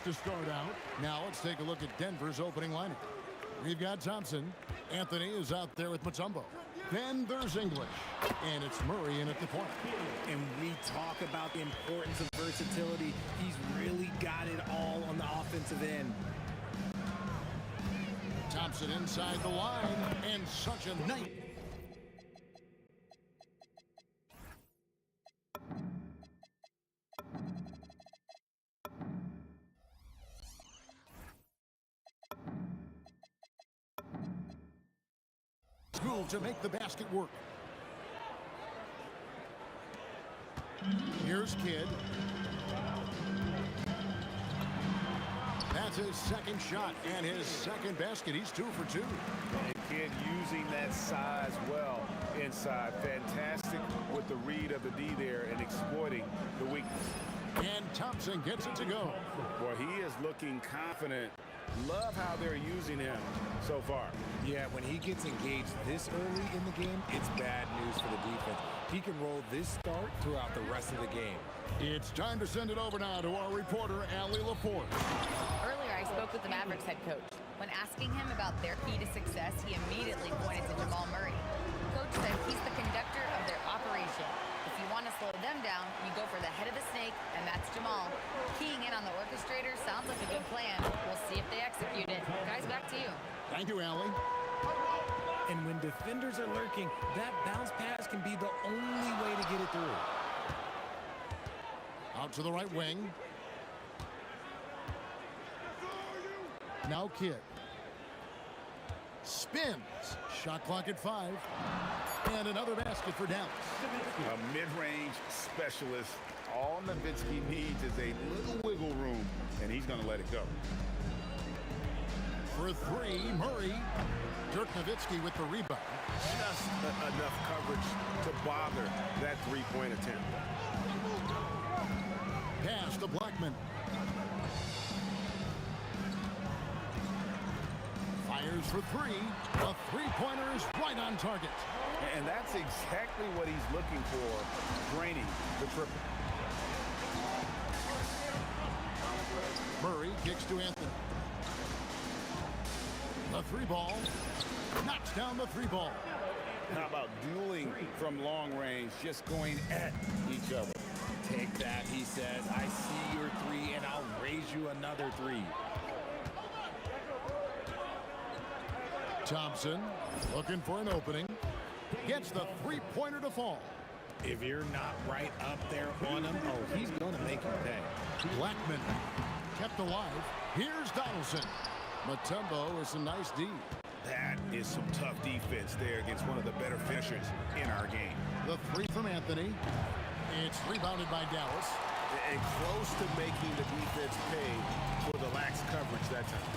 to start out. Now let's take a look at Denver's opening lineup. We've got Thompson. Anthony is out there with Mutombo. Then there's English. And it's Murray in at the point. And we talk about the importance of versatility. He's really got it all on the offensive end. Thompson inside the line. And such a nice... move to make the basket work. Here's Kidd. That's his second shot and his second basket. He's 2 for 2. And Kidd using that size well inside. Fantastic with the read of the D there and exploiting the weakness. And Thompson gets it to go. Boy, he is looking confident. Love how they're using him so far. Yeah, when he gets engaged this early in the game, it's bad news for the defense. He can roll this start throughout the rest of the game. It's time to send it over now to our reporter, Allie LaForce. Earlier, I spoke with the Mavericks head coach. When asking him about their key to success, he immediately pointed to Jamal Murray. Coach said he's the conductor of their operation. If you want to slow them down, you go for the head of the snake, and that's Jamal. Keying in on the orchestrator sounds like a good plan. We'll see if they execute it. Guys, back to you. Thank you, Allie. And when defenders are lurking, that bounce pass can be the only way to get it through. Out to the right wing. Now Kidd. Spins. Shot clock at 5. And another basket for Dallas. A mid-range specialist. All Nowitzki needs is a little wiggle room, and he's going to let it go. For 3, Murray. Dirk Nowitzki with the rebound. Just enough coverage to bother that three-point attempt. Pass to Blackman. Fires for 3. A three-pointer is right on target. And that's exactly what he's looking for, draining the triple. Murray kicks to Anthony. The 3-ball. Knocks down the 3-ball. How about dueling from long range, just going at each other? Take that, he says. I see your 3, and I'll raise you another 3. Thompson looking for an opening. Gets the three-pointer to fall. If you're not right up there on him, oh, he's going to make you pay. Blackman kept alive. Here's Donaldson. Mutombo is a nice D. That is some tough defense there against one of the better finishers in our game. The 3 from Anthony. It's rebounded by Dallas. And close to making the defense pay for the lax coverage that time.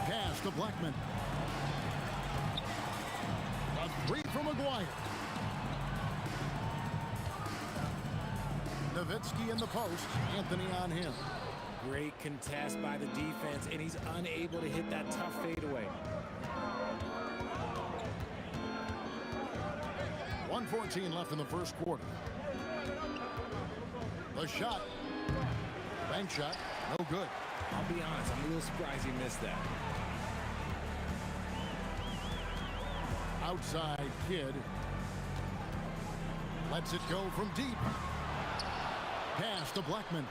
Pass to Blackman. A 3 from McGuire. Nowitzki in the post. Anthony on him. Great contest by the defense, and he's unable to hit that tough fadeaway. 1:14 left in the first quarter. The shot. Bank shot. No good. I'll be honest, I'm a little surprised he missed that. Outside Kidd. Lets it go from deep. Pass to Blackman.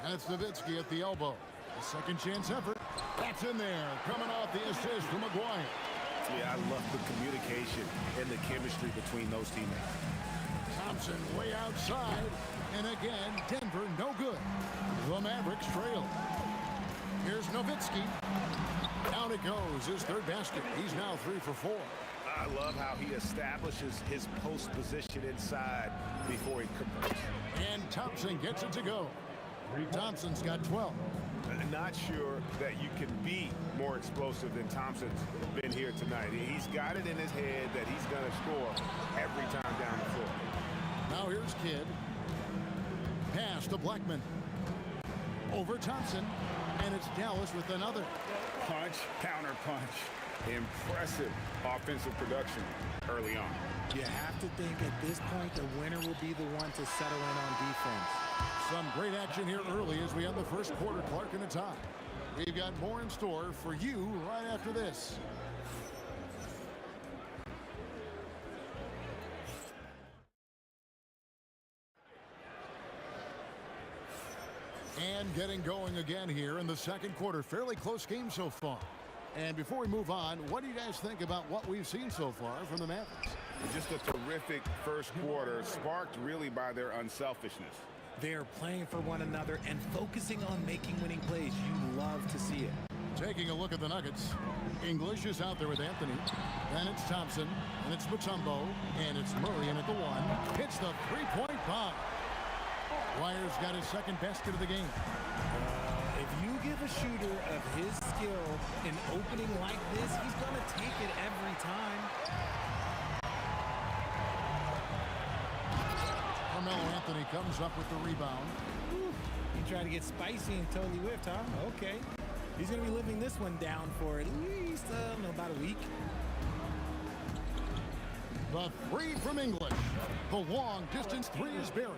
That's Nowitzki at the elbow. A second chance effort. That's in there. Coming off the assist from McGuire. Yeah, I love the communication and the chemistry between those teammates. Thompson way outside. And again, Denver no good. The Mavericks trail. Here's Nowitzki. Down it goes. His third basket. He's now 3 for 4. I love how he establishes his post position inside before he converts. And Thompson gets it to go. Thompson's got 12. I'm not sure that you can be more explosive than Thompson's been here tonight. He's got it in his head that he's going to score every time down the floor. Now here's Kidd. Pass to Blackman. Over Thompson. And it's Dallas with another. Punch, counter punch. Impressive offensive production early on. You have to think at this point the winner will be the one to settle in on defense. Some great action here early as we end the first quarter, Clark, and a tie. We've got more in store for you right after this. And getting going again here in the second quarter. Fairly close game so far. And before we move on, what do you guys think about what we've seen so far from the Mavericks? Just a terrific first quarter, sparked really by their unselfishness. They're playing for one another and focusing on making winning plays. You love to see it. Taking a look at the Nuggets. English is out there with Anthony. And it's Thompson. And it's Mutombo. And it's Murray in at the one. Hits the three-point bomb. Wire's got his second basket of the game. If you give a shooter of his skill an opening like this, he's going to take it every time. Carmelo Anthony comes up with the rebound. He tried to get spicy and totally whiffed, huh? Okay. He's going to be living this one down for at least, about a week. The three from English. The long distance three is buried.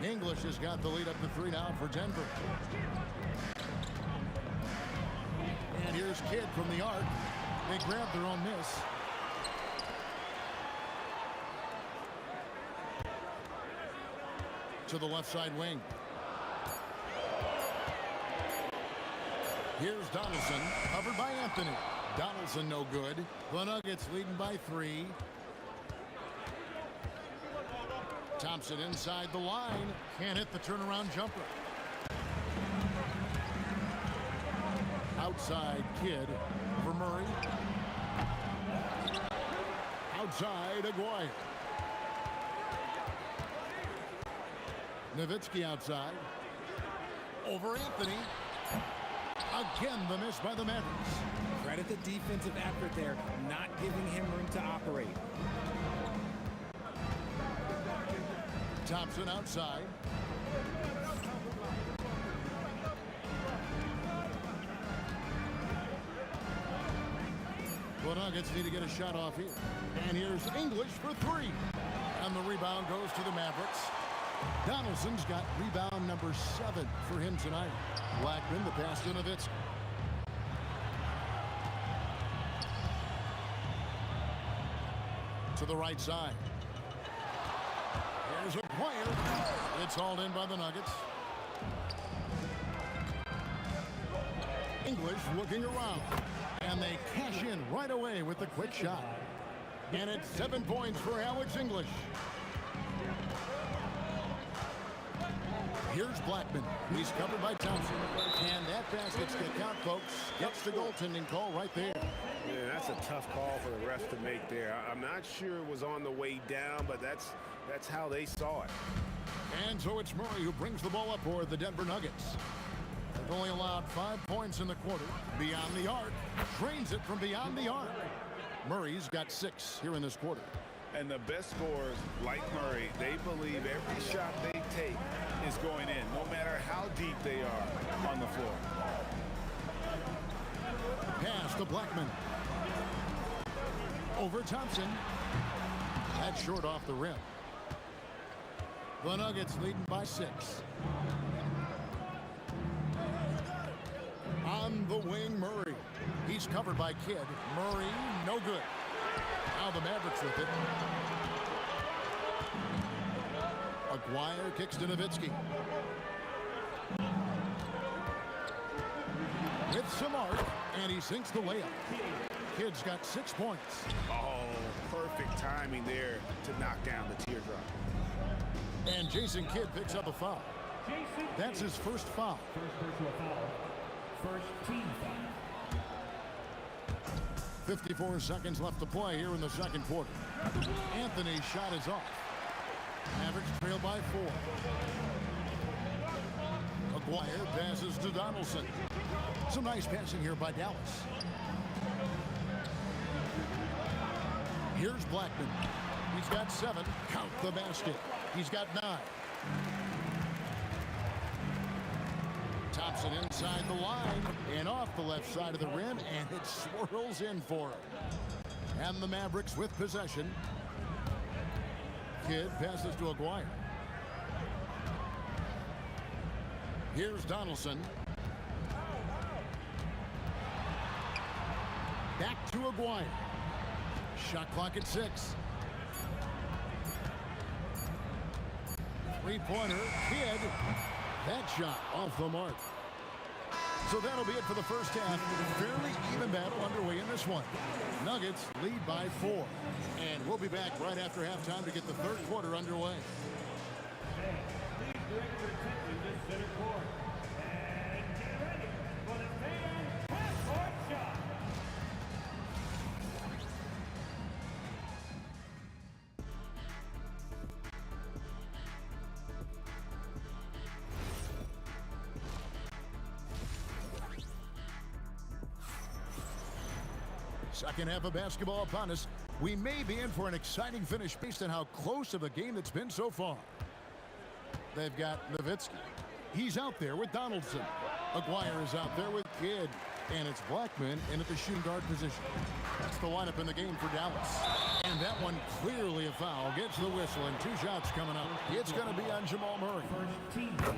English has got the lead up to 3 now for Denver. And here's Kidd from the arc. They grab their own miss. To the left side wing. Here's Donaldson, covered by Anthony. Donaldson no good. The Nuggets leading by 3. Thompson inside the line. Can't hit the turnaround jumper. Outside Kidd for Murray. Outside Aguirre. Nowitzki outside. Over Anthony. Again, the miss by the Mavericks. Credit the defensive effort there, not giving him room to operate. Thompson outside. The Nuggets need to get a shot off here. And here's English for 3. And the rebound goes to the Mavericks. Donaldson's got rebound number 7 for him tonight. Blackman, the pass to Nowitzki. To the right side. Here's Aguirre. It's hauled in by the Nuggets. English looking around. And they cash in right away with the quick shot. And it's 7 points for Alex English. Here's Blackman. He's covered by Thompson. And that basket's going to count, folks. Gets the goaltending call right there. Yeah, that's a tough call for the refs to make there. I'm not sure it was on the way down, but that's how they saw it. And so it's Murray who brings the ball up for the Denver Nuggets. They've only allowed 5 points in the quarter. Beyond the arc. Drains it from beyond the arc. Murray's got 6 here in this quarter. And the best scorers, like Murray, they believe every shot they take is going in, no matter how deep they are on the floor. Pass to Blackman. Over Thompson. That's short off the rim. The Nuggets leading by 6. On the wing, Murray. He's covered by Kidd. Murray, no good. Now the Mavericks with it. Aguirre kicks to Nowitzki. With some arc, and he sinks the layup. Kidd's got 6 points. Oh, perfect timing there to knock down the teardrop. And Jason Kidd picks up a foul. That's his first foul. First personal foul. First team foul. 54 seconds left to play here in the second quarter. Anthony's shot is off. Mavericks trail by 4. Aguirre passes to Donaldson. Some nice passing here by Dallas. Here's Blackman. He's got 7. Count the basket. He's got 9. Thompson inside the line and off the left side of the rim, and it swirls in for him. And the Mavericks with possession. Kidd passes to Aguirre. Here's Donaldson. Back to Aguirre. Shot clock at 6. Three-pointer, Kidd. That shot off the mark. So that'll be it for the first half. Fairly even battle underway in this one. Nuggets lead by 4. And we'll be back right after halftime to get the third quarter underway. Please direct your attention to center court. And get ready for the fan half-court shot. Second half of basketball upon us. We may be in for an exciting finish based on how close of a game it's been so far. They've got Nowitzki. He's out there with Donaldson. Aguirre is out there with Kidd. And it's Blackman in at the shooting guard position. That's the lineup in the game for Dallas. And that one clearly a foul. Gets the whistle and 2 shots coming up. It's going to be on Jamal Murray.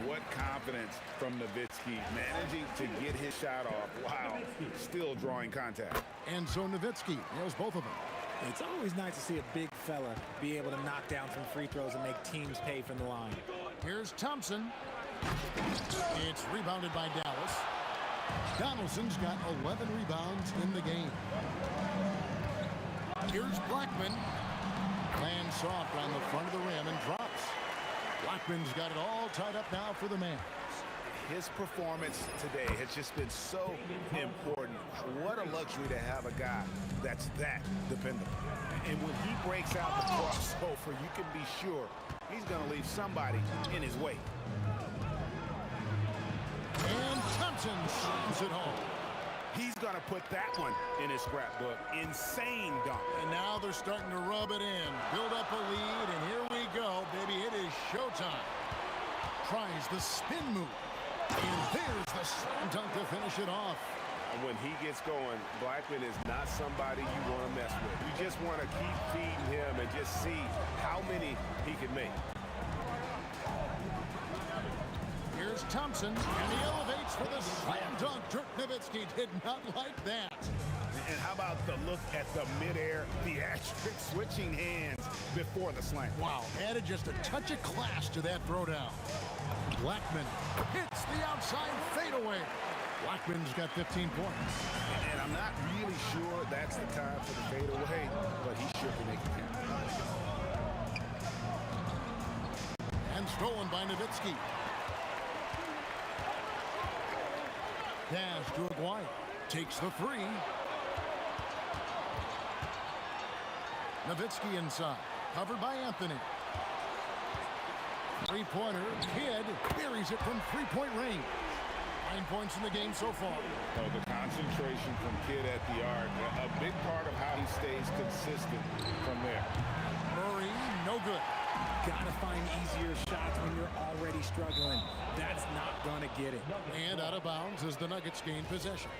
What confidence from Nowitzki, managing to get his shot off while still drawing contact. And so Nowitzki nails both of them. It's always nice to see a big fella be able to knock down some free throws and make teams pay from the line. Here's Thompson. It's rebounded by Dallas. Donaldson's got 11 rebounds in the game. Here's Blackman. Lands soft on the front of the rim and drops. Blackman's got it all tied up now for the Mavs. His performance today has just been so important. What a luxury to have a guy that's that dependable. And when he breaks out the crossover, you can be sure he's going to leave somebody in his way. And Thompson slams it home. He's going to put that one in his scrapbook. Insane dunk. And now they're starting to rub it in. Build up a lead, and here we go, baby. It is showtime. Tries the spin move. And there's the slam dunk to finish it off. And when he gets going, Blackman is not somebody you want to mess with. You just want to keep feeding him and just see how many he can make. Here's Thompson, and he elevates for the slam dunk. Dirk Nowitzki did not like that. And how about the look at the midair theatric switching hands before the slam? Wow, added just a touch of class to that throwdown. Blackman hits the outside fadeaway. Blackman's got 15 points. And I'm not really sure that's the time for the fadeaway, but he sure can make it count. And stolen by Nowitzki. Pass to Aguirre. Takes the 3. Nowitzki inside. Covered by Anthony. Three-pointer. Kidd buries it from three-point range. 9 points in the game so far. Oh, the concentration from Kidd at the arc. A big part of how he stays consistent from there. Murray, no good. Gotta find easier shots when you're already struggling. That's not gonna get it. And out of bounds as the Nuggets gain possession.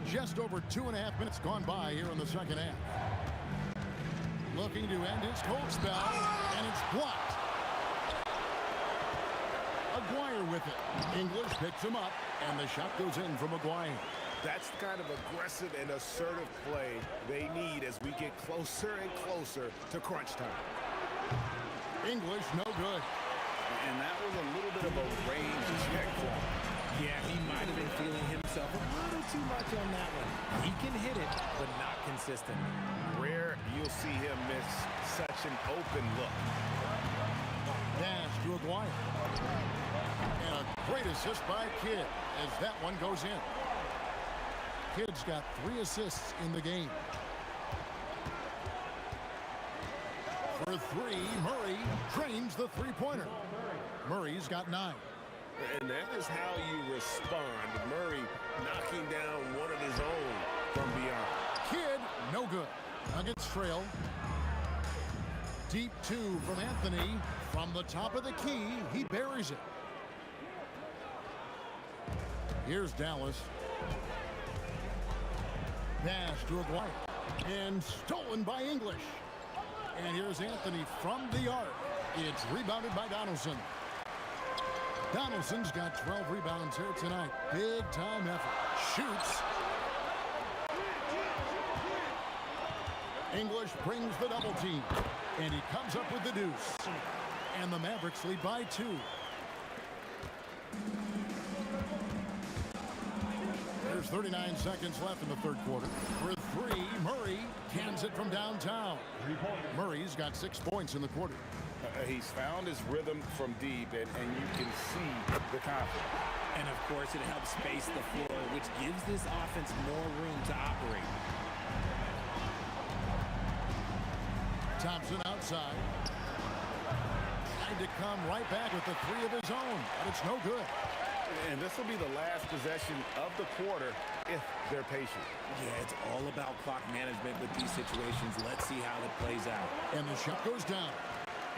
Just over 2.5 minutes gone by here in the second half. Looking to end his cold spell, and it's blocked. Aguirre with it. English picks him up, and the shot goes in from Aguirre. That's the kind of aggressive and assertive play they need as we get closer and closer to crunch time. English, no good. And that was a little bit of a range check for him. Yeah, he might have been feeling himself a little too much on that one. He can hit it, but not consistent. Rare you'll see him miss such an open look. Pass to Aguirre. And a great assist by Kidd as that one goes in. Kidd's got 3 assists in the game. For 3, Murray drains the three-pointer. Murray's got 9. And that is how you respond. Murray knocking down one of his own from beyond. Kidd, no good. Nuggets trail. Deep two from Anthony. From the top of the key, he buries it. Here's Dallas. Pass to Aguirre. And stolen by English. And here's Anthony from the arc. It's rebounded by Donaldson. Donaldson's got 12 rebounds here tonight. Big time effort. Shoots. English brings the double team. And he comes up with the deuce. And the Mavericks lead by 2. There's 39 seconds left in the third quarter. For 3, Murray cans it from downtown. Murray's got 6 points in the quarter. He's found his rhythm from deep, and you can see the confidence. And, of course, it helps space the floor, which gives this offense more room to operate. Thompson outside. Trying to come right back with the 3 of his own, but it's no good. And this will be the last possession of the quarter if they're patient. Yeah, it's all about clock management with these situations. Let's see how it plays out. And the shot goes down.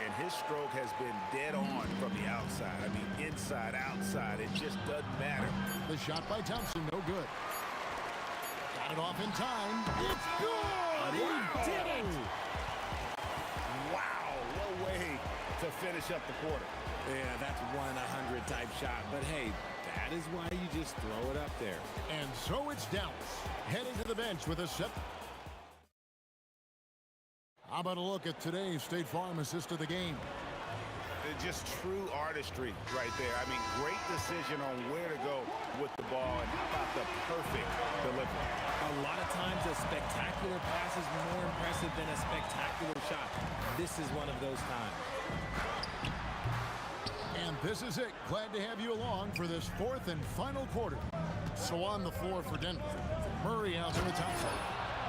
And his stroke has been dead on from the outside. I mean, inside, outside, it just doesn't matter. The shot by Thompson, no good. Got it off in time. It's good! He did it! Wow, what a way to finish up the quarter. Yeah, that's 1-100 type shot. But, hey, that is why you just throw it up there. And so it's Dallas heading to the bench with a set. How about a look at today's State Farm assist of the game? Just true artistry right there. I mean, great decision on where to go with the ball, and how about the perfect delivery. A lot of times a spectacular pass is more impressive than a spectacular shot. This is one of those times. And this is it. Glad to have you along for this 4th and final quarter. So on the floor for Denver. Murray out to the top side.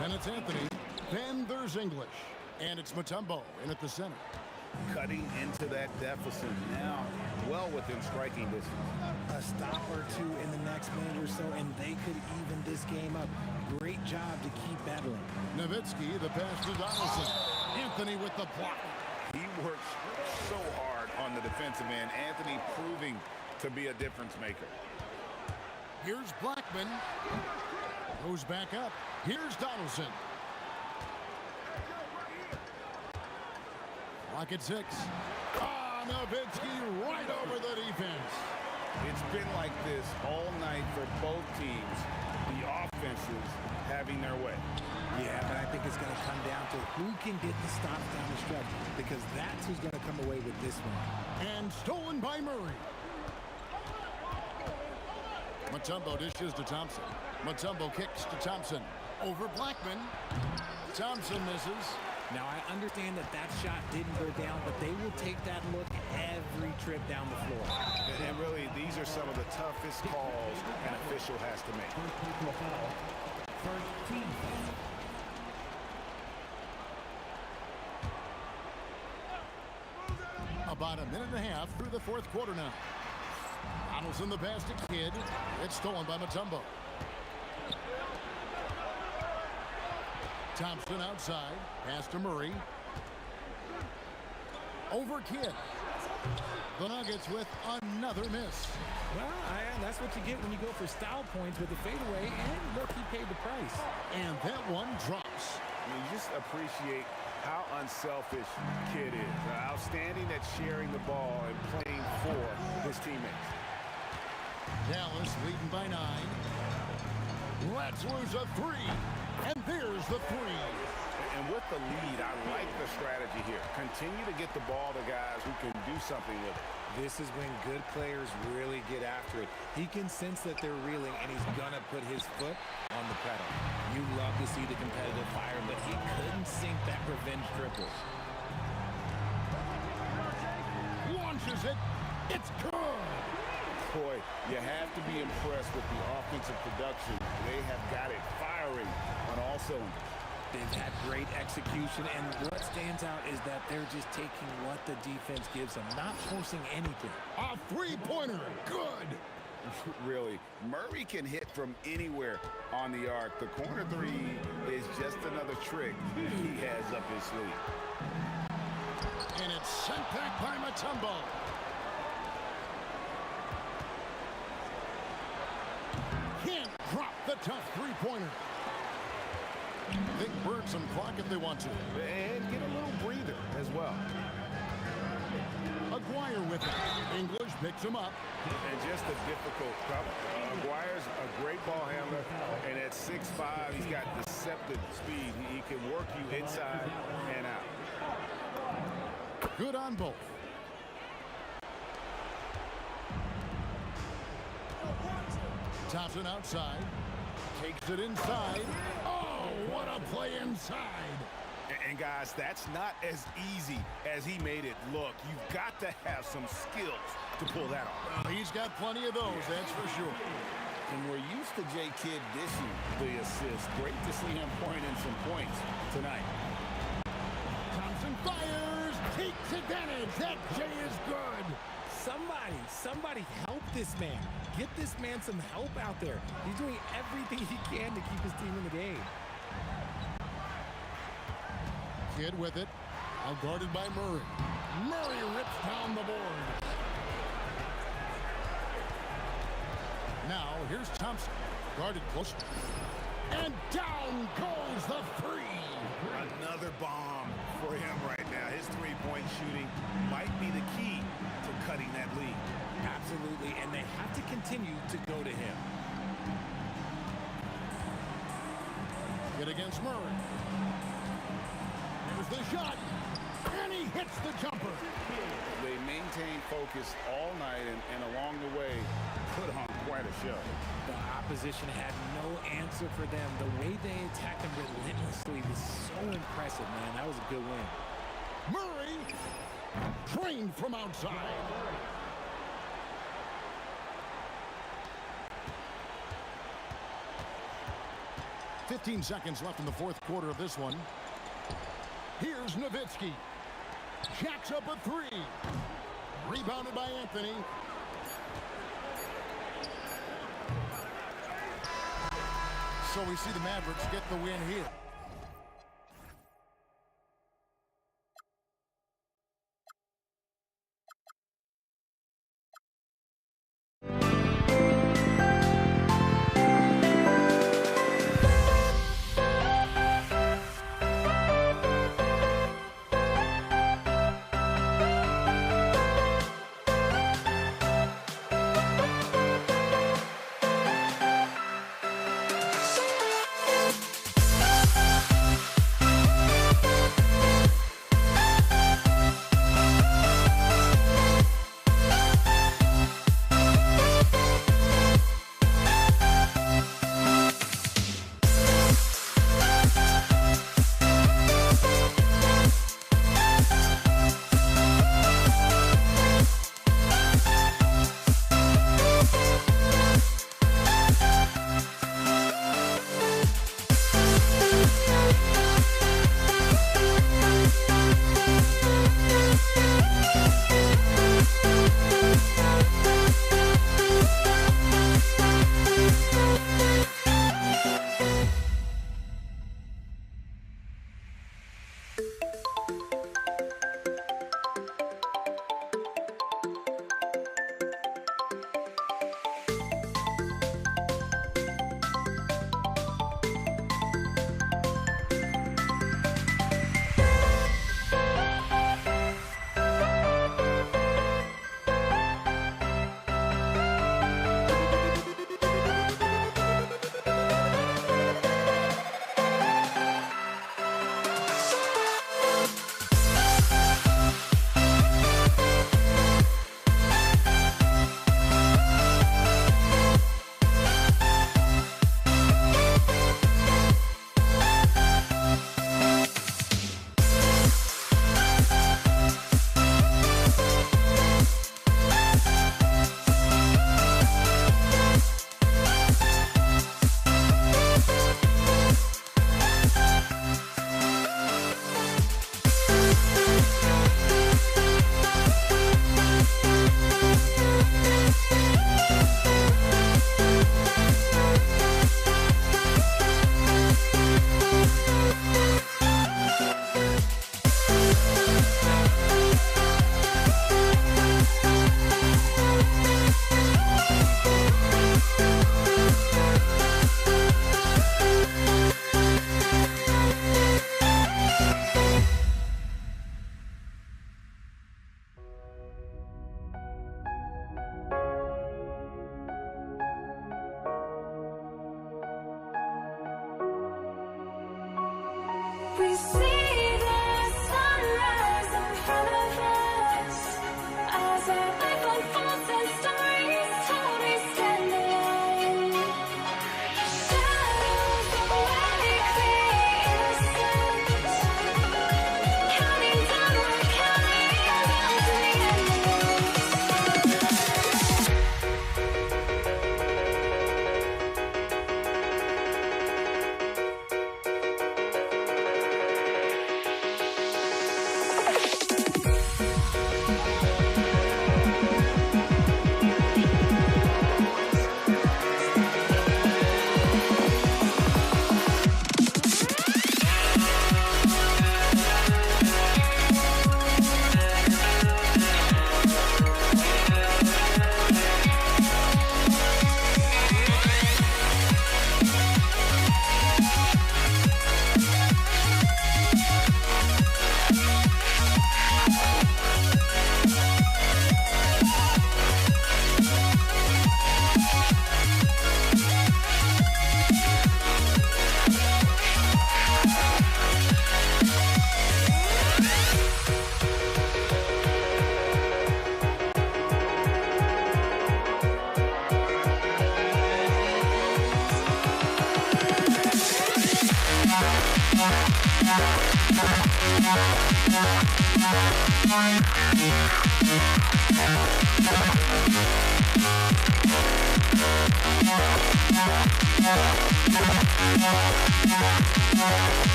Then it's Anthony. Then there's English. And it's Mutombo in at the center. Cutting into that deficit now, well within striking distance. A stop or two in the next minute or so, and they could even this game up. Great job to keep battling. Nowitzki, the pass to Donaldson. Anthony with the block. He works so hard on the defensive end. Anthony proving to be a difference maker. Here's Blackman. Goes back up. Here's Donaldson. Clock at 6. Nowitzki right over the defense. It's been like this all night for both teams. The offenses having their way. Yeah, but I think it's going to come down to who can get the stops down the stretch, because that's who's going to come away with this one. And stolen by Murray. Mutombo dishes to Thompson. Mutombo kicks to Thompson. Over Blackman. Thompson misses. Now, I understand that that shot didn't go down, but they will take that look every trip down the floor. And really, these are some of the toughest calls an official has to make. First team foul. About a minute and a half through the 4th quarter now. Donaldson the pass to Kidd. It's stolen by Mutombo. Thompson outside. Pass to Murray. Over Kidd. The Nuggets with another miss. Well, that's what you get when you go for style points with the fadeaway, and look, he paid the price. And that one drops. I mean, you just appreciate how unselfish Kidd is. Outstanding at sharing the ball and playing for his teammates. Dallas leading by 9. Let's lose a 3. And there's the 3. And with the lead, I like the strategy here. Continue to get the ball to guys who can do something with it. This is when good players really get after it. He can sense that they're reeling, and he's going to put his foot on the pedal. You love to see the competitive fire, but he couldn't sink that revenge triple. Launches it. It's good. Boy, you have to be impressed with the offensive production. They have got it firing on all cylinders. They've had great execution, and what stands out is that they're just taking what the defense gives them, not forcing anything. A 3-pointer. Good. Really, Murray can hit from anywhere on the arc. The corner 3 is just another trick he has up his sleeve. Sent back by Mutombo. Can't drop the tough three-pointer. They burn some clock if they want to. And get a little breather as well. Aguirre with it. English picks him up. And just a difficult cover. Aguirre's a great ball handler, and at 6'5", he's got deceptive speed. He can work you inside and out. Good on both. Thompson outside. Takes it inside. Oh, what a play inside. And guys, that's not as easy as he made it look. You've got to have some skills to pull that off. He's got plenty of those, that's for sure. And we're used to J. Kidd dishing the assist. Great to see him pouring in some points tonight. Thompson fires, takes advantage. That J is good. Somebody help this man. Get this man some help out there. He's doing everything he can to keep his team in the game. Kidd with it. Now guarded by Murray. Murray rips down the board. Now here's Thompson. Guarded close. And down goes the three. Another bomb for him right now. His three-point shooting might be the key to cutting that lead. Absolutely, and they have to continue to go to him. Kidd against Murray. Here's the shot. And he hits the jumper. They maintain focus all night and along the way put on quite a show. The opposition had no answer for them. The way they attacked them relentlessly was so impressive, man. That was a good win. Murray trained from outside. "15 seconds left in the fourth quarter of this one. Here's Nowitzki. Jacks up a three. Rebounded by Anthony. So we see the Mavericks get the win here.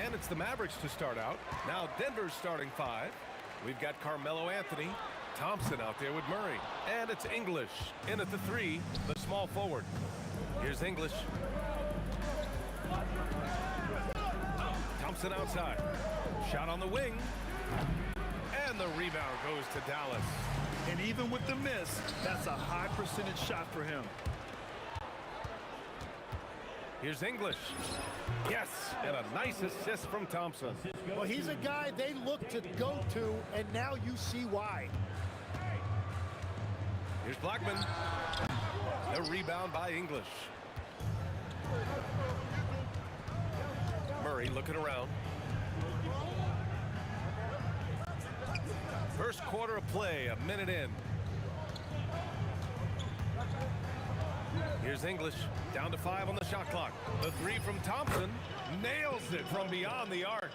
And it's the Mavericks to start out. Now Denver's starting 5. We've got Carmelo Anthony, Thompson out there with Murray. And it's English in at the 3, the small forward. Here's English. Thompson outside. Shot on the wing. And the rebound goes to Dallas. And even with the miss, that's a high percentage shot for him. Here's English. Yes, and a nice assist from Thompson. Well, he's a guy they look to go to, and now you see why. Here's Blackman. The rebound by English. Murray looking around. First quarter of play, a minute in. Here's English, down to 5 on the shot clock. The 3 from Thompson, nails it from beyond the arc.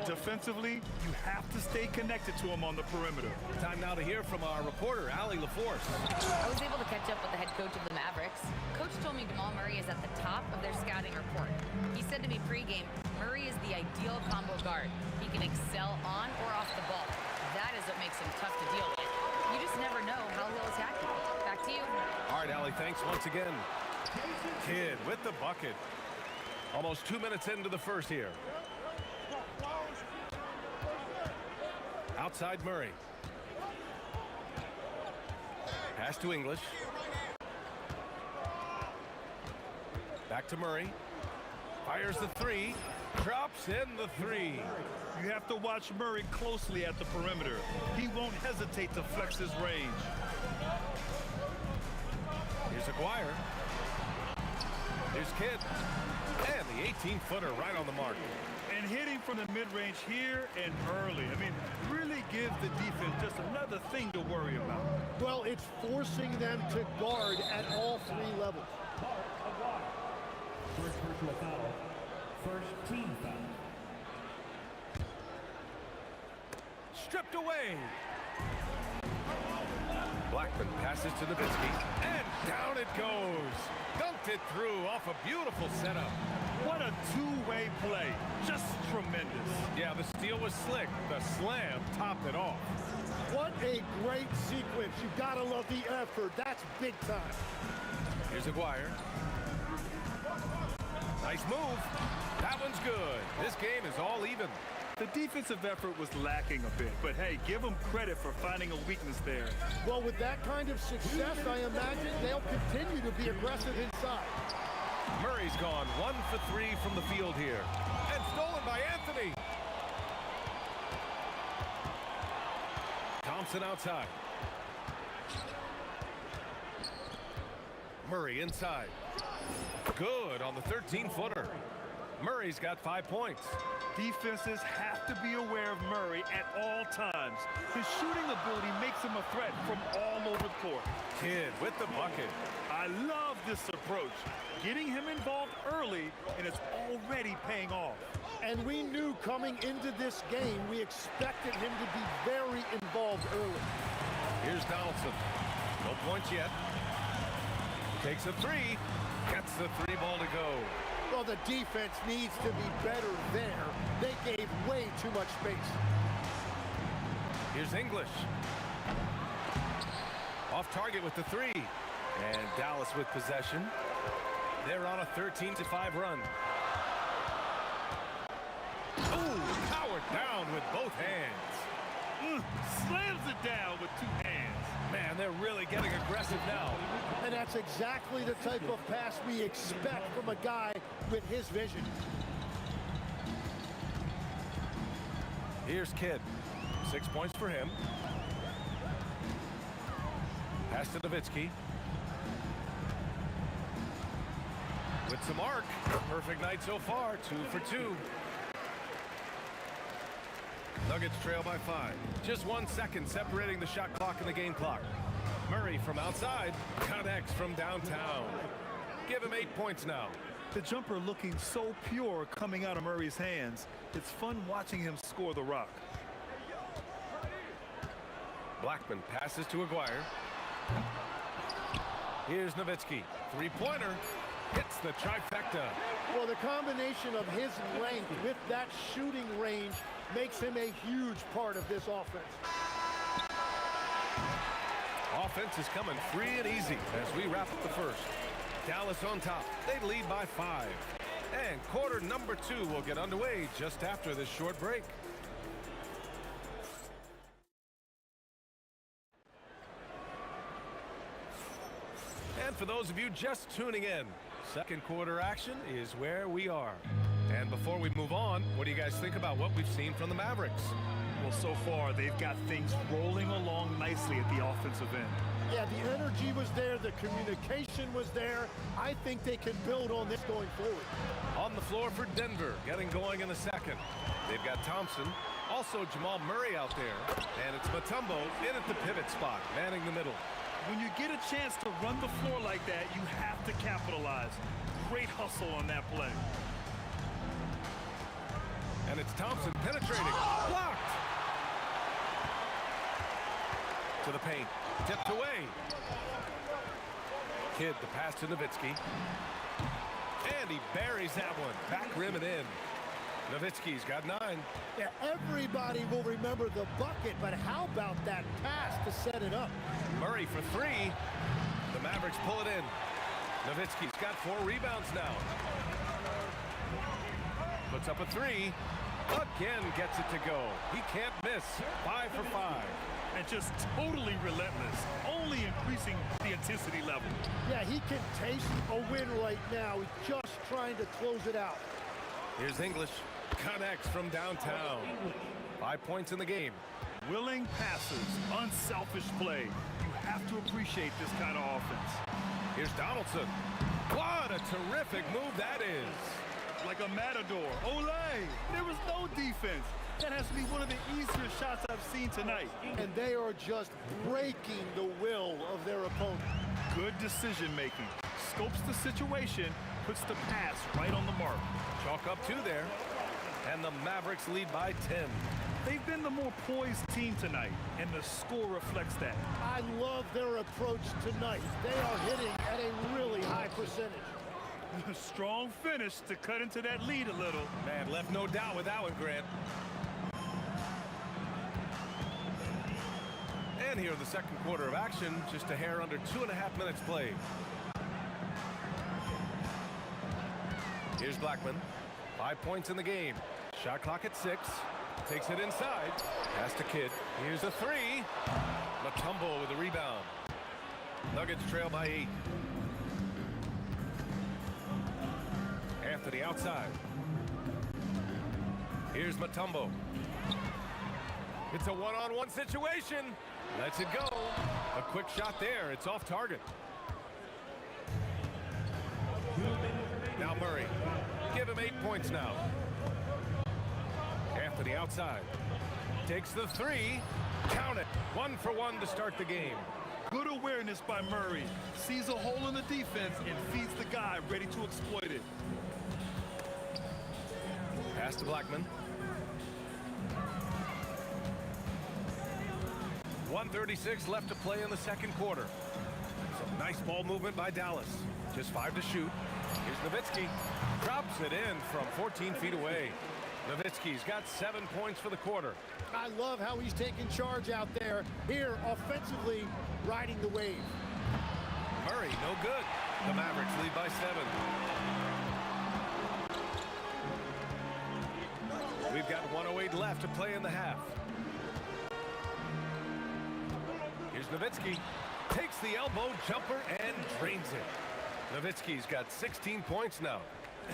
Defensively, you have to stay connected to him on the perimeter. Time now to hear from our reporter, Allie LaForce. I was able to catch up with the head coach of the Mavericks. Coach told me Jamal Murray is at the top of their scouting report. He said to me pregame, Murray is the ideal combo guard. He can excel on or off the ball. That is what makes him tough to deal with. You just never know how he'll attack you. Back to you. All right, Allie, thanks once again. Kidd with the bucket. Almost 2 minutes into the first here. Outside Murray. Pass to English. Back to Murray. Fires the 3. Drops in the 3. You have to watch Murray closely at the perimeter. He won't hesitate to flex his range. Here's Aguirre. Here's Kidd. And the 18-footer right on the mark. And hitting from the mid-range here and early. I mean, really gives the defense just another thing to worry about. Well, it's forcing them to guard at all 3 levels. First personal foul. First team foul. Stripped away. Blackman passes to Nowitzki. And down it goes. Dunked it through off a beautiful setup. What a two-way play. Just tremendous. Yeah, the steal was slick. The slam topped it off. What a great sequence. You gotta love the effort. That's big time. Here's Aguirre. Nice move. That one's good. This game is all even. The defensive effort was lacking a bit, but hey, give them credit for finding a weakness there. Well, with that kind of success, I imagine they'll continue to be aggressive inside. Murray's gone 1 for 3 from the field here. And stolen by Anthony. Thompson outside. Murray inside. Good on the 13-footer. Murray's got 5 points. Defenses have to be aware of Murray at all times. His shooting ability makes him a threat from all over the court. Kidd with the bucket. I love this approach. Getting him involved early, and it's already paying off. And we knew coming into this game, we expected him to be very involved early. Here's Donaldson. No points yet. Takes a 3. Gets the 3 ball to go. Well, the defense needs to be better there. They gave way too much space. Here's English. Off target with the 3. And Dallas with possession. They're on a 13-5 run. Ooh, powered down with both hands. Slams it down with 2 hands. Man, they're really getting aggressive now. And that's exactly the type of pass we expect from a guy with his vision. Here's Kidd. 6 points for him. Pass to Nowitzki. With some arc. Perfect night so far. 2 for 2. Nuggets trail by 5. Just 1 second separating the shot clock and the game clock. Murray from outside connects from downtown. Give him 8 points now. The jumper looking so pure coming out of Murray's hands. It's fun watching him score the rock. Blackman passes to Aguirre. Here's Nowitzki. Three-pointer. Hits the trifecta. Well, the combination of his length with that shooting range makes him a huge part of this offense. Offense is coming free and easy as we wrap up the first. Dallas on top. They lead by 5. And quarter number 2 will get underway just after this short break. And for those of you just tuning in, second quarter action is where we are. And before we move on, what do you guys think about what we've seen from the Mavericks? Well, so far, they've got things rolling along nicely at the offensive end. Yeah, the energy was there, the communication was there. I think they can build on this going forward. On the floor for Denver, getting going in the second. They've got Thompson, also Jamal Murray out there, and it's Mutombo in at the pivot spot, manning the middle. When you get a chance to run the floor like that, you have to capitalize. Great hustle on that play. And it's Thompson penetrating. Blocked! To the paint. Tipped away. Kidd the pass to Nowitzki. And he buries that one. Back rim and in. Nowitzki's got 9. Yeah, everybody will remember the bucket, but how about that pass to set it up? Murray for 3. The Mavericks pull it in. Nowitzki's got 4 rebounds now. Puts up a 3. Again gets it to go. He can't miss. 5 for 5. And just totally relentless, only increasing the intensity level. Yeah, he can taste a win right now. He's just trying to close it out. Here's English. Connects from downtown. 5 points in the game. Willing passes, unselfish play. You have to appreciate this kind of offense. Here's Donaldson. What a terrific move that is. Like a matador. Olay! There was no defense. That has to be one of the easier shots I've seen tonight. And they are just breaking the will of their opponent. Good decision making. Scopes the situation, puts the pass right on the mark. Chalk up 2 there. And the Mavericks lead by 10. They've been the more poised team tonight, and the score reflects that. I love their approach tonight. They are hitting at a really high percentage. Strong finish to cut into that lead a little. Man, left no doubt with that one, Grant. And here in the second quarter of action, just a hair under 2.5 minutes played. Here's Blackman. 5 points in the game. Shot clock at 6. Takes it inside. Pass to Kidd. Here's a 3. Mutombo with the rebound. Nuggets trail by 8. Anthony outside. Here's Mutombo. It's a one-on-one situation. Lets it go. A quick shot there. It's off target. Now Murray. Give him 8 points now. Anthony outside. Takes the 3. Count it. 1 for 1 to start the game. Good awareness by Murray. Sees a hole in the defense and feeds the guy ready to exploit it. Pass to Blackman. 1:36 left to play in the second quarter. Some nice ball movement by Dallas. Just 5 to shoot. Here's Nowitzki. Drops it in from 14 feet away. Nowitzki's got 7 points for the quarter. I love how he's taking charge out there. Here, offensively, riding the wave. Murray, no good. The Mavericks lead by 7. We've got 1:08 left to play in the half. Here's Nowitzki. Takes the elbow jumper and drains it. Nowitzki's got 16 points now.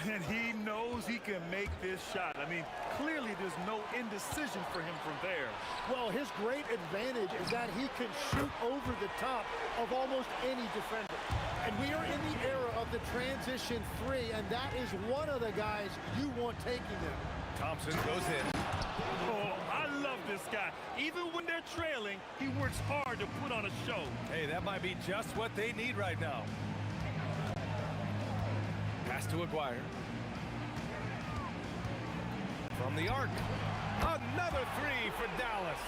And he knows he can make this shot. I mean, clearly there's no indecision for him from there. Well, his great advantage is that he can shoot over the top of almost any defender. And we are in the era of the transition 3, and that is one of the guys you want taking them. Thompson goes in. Oh, I Even when they're trailing, he works hard to put on a show. Hey, that might be just what they need right now. Pass to Aguirre. From the arc. Another three for Dallas.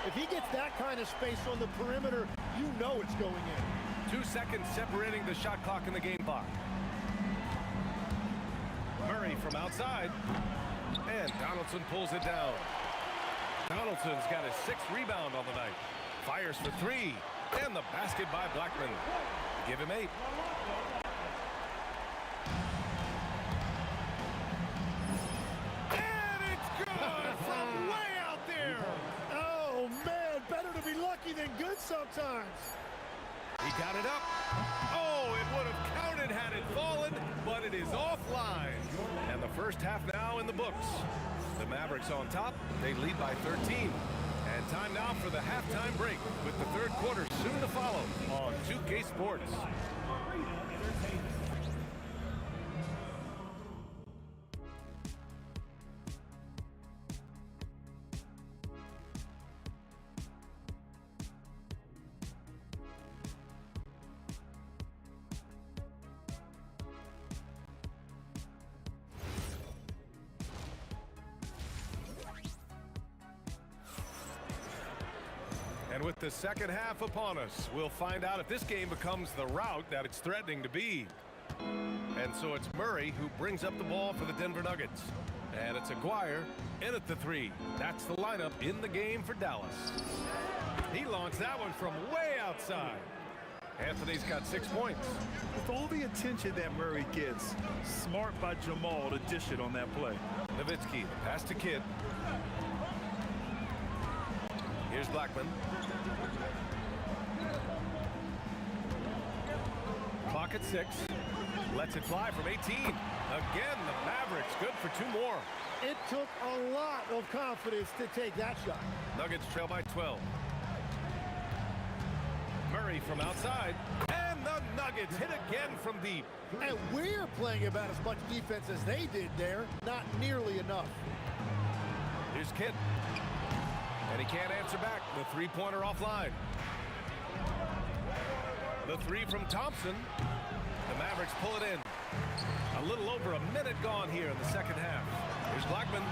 If he gets that kind of space on the perimeter, you know it's going in. 2 seconds separating the shot clock and the game clock. Murray from outside. And Donaldson pulls it down. Donaldson's got his 6th rebound on the night. Fires for 3. And the basket by Blackman. Give him 8. And it's good from way out there. Oh, man, better to be lucky than good sometimes. He got it up. Oh, it would have counted had it fallen, but it is offline. And the first half now in the books. The Mavericks on top. They lead by 13. And time now for the halftime break with the third quarter soon to follow on 2K Sports. And with the second half upon us, we'll find out if this game becomes the rout that it's threatening to be. And so it's Murray who brings up the ball for the Denver Nuggets. And it's Aguirre in at the 3. That's the lineup in the game for Dallas. He launched that one from way outside. Anthony's got 6 points. With all the attention that Murray gets, smart by Jamal to dish it on that play. Nowitzki, the pass to Kidd. Here's Blackman. Clock at 6. Lets it fly from 18. Again, the Mavericks good for 2 more. It took a lot of confidence to take that shot. Nuggets trail by 12. Murray from outside. And the Nuggets hit again from deep. And we're playing about as much defense as they did there. Not nearly enough. Here's Kidd. And he can't answer back. The three-pointer offline. The 3 from Thompson. The Mavericks pull it in. A little over a minute gone here in the second half. Here's Blackman.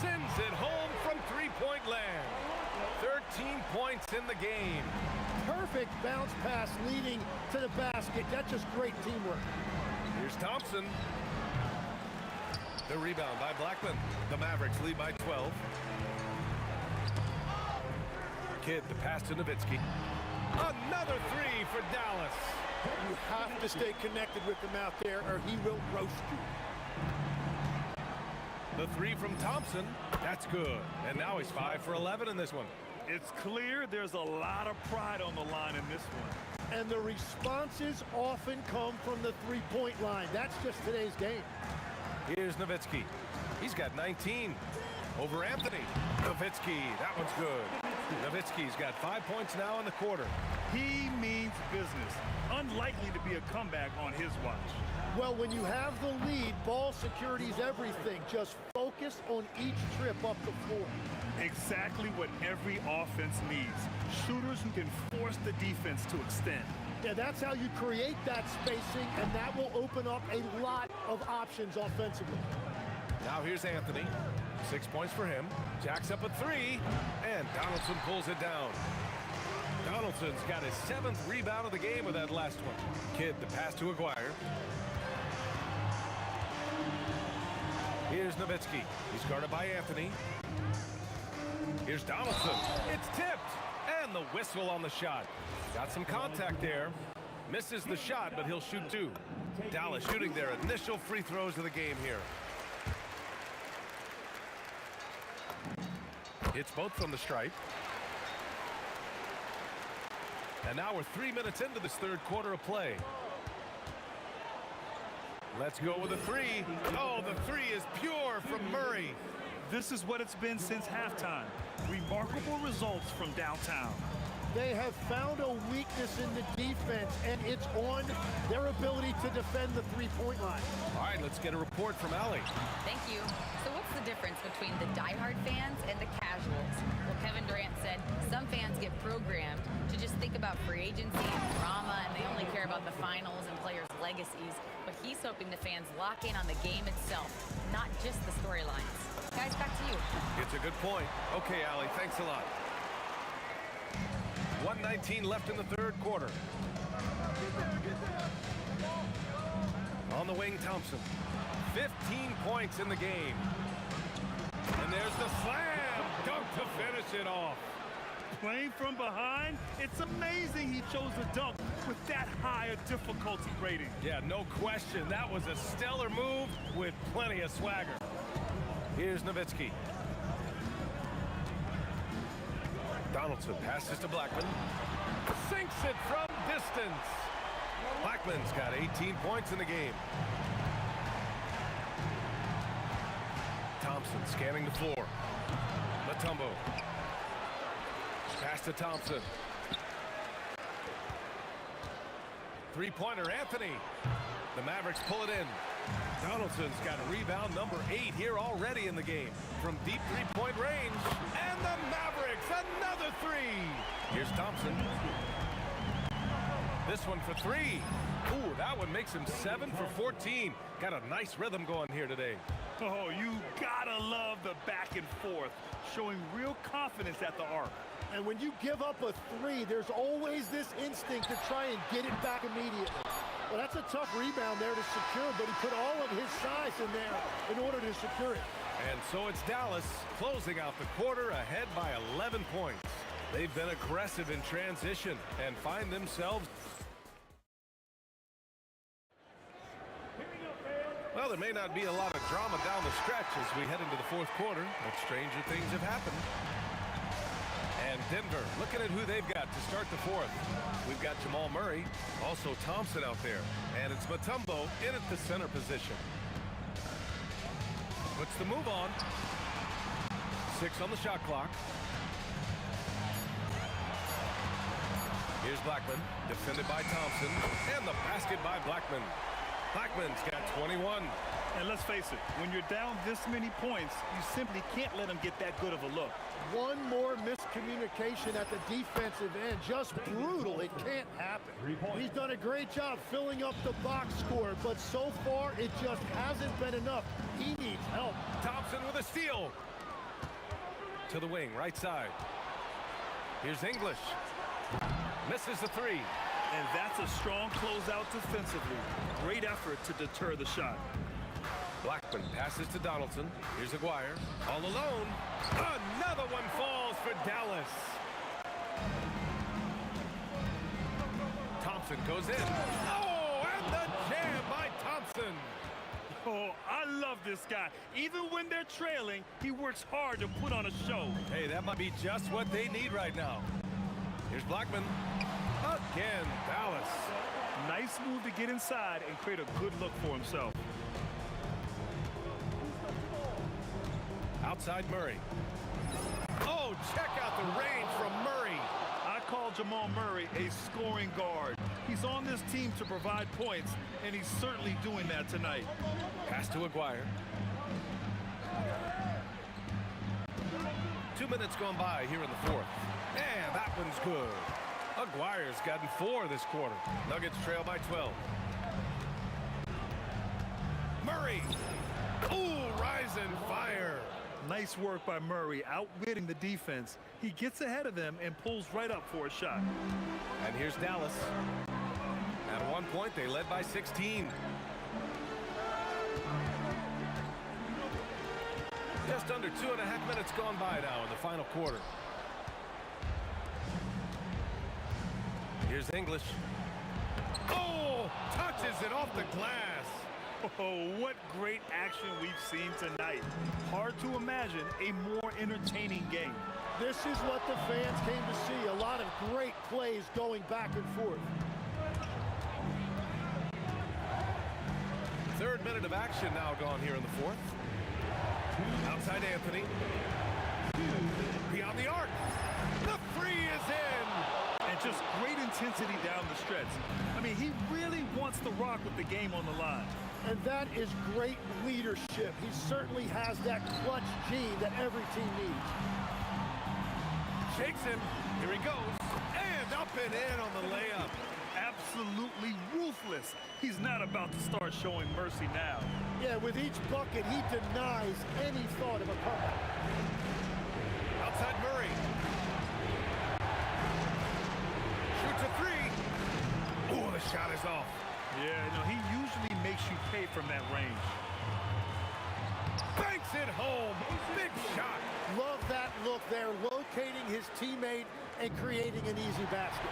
Sends it home from three-point land. 13 points in the game. Perfect bounce pass leading to the basket. That's just great teamwork. Here's Thompson. The rebound by Blackman. The Mavericks lead by 12. Kidd, the pass to Nowitzki. Another 3 for Dallas. You have to stay connected with him out there or he will roast you. The 3 from Thompson. That's good. And now he's 5 for 11 in this one. It's clear there's a lot of pride on the line in this one. And the responses often come from the three-point line. That's just today's game. Here's Nowitzki. He's got 19 over Anthony. Nowitzki, that one's good. Nowitzki's got 5 points now in the quarter. He means business. Unlikely to be a comeback on his watch. Well, when you have the lead, ball security's everything. Just focus on each trip up the floor. Exactly what every offense needs. Shooters who can force the defense to extend. Yeah, that's how you create that spacing, and that will open up a lot of options offensively. Now here's Anthony. 6 points for him. Jacks up a 3, and Donaldson pulls it down. Donaldson's got his 7th rebound of the game with that last one. Kidd, the pass to Aguirre. Here's Nowitzki. He's guarded by Anthony. Here's Donaldson. It's tipped, and the whistle on the shot. Got some contact there. Misses the shot, but he'll shoot 2. Dallas shooting their initial free throws of the game here. Hits both from the stripe. And now we're 3 minutes into this third quarter of play. Let's go with a 3. Oh, the 3 is pure from Murray. This is what it's been since halftime. Remarkable results from downtown. They have found a weakness in the defense, and it's on their ability to defend the three-point line. All right, let's get a report from Allie. Thank you. So what's the difference between the diehard fans and the casuals? Well, Kevin Durant said urgency and drama, and they only care about the finals and players' legacies. But he's hoping the fans lock in on the game itself, not just the storylines. Guys, back to you. It's a good point. Okay, Allie, thanks a lot. 1:19 left in the third quarter. On the wing, Thompson. 15 points in the game. And there's the slam dunk to finish it off. Playing from behind, it's amazing he chose a dunk with that high a difficulty rating. Yeah, no question. That was a stellar move with plenty of swagger. Here's Nowitzki. Donaldson passes to Blackman. Sinks it from distance. Blackman's got 18 points in the game. Thompson scanning the floor. Mutombo. Pass to Thompson. Three-pointer, Anthony. The Mavericks pull it in. Donaldson's got rebound number 8 here already in the game. From deep three-point range. And the Mavericks, another three. Here's Thompson. This one for 3. Ooh, that one makes him 7 for 14. Got a nice rhythm going here today. Oh, you gotta love the back and forth, showing real confidence at the arc. And when you give up a 3, there's always this instinct to try and get it back immediately. Well, that's a tough rebound there to secure, but he put all of his size in there in order to secure it. And so it's Dallas closing out the quarter ahead by 11 points. They've been aggressive in transition and find themselves... Well, there may not be a lot of drama down the stretch as we head into the fourth quarter, but stranger things have happened. And Denver looking at who they've got to start the fourth. We've got Jamal Murray, also Thompson out there, and it's Mutombo in at the center position. Puts the move on. 6 on the shot clock. Here's Blackman, defended by Thompson, and the basket by Blackman. Blackman's got 21. And let's face it, when you're down this many points, you simply can't let them get that good of a look. One more miscommunication at the defensive end. Just brutal. It can't happen. He's done a great job filling up the box score, but so far it just hasn't been enough. He needs help. Thompson with a steal. To the wing, right side. Here's English. Misses the 3. And that's a strong closeout defensively. Great effort to deter the shot. Blackman passes to Donaldson. Here's Aguirre. All alone. Another one falls for Dallas. Thompson goes in. Oh, and the jam by Thompson. Oh, I love this guy. Even when they're trailing, he works hard to put on a show. Hey, that might be just what they need right now. Here's Blackman. Again, Dallas. Nice move to get inside and create a good look for himself. Outside Murray. Oh, check out the range from Murray. I call Jamal Murray a scoring guard. He's on this team to provide points, and he's certainly doing that tonight. Pass to Aguirre. 2 minutes gone by here in the fourth. And that one's good. Aguirre's gotten 4 this quarter. Nuggets trail by 12. Murray. Ooh, rising fire. Nice work by Murray, outwitting the defense. He gets ahead of them and pulls right up for a shot. And here's Dallas. At one point, they led by 16. Just under 2.5 minutes gone by now in the final quarter. Here's English. Oh, touches it off the glass. Oh, what great action we've seen tonight. Hard to imagine a more entertaining game. This is what the fans came to see. A lot of great plays going back and forth. Third minute of action now gone here in the fourth. Outside Anthony. Beyond the arc. The 3 is in. And just great intensity down the stretch. I mean, he really wants to rock with the game on the line. And that is great leadership. He certainly has that clutch gene that every team needs. Shakes him. Here he goes. And up zipping in on the layup. Absolutely ruthless. He's not about to start showing mercy now. Yeah, with each bucket, he denies any thought of a comeback. Outside Murray. Shoots a three. Oh, the shot is off. Yeah, no, he usually makes you pay from that range. Banks it home. Big shot. Love that look there, locating his teammate and creating an easy basket.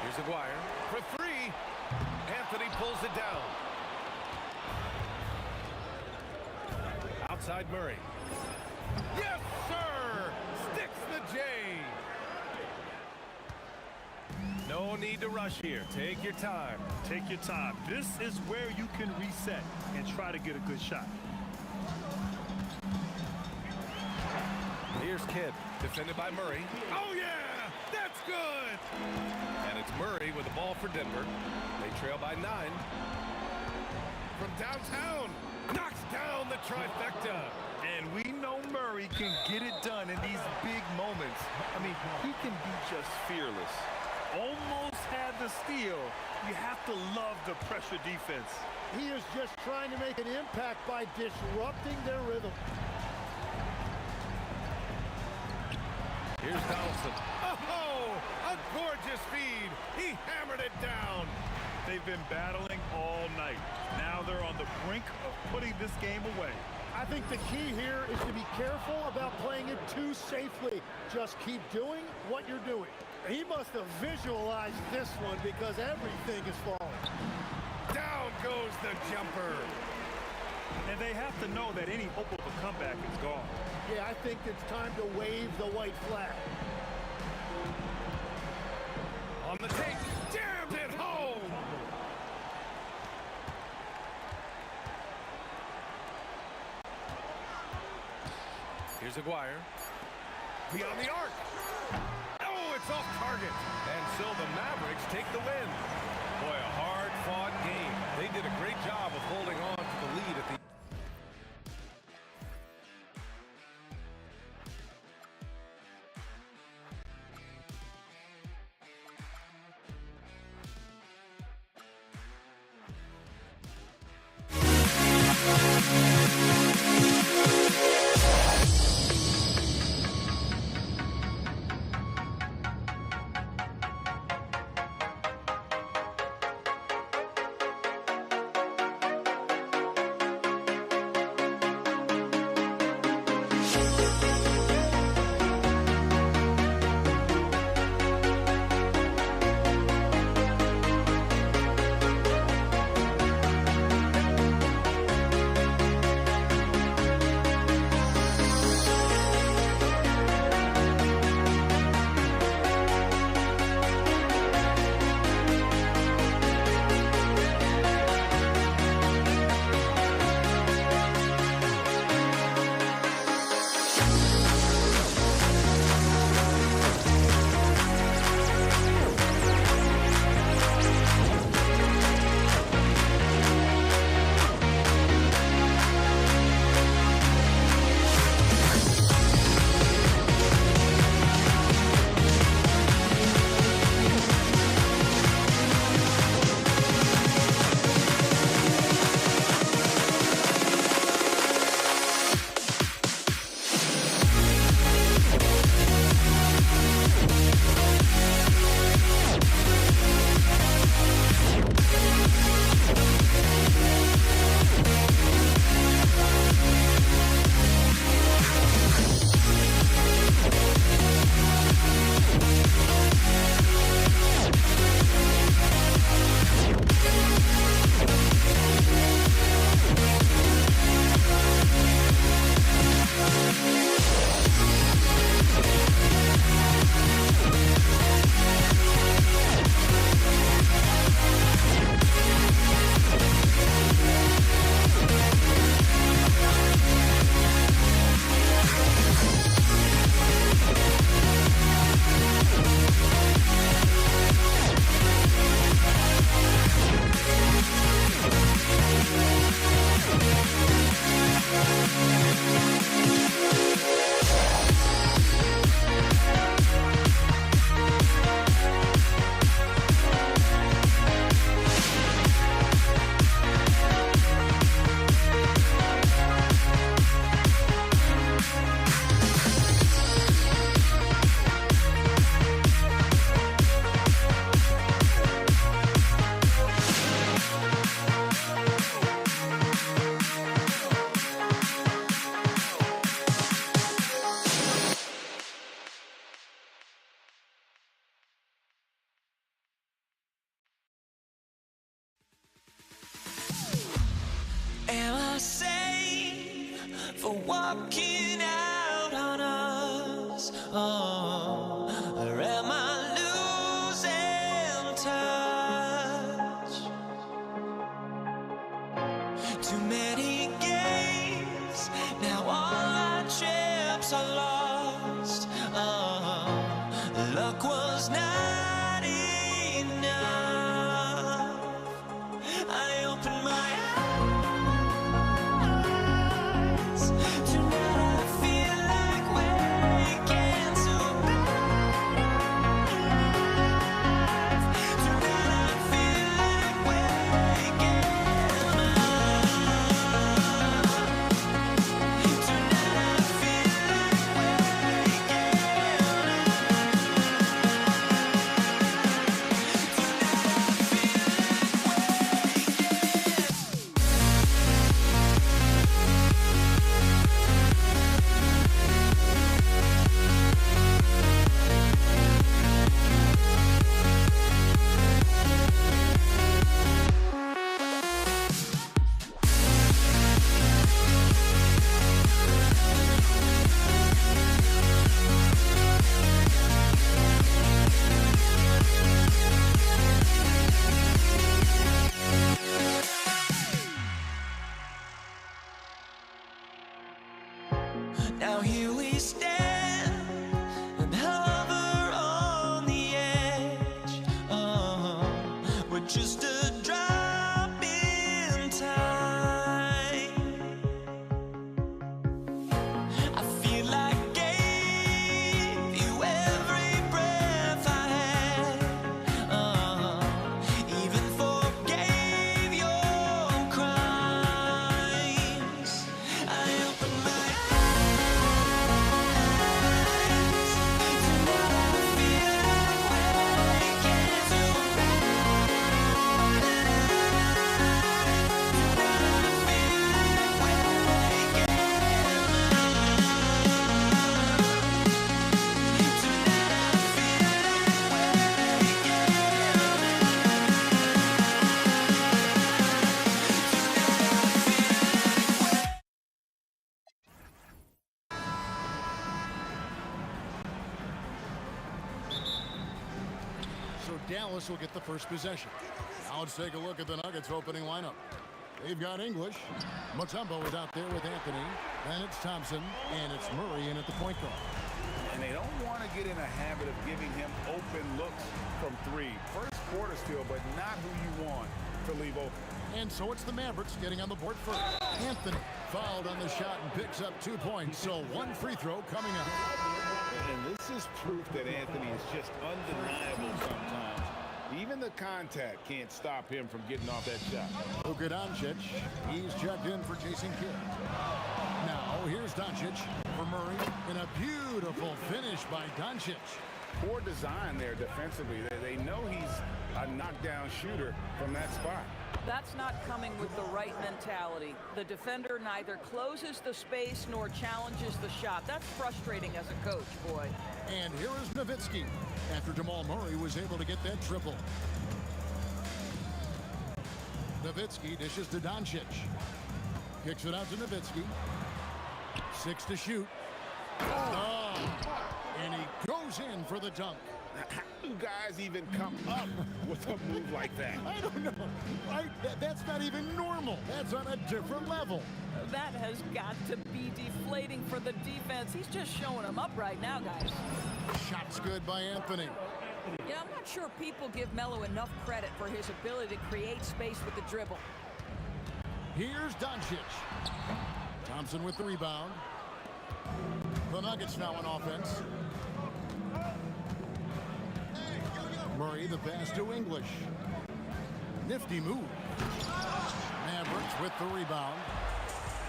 Here's Aguirre for three. Anthony pulls it down. Outside Murray. Yes, sir! Sticks the J. No need to rush here. Take your time. Take your time. This is where you can reset and try to get a good shot. Here's Kidd, defended by Murray. Oh, yeah! That's good! And it's Murray with the ball for Denver. They trail by 9. From downtown, knocks down the trifecta. And we know Murray can get it done in these big moments. I mean, he can be just fearless. Almost had the steal. You have to love the pressure defense. He is just trying to make an impact by disrupting their rhythm. Here's Donaldson. Oh, a gorgeous feed. He hammered it down. They've been battling all night. Now they're on the brink of putting this game away. I think the key here is to be careful about playing it too safely. Just keep doing what you're doing. He must have visualized this one because everything is falling. Down goes the jumper. And they have to know that any hope of a comeback is gone. Yeah, I think it's time to wave the white flag. On the take, jammed it home. Here's Aguirre. Beyond the arc. Oh, it's off target. And so the Mavericks take the win. Boy, a hard-fought game. They did a great job of holding on to the lead at the guess I lost. Luck was not enough. I opened my eyes. Tonight I feel like waking to life. Tonight I feel like waking up. Tonight I feel like waking Now here we stand and hover on the edge. We're just a drop in time. I feel like I gave you every breath I had. Even forgave your crimes. I opened my So Dallas will get the first possession. Now let's take a look at the Nuggets opening lineup. They've got English. Mutombo is out there with Anthony. Then it's Thompson, and it's Murray in at the point guard. And they don't want to get in a habit of giving him open looks from three. First quarter still, but not who you want to leave open. And so it's the Mavericks getting on the board first. Anthony fouled on the shot and picks up 2 points. So one free throw coming up. And this is proof that Anthony is just undeniable sometimes. Even the contact can't stop him from getting off that shot. Luka Doncic, he's checked in for Jason Kidd. Now here's Doncic for Murray, and a beautiful finish by Doncic. Poor design there defensively. They know he's a knockdown shooter from that spot. That's not coming with the right mentality. The defender neither closes the space nor challenges the shot. That's frustrating as a coach, boy. And here is Nowitzki after Jamal Murray was able to get that triple. Nowitzki dishes to Doncic. Kicks it out to Nowitzki. 6 to shoot. Oh, and he goes in for the dunk. How do guys even come up with a move like that? I don't know. That's not even normal. That's on a different level. That has got to be deflating for the defense. He's just showing them up right now, guys. Shot's good by Anthony. Yeah, I'm not sure people give Melo enough credit for his ability to create space with the dribble. Here's Doncic. Thompson with the rebound. The Nuggets now on offense. Murray the pass to English. Nifty move. Mavericks with the rebound.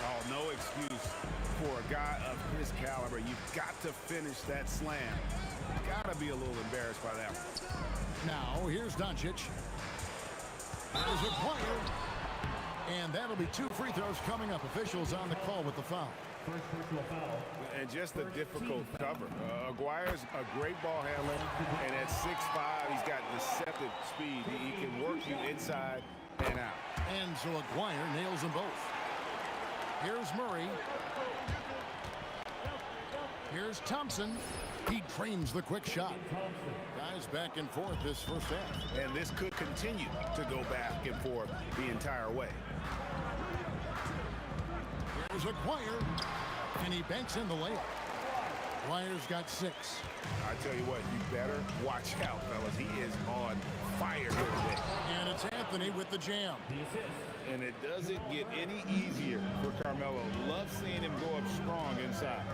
Oh, no excuse for a guy of his caliber. You've got to finish that slam. Got to be a little embarrassed by that one. Now here's Doncic. That is acquired. And that'll be 2 free throws coming up. Officials on the call with the foul. First personal foul. And just a difficult cover. Aguirre's a great ball handler, and at 6'5", he's got deceptive speed. He can work you inside and out. And so Aguirre nails them both. Here's Murray. Here's Thompson. He drains the quick shot. Guys back and forth this first half. And this could continue to go back and forth the entire way. Here's Aguirre. And he banks in the layup. Dwyer's got 6. I tell you what, you better watch out, fellas. He is on fire here today. And it's Anthony with the jam. And it doesn't get any easier for Carmelo. Love seeing him go up strong inside.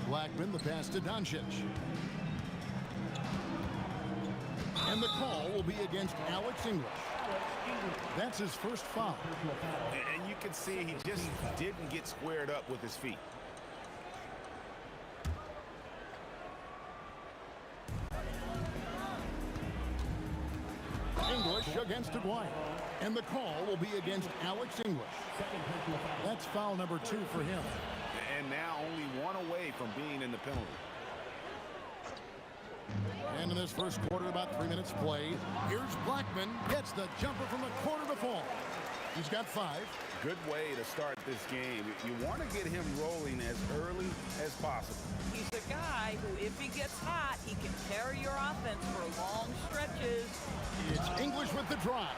Blackman, the pass to Doncic. And the call will be against Alex English. That's his first foul. And you can see he just didn't get squared up with his feet. English against Dwyer. And the call will be against Alex English. That's foul number 2 for him. And now only one away from being in the penalty. And in this first quarter, about 3 minutes played. Here's Blackman. Gets the jumper from the corner to fall. He's got 5. Good way to start this game. You want to get him rolling as early as possible. He's a guy who, if he gets hot, he can carry your offense for long stretches. It's English with the drive.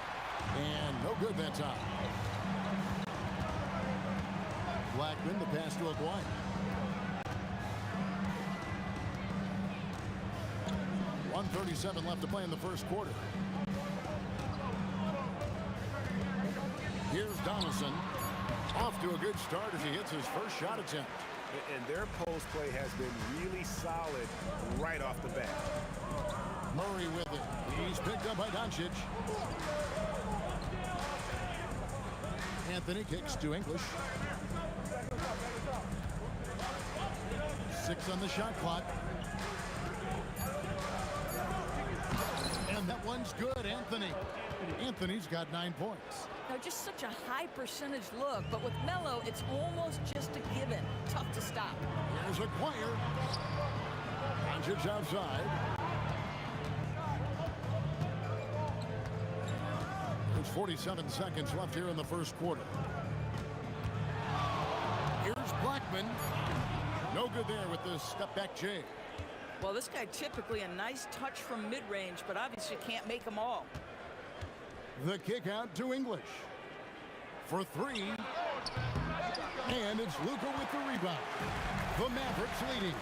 And no good that time. Blackman, the pass to Aguirre. .137 left to play in the first quarter. Here's Donaldson. Off to a good start as he hits his first shot attempt. And their post play has been really solid right off the bat. Murray with it. He's picked up by Doncic. Anthony kicks to English. 6 on the shot clock. And that one's good, Anthony. Anthony's got 9 points. Now, just such a high percentage look, but with Melo, it's almost just a given. Tough to stop. Here's Aguirre. Doncic outside. There's 47 seconds left here in the first quarter. Here's Blackman. No good there with the step-back J. Well, this guy typically a nice touch from mid-range, but obviously can't make them all. The kick out to English for 3. And it's Luka with the rebound. The Mavericks leading.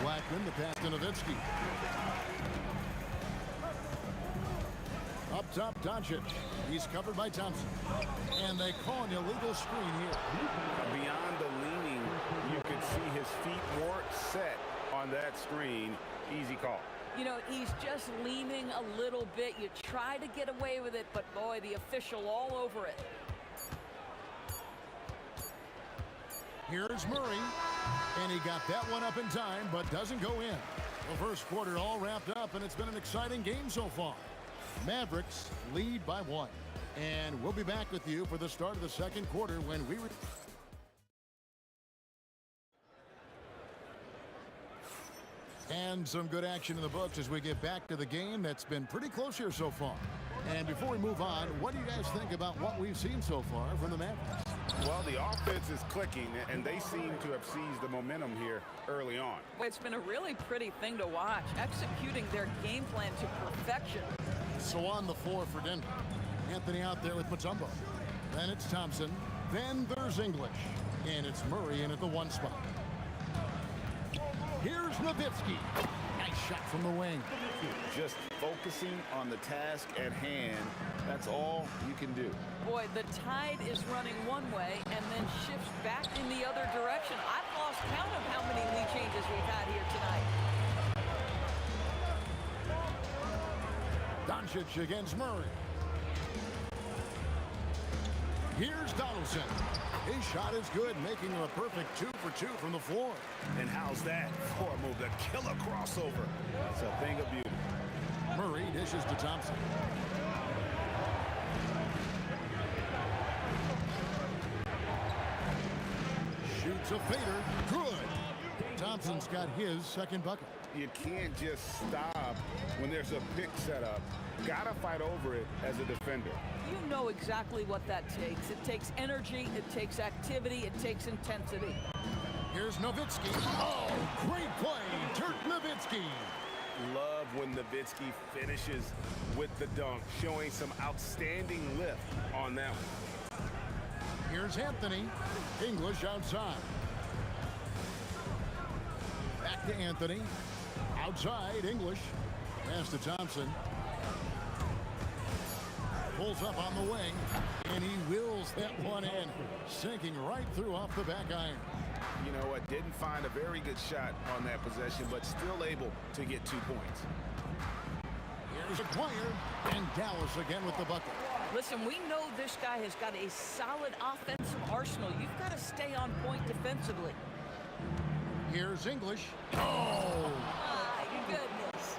Blackman, the pass to Nowitzki. Up top, Doncic. He's covered by Thompson. And they call an illegal screen here. Beyond the leaning, you can see his feet weren't set on that screen. Easy call. You know, he's just leaning a little bit. You try to get away with it, but boy, the official all over it. Here's Murray. And he got that one up in time, but doesn't go in. The first quarter all wrapped up, and it's been an exciting game so far. Mavericks lead by 1. And we'll be back with you for the start of the second quarter when we... And some good action in the books as we get back to the game that's been pretty close here so far. And before we move on, what do you guys think about what we've seen so far from the Mavericks? Well, the offense is clicking, and they seem to have seized the momentum here early on. Well, it's been a really pretty thing to watch, executing their game plan to perfection. So on the floor for Denver. Anthony out there with Mutombo. Then it's Thompson. Then there's English. And it's Murray in at the 1 spot. Here's Nowitzki. Nice shot from the wing. Just focusing on the task at hand. That's all you can do. Boy, the tide is running one way and then shifts back in the other direction. I've lost count of how many lead changes we've had here tonight. Doncic against Murray. Here's Donaldson. His shot is good, making him a perfect 2 for 2 from the floor. And how's that for a move? The killer crossover. It's a thing of beauty. Murray dishes to Thompson. Shoots a fader. Good. Thompson's got his second bucket. You can't just stop when there's a pick set up. Gotta fight over it as a defender. You know exactly what that takes. It takes energy, it takes activity, it takes intensity. Here's Nowitzki. Oh, great play. Dirk Nowitzki. Love when Nowitzki finishes with the dunk, showing some outstanding lift on that one. Here's Anthony. English outside. Back to Anthony. Outside, English. Pass to Thompson. Pulls up on the wing, and he wills that one in, sinking right through off the back iron. You know what? Didn't find a very good shot on that possession, but still able to get 2 points. Here's Aguirre, and Dallas again with the bucket. Listen, we know this guy has got a solid offensive arsenal. You've got to stay on point defensively. Here's English. Oh! My goodness.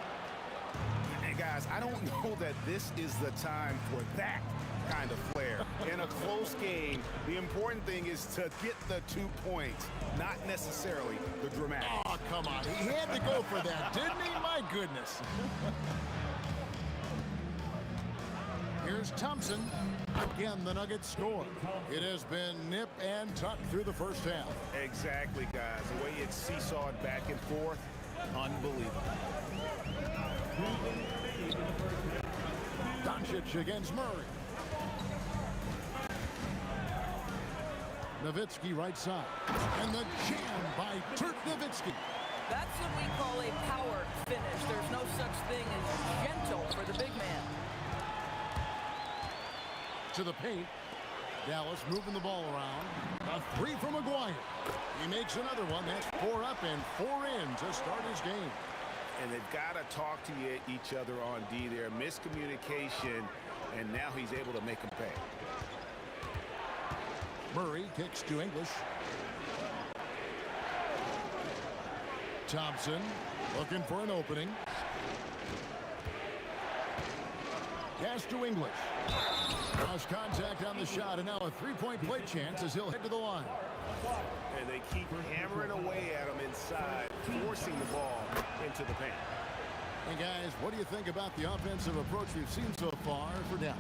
Hey, guys, I don't know that this is the time for that kind of flair. In a close game, the important thing is to get the 2 points, not necessarily the dramatic. Oh, come on. He had to go for that, didn't he? My goodness. Here's Thompson. Again, the Nuggets score. It has been nip and tuck through the first half. Exactly, guys. The way it's seesawed back and forth, unbelievable. Doncic against Murray. Nowitzki right side. And the jam by Dirk Nowitzki. That's what we call a power finish. There's no such thing as gentle for the big man. To the paint. Dallas moving the ball around. A three from Aguirre. He makes another one. That's 4 up and 4 in to start his game. And they've got to talk to each other on D there. Miscommunication, and now he's able to make them pay. Murray kicks to English. Thompson looking for an opening. Pass to English. Cross contact on the shot, and now a three-point play chance as he'll head to the line. And they keep hammering away at him inside, forcing the ball into the paint. And guys, what do you think about the offensive approach we've seen so far for Dallas?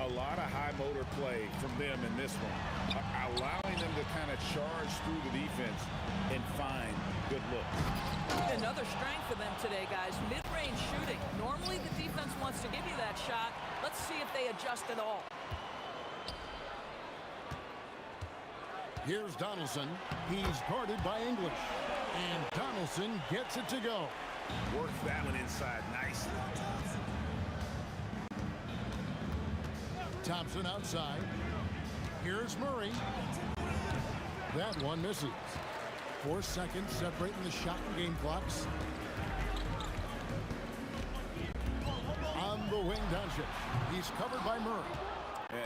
A lot of high motor play from them in this one, allowing them to kind of charge through the defense and find good looks. Another strength for them today, guys. Mid-range shooting. Normally the defense wants to give you that shot. Let's see if they adjust at all. Here's Donaldson. He's guarded by English. And Donaldson gets it to go. Works that one inside nicely. Thompson outside. Here's Murray. That one misses. 4 seconds separating the shot and game clocks. On the wing, Doncic. He's covered by Murray.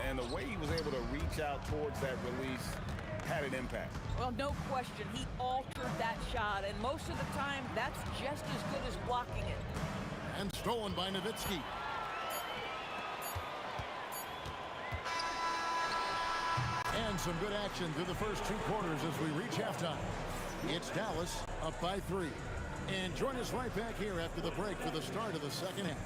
And the way he was able to reach out towards that release had an impact. Well, no question. He altered that shot, and most of the time, that's just as good as blocking it. And stolen by Nowitzki. And some good action through the first 2 quarters as we reach halftime. It's Dallas up by 3. And join us right back here after the break for the start of the second half.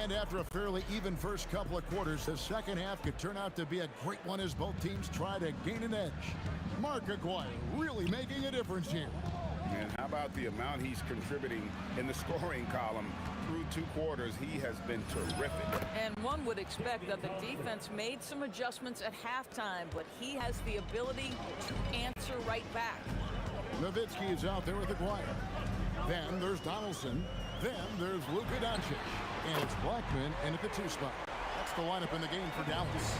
And after a fairly even first couple of quarters, the second half could turn out to be a great one as both teams try to gain an edge. Mark Aguirre really making a difference here. And how about the amount he's contributing in the scoring column? Through 2 quarters, he has been terrific. And one would expect that the defense made some adjustments at halftime, but he has the ability to answer right back. Nowitzki is out there with Aguirre. Then there's Donaldson. Then there's Luka Doncic. And it's Blackman in at the 2 spot. That's the lineup in the game for Dallas.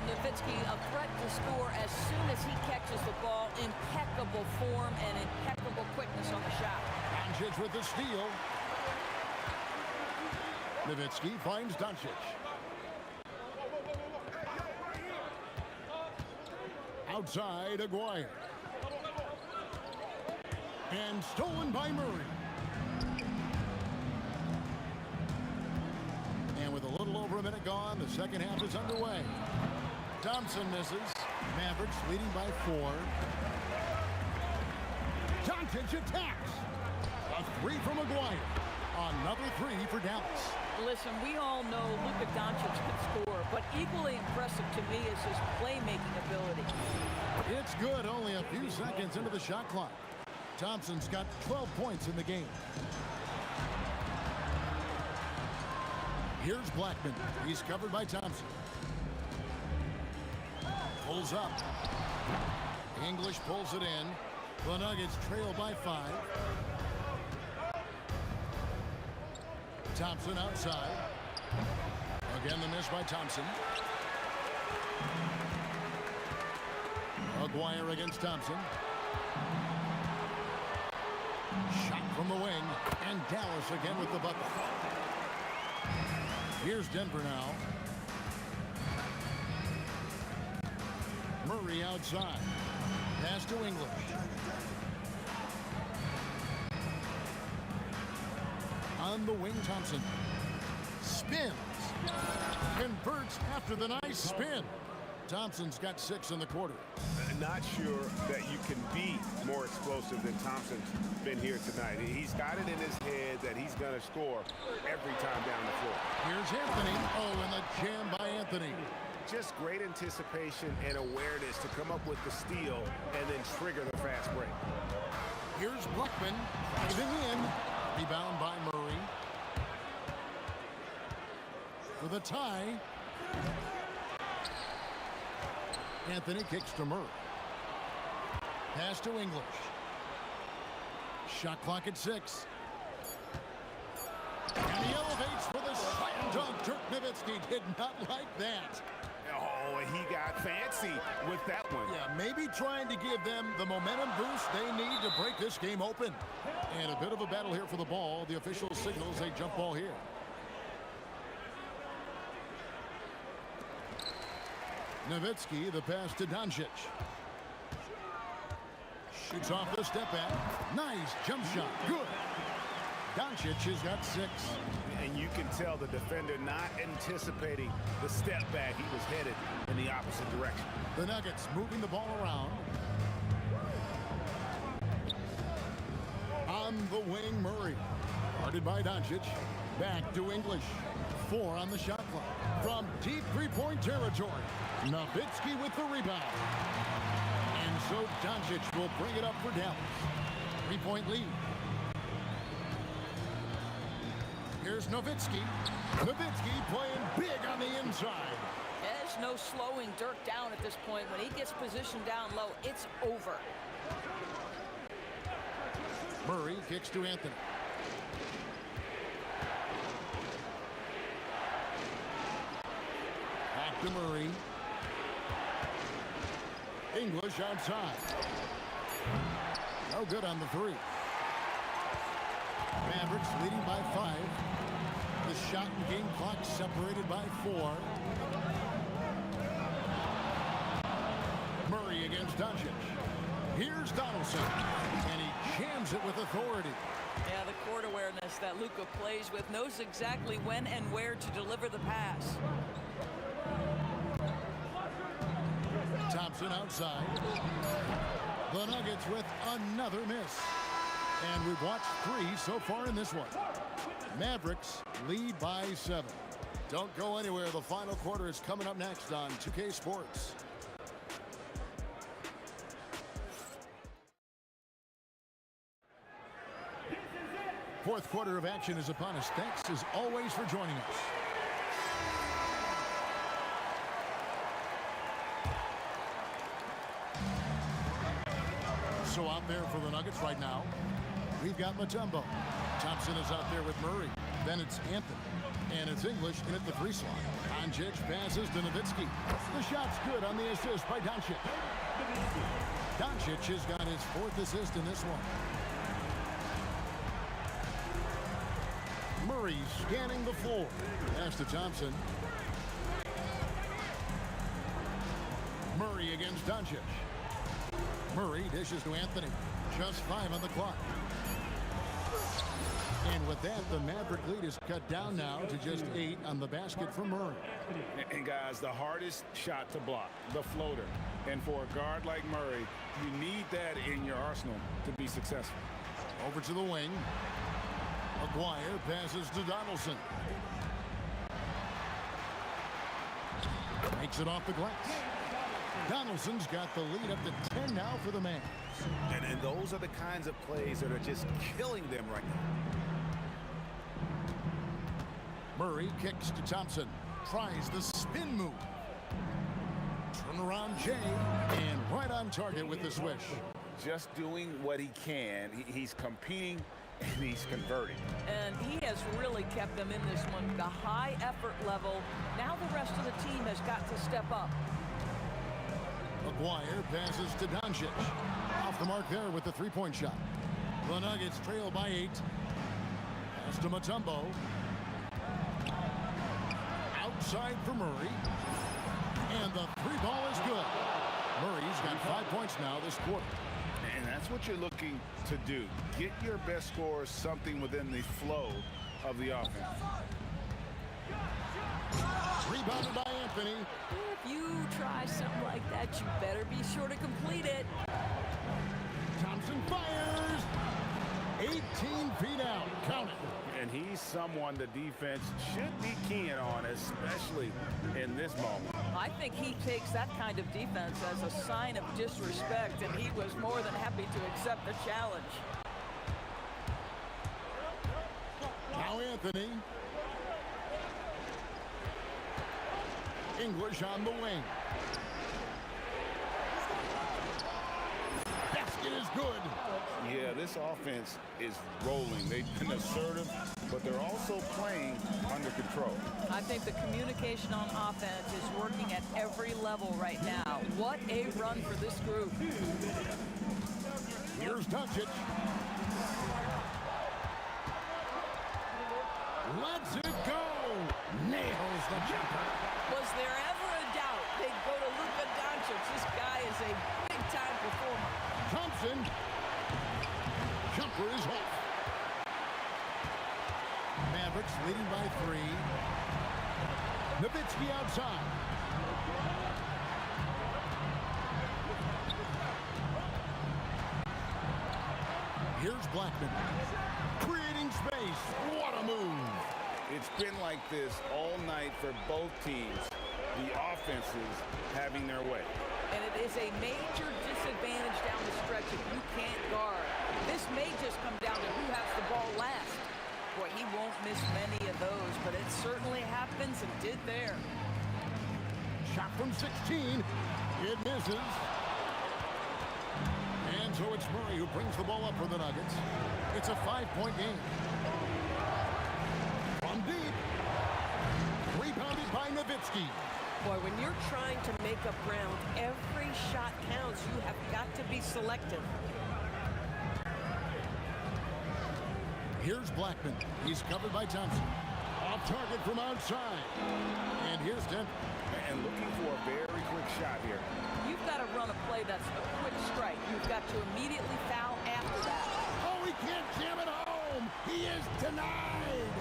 Nowitzki, a threat to score as soon as he catches the ball. Impeccable form and impeccable quickness on the shot. Doncic with the steal. Nowitzki finds Doncic. Outside, Aguirre. And stolen by Murray. And with a little over a minute gone, the second half is underway. Thompson misses. Mavericks leading by 4. Doncic attacks. A Three from Maguire. Another three for Dallas. Listen, we all know Luka Doncic can score, but equally impressive to me is his playmaking ability. It's good, only a few seconds into the shot clock. Thompson's got 12 points in the game. Here's Blackman. He's covered by Thompson. Pulls up. English pulls it in. The Nuggets trail by 5. Thompson outside. Again, the miss by Thompson. Maguire against Thompson. Shot from the wing. And Dallas again with the bucket. Here's Denver now. Murray outside. Pass to English. On the wing, Thompson. Spins. Converts after the nice spin. Thompson's got 6 in the quarter. Not sure that you can be more explosive than Thompson's been here tonight. He's got it in his head that he's going to score every time down the floor. Here's Anthony. Oh, and the jam by Anthony. Just great anticipation and awareness to come up with the steal and then trigger the fast break. Here's Blackman. Driving in. Rebound by Murray. For the tie. Anthony kicks to Murray. Pass to English. Shot clock at 6. And he elevates for the slam dunk. Dirk Nowitzki did not like that. Oh, he got fancy with that one. Yeah, maybe trying to give them the momentum boost they need to break this game open. And a bit of a battle here for the ball. The official signals a jump ball here. Nowitzki, the pass to Doncic. Shoots off the step back. Nice jump shot. Good. Doncic has got 6. And you can tell the defender not anticipating the step back. He was headed in the opposite direction. The Nuggets moving the ball around. On the wing, Murray. Guarded by Doncic. Back to English. 4 on the shot clock. From deep three-point territory. Nowitzki with the rebound. And so Doncic will bring it up for Dallas. 3-point lead. Here's Nowitzki. Nowitzki playing big on the inside. There's no slowing Dirk down at this point. When he gets positioned down low, it's over. Murray kicks to Anthony. Back to Murray. English outside. No good on the 3. Mavericks leading by 5. The shot and game clock separated by 4. Murray against Doncic. Here's Donaldson. And he jams it with authority. Yeah, the court awareness that Luka plays with, knows exactly when and where to deliver the pass. Thompson outside. The Nuggets with another miss. And we've watched 3 so far in this one. Mavericks lead by 7. Don't go anywhere. The final quarter is coming up next on 2K Sports. Fourth quarter of action is upon us. Thanks as always for joining us. So out there for the Nuggets right now, we've got Mutombo. Thompson is out there with Murray. Then it's Anthony. And it's English in at the 3 slot. Doncic passes to Nowitzki. The shot's good on the assist by Doncic. Doncic has got his 4th assist in this one. Murray scanning the floor. Pass to Thompson. Murray against Doncic. Murray dishes to Anthony. Just 5 on the clock. And with that, the Maverick lead is cut down now to just 8 on the basket for Murray. And guys, the hardest shot to block, the floater. And for a guard like Murray, you need that in your arsenal to be successful. Over to the wing. McGuire passes to Donaldson. Makes it off the glass. Donaldson's got the lead up to 10 now for the Mavs. And those are the kinds of plays that are just killing them right now. Murray kicks to Thompson. Tries the spin move. Turn around Jay. And right on target with the swish. Just doing what he can. He's competing and he's converting. And he has really kept them in this one. The high effort level. Now the rest of the team has got to step up. McGuire passes to Doncic. Off the mark there with the three-point shot. The Nuggets trail by 8. Pass to Mutombo. Outside for Murray. And the three ball is good. Murray's got 5 points now this quarter. And that's what you're looking to do. Get your best scorers something within the flow of the offense. Rebounded by Anthony. If you try something like that, you better be sure to complete it. Thompson fires. 18 feet out. Count it. And he's someone the defense should be keying on, especially in this moment. I think he takes that kind of defense as a sign of disrespect, and he was more than happy to accept the challenge. Now Anthony. English on the wing. Basket is good. Yeah, this offense is rolling. They've been assertive, but they're also playing under control. I think the communication on offense is working at every level right now. What a run for this group. Here's Doncic. Lets it go. Nails the jumper. Was there ever a doubt they'd go to Luka Doncic? This guy is a big-time performer. Thompson. Jumper is off. Mavericks leading by 3. Nowitzki outside. Here's Blackman. Creating space. What a move. It's been like this all night for both teams. The offenses having their way. And it is a major disadvantage down the stretch if you can't guard. This may just come down to who has the ball last. Boy, he won't miss many of those, but it certainly happens and did there. Shot from 16. It misses. And so it's Murray who brings the ball up for the Nuggets. It's a 5-point game. From deep. Rebounded by Nowitzki. Boy, when you're trying to make up ground, every shot counts. You have got to be selective. Here's Blackman. He's covered by Thompson. Off target from outside. And here's Denver. And looking for a very quick shot here. You've got to run a play that's a quick strike. You've got to immediately foul after that. Oh, he can't jam it home. He is denied.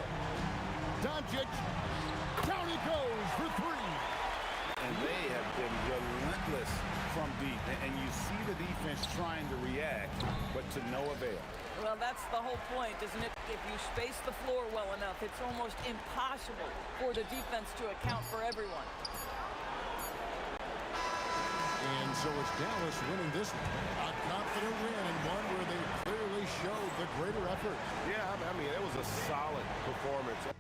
Doncic. Down he goes for 3. And they have been relentless from deep. And you see the defense trying to react, but to no avail. Well, that's the whole point, isn't it? If you space the floor well enough, it's almost impossible for the defense to account for everyone. And so it's Dallas winning this one. A confident win and one where they clearly showed the greater effort. Yeah, I mean, it was a solid performance.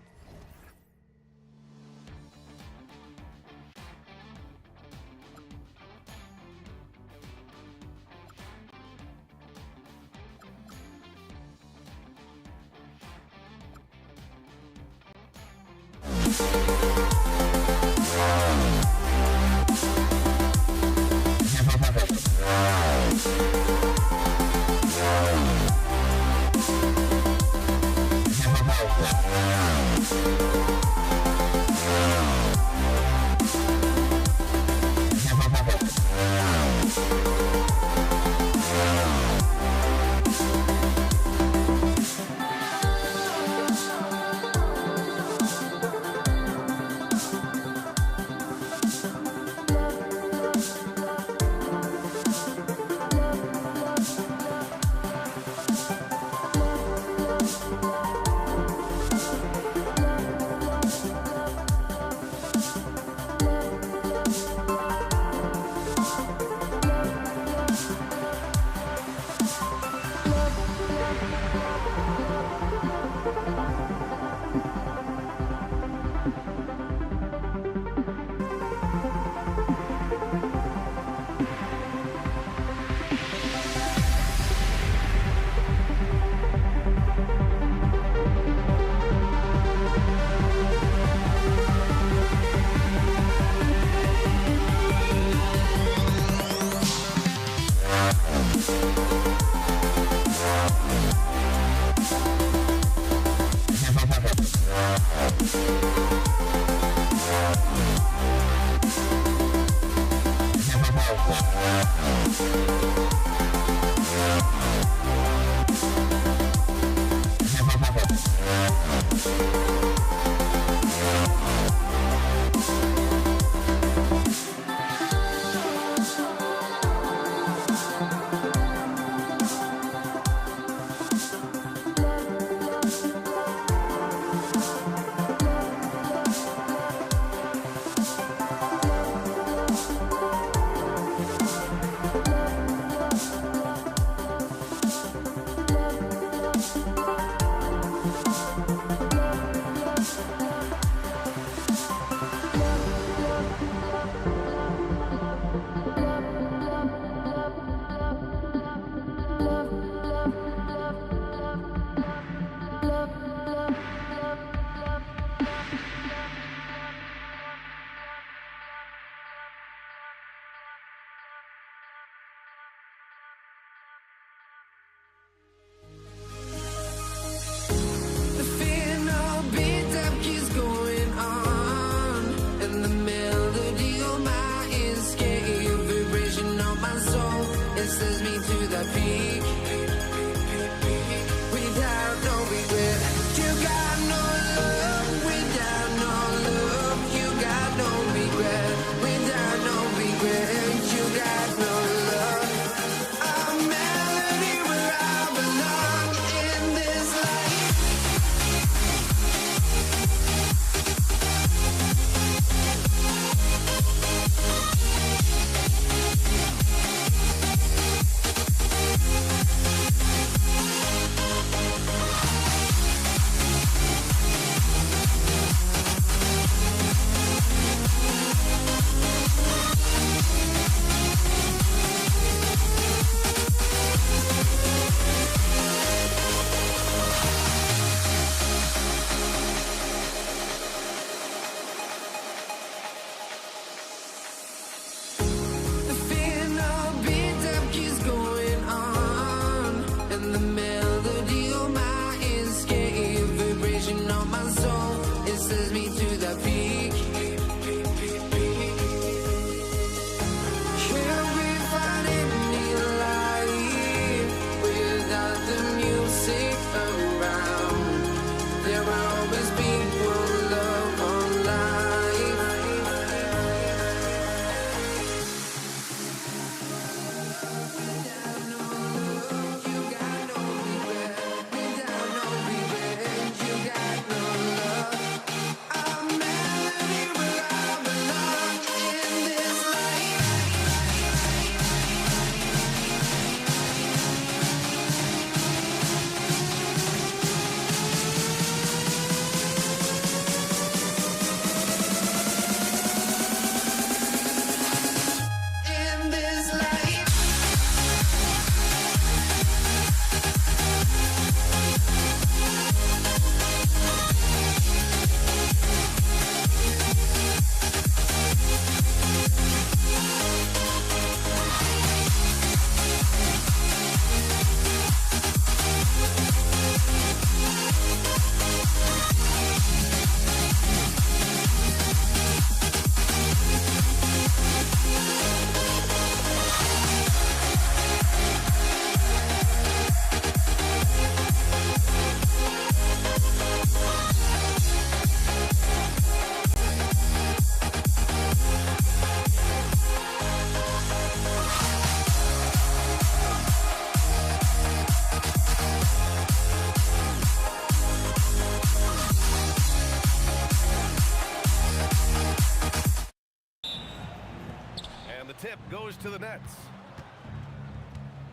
goes to the nets.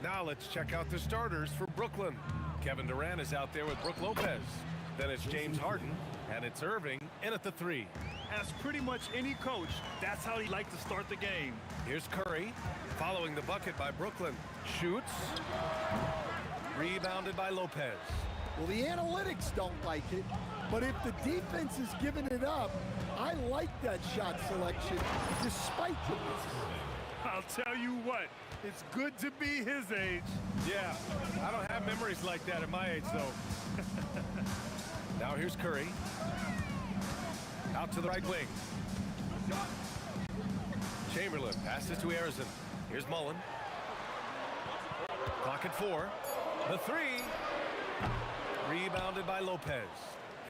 Now let's check out the starters for Brooklyn. Kevin Durant is out there with Brook Lopez. Then it's James Harden, and it's Irving in at the 3. As pretty much any coach, that's how he likes to start the game. Here's Curry, following the bucket by Brooklyn. Shoots. Rebounded by Lopez. Well, the analytics don't like it, but if the defense is giving it up, I like that shot selection despite the miss. I'll tell you what, it's good to be his age. Yeah, I don't have memories like that at my age, though. Now here's Curry. Out to the right wing. Chamberlain passes to Arizon. Here's Mullen. Clock at 4. The 3. Rebounded by Lopez.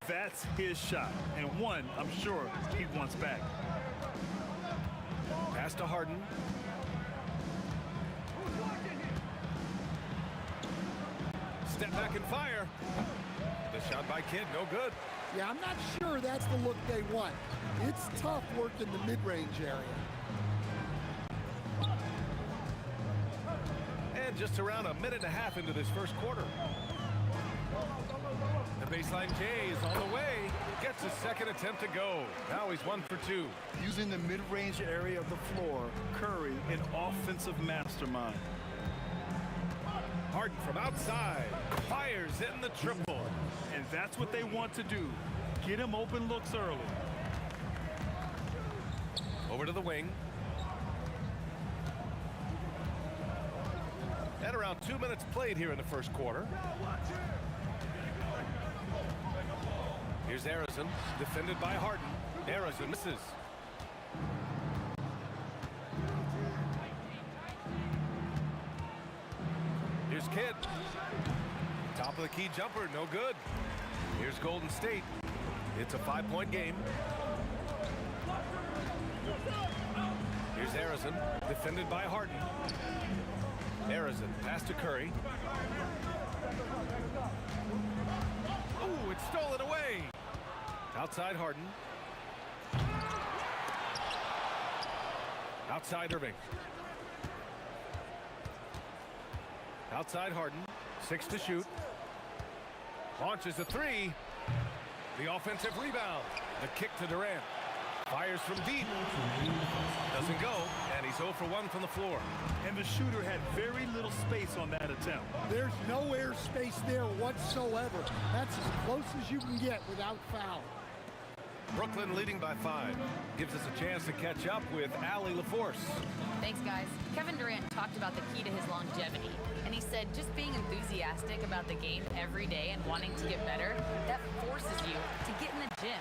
That's his shot, and one I'm sure he wants back. Pass to Harden. Step back and fire. The shot by Kidd, no good. Yeah, I'm not sure that's the look they want. It's tough work in the mid-range area. And just around a minute and a half into this first quarter. The baseline J is on the way. Gets a second attempt to go. Now he's 1 for 2. Using the mid-range area of the floor, Curry, an offensive mastermind. Harden from outside. Fires in the triple. And that's what they want to do. Get him open looks early. Over to the wing. And around 2 minutes played here in the first quarter. Here's Arizon, defended by Harden. Arizon misses. Here's Kidd. Top of the key jumper, no good. Here's Golden State. It's a 5-point game. Here's Arizon, defended by Harden. Arizon, pass to Curry. Oh, it's stolen away. Outside Harden. Outside Irving. Outside Harden. 6 to shoot. Launches a 3. The offensive rebound. The kick to Durant. Fires from deep. Doesn't go, and he's 0 for 1 from the floor. And the shooter had very little space on that attempt. There's no airspace there whatsoever. That's as close as you can get without foul. Brooklyn leading by 5. Gives us a chance to catch up with Allie LaForce. Thanks, guys. Kevin Durant talked about the key to his longevity, and he said just being enthusiastic about the game every day and wanting to get better, that forces you to get in the gym.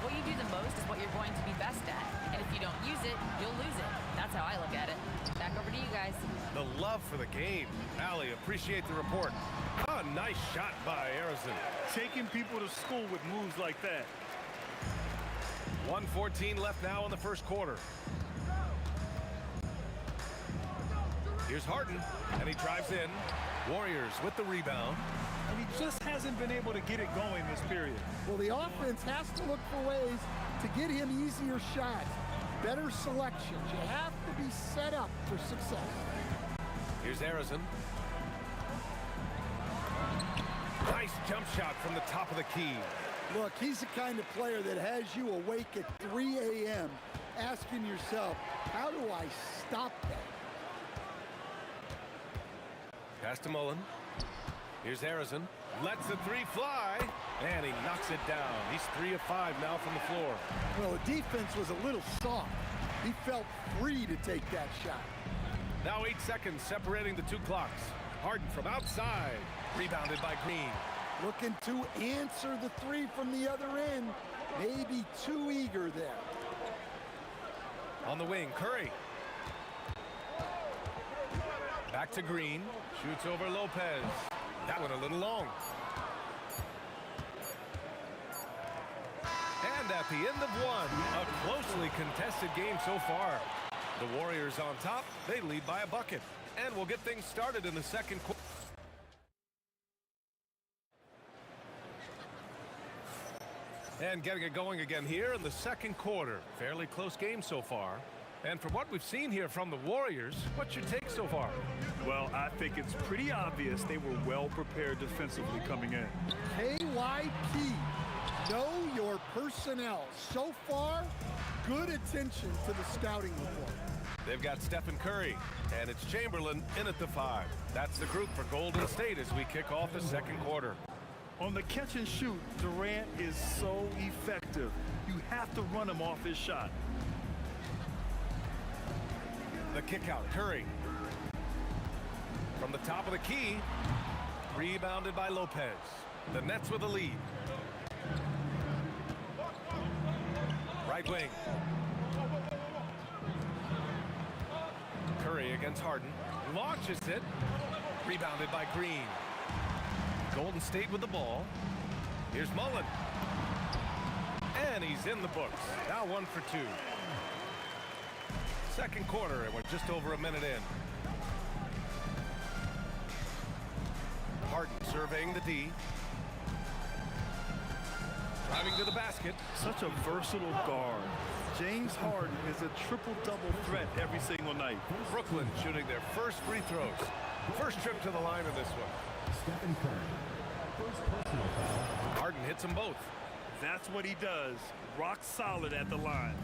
What you do the most is what you're going to be best at, and if you don't use it, you'll lose it. That's how I look at it. Back over to you guys. The love for the game. Allie, appreciate the report. Oh, nice shot by Arizon. Taking people to school with moves like that. 1:14 left now in the first quarter. Here's Harden, and he drives in. Warriors with the rebound. And he just hasn't been able to get it going this period. Well, the offense has to look for ways to get him easier shots, better selections. You have to be set up for success. Here's Arizon. Nice jump shot from the top of the key. Look, he's the kind of player that has you awake at 3 a.m. asking yourself, how do I stop that? Pass to Mullen. Here's Arizon. Lets the 3 fly, and he knocks it down. He's 3 of 5 now from the floor. Well, the defense was a little soft. He felt free to take that shot. Now 8 seconds separating the 2 clocks. Harden from outside. Rebounded by Green. Looking to answer the 3 from the other end. Maybe too eager there. On the wing, Curry. Back to Green. Shoots over Lopez. That one a little long. And at the end of 1, a closely contested game so far. The Warriors on top. They lead by a bucket. And we'll get things started in the second quarter. And getting it going again here in the second quarter. Fairly close game so far. And from what we've seen here from the Warriors, what's your take so far? Well, I think it's pretty obvious they were well prepared defensively coming in. KYP, know your personnel. So far, good attention to the scouting report. They've got Stephen Curry, and it's Chamberlain in at the 5. That's the group for Golden State as we kick off the second quarter. On the catch and shoot, Durant is so effective. You have to run him off his shot. The kick out, Curry. From the top of the key, rebounded by Lopez. The Nets with a lead. Right wing. Curry against Harden. Launches it. Rebounded by Green. Golden State with the ball. Here's Mullen. And he's in the books. Now 1 for 2. Second quarter, and we're just over a minute in. Harden surveying the D. Driving to the basket. Such a versatile guard. James Harden is a triple-double threat every single night. Brooklyn shooting their first free throws. First trip to the line in this one. Stephen Curry. First personal foul. Harden hits them both. That's what he does. Rock solid at the line.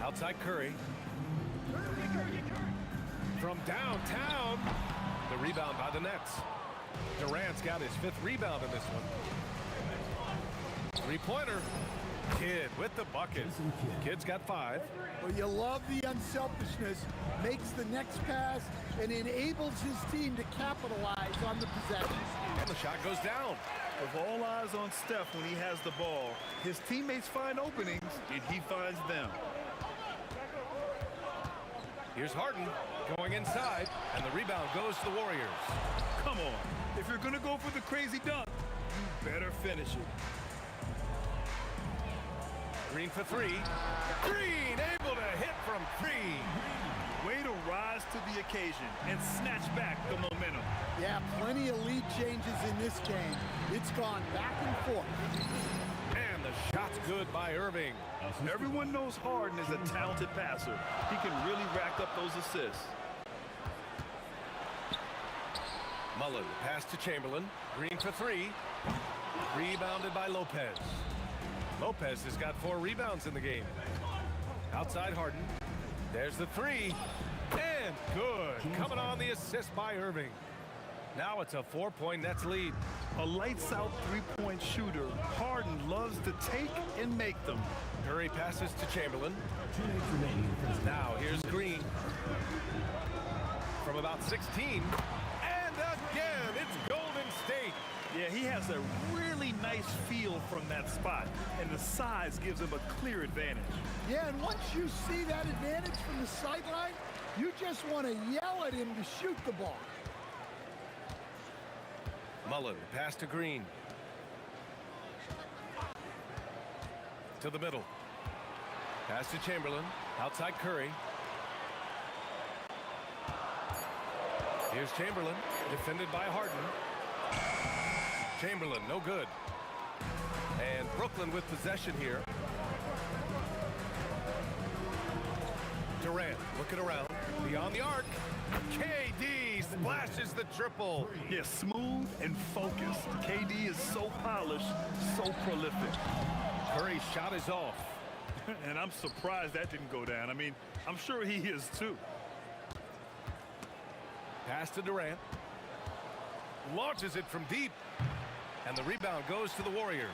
Outside Curry. From downtown. The rebound by the Nets. Durant's got his 5th rebound in this one. Three-pointer. Kidd with the bucket. Kidd's got 5. Well, you love the unselfishness. Makes the next pass and enables his team to capitalize on the possession. And the shot goes down. Of all eyes on Steph when he has the ball, his teammates find openings and he finds them. Here's Harden going inside, and the rebound goes to the Warriors. Come on. If you're going to go for the crazy dunk, you better finish it. Green for 3. Green able to hit from 3. Way to rise to the occasion and snatch back the momentum. Yeah, plenty of lead changes in this game. It's gone back and forth. And the shot's good by Irving. Everyone knows Harden is a talented passer. He can really rack up those assists. Mullen pass to Chamberlain. Green for 3. Rebounded by Lopez. Lopez has got 4 rebounds in the game. Outside Harden. There's the 3. And good. Coming on the assist by Irving. Now it's a 4-point Nets lead. A lights-out three-point shooter. Harden loves to take and make them. Curry passes to Chamberlain. Now here's Green. From about 16. And again, it's Golden State. Yeah, he has a really nice feel from that spot, and the size gives him a clear advantage. Yeah, and once you see that advantage from the sideline, you just want to yell at him to shoot the ball. Mullen pass to Green. To the middle. Pass to Chamberlain. Outside Curry. Here's Chamberlain. Defended by Harden. Chamberlain, no good. And Brooklyn with possession here. Durant looking around. Beyond the arc. KD splashes the triple. Yeah, smooth and focused. KD is so polished, so prolific. Curry's shot is off. And I'm surprised that didn't go down. I mean, I'm sure he is too. Pass to Durant. Launches it from deep. And the rebound goes to the Warriors.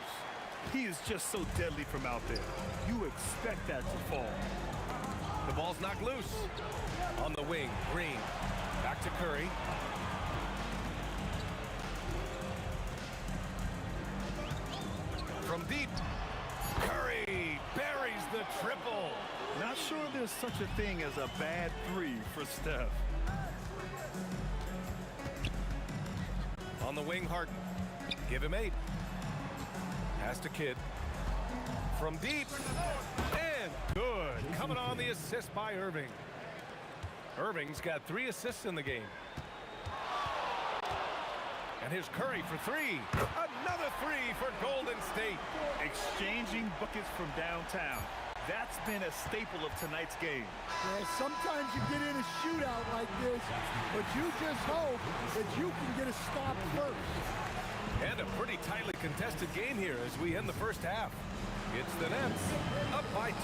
He is just so deadly from out there. You expect that to fall. The ball's knocked loose. On the wing, Green. Back to Curry. From deep. Curry buries the triple. Not sure there's such a thing as a bad 3 for Steph. On the wing, Harden. Give him 8. Pass to Kidd. From deep. And good. Coming on the assist by Irving. Irving's got 3 assists in the game. And here's Curry for three. Another three for Golden State. Exchanging buckets from downtown. That's been a staple of tonight's game. Yeah, sometimes you get in a shootout like this, but you just hope that you can get a stop first. And a pretty tightly contested game here as we end the first half. It's the Nets up by 2.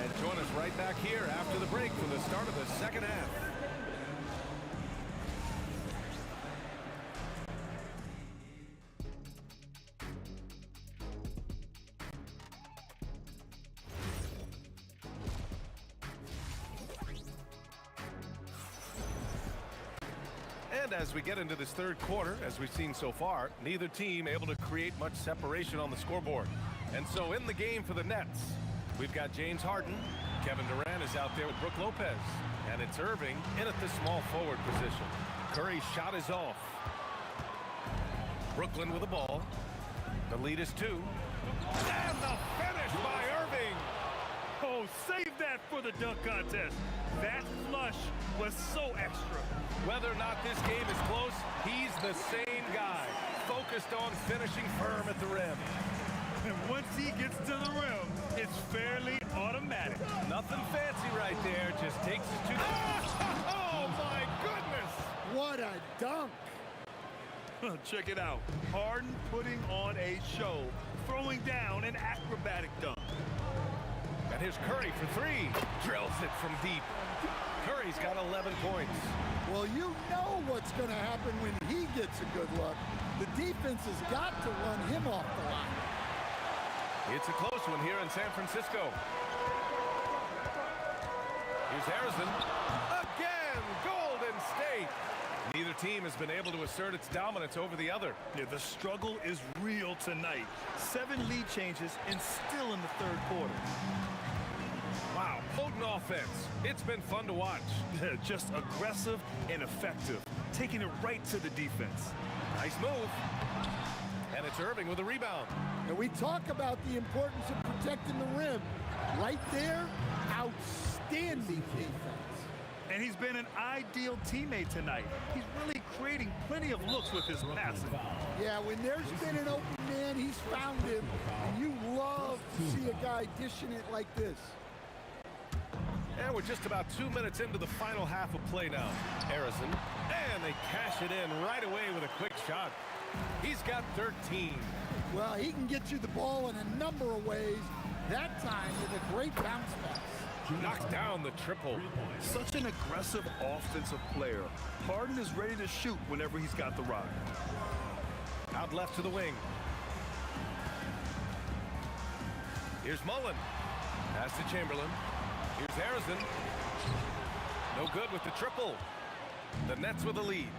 And join us right back here after the break for the start of the second half. And as we get into this third quarter, as we've seen so far, neither team able to create much separation on the scoreboard. And so in the game for the Nets, we've got James Harden. Kevin Durant is out there with Brook Lopez. And it's Irving in at the small forward position. Curry's shot is off. Brooklyn with the ball. The lead is 2. And the finish by Irving. Oh, save that for the dunk contest. That flush was so extra. Whether or not this game is close, he's the same guy, focused on finishing firm at the rim. And once he gets to the rim, it's fairly automatic. Nothing fancy right there, just takes it to the... Oh, my goodness! What a dunk! Check it out. Harden putting on a show, throwing down an acrobatic dunk. And here's Curry for 3. Drills it from deep. Curry's got 11 points. Well, you know what's going to happen when he gets a good look. The defense has got to run him off the line. It's a close one here in San Francisco. Here's Harrison. Again, Golden State. Neither team has been able to assert its dominance over the other. Yeah, the struggle is real tonight. 7 lead changes and still in the third quarter. Wow, potent offense. It's been fun to watch. Just aggressive and effective, taking it right to the defense. Nice move. And it's Irving with a rebound. And we talk about the importance of protecting the rim. Right there, outstanding defense. And he's been an ideal teammate tonight. He's really creating plenty of looks with his passing. Yeah, when there's been an open man, he's found him. And you love to see a guy dishing it like this. And we're just about 2 minutes into the final half of play now. Harrison, and they cash it in right away with a quick shot. He's got 13. Well, he can get you the ball in a number of ways. That time with a great bounce pass. Knocks down the triple. Such an aggressive offensive player. Harden is ready to shoot whenever he's got the rock. Out left to the wing. Here's Mullen. Pass to Chamberlain. Here's Harrison. No good with the triple. The Nets with the lead.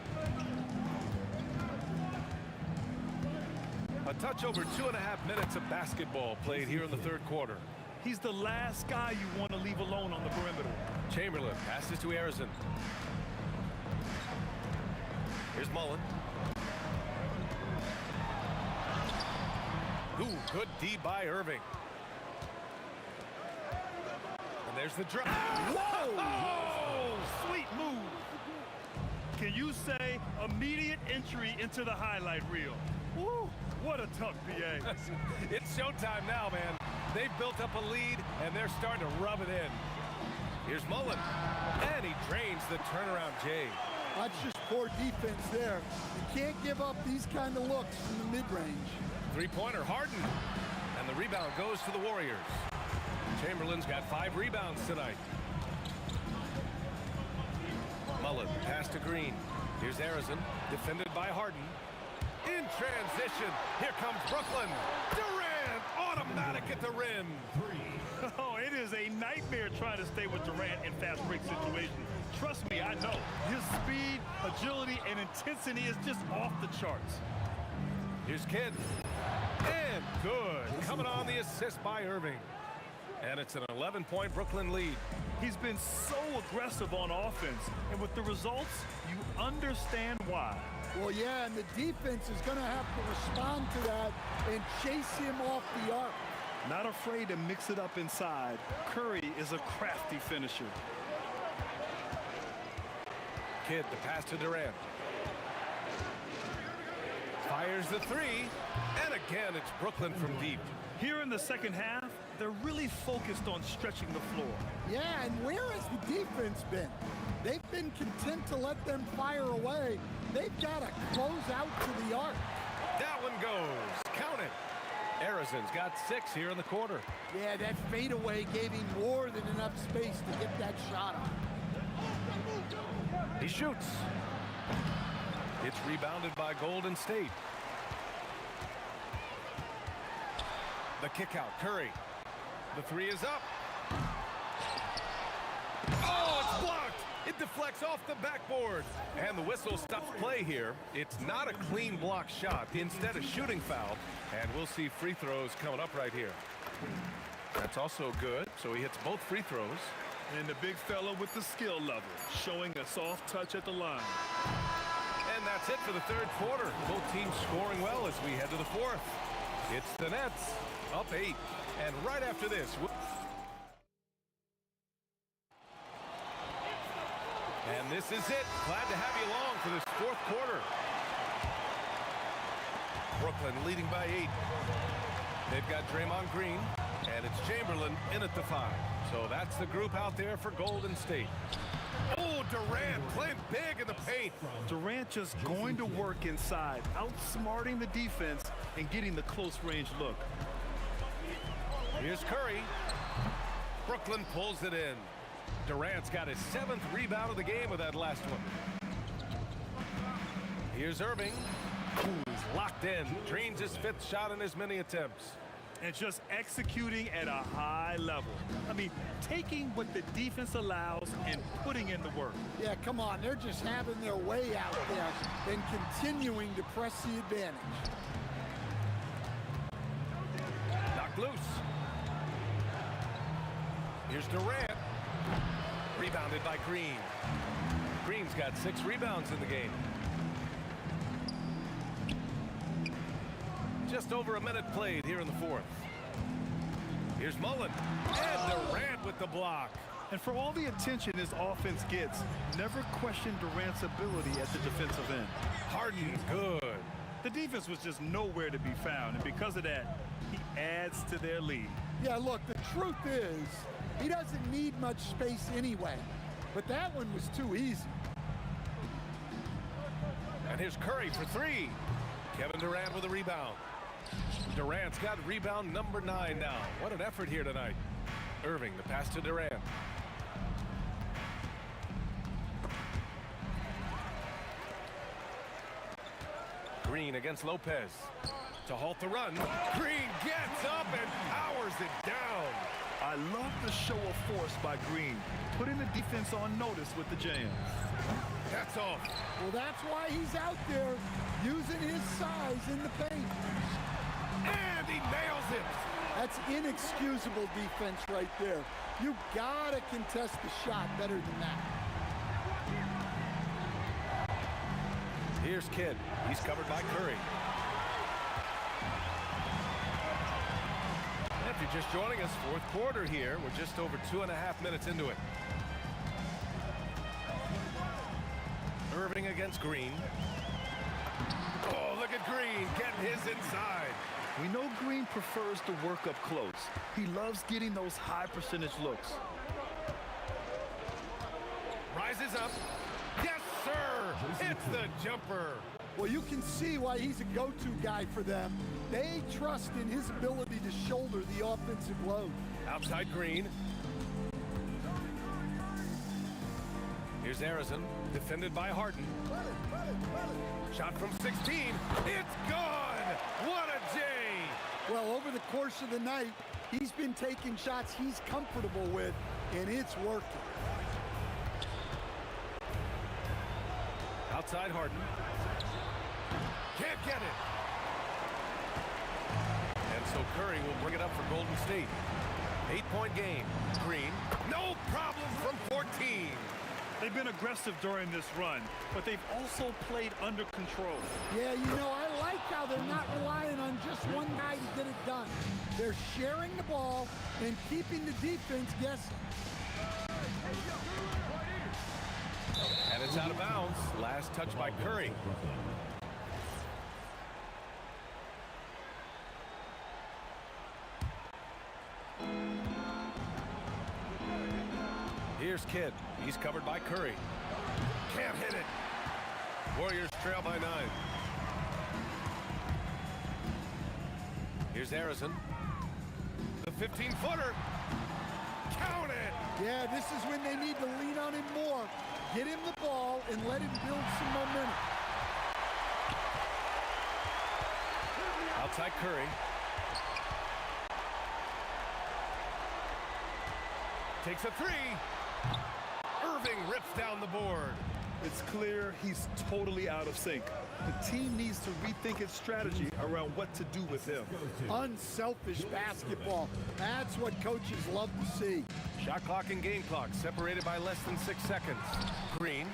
A touch over 2.5 minutes of basketball played here in the third quarter. He's the last guy you want to leave alone on the perimeter. Chamberlain passes to Harrison. Here's Mullen. Ooh, good D by Irving. And there's the drop. Whoa! Oh, sweet move. Can you say immediate entry into the highlight reel? Woo, what a tuck, PA. It's showtime now, man. They've built up a lead, and they're starting to rub it in. Here's Mullen, and he drains the turnaround J. That's just poor defense there. You can't give up these kind of looks from the mid-range. Three-pointer, Harden, and the rebound goes to the Warriors. Chamberlain's got 5 rebounds tonight. Mullen, pass to Green. Here's Harrison, defended by Harden. In transition, here comes Brooklyn. Durant, automatic at the rim. Oh, it is a nightmare trying to stay with Durant in fast break situations. Trust me, I know. His speed, agility, and intensity is just off the charts. Here's Kidd. And good. Coming on the assist by Irving. And it's an 11-point Brooklyn lead. He's been so aggressive on offense, and with the results, you understand why. Well, yeah, and the defense is going to have to respond to that and chase him off the arc. Not afraid to mix it up inside. Curry is a crafty finisher. Kidd, the pass to Durant. Here's the three. And again, it's Brooklyn from deep. Here in the second half, they're really focused on stretching the floor. Yeah, and where has the defense been? They've been content to let them fire away. They've got to close out to the arc. That one goes. Count it. Arizon's got 6 here in the quarter. Yeah, that fadeaway gave him more than enough space to get that shot off. He shoots. It's rebounded by Golden State. The kick out, Curry. The three is up. Oh, it's blocked. It deflects off the backboard. And the whistle stops play here. It's not a clean block shot. Instead, a shooting foul. And we'll see free throws coming up right here. That's also good. So he hits both free throws. And the big fella with the skill level, showing a soft touch at the line. And that's it for the third quarter. Both teams scoring well as we head to the fourth. It's the Nets up 8. And right after this, and this is it. Glad to have you along for this fourth quarter. Brooklyn leading by 8. They've got Draymond Green, and it's Chamberlain in at the 5. So that's the group out there for Golden State. Oh, Durant playing big in the paint. Durant just going to work inside, outsmarting the defense and getting the close range look. Here's Curry. Brooklyn pulls it in. Durant's got his 7th rebound of the game with that last one. Here's Irving. He's locked in. Drains his 5th shot in as many attempts. And just executing at a high level. I mean, taking what the defense allows and putting in the work. Yeah, come on. They're just having their way out there and continuing to press the advantage. Knocked loose. Here's Durant. Rebounded by Green. Green's got 6 rebounds in the game. Just over a minute played here in the fourth. Here's Mullen. And Durant with the block. And for all the attention his offense gets, never question Durant's ability at the defensive end. Harden, good. The defense was just nowhere to be found, and because of that, he adds to their lead. Yeah, look, the truth is, he doesn't need much space anyway. But that one was too easy. And here's Curry for 3. Kevin Durant with a rebound. Durant's got rebound number 9 now. What an effort here tonight. Irving, the pass to Durant. Green against Lopez. To halt the run. Green gets up and powers it down. I love the show of force by Green, putting the defense on notice with the jam. That's off. Well, that's why he's out there using his size in the paint. And he nails it. That's inexcusable defense right there. You gotta contest the shot better than that. Here's Kidd. He's covered by Curry. If you're just joining us, fourth quarter here. We're just over 2.5 minutes into it. Irving against Green. Oh, look at Green getting his inside. We know Green prefers to work up close. He loves getting those high percentage looks. Rises up. Yes, sir. It's the jumper. Well, you can see why he's a go-to guy for them. They trust in his ability to shoulder the offensive load. Outside Green. Here's Arizon, defended by Harden. Shot from 16. It's gone. What a J. Well, over the course of the night, he's been taking shots he's comfortable with, and it's working. Outside Harden. Can't get it. And so Curry will bring it up for Golden State. 8-point game. Green, no problem from 14. They've been aggressive during this run, but they've also played under control. Yeah, you know, I like how they're not relying on just one guy to get it done. They're sharing the ball and keeping the defense guessing. And it's out of bounds. Last touch by Curry. Warriors kid. He's covered by Curry. Can't hit it. Warriors trail by 9. Here's Harrison. The 15-footer. Count it. Yeah, this is when they need to lean on him more. Get him the ball and let him build some momentum. Outside Curry. Takes a 3. Irving rips down the board. It's clear he's totally out of sync. The team needs to rethink its strategy around what to do with him. Unselfish basketball. That's what coaches love to see. Shot clock and game clock separated by less than 6 seconds. Green.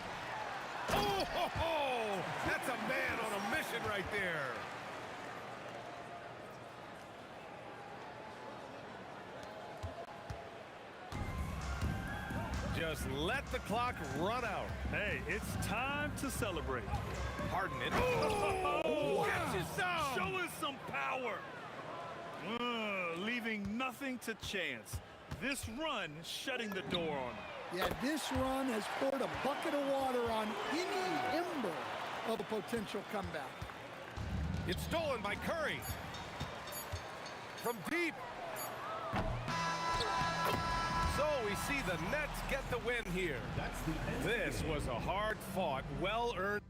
Oh, ho, ho! That's a man on a mission right there. Just let the clock run out. Hey, it's time to celebrate. Harden it. Oh, catches some. Show us some power. Leaving nothing to chance. This run shutting the door on him. Yeah, this run has poured a bucket of water on any ember of a potential comeback. It's stolen by Curry. From deep. So we see the Nets get the win here. This was a hard-fought, well-earned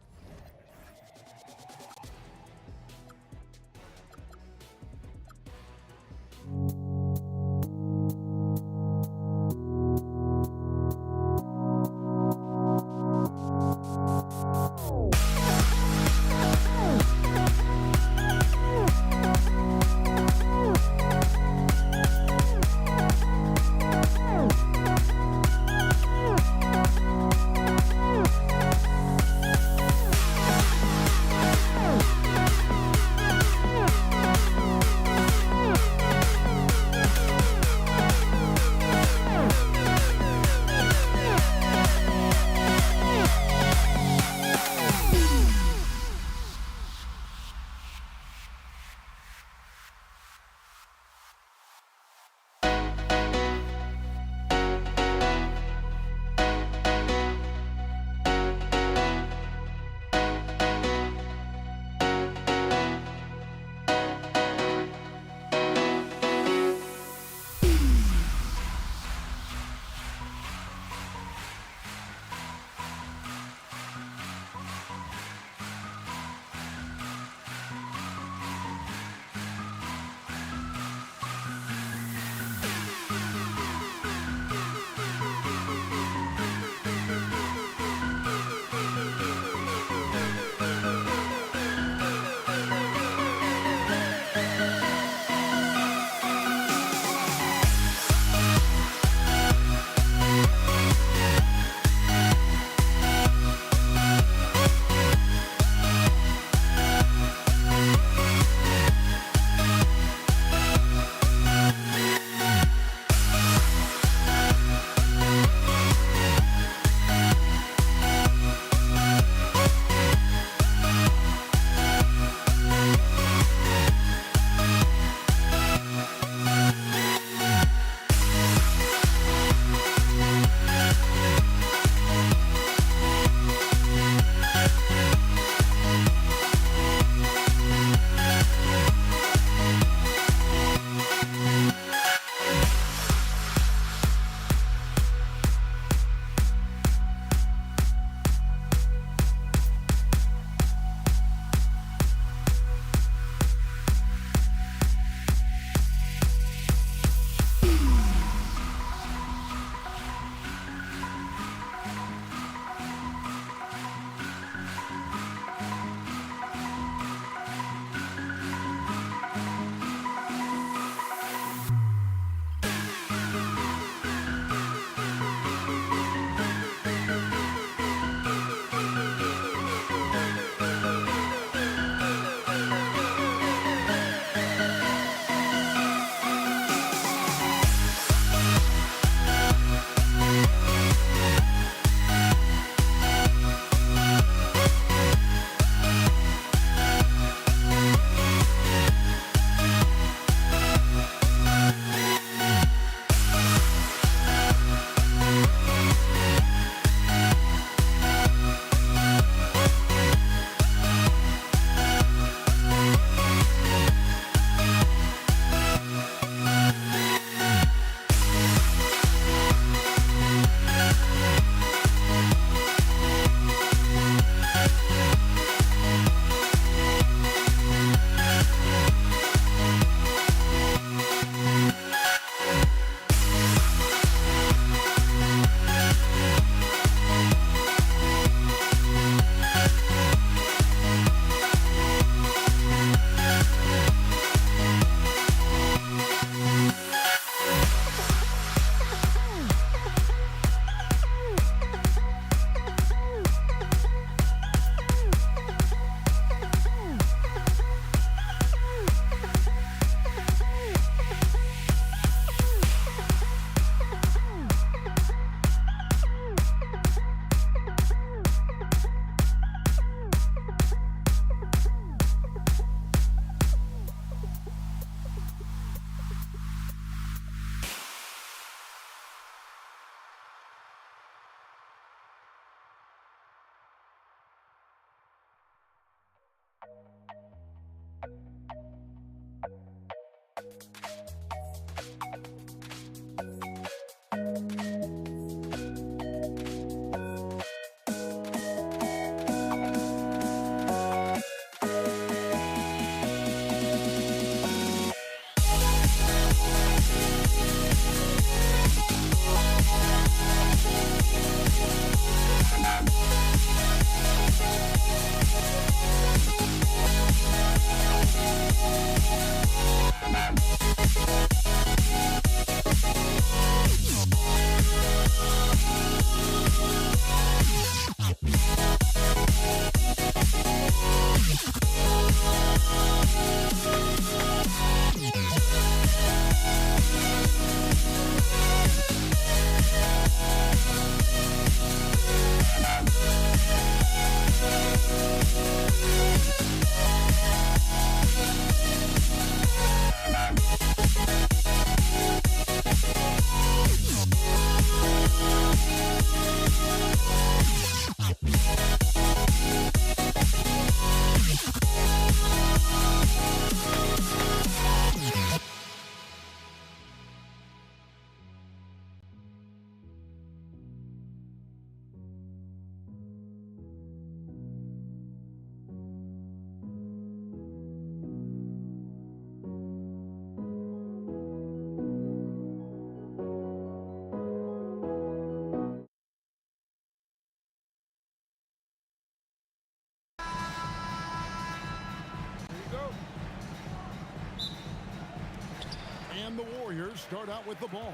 And the Warriors start out with the ball.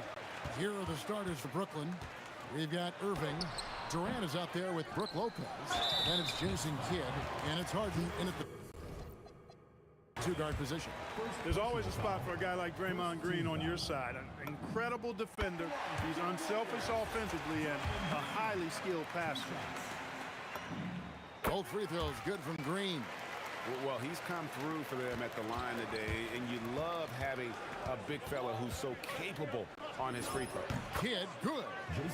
Here are the starters for Brooklyn. We've got Irving. Durant is out there with Brook Lopez. Then it's Jason Kidd. And it's Harden in at the two-guard position. There's always a spot for a guy like Draymond Green on your side. An incredible defender. He's unselfish offensively and a highly skilled passer. Both free throws good from Green. Well, he's come through for them at the line today, and you love having a big fella who's so capable on his free throw. Kidd, good.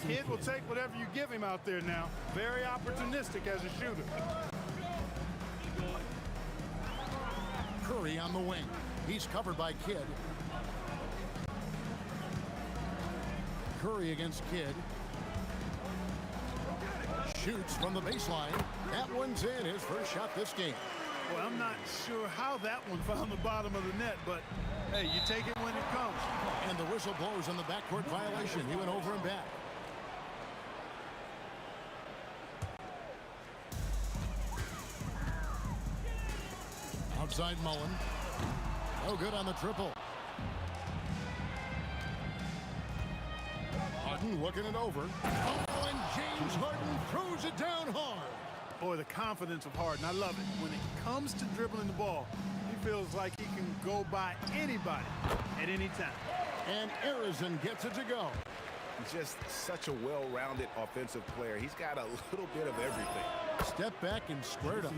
Kidd will take whatever you give him out there now. Very opportunistic as a shooter. Curry on the wing. He's covered by Kidd. Curry against Kidd. Shoots from the baseline. That one's in, his first shot this game. Well, I'm not sure how that one found the bottom of the net, but hey, you take it when it comes. And the whistle blows on the backcourt violation. He went over and back. Outside Mullen. No good on the triple. Harden looking it over. Oh, and James Harden throws it down hard. Boy, the confidence of Harden, I love it. When it comes to dribbling the ball, he feels like he can go by anybody at any time. And Arizon gets it to go. Just such a well-rounded offensive player. He's got a little bit of everything. Step back and squared up.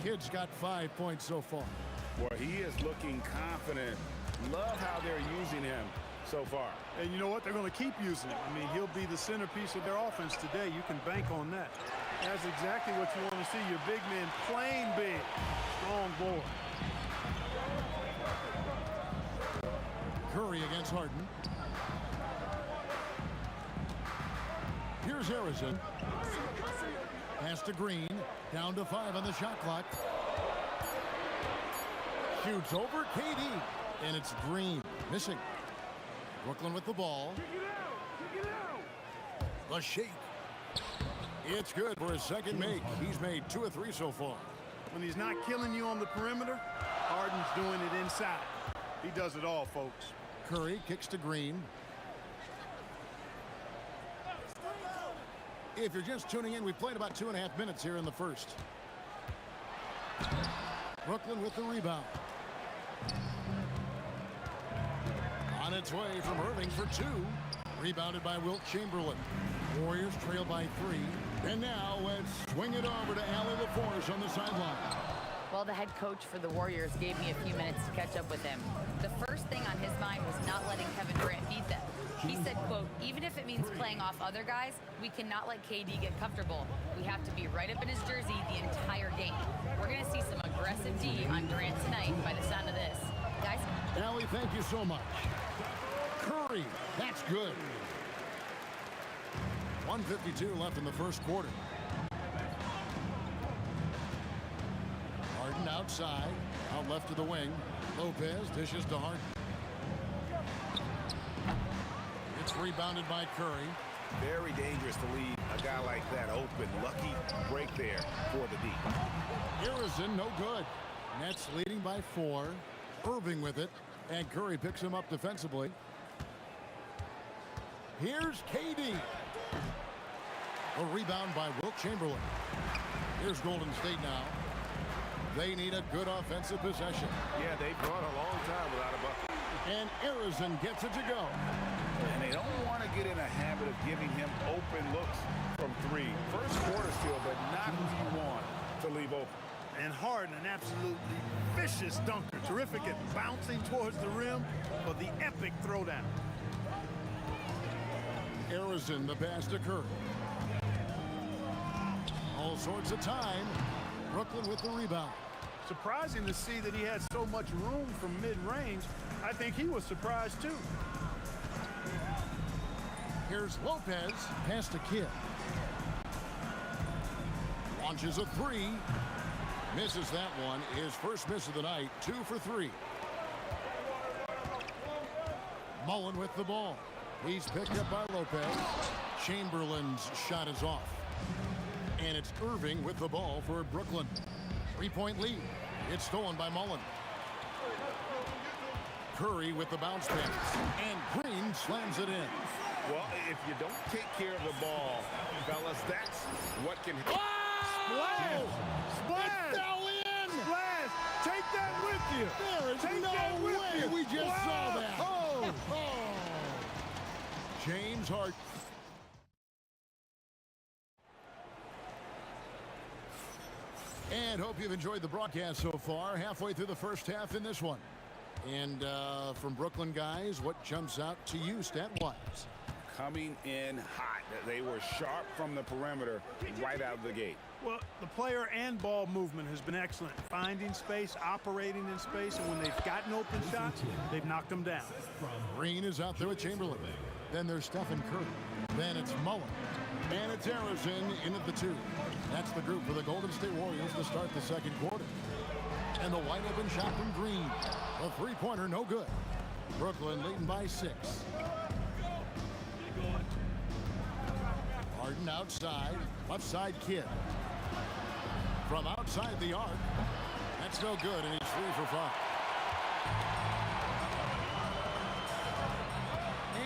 Kid's got 5 points so far. Boy, he is looking confident. Love how they're using him so far. And you know what? They're going to keep using him. I mean, he'll be the centerpiece of their offense today. You can bank on that. That's exactly what you want to see. Your big men playing big. Strong board. Curry against Harden. Here's Arizon. Pass to Green. Down to 5 on the shot clock. Shoots over KD. And it's Green. Missing. Brooklyn with the ball. The shake. It's good for his second make. He's made 2 of 3 so far. When he's not killing you on the perimeter, Harden's doing it inside. He does it all, folks. Curry kicks to Green. If you're just tuning in, we've played about 2.5 minutes here in the first. Brooklyn with the rebound. On its way from Irving for 2. Rebounded by Wilt Chamberlain. Warriors trail by 3. And now let's swing it over to Allie LaForce on the sideline. Well, the head coach for the Warriors gave me a few minutes to catch up with him. The first thing on his mind was not letting Kevin Durant beat them. He said, quote, even if it means playing off other guys, we cannot let KD get comfortable. We have to be right up in his jersey the entire game. We're going to see some aggressive D on Durant tonight by the sound of this. Guys? Allie, thank you so much. Curry, that's good. 1:52 left in the first quarter. Harden outside, out left to the wing. Lopez dishes to Harden. It's rebounded by Curry. Very dangerous to leave a guy like that open. Lucky break there for the D. Harrison, no good. Nets leading by 4. Irving with it, and Curry picks him up defensively. Here's KD. A rebound by Wilt Chamberlain. Here's Golden State now. They need a good offensive possession. Yeah, they've gone a long time without a bucket. And Harrison gets it to go. And they don't want to get in a habit of giving him open looks from 3. First quarter still, but not who you want to leave open. And Harden, an absolutely vicious dunker. Terrific at bouncing towards the rim for the epic throwdown. Harrison, the pass to Curry. All sorts of time. Brooklyn with the rebound. Surprising to see that he had so much room from mid-range. I think he was surprised too. Here's Lopez, pass to Kidd. Launches a 3. Misses that one. His first miss of the night, 2 for 3. Mullen with the ball. He's picked up by Lopez. Chamberlain's shot is off. And it's Irving with the ball for Brooklyn. 3-point lead. It's stolen by Mullen. Curry with the bounce pass. And Green slams it in. Well, if you don't take care of the ball, fellas, that's what can happen. Splash! Splash! It fell in! Splash! Take that with you! There is Take no that with way you. we just Wow. saw that. Oh! James Harden. And hope you've enjoyed the broadcast so far. Halfway through the first half in this one. And from Brooklyn guys, what jumps out to you stat-wise? Coming in hot. They were sharp from the perimeter right out of the gate. Well, the player and ball movement has been excellent. Finding space, operating in space, and when they've gotten open shots, they've knocked them down. Green is out there with Chamberlain. Then there's Stephen Curry. Then it's Mullen. And it's Harrison in at the 2. That's the group for the Golden State Warriors to start the second quarter. And the wide open shot from Green. A 3-pointer, no good. Brooklyn leading by 6. Harden outside. Left side Kidd. From outside the arc. That's no good, and he's 3 for 5.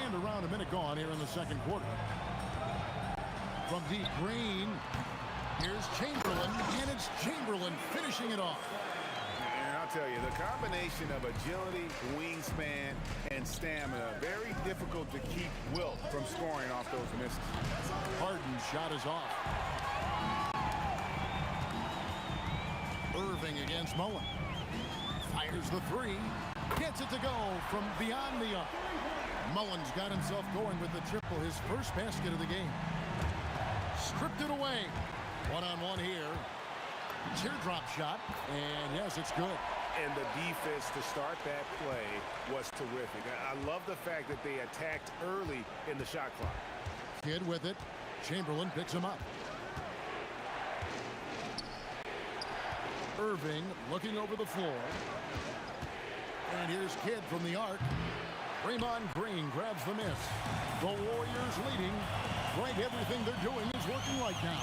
And around a minute gone here in the second quarter. From deep, Green. Here's Chamberlain, and it's Chamberlain finishing it off. And I'll tell you, the combination of agility, wingspan, and stamina, very difficult to keep Wilt from scoring off those misses. Harden's shot is off. Irving against Mullen. Fires the 3. Gets it to go from beyond the arc. Mullen's got himself going with the triple, his first basket of the game. Stripped it away. One-on-one here. Teardrop shot, and yes, it's good. And the defense to start that play was terrific. I love the fact that they attacked early in the shot clock. Kidd with it. Chamberlain picks him up. Irving looking over the floor. And here's Kidd from the arc. Draymond Green grabs the miss. The Warriors leading. Right, everything they're doing is working right now.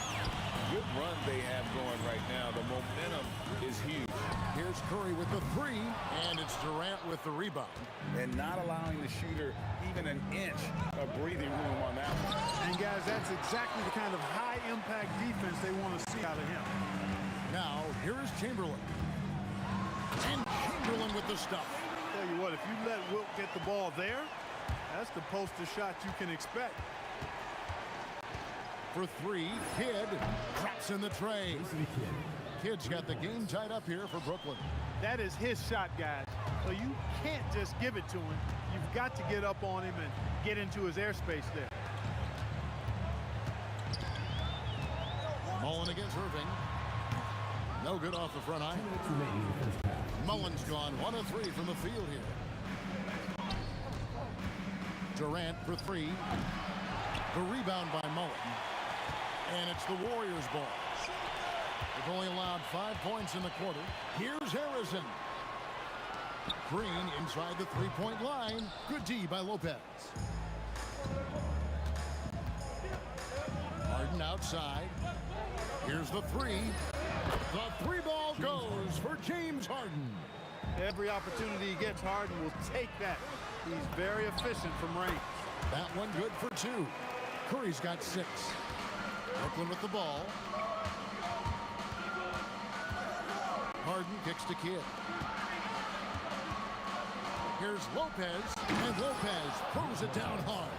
Good run they have going right now. The momentum is huge. Here's Curry with the 3, and it's Durant with the rebound. And not allowing the shooter even an inch of breathing room on that one. And guys, that's exactly the kind of high-impact defense they want to see out of him. Now, here is Chamberlain. And Chamberlain with the stuff. Tell you what, if you let Wilt get the ball there, that's the poster shot you can expect. For 3, Kidd drops in the tray. Kidd's got the game tied up here for Brooklyn. That is his shot, guys. So you can't just give it to him. You've got to get up on him and get into his airspace there. Mullen against Irving. No good off the front eye. Mullen's gone 1 of 3 from the field here. Durant for 3. The rebound by Mullen. And it's the Warriors' ball. They've only allowed 5 points in the quarter. Here's Harrison. Green inside the 3-point line. Good D by Lopez. Harden outside. Here's the three. The three ball goes for James Harden. Every opportunity he gets, Harden will take that. He's very efficient from range. That one good for two. Curry's got 6. Brooklyn with the ball. Harden kicks to Kidd. Here's Lopez, and Lopez throws it down hard.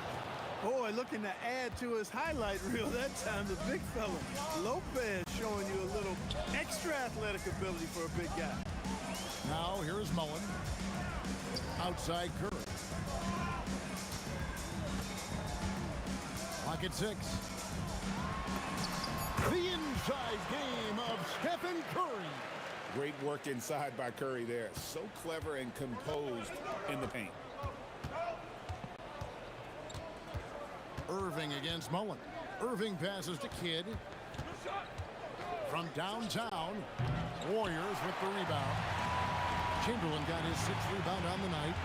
Boy, looking to add to his highlight reel that time, the big fella. Lopez showing you a little extra athletic ability for a big guy. Now here's Mullen. Outside Curry. Clock at 6. The inside game of Stephen Curry. Great work inside by Curry there. So clever and composed in the paint. Irving against Mullen. Irving passes to Kidd. From downtown, Warriors with the rebound. Chamberlain got his 6th rebound on the night.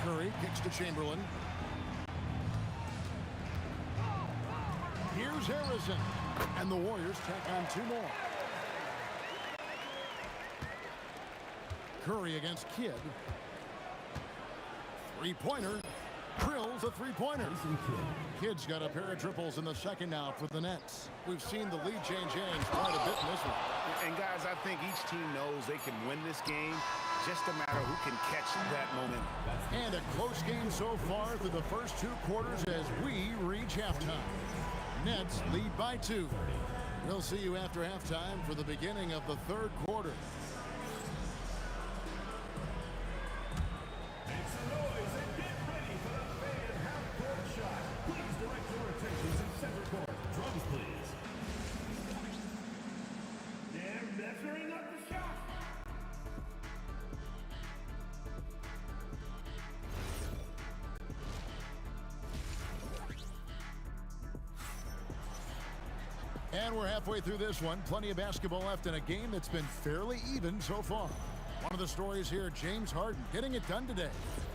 Curry kicks to Chamberlain. Here's Harrison. And the Warriors tack on 2 more. Curry against Kidd. Three-pointer. Drills a three-pointer. Kidd's got a pair of triples in the second now for the Nets. We've seen the lead change hands quite a bit in this one. And guys, I think each team knows they can win this game. Just a matter who can catch that momentum. And a close game so far through the first 2 quarters as we reach halftime. Nets lead by 2. We'll see you after halftime for the beginning of the 3rd quarter. And we're halfway through this one. Plenty of basketball left in a game that's been fairly even so far. One of the stories here, James Harden getting it done today.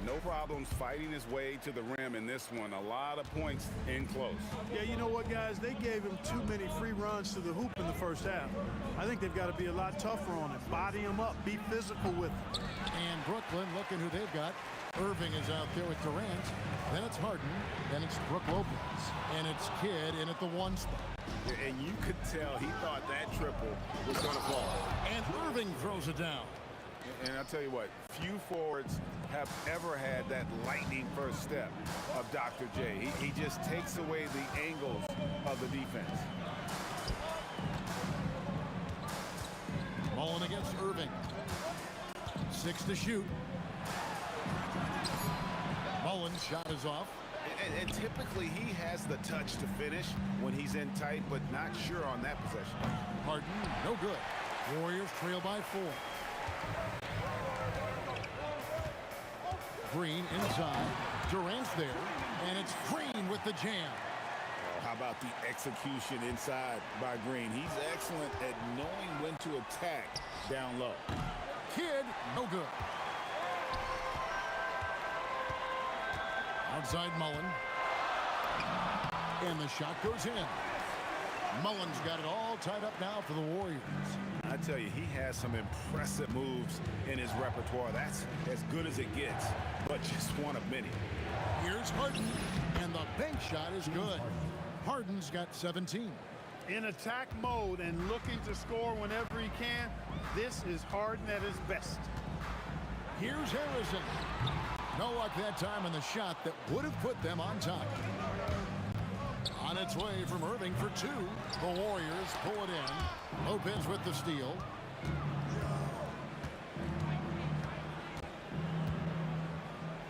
No problems fighting his way to the rim in this one. A lot of points in close. Yeah, you know what, guys? They gave him too many free runs to the hoop in the first half. I think they've got to be a lot tougher on him. Body him up. Be physical with him. And Brooklyn, looking who they've got. Irving is out there with Durant. Then it's Harden. Then it's Brook Lopez. And it's Kidd in at the 1 spot. And you could tell he thought that triple was going to fall. And Irving throws it down. And I'll tell you what, few forwards have ever had that lightning first step of Dr. J. He just takes away the angles of the defense. Mullen against Irving. 6 to shoot. Mullen's shot is off. And typically he has the touch to finish when he's in tight, but not sure on that possession. Harden, no good. Warriors trail by 4. Green inside. Durant's there. And it's Green with the jam. Oh, how about the execution inside by Green? He's excellent at knowing when to attack down low. Kidd, no good. Outside Mullen. And the shot goes in. Mullen's got it all tied up now for the Warriors. I tell you, he has some impressive moves in his repertoire. That's as good as it gets, but just one of many. Here's Harden, and the bank shot is good. Harden's got 17. In attack mode and looking to score whenever he can, this is Harden at his best. Here's Harrison. No luck that time on the shot that would have put them on top. On its way from Irving for 2. The Warriors pull it in. Lopez with the steal.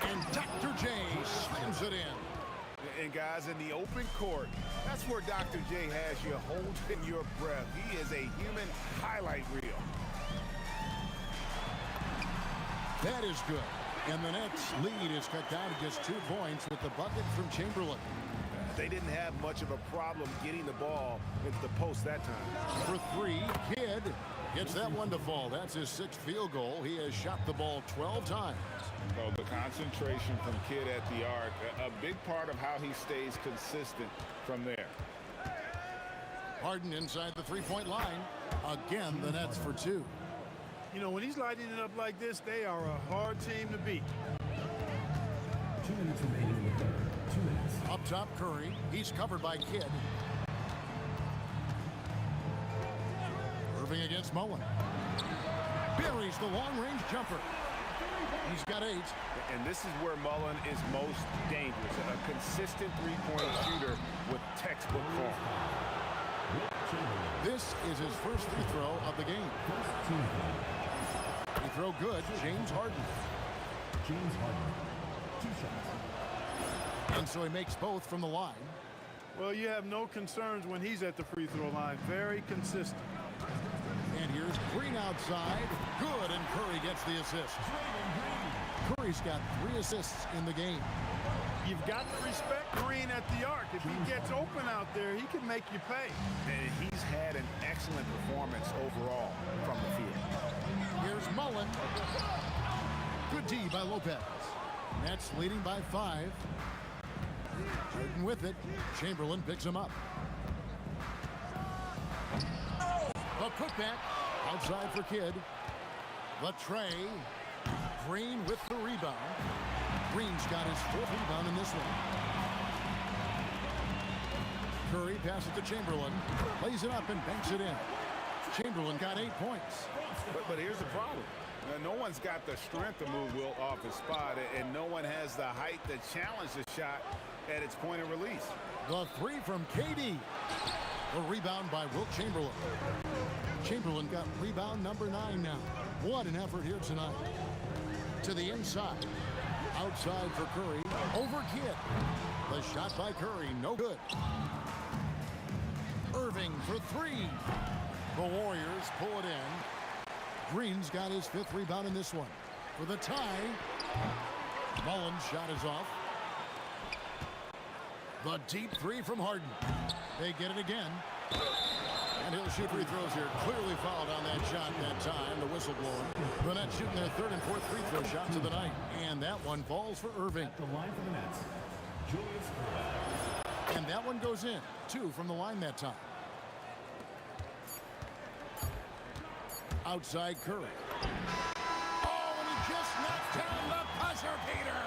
And Dr. J slams it in. And guys, in the open court, that's where Dr. J has you holding your breath. He is a human highlight reel. That is good. And the Nets lead is cut down to just 2 points with the bucket from Chamberlain. They didn't have much of a problem getting the ball into the post that time. For 3, Kidd gets that one to fall. That's his 6th field goal. He has shot the ball 12 times. So the concentration from Kidd at the arc, a big part of how he stays consistent from there. Harden inside the three-point line. Again, the Nets for two. You know, when he's lighting it up like this, they are a hard team to beat. 2 minutes remaining in the third. 2 minutes. Up top, Curry. He's covered by Kidd. Irving against Mullen. Buries the long-range jumper. He's got 8. And this is where Mullen is most dangerous. A consistent three-point shooter with textbook form. This is his first free throw of the game. Free throw good, James Harden. James Harden. 2 shots. And so he makes both from the line. Well, you have no concerns when he's at the free throw line. Very consistent. And here's Green outside. Good, and Curry gets the assist. Curry's got 3 assists in the game. You've got to respect Green at the arc. If he gets open out there, he can make you pay. And he's had an excellent performance overall from the field. Here's Mullen. Good D by Lopez. Nets leading by 5. Harden with it. Chamberlain picks him up. The putback outside for Kidd. The tray. Green with the rebound. Green's got his 4th rebound in this one. Curry passes to Chamberlain. Lays it up and banks it in. Chamberlain got 8 points. But here's the problem. No one's got the strength to move Wilt off his spot, and no one has the height to challenge the shot at its point of release. The 3 from KD. The rebound by Wilt Chamberlain. Chamberlain got rebound number 9 now. What an effort here tonight. To the inside. Outside for Curry. Over Kidd. The shot by Curry, no good. Irving for 3. The Warriors pull it in. Green's got his 5th rebound in this one. For the tie. Mullen's shot is off. The deep 3 from Harden. They get it again. And he'll shoot free throws here. Clearly fouled on that shot that time, the whistleblower. The Nets shooting their 3rd and 4th free throw shots of the night. And that one falls for Irving. The line for the Nets. Julius Irving. And that one goes in. 2 from the line that time. Outside Curry. Oh, and he just knocked down the buzzer beater.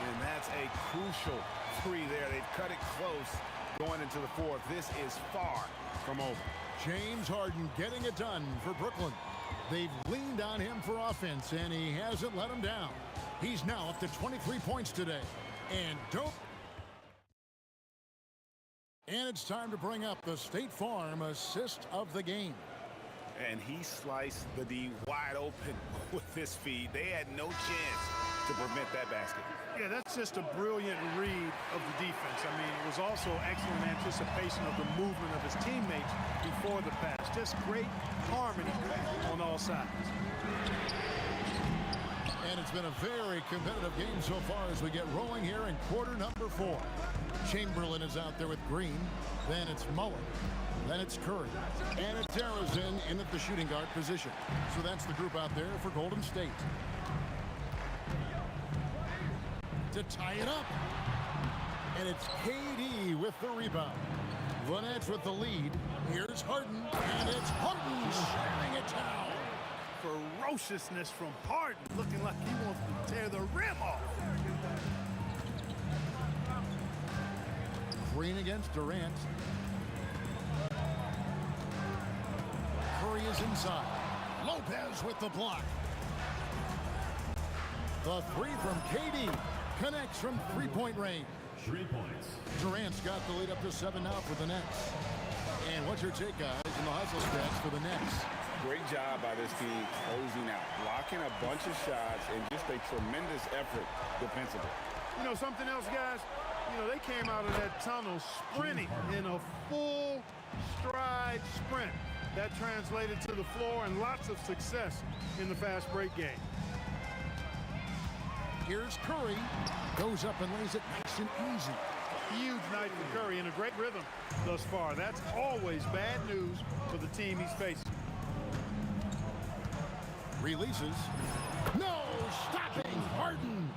And that's a crucial 3 there. They've cut it close going into the 4th. This is far from over. James Harden getting it done for Brooklyn. They've leaned on him for offense, and he hasn't let them down. He's now up to 23 points today. And it's time to bring up the State Farm assist of the game. And he sliced the D wide open with this feed. They had no chance to prevent that basket. Yeah, that's just a brilliant read of the defense. I mean, it was also excellent anticipation of the movement of his teammates before the pass. Just great harmony on all sides. And it's been a very competitive game so far as we get rolling here in quarter number 4. Chamberlain is out there with Green. Then it's Mullen. Then it's Curry. And it's Arizin in at the shooting guard position. So that's the group out there for Golden State. To tie it up. And it's KD with the rebound. The Nets with the lead. Here's Harden. And it's Harden sharing it down. Ferociousness from Harden, looking like he wants to tear the rim off. Green against Durant. Curry is inside. Lopez with the block. The 3 from KD connects from 3-point range. 3 points. Durant's got the lead up to 7 now for the Nets. And what's your take, guys, in the hustle stretch for the Nets? Great job by this team closing out, blocking a bunch of shots, and just a tremendous effort defensively. You know something else, guys? You know, they came out of that tunnel sprinting in a full stride sprint. That translated to the floor and lots of success in the fast break game. Here's Curry. Goes up and lays it nice and easy. Huge night for Curry in a great rhythm thus far. That's always bad news for the team he's facing. Releases. No stopping Harden.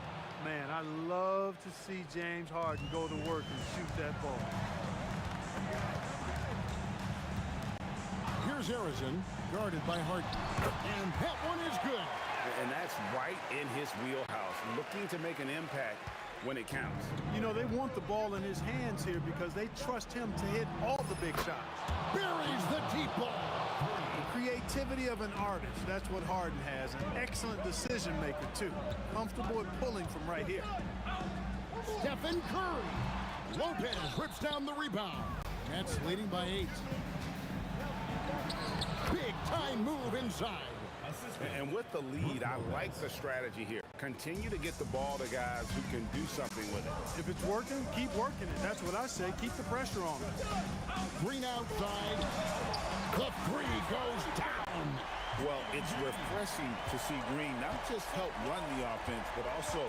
Man, I love to see James Harden go to work and shoot that ball. Here's Arizin, guarded by Harden. And that one is good. And that's right in his wheelhouse, looking to make an impact when it counts. You know, they want the ball in his hands here because they trust him to hit all the big shots. Buries the deep ball. The creativity of an artist, that's what Harden has. An excellent decision maker, too. Comfortable at pulling from right here. Stephen Curry. Lopez rips down the rebound. Nets leading by 8. Big time move inside. And with the lead, I like the strategy here. Continue to get the ball to guys who can do something with it. If it's working, keep working it. That's what I say. Keep the pressure on. Green outside. The 3 goes down. Well, it's refreshing to see Green not just help run the offense, but also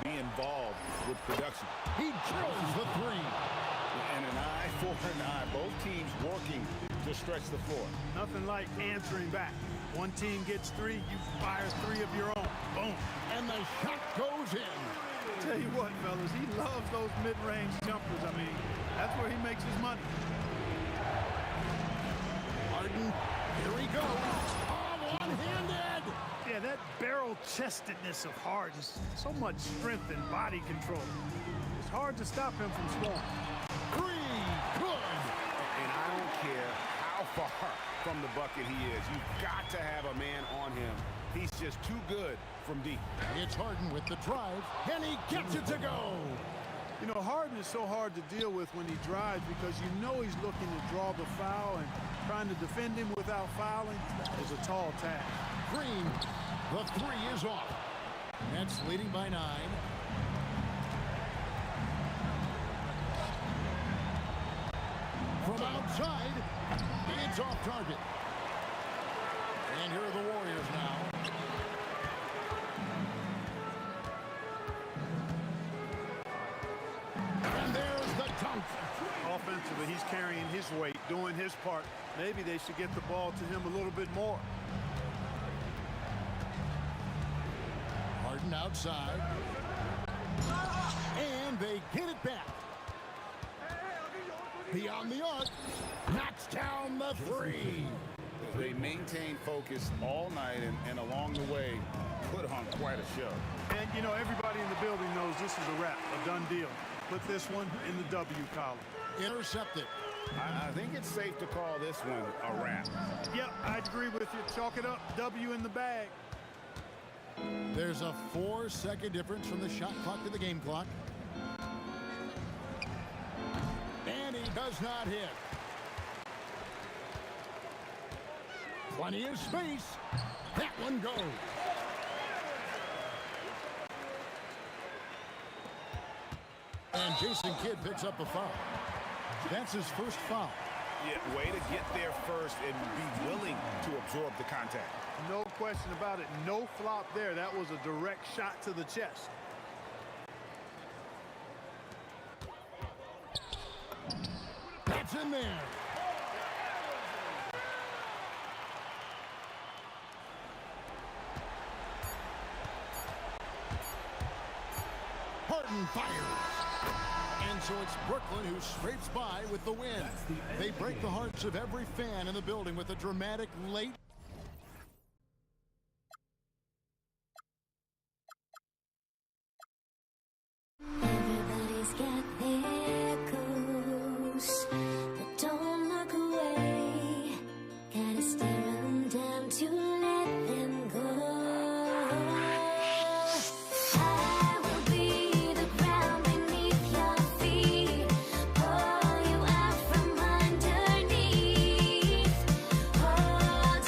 be involved with production. He drills the 3. And an eye for an eye. Both teams working to stretch the floor. Nothing like answering back. One team gets 3, you fire 3 of your own. Boom. And the shot goes in. Tell you what, fellas, he loves those mid-range jumpers. I mean, that's where he makes his money. Harden, here he goes. Oh, one-handed. Yeah, that barrel-chestedness of Harden. So much strength and body control. It's hard to stop him from scoring. 3, good. And I don't care how far from the bucket he is. You've got to have a man on him. He's just too good from deep. It's Harden with the drive, and he gets it to go. You know, Harden is so hard to deal with when he drives because you know he's looking to draw the foul, and trying to defend him without fouling is a tall task. Green, the 3 is off. Nets leading by 9. From outside, it's off target. And here are the Warriors now. And there's the dunk. Offensively, he's carrying his weight, doing his part. Maybe they should get the ball to him a little bit more. Harden outside. And they get it back. Beyond the arc, knocks down the 3. They maintain focus all night and along the way put on quite a show. And, you know, everybody in the building knows this is a wrap, a done deal. Put this one in the W column. Intercepted. I think it's safe to call this one a wrap. Yep, I agree with you. Chalk it up. W in the bag. There's a 4-second difference from the shot clock to the game clock. And he does not hit. Plenty of space. That one goes. And Jason Kidd picks up a foul. That's his first foul. Yeah, way to get there first and be willing to absorb the contact. No question about it. No flop there. That was a direct shot to the chest. That's in there. Harden fires. And so it's Brooklyn who scrapes by with the win. They break the hearts of every fan in the building with a dramatic late. Everybody's got their goals, but don't look away. Gotta stare them down to let them go. I will be the ground beneath your feet, pull you out from underneath. Hold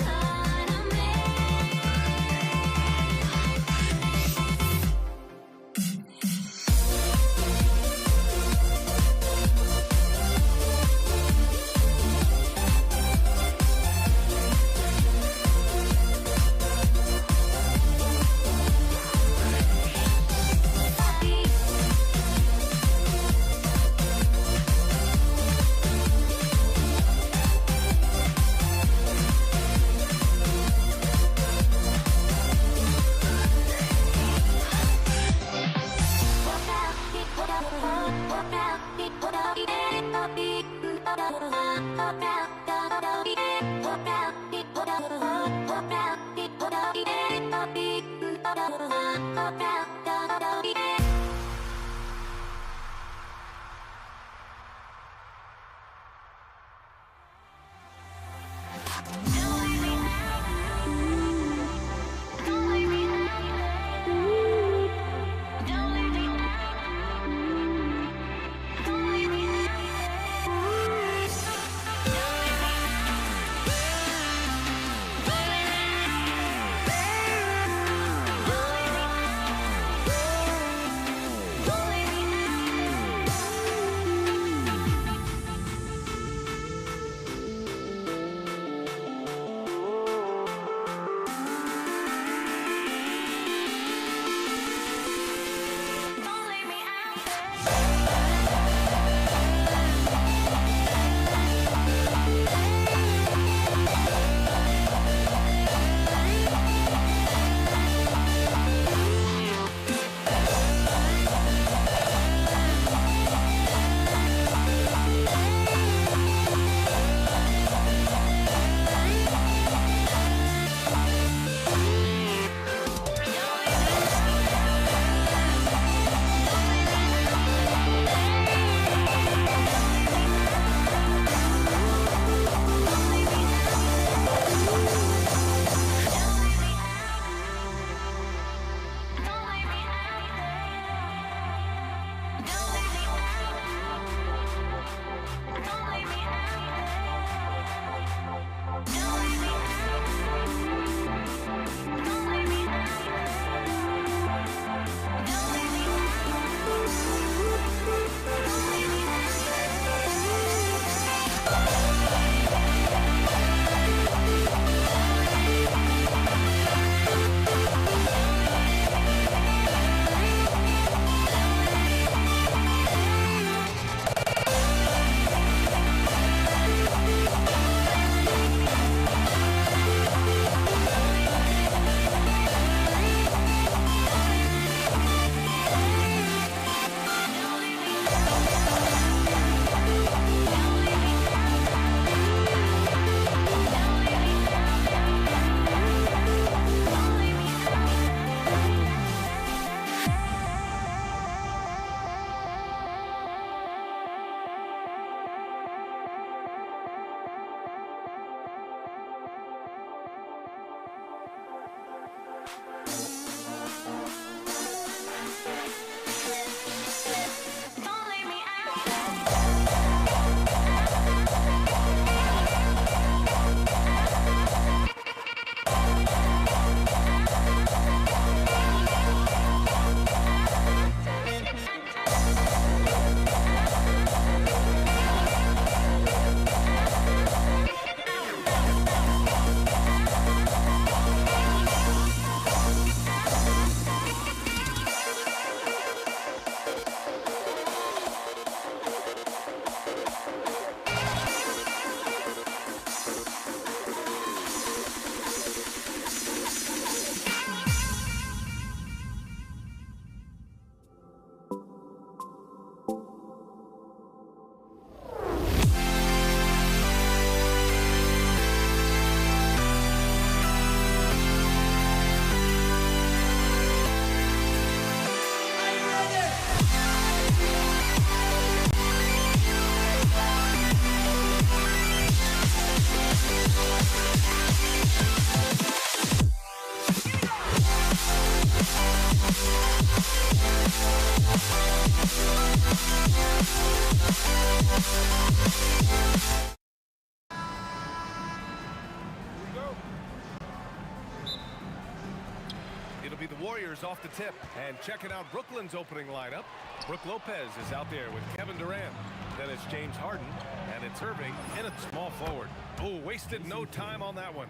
It'll be the Warriors off the tip. And checking out Brooklyn's opening lineup. Brooke Lopez is out there with Kevin Durant. Then it's James Harden, and it's Irving in at small forward. Oh, wasted no time on that one.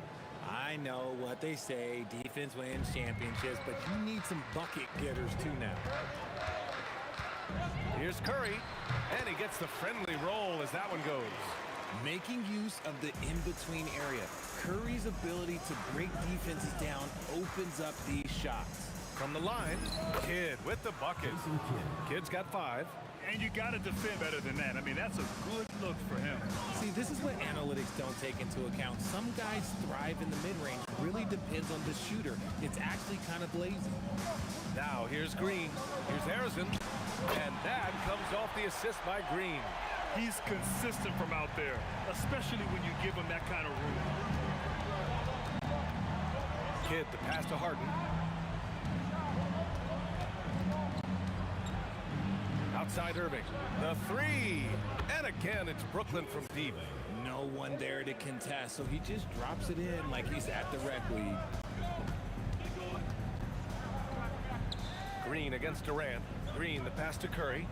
I know what they say, defense wins championships, but you need some bucket getters too now. Here's Curry, and he gets the friendly roll as that one goes. Making use of the in-between area. Curry's ability to break defenses down opens up these shots. From the line, Kidd with the bucket. Kidd's got 5. And you got to defend better than that. I mean, that's a good look for him. See, this is what analytics don't take into account. Some guys thrive in the mid-range really depends on the shooter. It's actually kind of lazy. Now here's Green. Here's Harrison. And that comes off the assist by Green. He's consistent from out there, especially when you give him that kind of room. Kidd, the pass to Harden. Outside Irving. The three. And again, it's Brooklyn from deep. No one there to contest, so he just drops it in like he's at the rec league. Green against Durant. Green, the pass to Curry.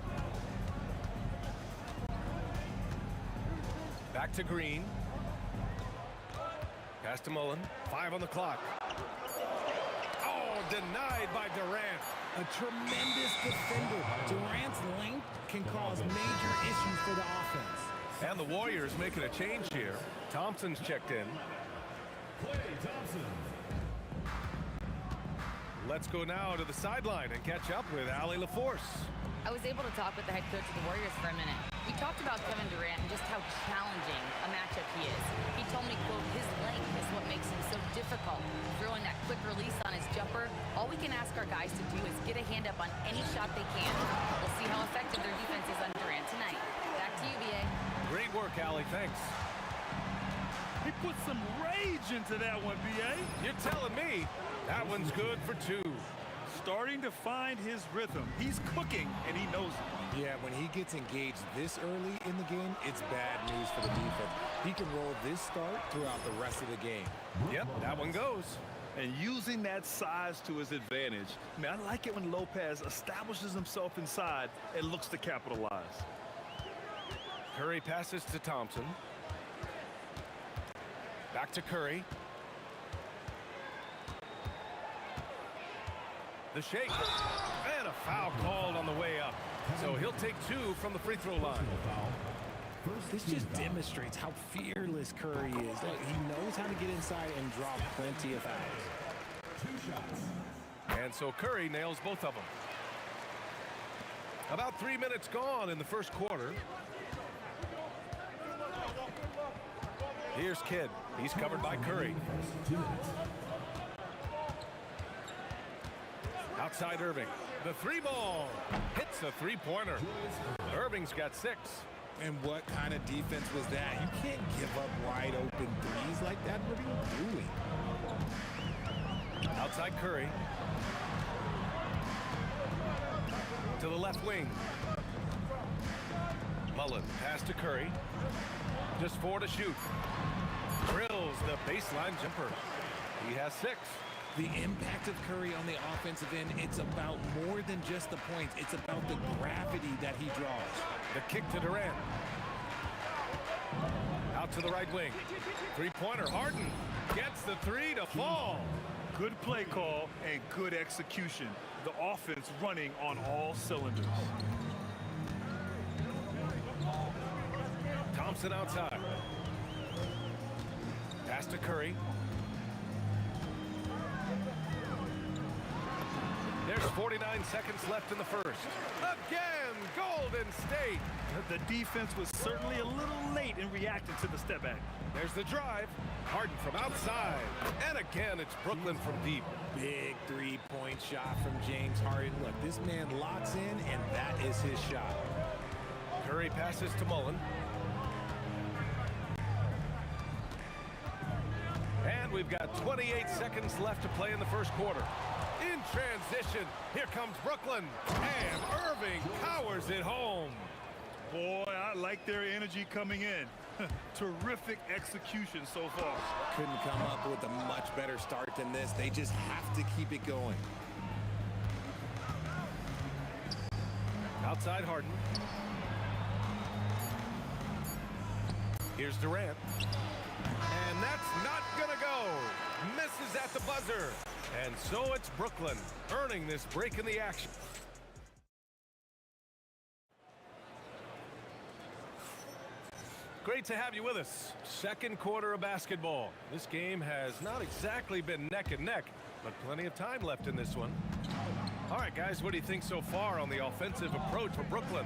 Back to Green. Pass to Mullen. 5 on the clock. Oh, denied by Durant. A tremendous defender. Durant's length can cause major issues for the offense. And the Warriors making a change here. Thompson's checked in. Let's go now to the sideline and catch up with Allie LaForce. I was able to talk with the head coach of the Warriors for a minute. We talked about Kevin Durant and just how challenging a matchup he is. He told me, quote, his length is what makes him so difficult. Throwing that quick release on his jumper, all we can ask our guys to do is get a hand up on any shot they can. We'll see how effective their defense is on Durant tonight. Back to you, BA. Great work, Allie. Thanks. He put some rage into that one, BA. You're telling me that one's good for 2. Starting to find his rhythm. He's cooking, and he knows it. Yeah, when he gets engaged this early in the game, it's bad news for the defense. He can roll this start throughout the rest of the game. Yep, that one goes. And using that size to his advantage. Man, I like it when Lopez establishes himself inside and looks to capitalize. Curry passes to Thompson. Back to Curry. The shake. And a foul called on the way up. So he'll take 2 from the free throw line. This just demonstrates how fearless Curry is. Look, he knows how to get inside and draw plenty of fouls. And so Curry nails both of them. About 3 minutes gone in the first quarter. Here's Kidd. He's covered by Curry. Outside Irving. The 3 ball. Hits the 3-pointer. Irving's got 6. And what kind of defense was that? You can't give up wide open threes like that. What are you doing? Outside Curry. To the left wing. Mullen. Pass to Curry. Just 4 to shoot. Drills the baseline jumper. He has 6. The impact of Curry on the offensive end, it's about more than just the points. It's about the gravity that he draws. The kick to Durant. Out to the right wing. 3-pointer. Harden gets the 3 to fall. Good play call and good execution. The offense running on all cylinders. Thompson outside. Pass to Curry. There's 49 seconds left in the first. Again, Golden State. The defense was certainly a little late in reacting to the step back. There's the drive. Harden from outside. And again, it's Brooklyn from deep. Big 3-point shot from James Harden. Look, this man locks in, and that is his shot. Curry passes to Mullen. And we've got 28 seconds left to play in the first quarter. In transition, here comes Brooklyn, and Irving powers it home. Boy, I like their energy coming in. Terrific execution so far. Couldn't come up with a much better start than this. They just have to keep it going. Outside Harden. Here's Durant. And that's not gonna go. Misses at the buzzer. And so it's Brooklyn earning this break in the action. Great to have you with us. Second quarter of basketball. This game has not exactly been neck and neck, but plenty of time left in this one. All right, guys, what do you think so far on the offensive approach for Brooklyn?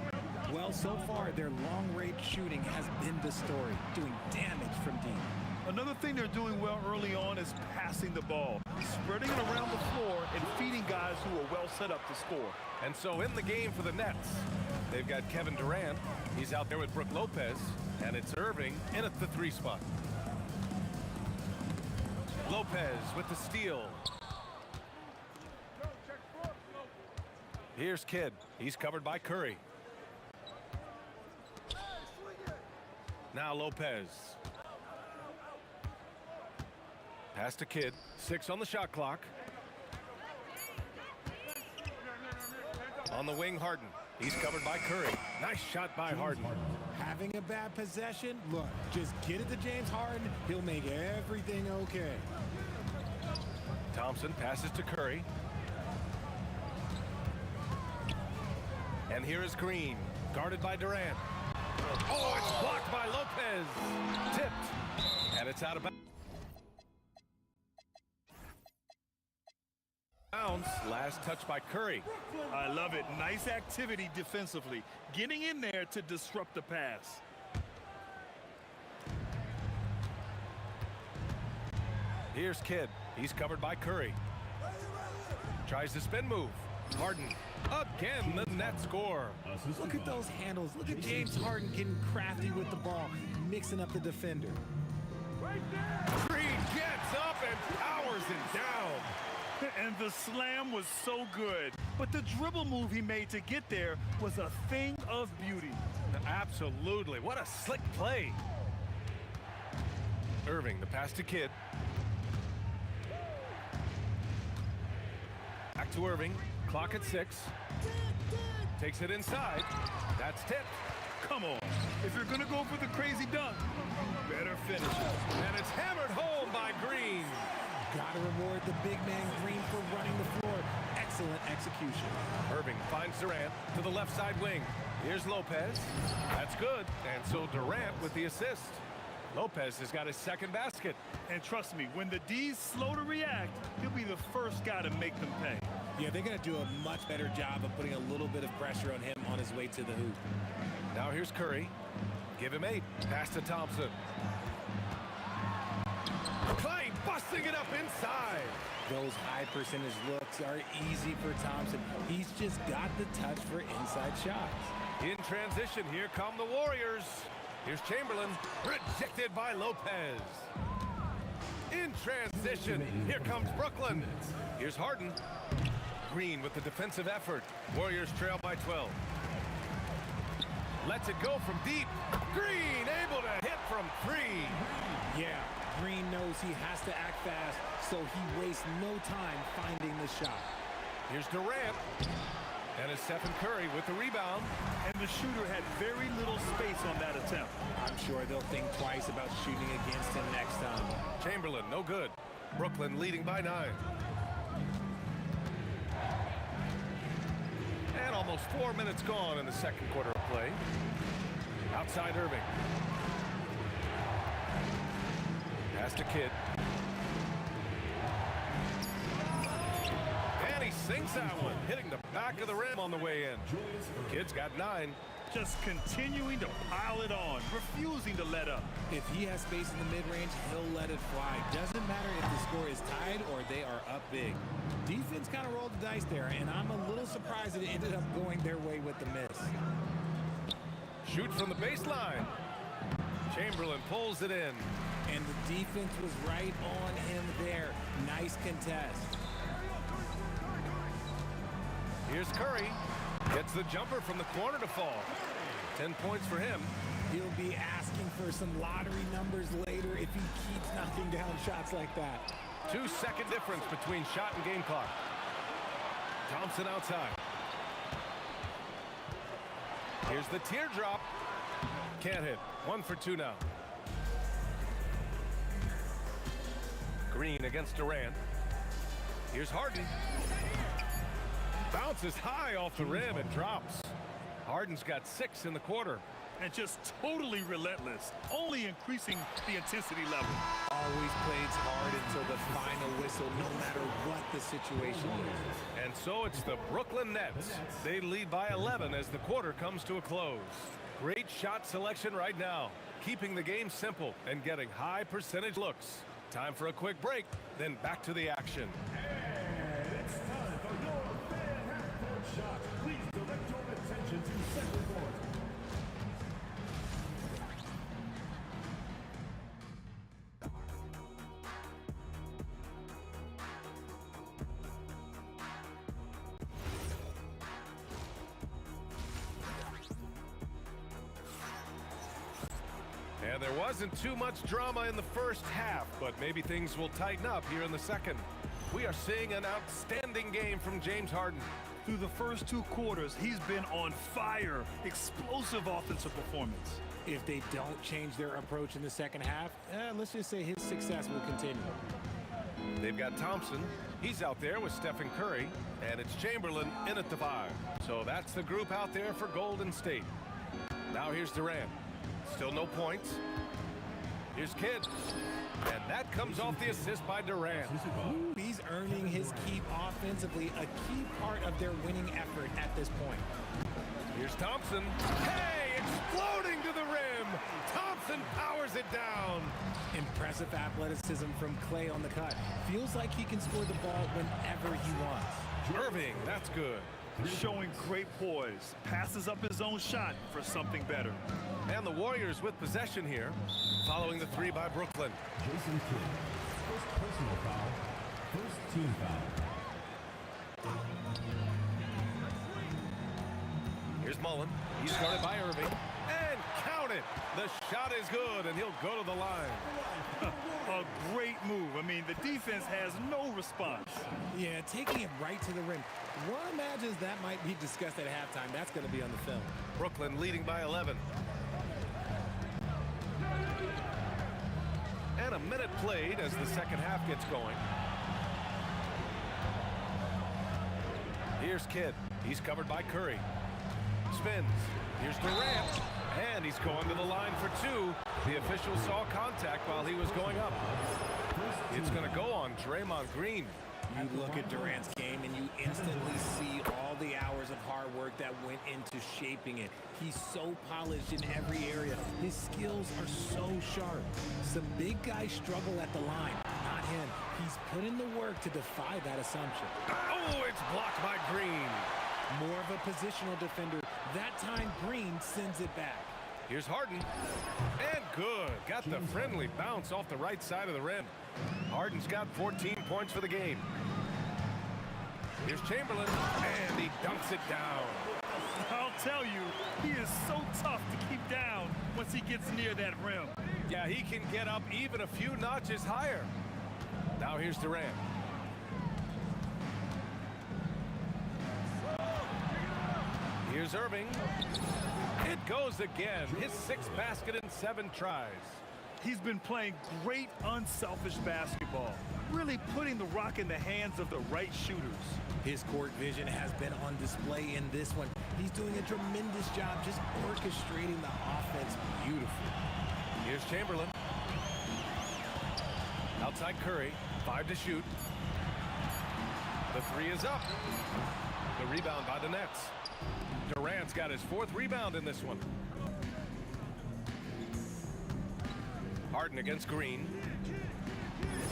Well, so far, their long-range shooting has been the story, doing damage from deep. Another thing they're doing well early on is passing the ball, spreading it around the floor and feeding guys who are well set up to score. And so in the game for the Nets, they've got Kevin Durant. He's out there with Brook Lopez, and it's Irving in at the 3 spot. Lopez with the steal. Here's Kidd. He's covered by Curry. Now Lopez. Pass to Kidd. 6 on the shot clock. On the wing, Harden. He's covered by Curry. Nice shot by Harden. Having a bad possession, look, just get it to James Harden. He'll make everything okay. Thompson passes to Curry. And here is Green, guarded by Durant. Oh, it's blocked by Lopez. Tipped. And it's out of bounds. Last touch by Curry. I love it. Nice activity defensively. Getting in there to disrupt the pass. Here's Kidd. He's covered by Curry. Tries the spin move. Harden. Again, the net score. Look at those handles. Look at James Harden getting crafty with the ball, mixing up the defender. Green gets up and powers it down. And the slam was so good. But the dribble move he made to get there was a thing of beauty. Absolutely. What a slick play. Irving, the pass to Kidd. Back to Irving. Clock at 6. Takes it inside. That's tipped. Come on. If you're going to go for the crazy dunk, better finish it. And it's hammered home by Green. Gotta reward the big man Green for running the floor. Excellent execution. Irving finds Durant to the left side wing. Here's Lopez. That's good. And so Durant with the assist. Lopez has got his second basket. And trust me, when the D's slow to react, he'll be the first guy to make them pay. Yeah, they're going to do a much better job of putting a little bit of pressure on him on his way to the hoop. Now here's Curry. Give him 8. Pass to Thompson. Clay busting it up inside. Those high percentage looks are easy for Thompson. He's just got the touch for inside shots. In transition, here come the Warriors. Here's Chamberlain, rejected by Lopez. In transition, here comes Brooklyn. Here's Harden. Green with the defensive effort. Warriors trail by 12. Lets it go from deep. Green able to hit from 3. Yeah, Green knows he has to act fast, so he wastes no time finding the shot. Here's Durant. And it's Stephen Curry with the rebound. And the shooter had very little space on that attempt. I'm sure they'll think twice about shooting against him next time. Chamberlain, no good. Brooklyn leading by 9. And almost 4 minutes gone in the second quarter of play. Outside Irving. Pass to Kidd. And he sinks that one, hitting the back of the rim on the way in. Kidd's got 9. Just continuing to pile it on, refusing to let up. If he has space in the mid-range, he'll let it fly. Doesn't matter if the score is tied or they are up big. Defense kind of rolled the dice there, and I'm a little surprised that it ended up going their way with the miss. Shoots from the baseline. Chamberlain pulls it in. And the defense was right on him there. Nice contest. Here's Curry. Gets the jumper from the corner to fall. 10 points for him. He'll be asking for some lottery numbers later if he keeps knocking down shots like that. 2-second difference between shot and game clock. Thompson outside. Here's the teardrop. Can't hit. 1 for 2 now. Green against Durant. Here's Harden. Bounces high off the rim and drops. Harden's got 6 in the quarter. And just totally relentless, only increasing the intensity level. Always plays hard until the final whistle, no matter what the situation is. And so it's the Brooklyn Nets. They lead by 11 as the quarter comes to a close. Great shot selection right now. Keeping the game simple and getting high percentage looks. Time for a quick break, then back to the action. And it's time for your fan half-court shot. Please direct your attention to center court. And there wasn't too much drama in the first half, but maybe things will tighten up here in the second. We are seeing an outstanding game from James Harden. Through the first 2 quarters, he's been on fire. Explosive offensive performance. If they don't change their approach in the second half, let's just say his success will continue. They've got Thompson. He's out there with Stephen Curry, and it's Chamberlain in at the 5. So that's the group out there for Golden State. Now here's Durant. Still no points. Here's Kidd. And that comes off the assist by Durant. He's earning his keep offensively, a key part of their winning effort at this point. Here's Thompson. Hey, exploding to the rim. Thompson powers it down. Impressive athleticism from Clay on the cut. Feels like he can score the ball whenever he wants. Irving, that's good. Showing great poise. Passes up his own shot for something better. And the Warriors with possession here, following the 3 by Brooklyn. Jason Kidd, first personal foul, first team foul. Here's Mullen. He's guarded by Irving. And count it! The shot is good, and he'll go to the line. A great move. I mean, the defense has no response. Yeah, taking it right to the rim. One imagines that might be discussed at halftime. That's going to be on the film. Brooklyn leading by 11. And a minute played as the second half gets going. Here's Kidd. He's covered by Curry. Spins. Here's Durant. And he's going to the line for 2. The official saw contact while he was going up. It's going to go on Draymond Green. You look at Durant's game and you instantly see all the hours of hard work that went into shaping it. He's so polished in every area. His skills are so sharp. Some big guys struggle at the line, not him. He's put in the work to defy that assumption. Oh, it's blocked by Green. More of a positional defender. That time, Green sends it back. Here's Harden. And good. Got the friendly bounce off the right side of the rim. Harden's got 14 points for the game. Here's Chamberlain. And he dunks it down. I'll tell you, he is so tough to keep down once he gets near that rim. Yeah, he can get up even a few notches higher. Now here's Durant. Here's Irving. It goes again. His 6th basket in 7 tries. He's been playing great unselfish basketball, really putting the rock in the hands of the right shooters. His court vision has been on display in this one. He's doing a tremendous job just orchestrating the offense beautifully. Here's Chamberlain. Outside Curry, 5 to shoot. The 3 is up. The rebound by the Nets. Durant's got his 4th rebound in this one. Harden against Green.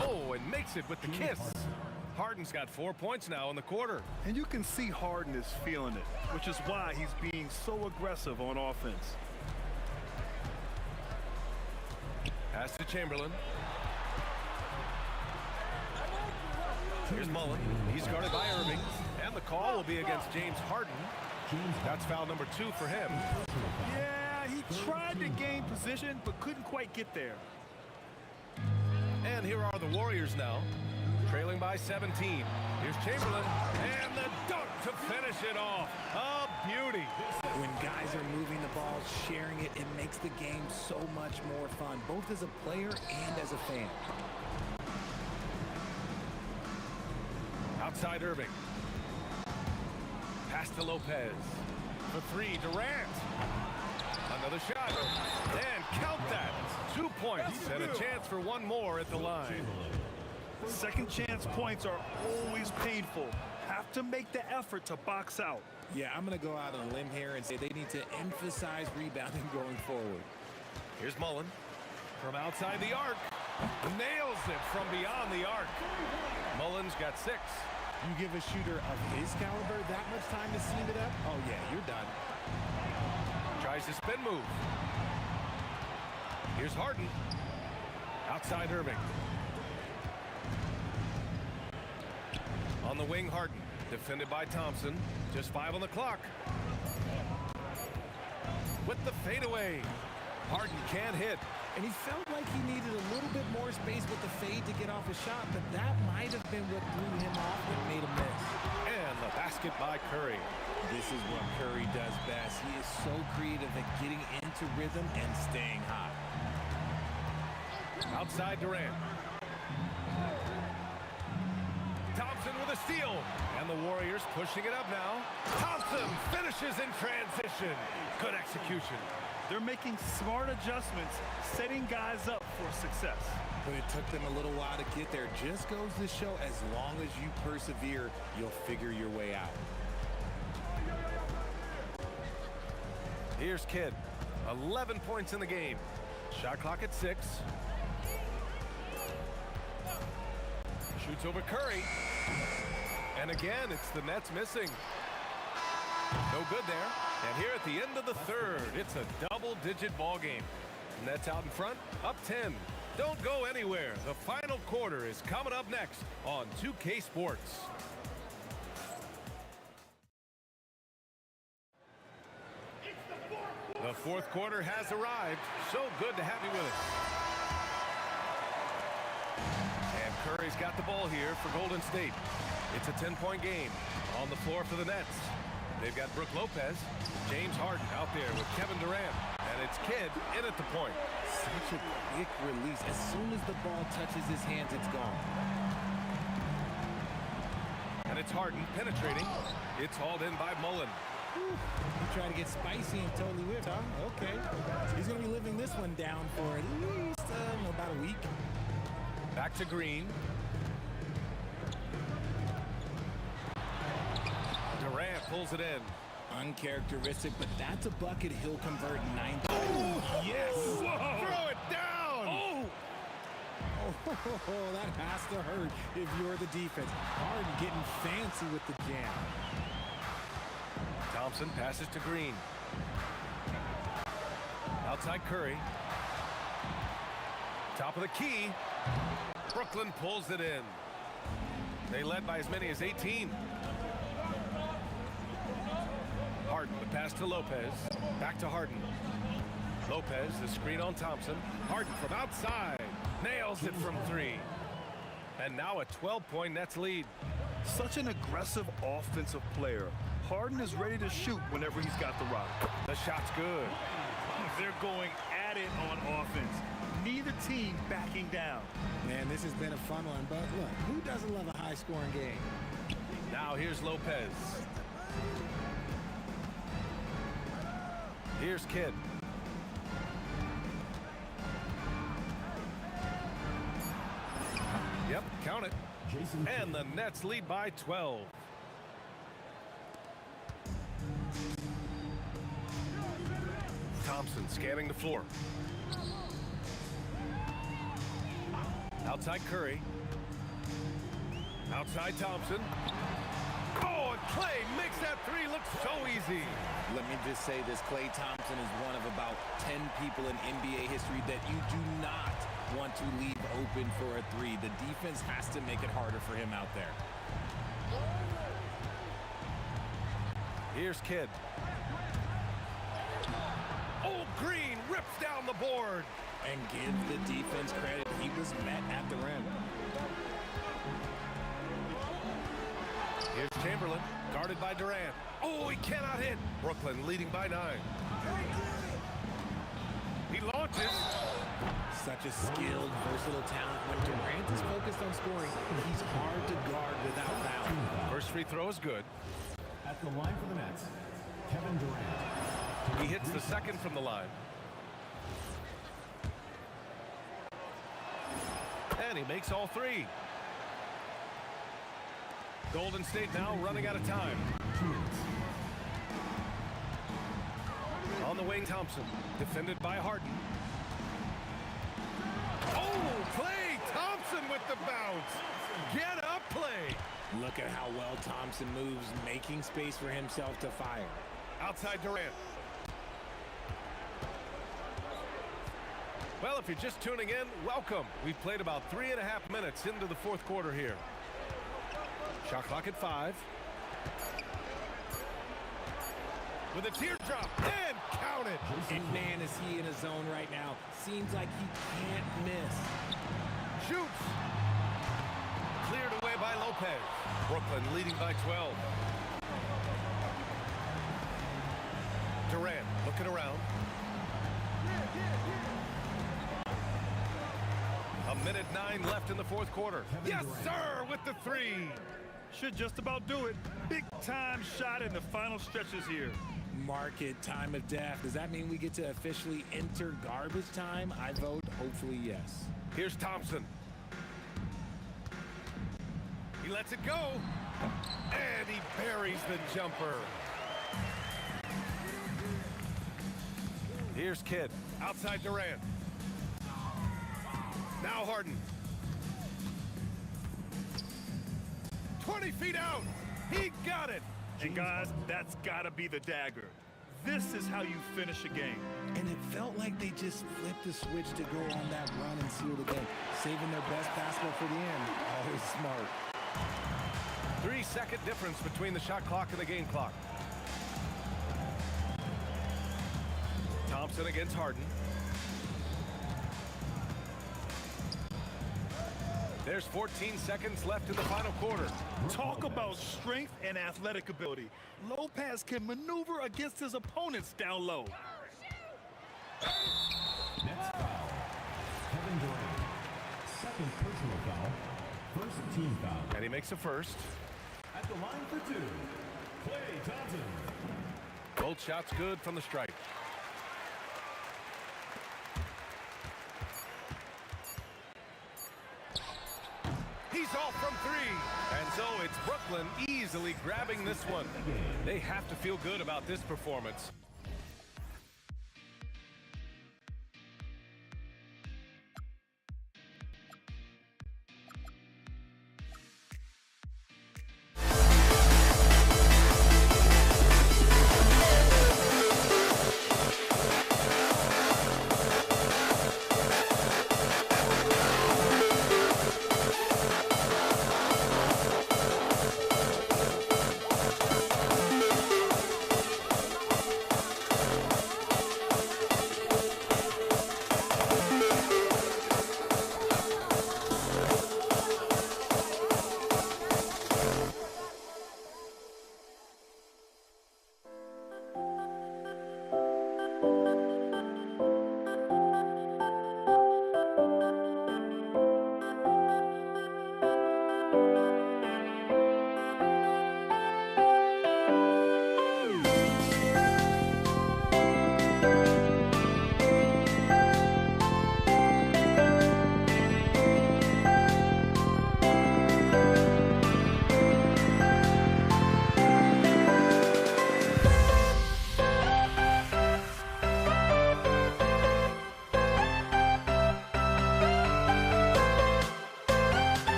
Oh, and makes it with the kiss. Harden's got 4 points now in the quarter. And you can see Harden is feeling it, which is why he's being so aggressive on offense. Pass to Chamberlain. Here's Mullen. He's guarded by Irving. And the call will be against James Harden. That's foul number 2 for him. Yeah, he tried to gain position, but couldn't quite get there. And here are the Warriors now, trailing by 17. Here's Chamberlain, and the dunk to finish it off. A beauty. When guys are moving the ball, sharing it, it makes the game so much more fun, both as a player and as a fan. Outside Irving. Pass to Lopez. For 3, Durant. Another shot. And count that. 2 points and a chance for one more at the line. Second chance points are always painful. Have have to make the effort to box out. Yeah, I'm going to go out on a limb here and say they need to emphasize rebounding going forward. Here's Mullen from outside the arc. Nails it from beyond the arc. Mullen's got 6. You give a shooter of his caliber that much time to seam it up? Oh, yeah, you're done. Tries to spin move. Here's Harden. Outside Irving. On the wing, Harden. Defended by Thompson. Just 5 on the clock. With the fadeaway. Harden can't hit. And he felt like he needed a little bit more space with the fade to get off a shot, but that might have been what threw him off and made him miss. And the basket by Curry. This is what Curry does best. He is so creative at getting into rhythm and staying hot. Outside Durant. Thompson with a steal. And the Warriors pushing it up now. Thompson finishes in transition. Good execution. They're making smart adjustments, setting guys up for success. But it took them a little while to get there. Just goes to show, as long as you persevere, you'll figure your way out. Here's Kidd. 11 points in the game. Shot clock at 6. Shoots over Curry. And again, it's the Nets missing. No good there. And here at the end of the third, it's a double-digit ball game. Nets out in front, up 10. Don't go anywhere. The final quarter is coming up next on 2K Sports. The fourth quarter has arrived. So good to have you with us. And Curry's got the ball here for Golden State. It's a 10-point game. On the floor for the Nets. They've got Brook Lopez, James Harden out there with Kevin Durant, and it's Kidd in at the point. Such a quick release. As soon as the ball touches his hands, it's gone. And it's Harden penetrating. It's hauled in by Mullen. He tried to get spicy and totally whipped, huh? Okay. He's going to be living this one down for at least about a week. Back to Green. Durant pulls it in. Uncharacteristic, but that's a bucket he'll convert 9 times. Oh, yes! Whoa. Throw it down! Oh, that has to hurt if you're the defense. Harden getting fancy with the jam. Thompson passes to Green. Outside Curry. Top of the key. Brooklyn pulls it in. They led by as many as 18. Harden, the pass to Lopez. Back to Harden. Lopez, the screen on Thompson. Harden from outside. Nails it from 3. And now a 12-point Nets lead. Such an aggressive offensive player. Harden is ready to shoot whenever he's got the rock. The shot's good. They're going at it on offense. Neither team backing down. Man, this has been a fun one, but look, who doesn't love a high-scoring game? Now here's Lopez. Here's Kidd. Yep, count it. And the Nets lead by 12. Thompson scanning the floor. Outside Curry. Outside Thompson. Oh, and Clay makes that 3 look so easy. Let me just say this, Klay Thompson is one of about 10 people in NBA history that you do not want to leave open for a 3. The defense has to make it harder for him out there. Here's Kidd. Oh, Green rips down the board. And give the defense credit. He was met at the rim. Here's Chamberlain, guarded by Durant. Oh, he cannot hit. Brooklyn leading by 9. He launches. Such a skilled, versatile talent. When Durant is focused on scoring, he's hard to guard without foul. First free throw is good. At the line for the Nets, Kevin Durant. He hits the second from the line. And he makes all 3. Golden State now running out of time. On the wing, Thompson, defended by Harden. Oh, Klay Thompson with the bounce. Get up, play. Look at how well Thompson moves, making space for himself to fire. Outside Durant. Well, if you're just tuning in, welcome. We've played about 3.5 minutes into the fourth quarter here. Shot clock at 5. With a teardrop, and count it. And man, is he in a zone right now. Seems like he can't miss. Shoots. Cleared away by Lopez. Brooklyn leading by 12. Durant looking around. A minute 9 left in the fourth quarter. Yes, sir, with the 3. Should just about do it. Big time shot in the final stretches here. Market time of death. Does that mean we get to officially enter garbage time? I vote hopefully yes. Here's Thompson. He lets it go. And he buries the jumper. Here's Kidd. Outside Durant. Now Harden. 20 feet out. He got it. And guys, that's got to be the dagger. This is how you finish a game. And it felt like they just flipped the switch to go on that run and seal the game. Saving their best basketball for the end. Always smart. 3-second difference between the shot clock and the game clock. Thompson against Harden. There's 14 seconds left in the final quarter. Talk about strength and athletic ability. Lopez can maneuver against his opponents down low. Next foul, Kevin Durant. Second personal foul, first team foul. And he makes a first. At the line for 2, Klay Thompson. Both shots good from the stripe. He's off from 3. And so it's Brooklyn easily grabbing this one. They have to feel good about this performance.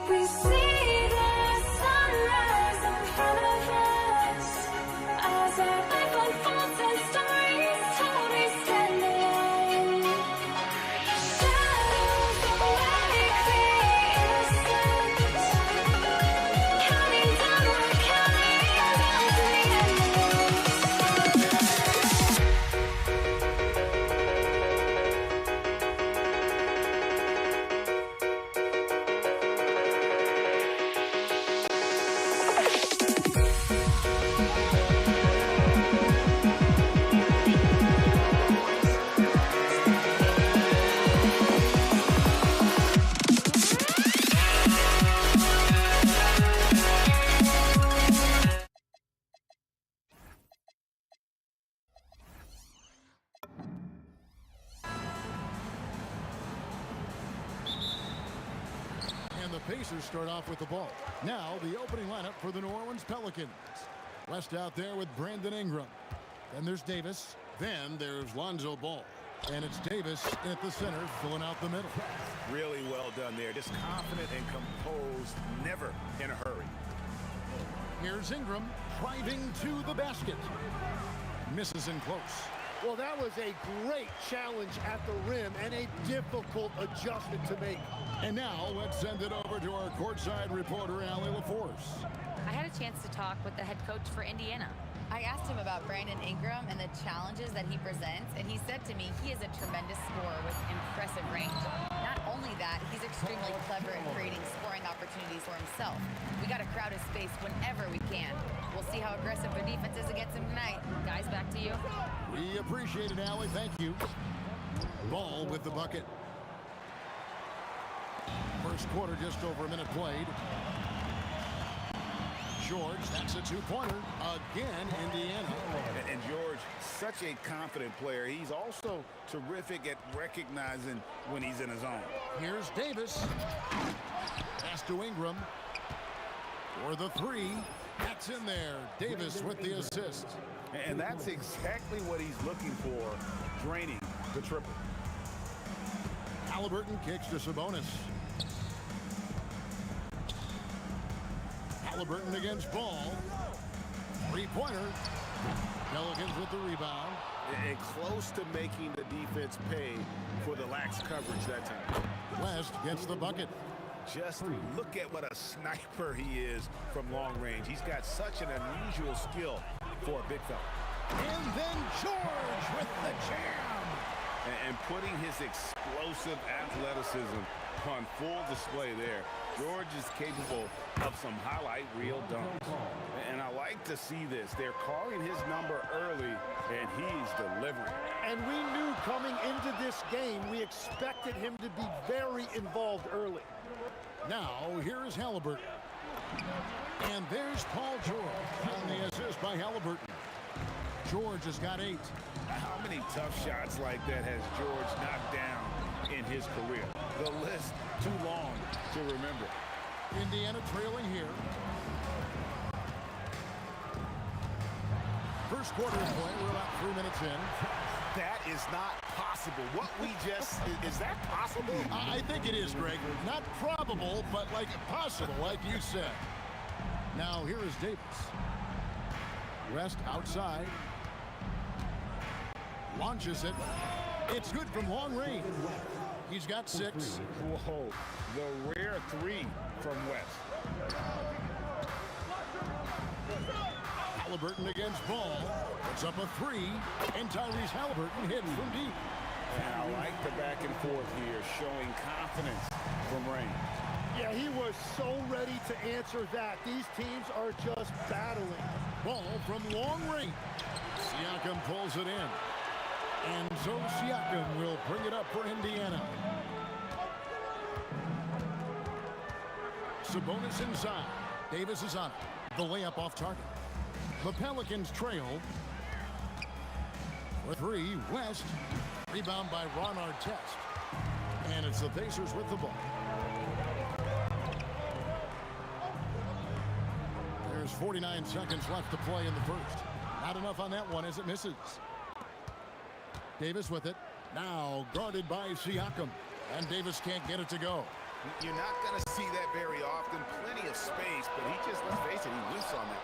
We see the sunrise in front of us as our life unfolds and stories told. We stand alone. Shadows awake the innocence, counting down, we're counting down to the And the Pacers start off with the ball. Now the opening lineup for the New Orleans Pelicans. West out there with Brandon Ingram. Then there's Davis. Then there's Lonzo Ball. And it's Davis at the center filling out the middle. Really well done there. Just confident and composed, never in a hurry. Here's Ingram driving to the basket. Misses in close. Well, that was a great challenge at the rim and a difficult adjustment to make. And now let's send it over to our courtside reporter, Allie LaForce. I had a chance to talk with the head coach for Indiana. I asked him about Brandon Ingram and the challenges that he presents, and he said to me he is a tremendous scorer with impressive range. Not only that, he's extremely clever at creating scoring opportunities for himself. We got to crowd his space whenever we can. We'll see how aggressive their defense is against him tonight. Guys, back to you. We appreciate it, Allie. Thank you. Ball with the bucket. First quarter, just over a minute played. George, that's a two-pointer. Again, Indiana. And George, such a confident player. He's also terrific at recognizing when he's in his zone. Here's Davis. Pass to Ingram. For the three. That's in there. Davis with the assist. And that's exactly what he's looking for, draining the triple. Halliburton kicks to Sabonis. Halliburton against Ball. Three-pointer. Pelicans with the rebound. And close to making the defense pay for the lax coverage that time. West gets the bucket. Just look at what a sniper he is from long range. He's got such an unusual skill for a big fella. And then George with the jam. And putting his explosive athleticism on full display there. George is capable of some highlight reel dunks. And I like to see this. They're calling his number early, and he's delivering. And we knew coming into this game, we expected him to be very involved early. Now, here's Halliburton. And there's Paul George on the assist by Halliburton. George has got 8. How many tough shots like that has George knocked down in his career? The list too long to remember. Indiana trailing here. First quarter of play. We're about 3 minutes in. That is not possible. What we just, is that possible? I think it is, Greg. Not probable, but like possible, like you said. Now, here is Davis. West outside. Launches it. It's good from long range. He's got 6. Whoa, the rare 3 from West. Halliburton against Ball. Puts up a 3. And Tyrese Halliburton hit from deep. And I like the back and forth here, showing confidence from range. Yeah, he was so ready to answer that. These teams are just battling. Ball from long range. Siakam pulls it in. And so Siakam will bring it up for Indiana. Sabonis inside. Davis is on it. The layup off target. The Pelicans trail. For 3, West. Rebound by Ron Artest. And it's the Pacers with the ball. There's 49 seconds left to play in the first. Not enough on that one as it misses. Davis with it. Now guarded by Siakam. And Davis can't get it to go. You're not going to see that very often. Plenty of space, but he just, let's face it, he whiffs on that.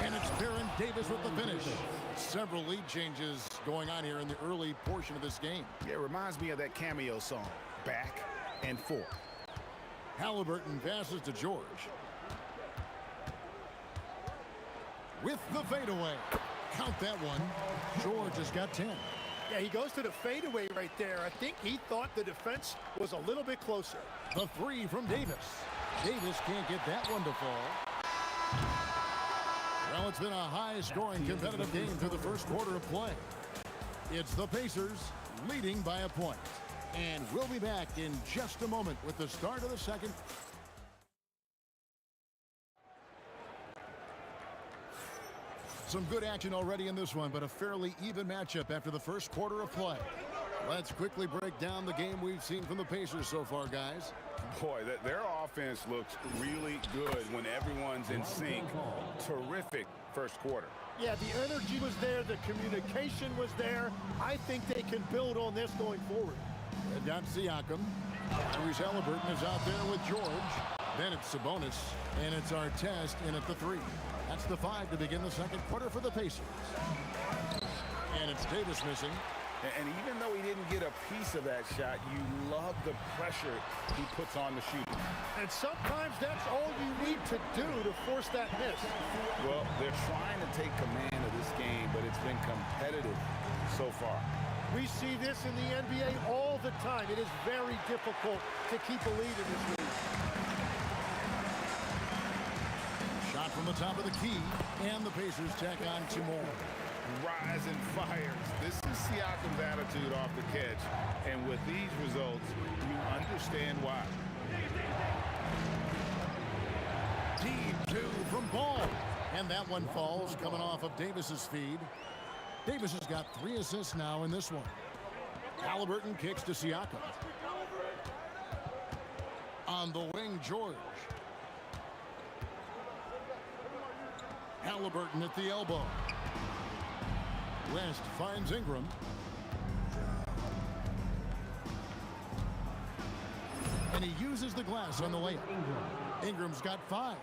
And it's Baron Davis with the finish. Several lead changes going on here in the early portion of this game. Yeah, it reminds me of that cameo song, Back and Forth. Halliburton passes to George. With the fadeaway. Count that one. George has got 10. Yeah, he goes to the fadeaway right there. I think he thought the defense was a little bit closer. The three from Davis. Davis can't get that one to fall. Well, it's been a high-scoring competitive game through the first quarter of play. It's the Pacers leading by a point. And we'll be back in just a moment with the start of the second. Some good action already in this one, but a fairly even matchup after the first quarter of play. Let's quickly break down the game we've seen from the Pacers so far, guys. Boy, their offense looks really good when everyone's in sync. Terrific first quarter. Yeah, the energy was there. The communication was there. I think they can build on this going forward. And down Siakam. Tyrese Halliburton is out there with George. Then it's Sabonis. And it's Artest in at the three. That's the 5 to begin the second quarter for the Pacers. And it's Davis missing. And even though he didn't get a piece of that shot, you love the pressure he puts on the shooter. And sometimes that's all you need to do to force that miss. Well, they're trying to take command of this game, but it's been competitive so far. We see this in the NBA all the time. It is very difficult to keep a lead in this league. Shot from the top of the key, and the Pacers tack on 2 more. Rising fires. This is Siakam's attitude off the catch. And with these results, you understand why. Deep 2 from Ball. And that one falls coming off of Davis's feed. Davis has got 3 assists now in this one. Halliburton kicks to Siakam. On the wing, George. Halliburton at the elbow. West finds Ingram. And he uses the glass on the layup. Ingram's got 5.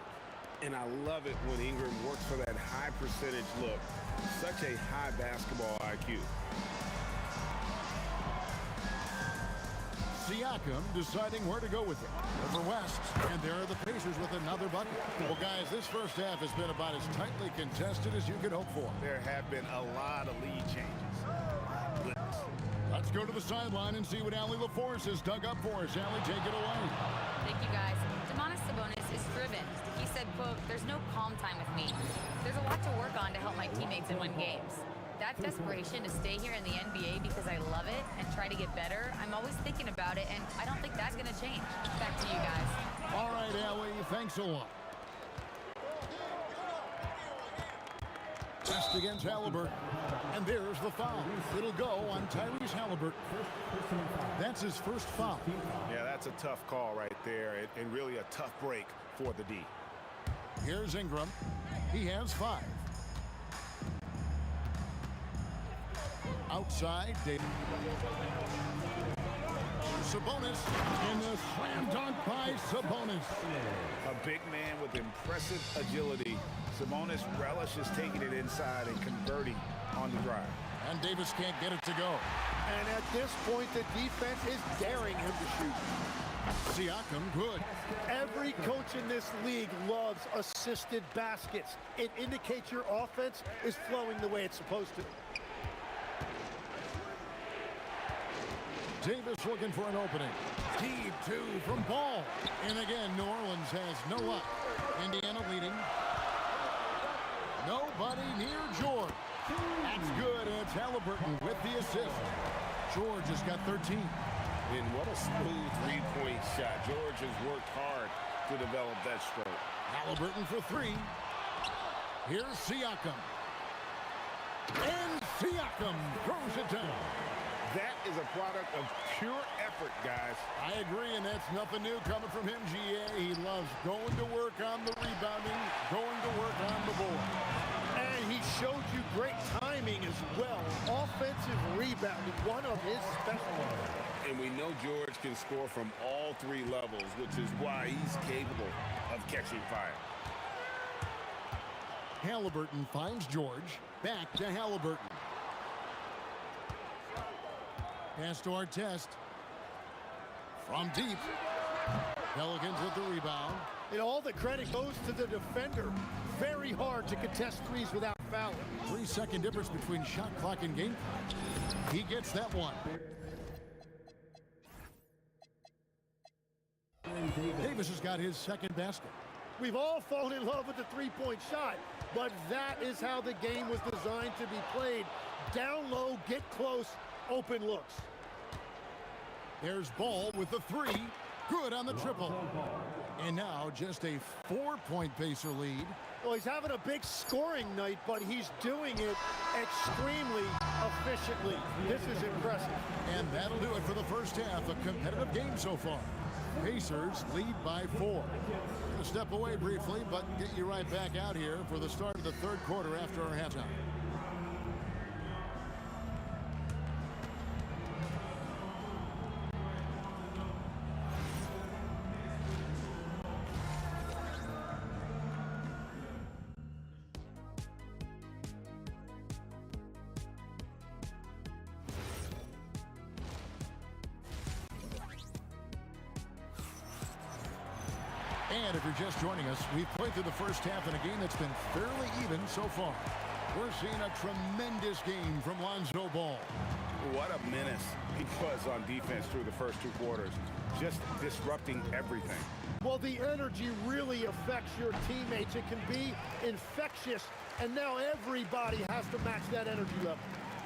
And I love it when Ingram works for that high percentage look. Such a high basketball IQ. Siakam deciding where to go with it. Over West, and there are the Pacers with another bucket. Well, guys, this first half has been about as tightly contested as you could hope for. There have been a lot of lead changes. My goodness. Let's go to the sideline and see what Allie LaForce has dug up for us. Allie, take it away. Thank you, guys. Domantas Sabonis is driven. He said, quote, "There's no calm time with me. There's a lot to work on to help my teammates and win games. That desperation to stay here in the NBA because I love it and try to get better, I'm always thinking about it, and I don't think that's going to change." Back to you guys. All right, Allie, thanks a lot. Just against Halliburton. And there's the foul. It'll go on Tyrese Halliburton. That's his first foul. Yeah, that's a tough call right there, and really a tough break for the D. Here's Ingram. He has 5. Outside, Davis. Sabonis, and the slam dunk by Sabonis. A big man with impressive agility. Sabonis relishes taking it inside and converting on the drive. And Davis can't get it to go. And at this point, the defense is daring him to shoot. Siakam, good. Every coach in this league loves assisted baskets. It indicates your offense is flowing the way it's supposed to. Davis looking for an opening. Deep 2 from Ball. And again, New Orleans has no luck. Indiana leading. Nobody near George. That's good. And it's Halliburton with the assist. George has got 13. And what a smooth three-point shot. George has worked hard to develop that stroke. Halliburton for 3. Here's Siakam. And Siakam throws it down. That is a product of pure effort, guys. I agree, and that's nothing new coming from him, GA. He loves going to work on the rebounding, going to work on the board. And he showed you great timing timing as well. Offensive rebounding, one of his specialties. And we know George can score from all three levels, which is why he's capable of catching fire. Halliburton finds George. Back to Halliburton. Pass to Artest. From deep. Pelicans with the rebound. And all the credit goes to the defender. Very hard to contest threes without fouling. 3-second difference between shot clock and game clock. He gets that one. Davis has got his second basket. We've all fallen in love with the three-point shot, but that is how the game was designed to be played. Down low, get close, open looks. There's Ball with the three. Good on the triple. And now just a 4-point Pacer lead. Well, he's having a big scoring night, but he's doing it extremely efficiently. This is impressive. And that'll do it for the first half. A competitive game so far. Pacers lead by 4. Gonna step away briefly, but get you right back out here for the start of the third quarter after our halftime. And if you're just joining us, we've played through the first half in a game that's been fairly even so far. We're seeing a tremendous game from Lonzo Ball. What a menace he was on defense through the first 2 quarters, just disrupting everything. Well, the energy really affects your teammates. It can be infectious, and now everybody has to match that energy level.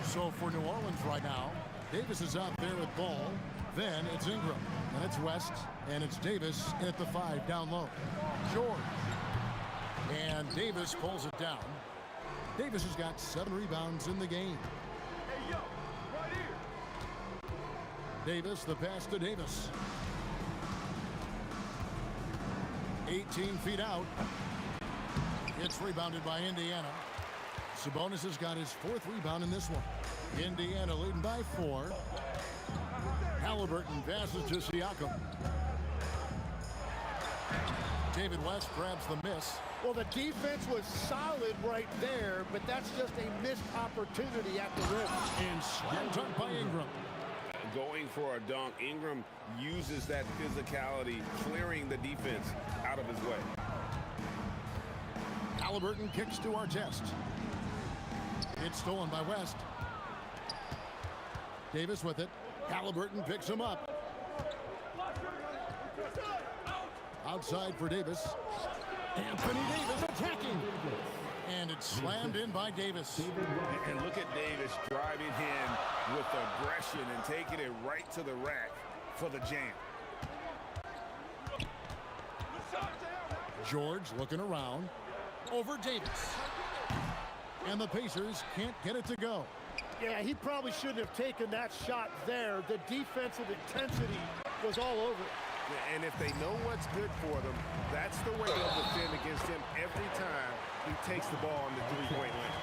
So for New Orleans right now, Davis is out there with Ball. Then it's Ingram, and it's West, and it's Davis at the 5 down low. George. And Davis pulls it down. Davis has got 7 rebounds in the game. Hey, yo, right here. Davis, the pass to Davis. 18 feet out. It's rebounded by Indiana. Sabonis has got his 4th rebound in this one. Indiana leading by 4. Halliburton passes to Siakam. David West grabs the miss. Well, the defense was solid right there, but that's just a missed opportunity at the rim. And slam dunk by Ingram. Going for a dunk, Ingram uses that physicality, clearing the defense out of his way. Halliburton kicks to Artest. It's stolen by West. Davis with it. Halliburton picks him up. Outside for Davis. Anthony Davis attacking. And it's slammed in by Davis. And look at Davis driving in with aggression and taking it right to the rack for the jam. George looking around. Over Davis. And the Pacers can't get it to go. Yeah, he probably shouldn't have taken that shot there. The defensive intensity was all over it. And if they know what's good for them, that's the way they'll defend against him every time he takes the ball on the three-point line.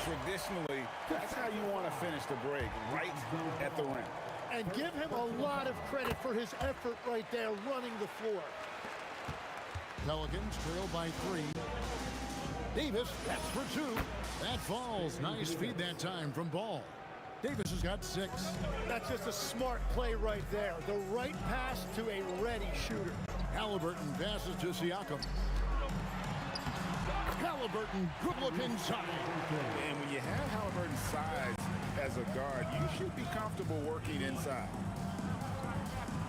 Traditionally, that's how you want to finish the break, right at the rim. And give him a lot of credit for his effort right there running the floor. Pelicans trail by 3. Davis, that's for 2. That falls. Nice feed that time from Ball. Davis has got 6. That's just a smart play right there. The right pass to a ready shooter. Halliburton passes to Siakam. Halliburton, good look inside. And when you have Halliburton's size as a guard, you should be comfortable working inside.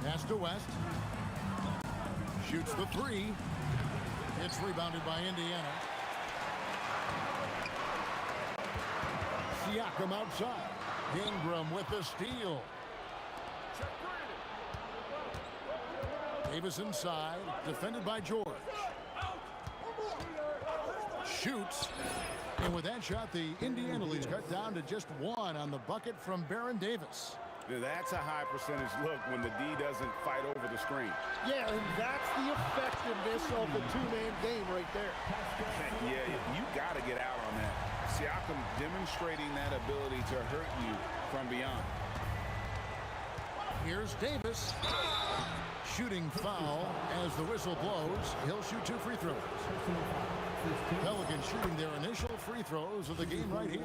Pass to West. Shoots the 3. It's rebounded by Indiana. Siakam outside. Ingram with the steal. Davis inside, defended by George. Shoots. And with that shot, the Indiana lead's cut down to just 1 on the bucket from Baron Davis. Now, that's a high percentage look when the D doesn't fight over the screen. Yeah, and that's the effectiveness of the two-man game right there. Yeah, you got to get out on that. Siakam demonstrating that ability to hurt you from beyond. Here's Davis. Shooting foul as the whistle blows. He'll shoot 2 free throws. Pelicans shooting their initial free throws of the game right here.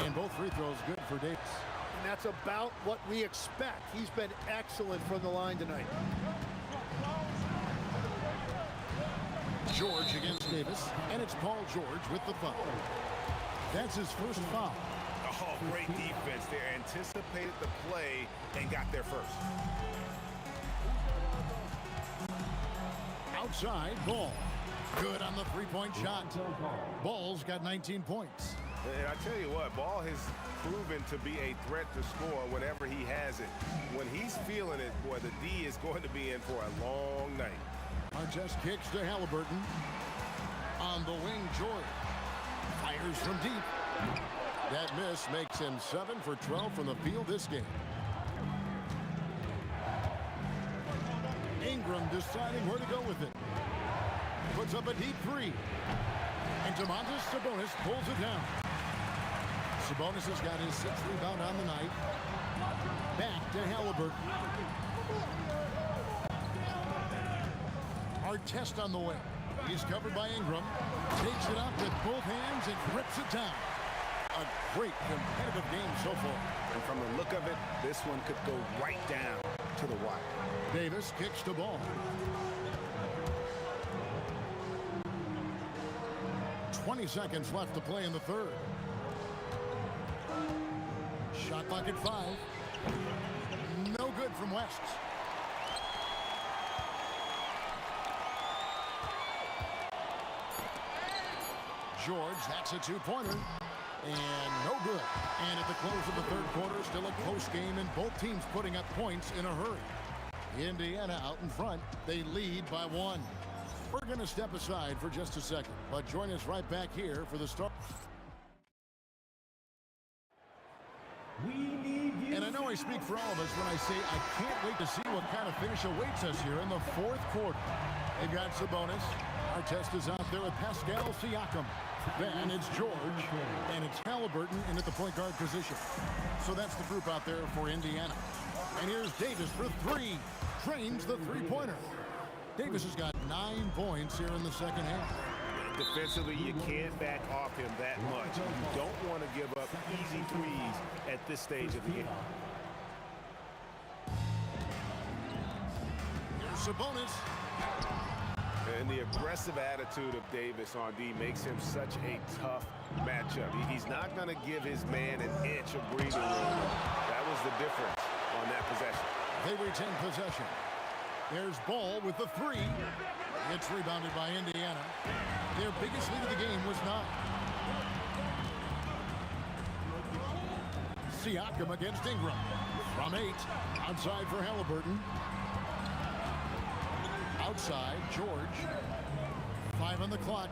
And both free throws good for Davis. And that's about what we expect. He's been excellent from the line tonight. George against Davis, and it's Paul George with the foul. That's his first foul. Oh, great defense there. Anticipated the play and got there first. Outside, Ball. Good on the three-point shot. Ball's got 19 points. And I tell you what, Ball has proven to be a threat to score whenever he has it. When he's feeling it, boy, the D is going to be in for a long night. Artest kicks to Halliburton. On the wing, George. Fires from deep. That miss makes him 7 for 12 from the field this game. Ingram deciding where to go with it. Puts up a deep 3. And Domantas Sabonis pulls it down. Sabonis has got his 6th rebound on the night. Back to Halliburton. Artest on the way. He's covered by Ingram. Takes it up with both hands and grips it down. A great competitive game so far. And from the look of it, this one could go right down to the wire. Davis kicks the ball. 20 seconds left to play in the third. Shot clock at 5. No good from West. George, that's a 2-pointer. And no good. And at the close of the third quarter, still a close game, and both teams putting up points in a hurry. Indiana out in front. They lead by 1. We're going to step aside for just a second, but join us right back here for the start. And I know I speak for all of us when I say I can't wait to see what kind of finish awaits us here in the fourth quarter. They've got Sabonis. Artest is out there with Pascal Siakam. Then it's George, and it's Halliburton in at the point guard position. So that's the group out there for Indiana. And here's Davis for 3. Trains the three-pointer. Davis has got 9 points here in the second half. Defensively, you can't back off him that much. You don't want to give up easy threes at this stage of the game. Here's Sabonis. And the aggressive attitude of Davis on D makes him such a tough matchup. He's not going to give his man an inch of breathing room. That was the difference on that possession. They retain possession. There's Ball with the 3. It's rebounded by Indiana. Their biggest lead of the game was 9. Siakam against Ingram. From 8. Outside for Halliburton. Outside, George. 5 on the clock.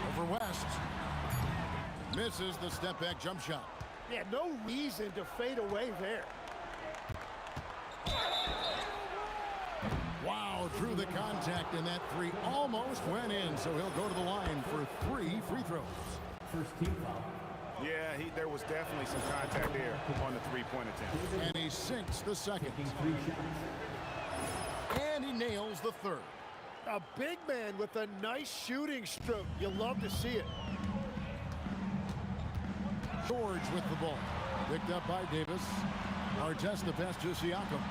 Over West. Misses the step-back jump shot. Yeah, no reason to fade away there. Wow, through the contact, and that 3 almost went in, so he'll go to the line for 3 free throws. First team foul. Yeah, there was definitely some contact there on the three-point attempt. And he sinks the second. And he nails the third. A big man with a nice shooting stroke. You love to see it. George with the ball. Picked up by Davis. Artest the pass to Siakam.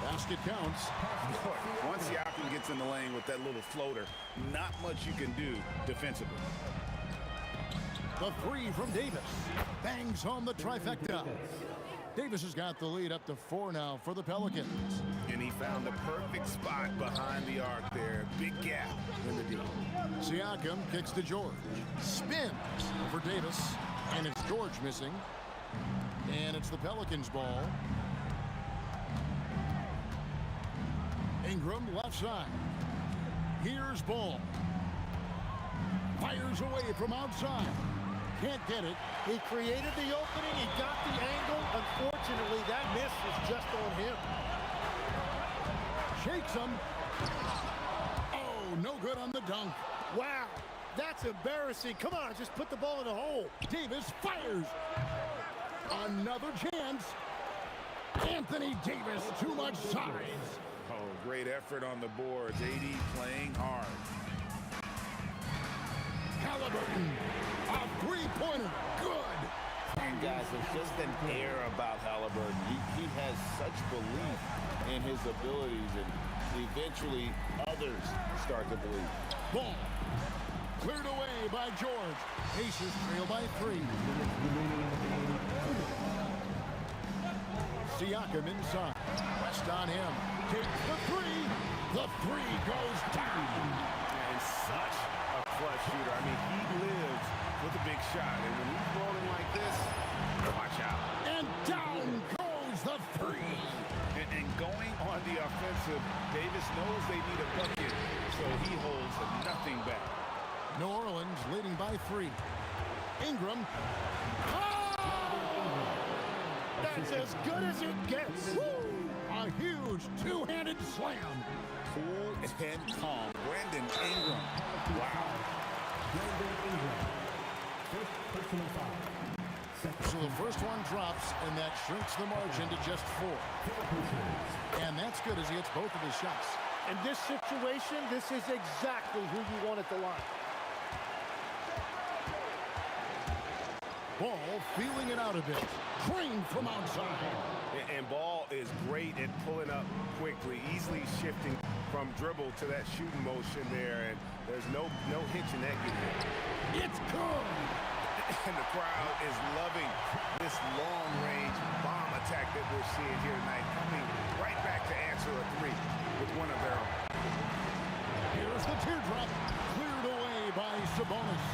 Basket counts. Once Siakam gets in the lane with that little floater, not much you can do defensively. The 3 from Davis. Bangs home the trifecta. Davis has got the lead up to 4 now for the Pelicans. And he found the perfect spot behind the arc there. Big gap in the D. Siakam kicks to George. Spins for Davis. And it's George missing. And it's the Pelicans' ball. Ingram left side. Here's Ball. Fires away from outside. Can't get it. He created the opening. He got the angle. Unfortunately, that miss was just on him. Shakes him. Oh, no good on the dunk. Wow, that's embarrassing. Come on, just put the ball in the hole. Davis fires. Another chance. Anthony Davis, too much size. Oh, great effort on the boards. AD playing hard. Halliburton, a three-pointer, good. And guys, there's just an air about Halliburton. He has such belief in his abilities, and eventually others start to believe. Ball cleared away by George. Pacers trail by 3. Siakam inside. West on him. Takes the 3. The 3 goes down. And such a clutch shooter. I mean, he lives with a big shot. And when he's rolling like this, watch out. And down goes the 3. And going on the offensive, Davis knows they need a bucket, so he holds nothing back. New Orleans leading by 3. Ingram. That's as good as it gets. Woo! A huge two-handed slam. Cool and calm. Brandon Ingram. Wow. So the first one drops, and that shrinks the margin to just 4. And that's good as he hits both of his shots. In this situation, this is exactly who you want at the line. Ball feeling it out a bit. Trained from outside. And Ball is great at pulling up quickly, easily shifting from dribble to that shooting motion there, and there's no hitch in that game. It's good. And the crowd is loving this long-range bomb attack that we're seeing here tonight, coming right back to answer a 3 with one of their own. Here's the teardrop. Cleared away by Sabonis.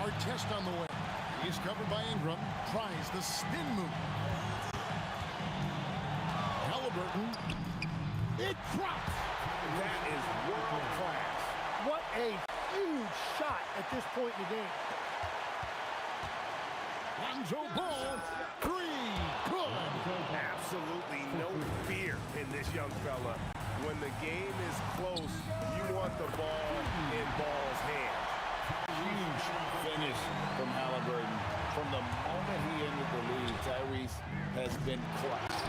Artest on the way. He's covered by Ingram. Tries the spin move. Halliburton. It drops. That is world class. What a huge shot at this point in the game. Lonzo Ball. 3. Good. Absolutely no fear in this young fella. When the game is close, you want the ball in Ball's hands. Huge finish from Halliburton. From the moment he entered the league, Tyrese has been clutch.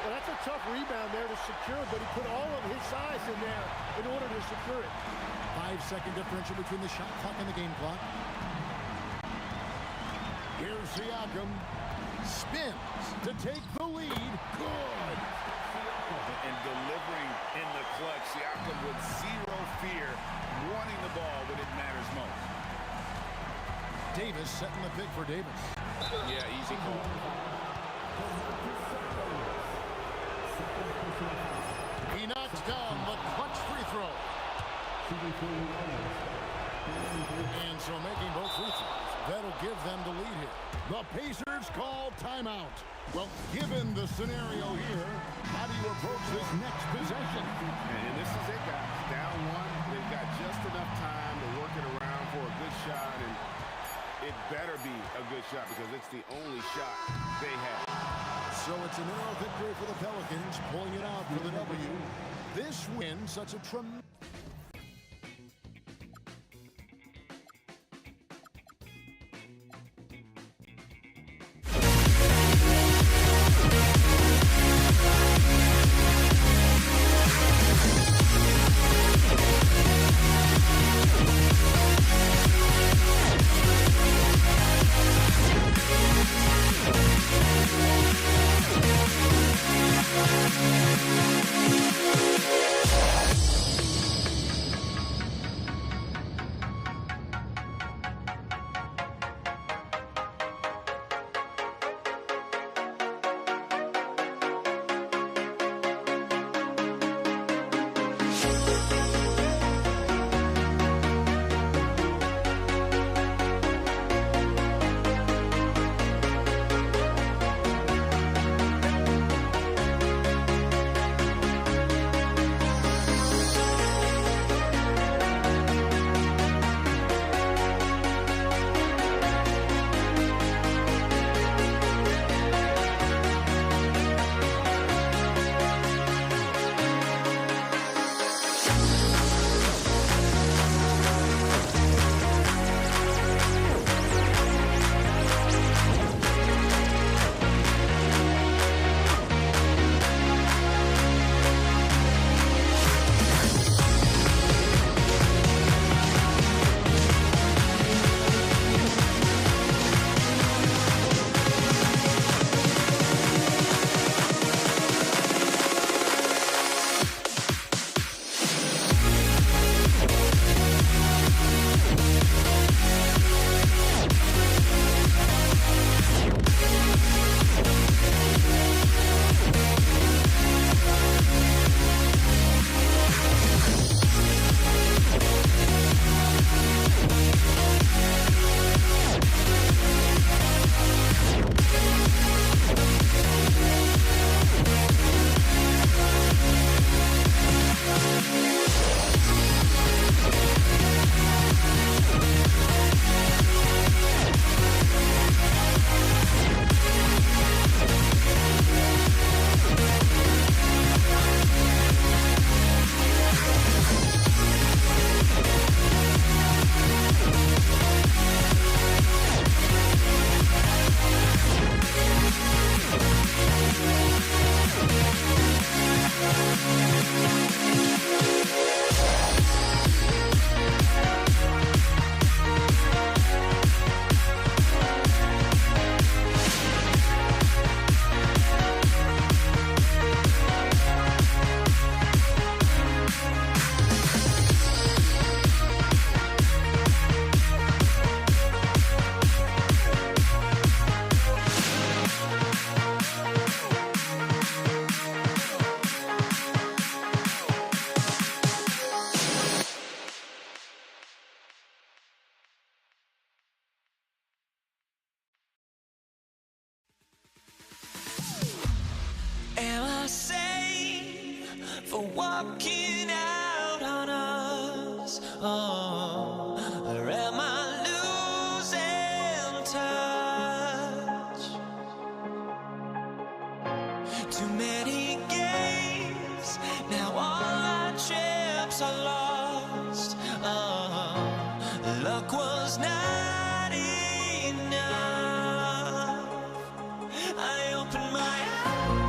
Well, that's a tough rebound there to secure, but he put all of his size in there in order to secure it. 5-second differential between the shot clock and the game clock. Here's Siakam. Spins to take the lead. Good. And delivering in the clutch, Siakam with zero fear, wanting the ball when it matters most. Davis setting the pick for Davis. Yeah, easy call. He knocks down the clutch free throw. And so making both free throws, that'll give them the lead here. The Pacers call timeout. Well, given the scenario here, how do you approach this next possession? And this is it, guys. Down 1, they've got just enough time to work it around for a good shot, and it better be a good shot because it's the only shot they have. So it's a narrow victory for the Pelicans, pulling it out for the W. This win, such a tremendous... for walking out on us. Oh, or am I losing touch? Too many games, now all our chips are lost. Oh, luck was not enough. I opened my eyes.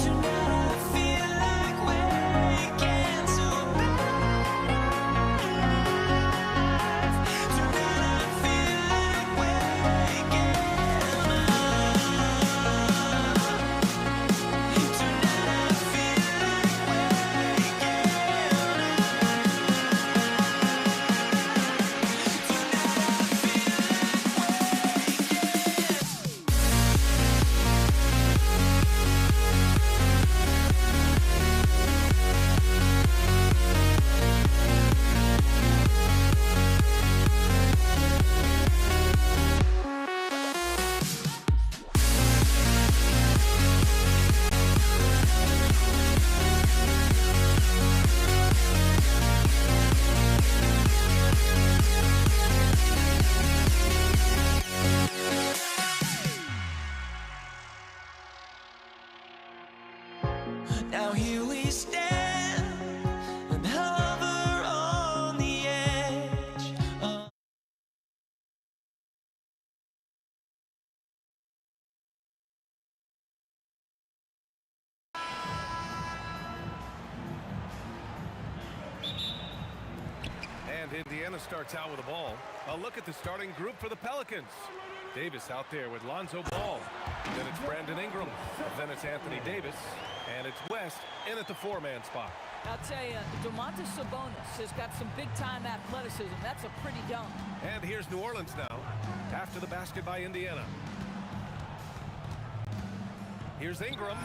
Tonight I feel like waking to life. Tonight I feel like waking up. Tonight I feel like now here we stand and hover on the edge of And Indiana starts out with the ball. A look at the starting group for the Pelicans. Davis out there with Lonzo Ball. Then it's Brandon Ingram. Then it's Anthony Davis. And it's West in at the four-man spot. I'll tell you, Domantas Sabonis has got some big-time athleticism. That's a pretty dunk. And here's New Orleans now, after the basket by Indiana. Here's Ingram,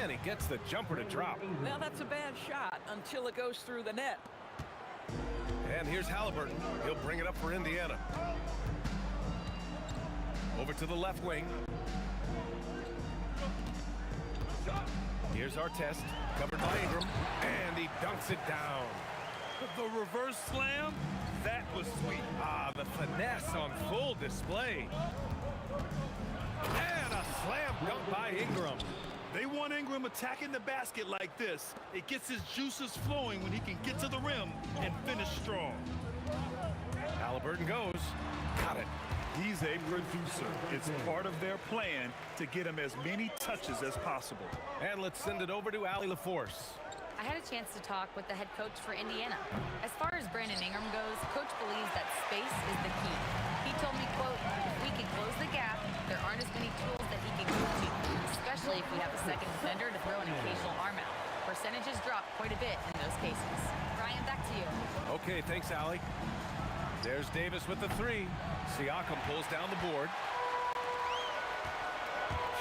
and he gets the jumper to drop. Now that's a bad shot until it goes through the net. And here's Halliburton. He'll bring it up for Indiana. Over to the left wing. Here's Artest, covered by Ingram, and he dunks it down. The reverse slam, that was sweet. Ah, the finesse on full display. And a slam dunk by Ingram. They want Ingram attacking the basket like this. It gets his juices flowing when he can get to the rim and finish strong. Halliburton goes. Got it. He's a producer. It's part of their plan to get him as many touches as possible. And let's send it over to Allie LaForce. I had a chance to talk with the head coach for Indiana. As far as Brandon Ingram goes, coach believes that space is the key. He told me, quote, if we can close the gap, there aren't as many tools that he can go to, especially if we have a second defender to throw an occasional arm out. Percentages drop quite a bit in those cases. Brian, back to you. Okay, thanks, Allie. There's Davis with the three. Siakam pulls down the board.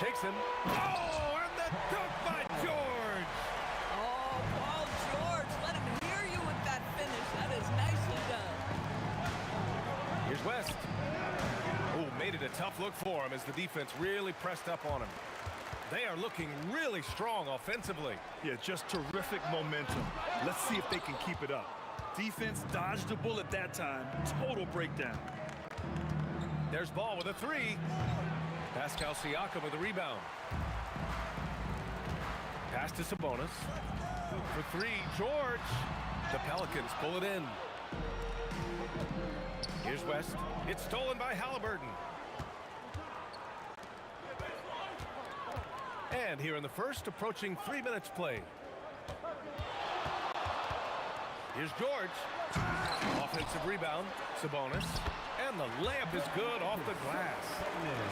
Shakes him. Oh, and the dunk by George. Oh, Paul George, let him hear you with that finish. That is nicely done. Here's West. Oh, made it a tough look for him as the defense really pressed up on him. They are looking really strong offensively. Yeah, just terrific momentum. Let's see if they can keep it up. Defense dodged a bullet that time. Total breakdown. There's Ball with a three. Pascal Siakam with a rebound. Pass to Sabonis. For three, George. The Pelicans pull it in. Here's West. It's stolen by Halliburton. And here in the first, approaching 3 minutes play. Here's George. Offensive rebound, Sabonis. And the layup is good off the glass.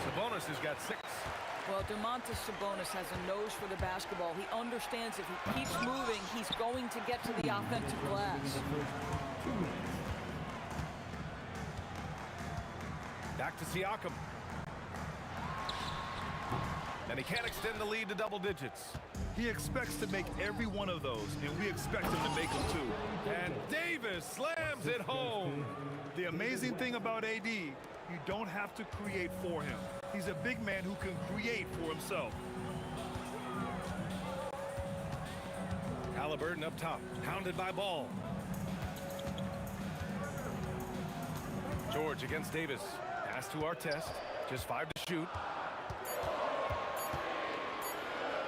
Sabonis has got 6. Well, Domantas Sabonis has a nose for the basketball. He understands if he keeps moving, he's going to get to the offensive glass. Back to Siakam. And he can't extend the lead to double digits. He expects to make every one of those, and we expect him to make them too. And Davis slams it home. The amazing thing about AD, you don't have to create for him. He's a big man who can create for himself. Halliburton up top, pounded by Ball. George against Davis. Pass to Artest. Just 5 to shoot.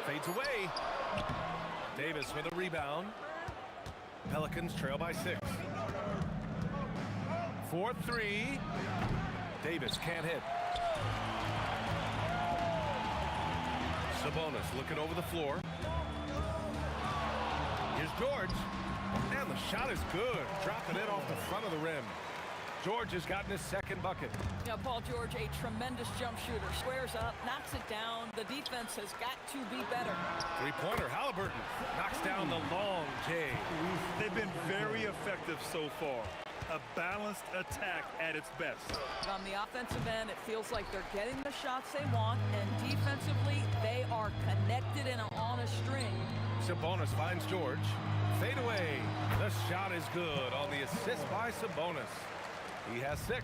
Fades away. Davis with a rebound. Pelicans trail by 6. 4-3. Davis can't hit. Sabonis looking over the floor. Here's George. And the shot is good. Dropping it off the front of the rim. George has gotten his second bucket. Yeah, Paul George, a tremendous jump shooter. Squares up, knocks it down. The defense has got to be better. Three-pointer, Halliburton knocks down the long J. They've been very effective so far. A balanced attack at its best. On the offensive end, it feels like they're getting the shots they want, and defensively, they are connected and on a string. Sabonis finds George. Fade away. The shot is good on the assist by Sabonis. He has 6.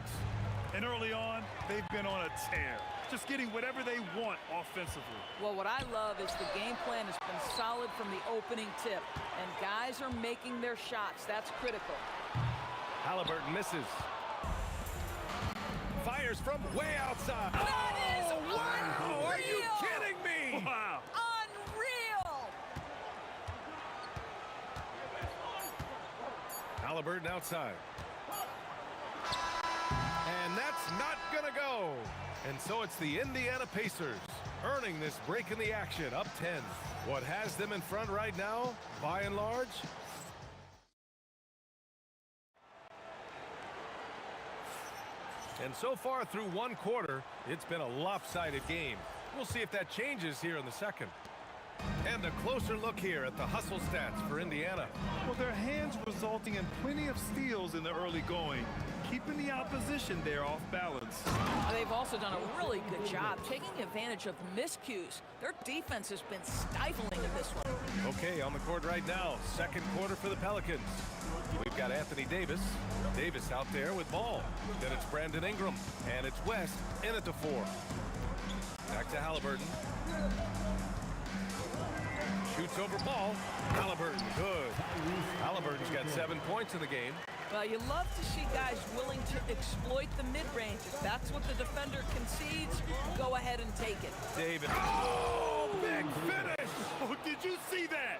And early on, they've been on a tear, just getting whatever they want offensively. Well, what I love is the game plan has been solid from the opening tip, and guys are making their shots. That's critical. Halliburton misses. Fires from way outside. That is wow! unreal! Are you kidding me? Wow! Unreal! Halliburton outside. And that's not gonna go. And so it's the Indiana Pacers earning this break in the action, up 10. What has them in front right now, by and large? And so far through one quarter, it's been a lopsided game. We'll see if that changes here in the second. And a closer look here at the hustle stats for Indiana. Well, their hands resulting in plenty of steals in the early going, keeping the opposition there off balance. They've also done a really good job taking advantage of miscues. Their defense has been stifling in this one. Okay, on the court right now, second quarter for the Pelicans. We've got Anthony Davis. Davis out there with Ball. Then it's Brandon Ingram. And it's West in at the 4. Back to Halliburton. Shoots over Ball. Halliburton, good. Halliburton's got 7 points in the game. Well, you love to see guys willing to exploit the mid-range. If that's what the defender concedes, go ahead and take it. Davis. Oh, big finish! Oh, did you see that?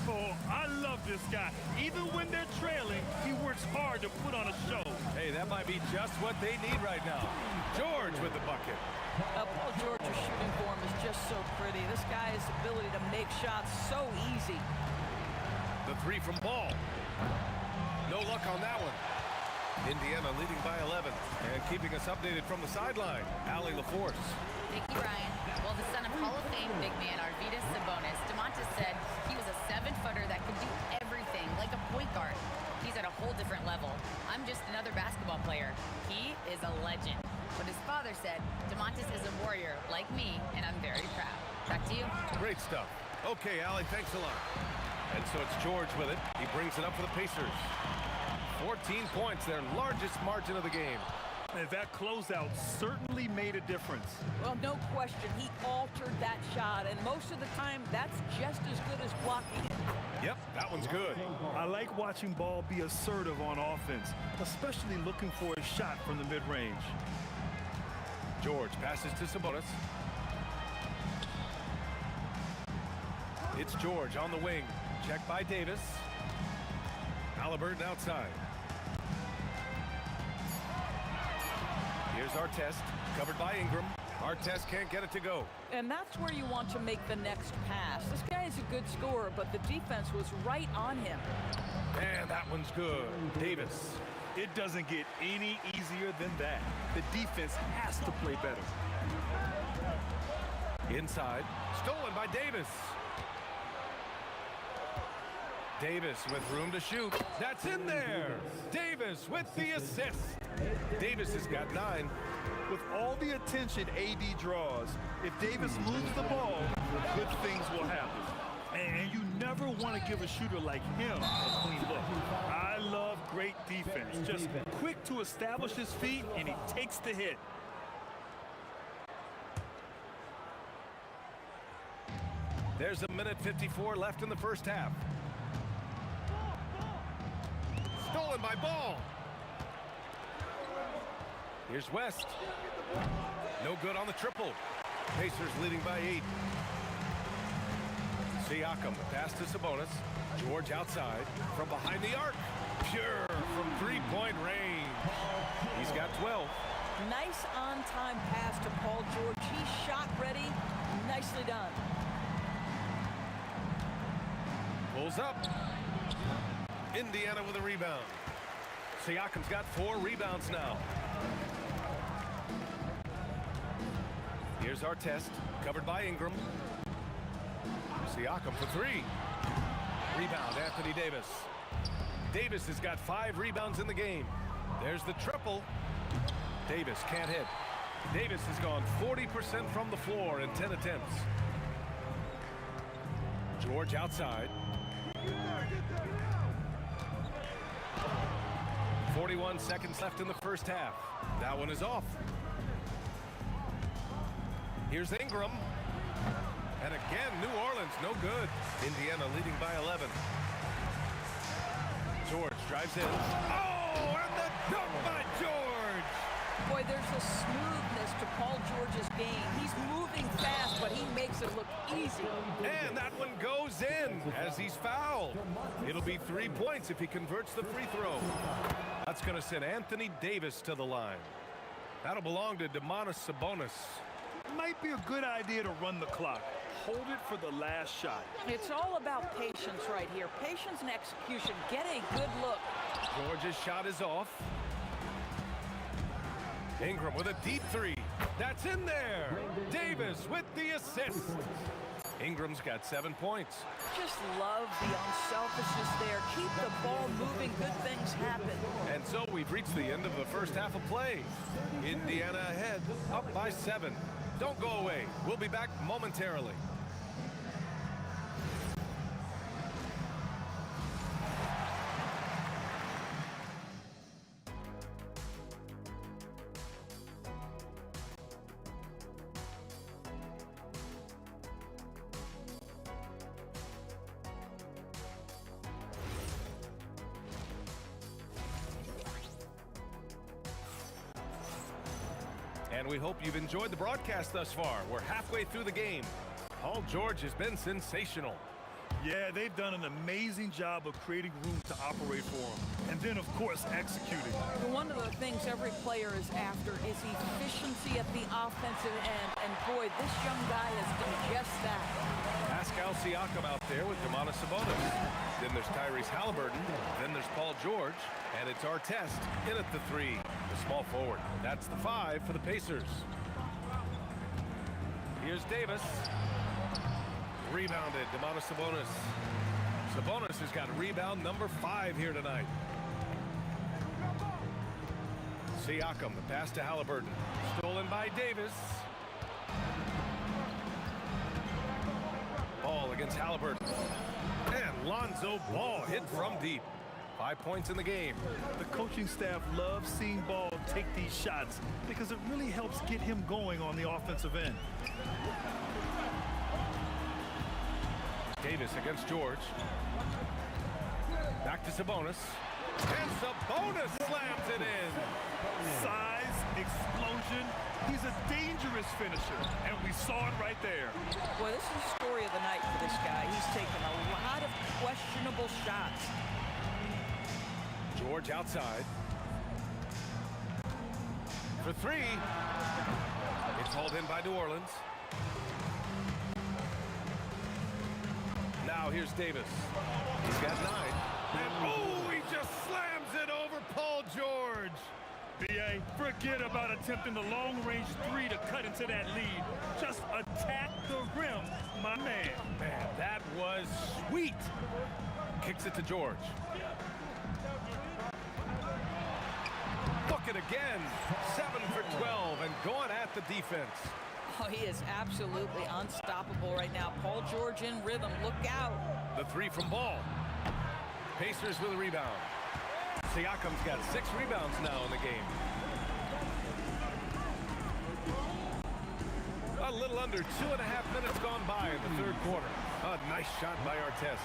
Oh, I love this guy. Even when they're trailing, he works hard to put on a show. Hey, that might be just what they need right now. George with the bucket. Paul George's shooting form is just so pretty. This guy's ability to make shots so easy. The 3 from Ball. No luck on that one. Indiana leading by 11 and keeping us updated from the sideline. Allie LaForce. Thank you, Ryan. Well, the son of Hall of Fame big man Arvydas Sabonis, DeMontis said he was a 7-footer that could do everything, like a point guard. He's at a whole different level. I'm just another basketball player. He is a legend. But his father said, DeMontis is a warrior like me, and I'm very proud. Back to you. Great stuff. Okay, Allie, thanks a lot. And so it's George with it. He brings it up for the Pacers. 14 points, their largest margin of the game. And that closeout certainly made a difference. Well, no question. He altered that shot, and most of the time, that's just as good as blocking it. Yep, that one's good. I like watching Ball be assertive on offense, especially looking for a shot from the mid-range. George passes to Sabonis. It's George on the wing. Checked by Davis. Halliburton outside. Here's Artest, covered by Ingram. Artest can't get it to go. And that's where you want to make the next pass. This guy is a good scorer, but the defense was right on him. And that one's good. Davis. It doesn't get any easier than that. The defense has to play better. Inside, stolen by Davis. Davis with room to shoot. That's in there. Davis with the assist. Davis has got 9. With all the attention AD draws, if Davis moves the ball, good things will happen. And you never want to give a shooter like him a clean look. I love great defense. Just quick to establish his feet, and he takes the hit. There's a minute 54 left in the first half. Stolen by Ball. Here's West. No good on the triple. Pacers leading by 8. Siakam, the pass to Sabonis. George outside from behind the arc. Pure from three-point range. He's got 12. Nice on-time pass to Paul George. He's shot ready. Nicely done. Pulls up. Indiana with a rebound. Siakam's got 4 rebounds now. Here's our test, covered by Ingram. Siakam for 3. Rebound, Anthony Davis. Davis has got 5 rebounds in the game. There's the triple. Davis can't hit. Davis has gone 40% from the floor in 10 attempts. George outside. 41 seconds left in the first half. That one is off. Here's Ingram. And again, New Orleans, no good. Indiana leading by 11. George drives in. Oh, and the dunk by George! Boy, there's a smoothness to Paul George's game. He's moving fast, but he makes it look easy. And that one goes in as he's fouled. It'll be 3 points if he converts the free throw. That's going to send Anthony Davis to the line. That'll belong to Domantas Sabonis. Might be a good idea to run the clock. Hold it for the last shot. It's all about patience right here. Patience and execution. Get a good look. George's shot is off. Ingram with a deep 3. That's in there. Davis with the assist. Ingram's got 7 points. Just love the unselfishness there. Keep the ball moving. Good things happen. And so we've reached the end of the first half of play. Indiana ahead, up by 7. Don't go away. We'll be back momentarily. And we hope you've enjoyed the broadcast thus far. We're halfway through the game. Paul George has been sensational. Yeah, they've done an amazing job of creating room to operate for him. And then, of course, executing. One of the things every player is after is efficiency at the offensive end. And boy, this young guy has done just that. Pascal Siakam out there with Domantas Sabonis. Then there's Tyrese Halliburton. Then there's Paul George. And it's our test in at the 3, the small forward. That's the 5 for the Pacers. Here's Davis. Rebounded, Domantas Sabonis. Sabonis has got rebound number 5 here tonight. Siakam, the pass to Halliburton. Stolen by Davis. Ball against Halliburton. And Lonzo Ball hit from deep. 5 points in the game. The coaching staff loves seeing Ball take these shots because it really helps get him going on the offensive end. Davis against George. Back to Sabonis. And Sabonis slams it in. Size, explosion. He's a dangerous finisher, and we saw it right there. Boy, this is the story of the night for this guy. He's taken a lot of questionable shots. George outside. For 3. It's hauled in by New Orleans. Now here's Davis. He's got 9. And oh, he just slams it over Paul George. B.A., forget about attempting the long-range 3 to cut into that lead. Just attack the rim, my man. Man, that was sweet. Kicks it to George. Bucket again. 7 for 12 and going at the defense. Oh, he is absolutely unstoppable right now. Paul George in rhythm. Look out. The 3 from Ball. Pacers with a rebound. Siakam's got 6 rebounds now in the game. A little under 2.5 minutes gone by in the third quarter. Nice shot by Artest.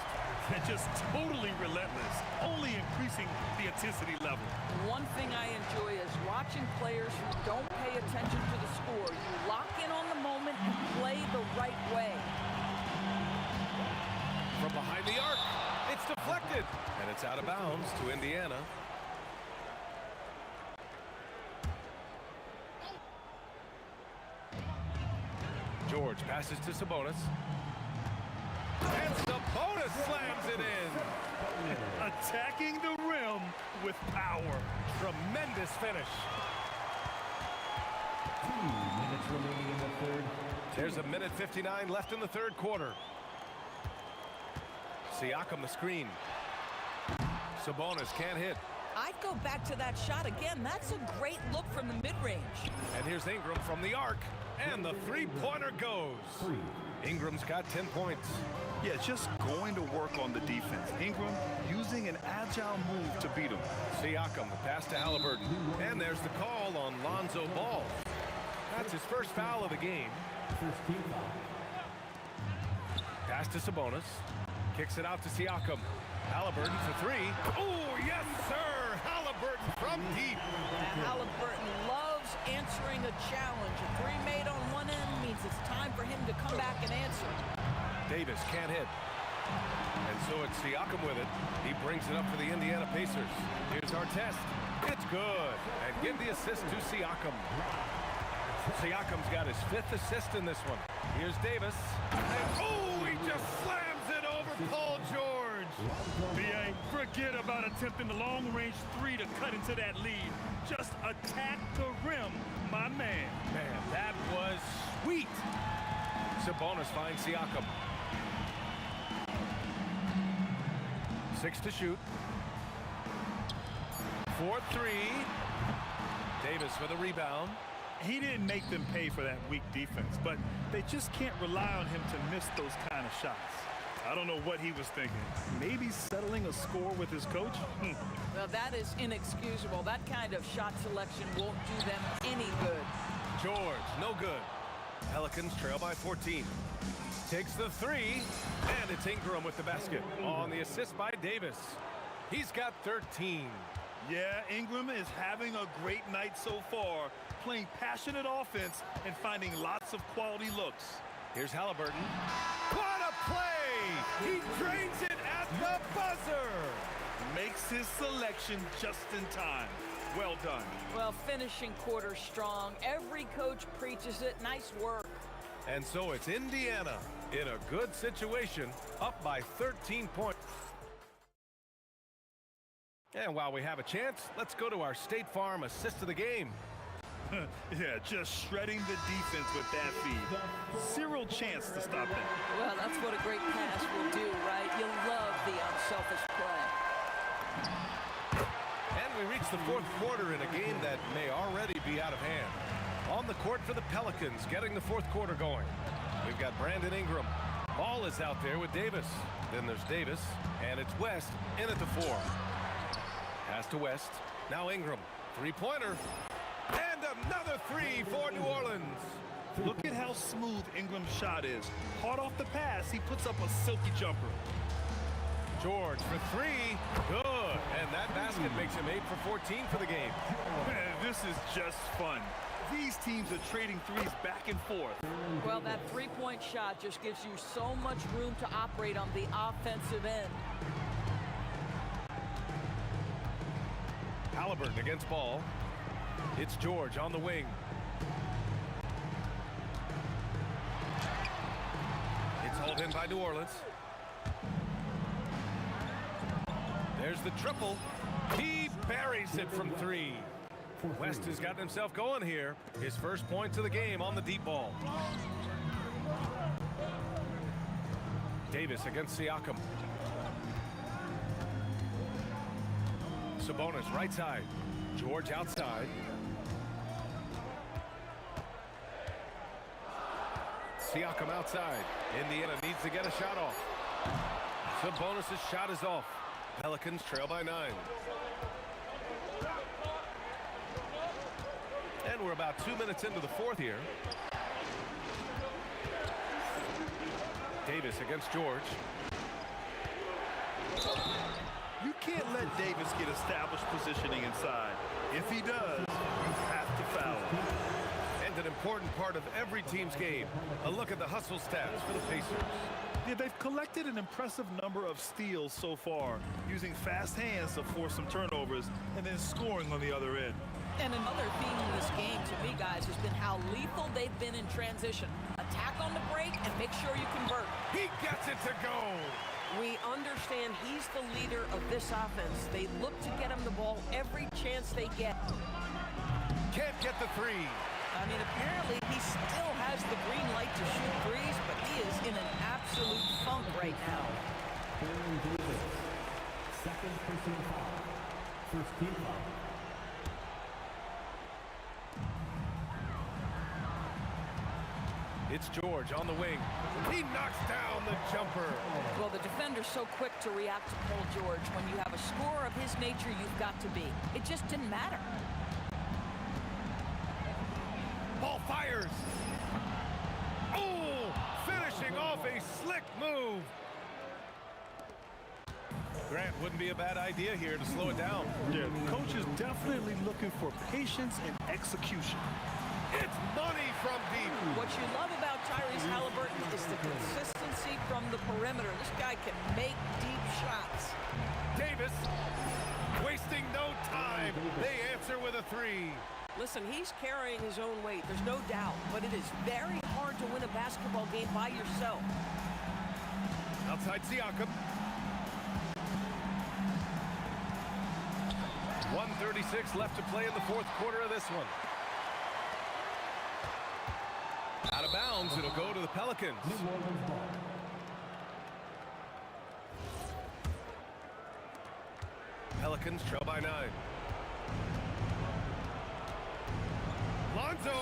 Just totally relentless, only increasing the intensity level. One thing I enjoy is watching players who don't pay attention to the score. You lock in on the moment and play the right way. From behind the arc, it's deflected, and it's out of bounds to Indiana. George passes to Sabonis. And Sabonis slams it in. Attacking the rim with power. Tremendous finish. 2 minutes remaining in the third. There's a minute 59 left in the third quarter. Siakam the screen. Sabonis can't hit. I'd go back to that shot again. That's a great look from the mid-range. And here's Ingram from the arc. And the three-pointer goes. Ingram's got 10 points. Yeah, just going to work on the defense. Ingram using an agile move to beat him. Siakam, the pass to Halliburton. And there's the call on Lonzo Ball. That's his first foul of the game. First team foul. Pass to Sabonis. Kicks it out to Siakam. Halliburton for three. Oh, yes, sir! Halliburton from deep. Halliburton loves answering a challenge. A three made on one end means it's time for him to come back and answer. Davis can't hit. And so it's Siakam with it. He brings it up for the Indiana Pacers. Here's Artest. It's good. And give the assist to Siakam. Siakam's got his 5th assist in this one. Here's Davis. And oh, he just slams it over Paul George. B.A., forget about attempting the long-range three to cut into that lead. Just attack the rim, my man. Man, that was sweet. Sabonis finds Siakam. 6 to shoot. 4-3. Davis for the rebound. He didn't make them pay for that weak defense, but they just can't rely on him to miss those kind of shots. I don't know what he was thinking. Maybe settling a score with his coach? Well, that is inexcusable. That kind of shot selection won't do them any good. George, no good. Pelicans trail by 14. Takes the three, and it's Ingram with the basket on the assist by Davis. He's got 13. Yeah, Ingram is having a great night so far, playing passionate offense and finding lots of quality looks. Here's Halliburton. What a play! He drains it at the buzzer! Makes his selection just in time. Well done. Well, finishing quarter strong. Every coach preaches it. Nice work. And so it's Indiana in a good situation, up by 13 points. And while we have a chance, let's go to our State Farm assist of the game. Yeah, just shredding the defense with that feed. Zero chance to stop that. Well, that's what a great pass will do, right? You love the unselfish play. And we reach the fourth quarter in a game that may already be out of hand. On the court for the Pelicans, getting the fourth quarter going. We've got Brandon Ingram. Ball is out there with Davis. Then there's Davis, and it's West in at the 4. Pass to West. Now Ingram. Three-pointer. And another three for New Orleans. Look at how smooth Ingram's shot is. Hard off the pass, he puts up a silky jumper. George for three. Good. And that basket makes him 8 for 14 for the game. Man, this is just fun. These teams are trading threes back and forth. Well, that three-point shot just gives you so much room to operate on the offensive end. Halliburton against Ball. It's George on the wing. It's hauled in by New Orleans. There's the triple. He buries it from 3. West has gotten himself going here. His first points of the game on the deep ball. Davis against Siakam. Sabonis right side. George outside. Siakam outside. Indiana needs to get a shot off. Sabonis' shot is off. Pelicans trail by 9. And we're about 2 minutes into the fourth here. Davis against George. You can't let Davis get established positioning inside. If he does, you have to foul him. And an important part of every team's game. A look at the hustle stats for the Pacers. Yeah, they've collected an impressive number of steals so far, using fast hands to force some turnovers and then scoring on the other end. And another theme in this game, to me, guys, has been how lethal they've been in transition. Attack on the break and make sure you convert. He gets it to go. We understand he's the leader of this offense. They look to get him the ball every chance they get. Can't get the three. I mean, apparently he still has the green light to shoot threes, but he is in an absolute funk right now. Second personal foul. First team foul. It's George on the wing. He knocks down the jumper. Well, the defender's so quick to react to Paul George. When you have a scorer of his nature, you've got to be. It just didn't matter. Ball fires. Oh, finishing off a slick move. Grant, wouldn't be a bad idea here to slow it down. Yeah, the coach is definitely looking for patience and execution. It's money from deep. What you love about Tyrese Halliburton is the consistency from the perimeter. This guy can make deep shots. Davis wasting no time. They answer with a three. Listen, he's carrying his own weight, there's no doubt, but it is very hard to win a basketball game by yourself. Outside Siakam. 1:36 left to play in the fourth quarter of this one. Out of bounds, it'll go to the Pelicans. Pelicans trail by 9. Lonzo,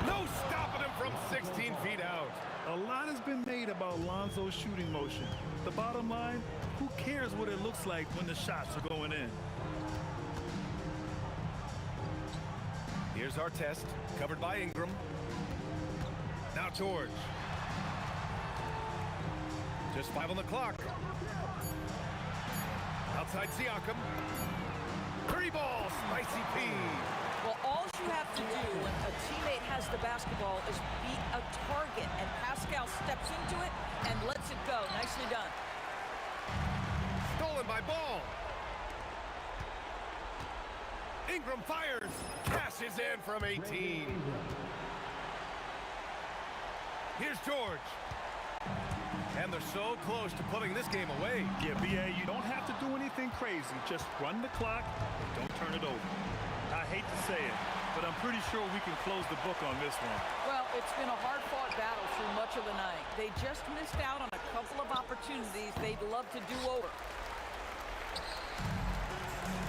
no stopping him from 16 feet out. A lot has been made about Lonzo's shooting motion. The bottom line, who cares what it looks like when the shots are going in? Here's our test, covered by Ingram. Now George. Just 5 on the clock. Outside Siakam. 3 ball, spicy P. Well, all you have to do when a teammate has the basketball is be a target, and Pascal steps into it and lets it go. Nicely done. Stolen by Ball. Ingram fires. Cashes in from 18. Here's George. And they're so close to putting this game away. Yeah, B.A., you don't have to do anything crazy. Just run the clock and don't turn it over. I hate to say it, but I'm pretty sure we can close the book on this one. Well, it's been a hard-fought battle through much of the night. They just missed out on a couple of opportunities they'd love to do over.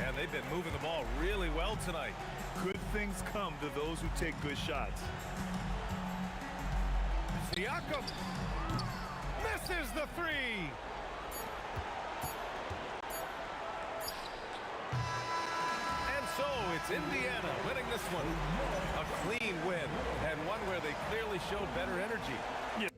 And they've been moving the ball really well tonight. Good things come to those who take good shots. Siakam misses the 3. And so it's Indiana winning this one. A clean win, and one where they clearly showed better energy. Yeah.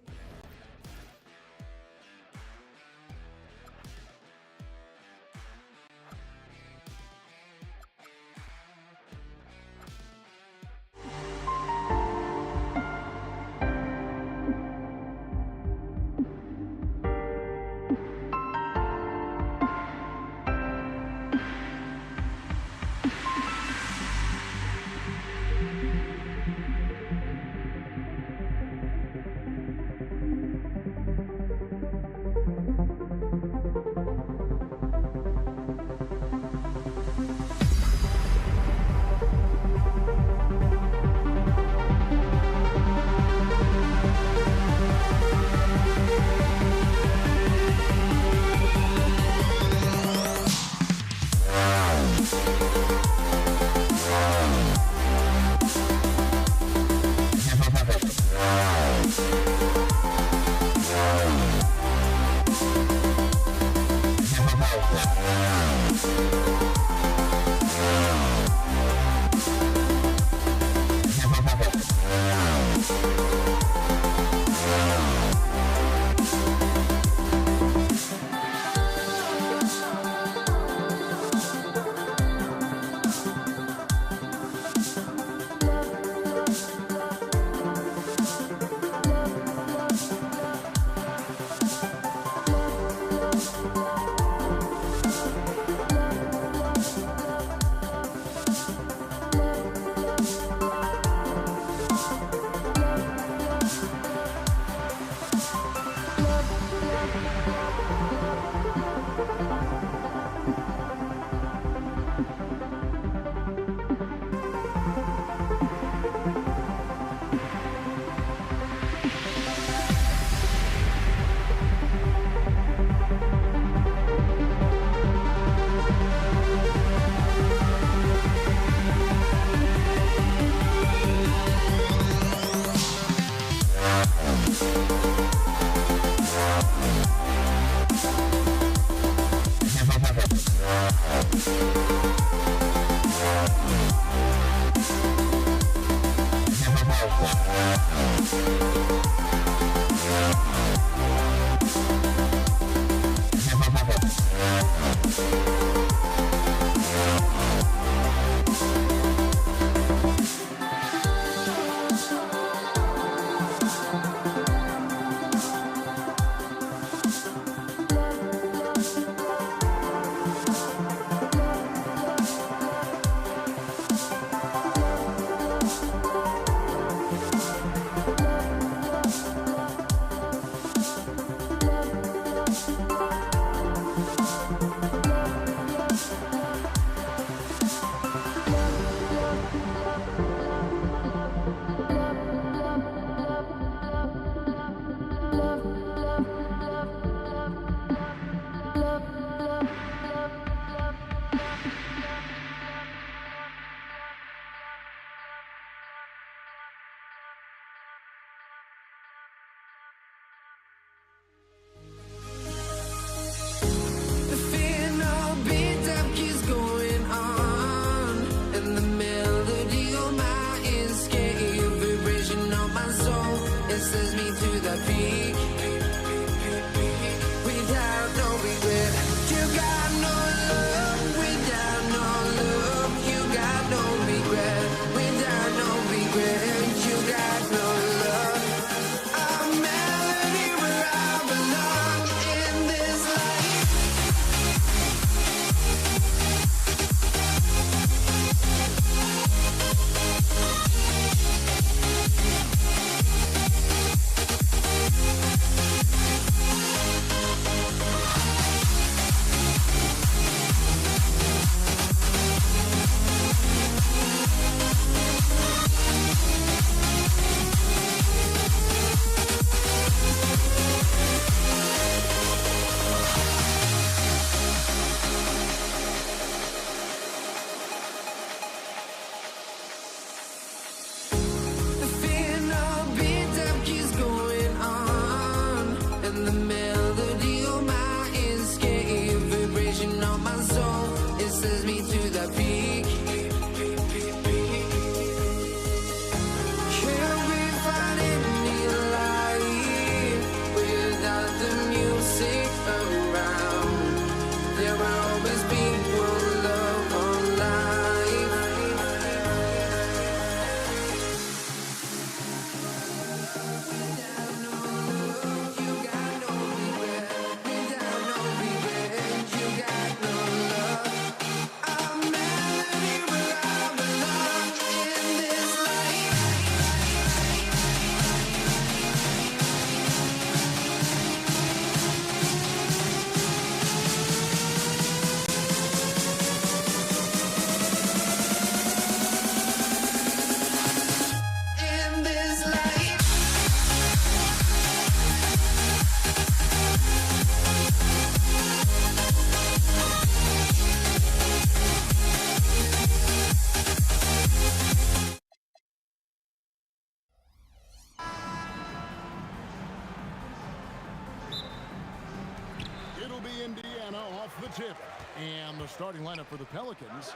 the tip. And the starting lineup for the Pelicans,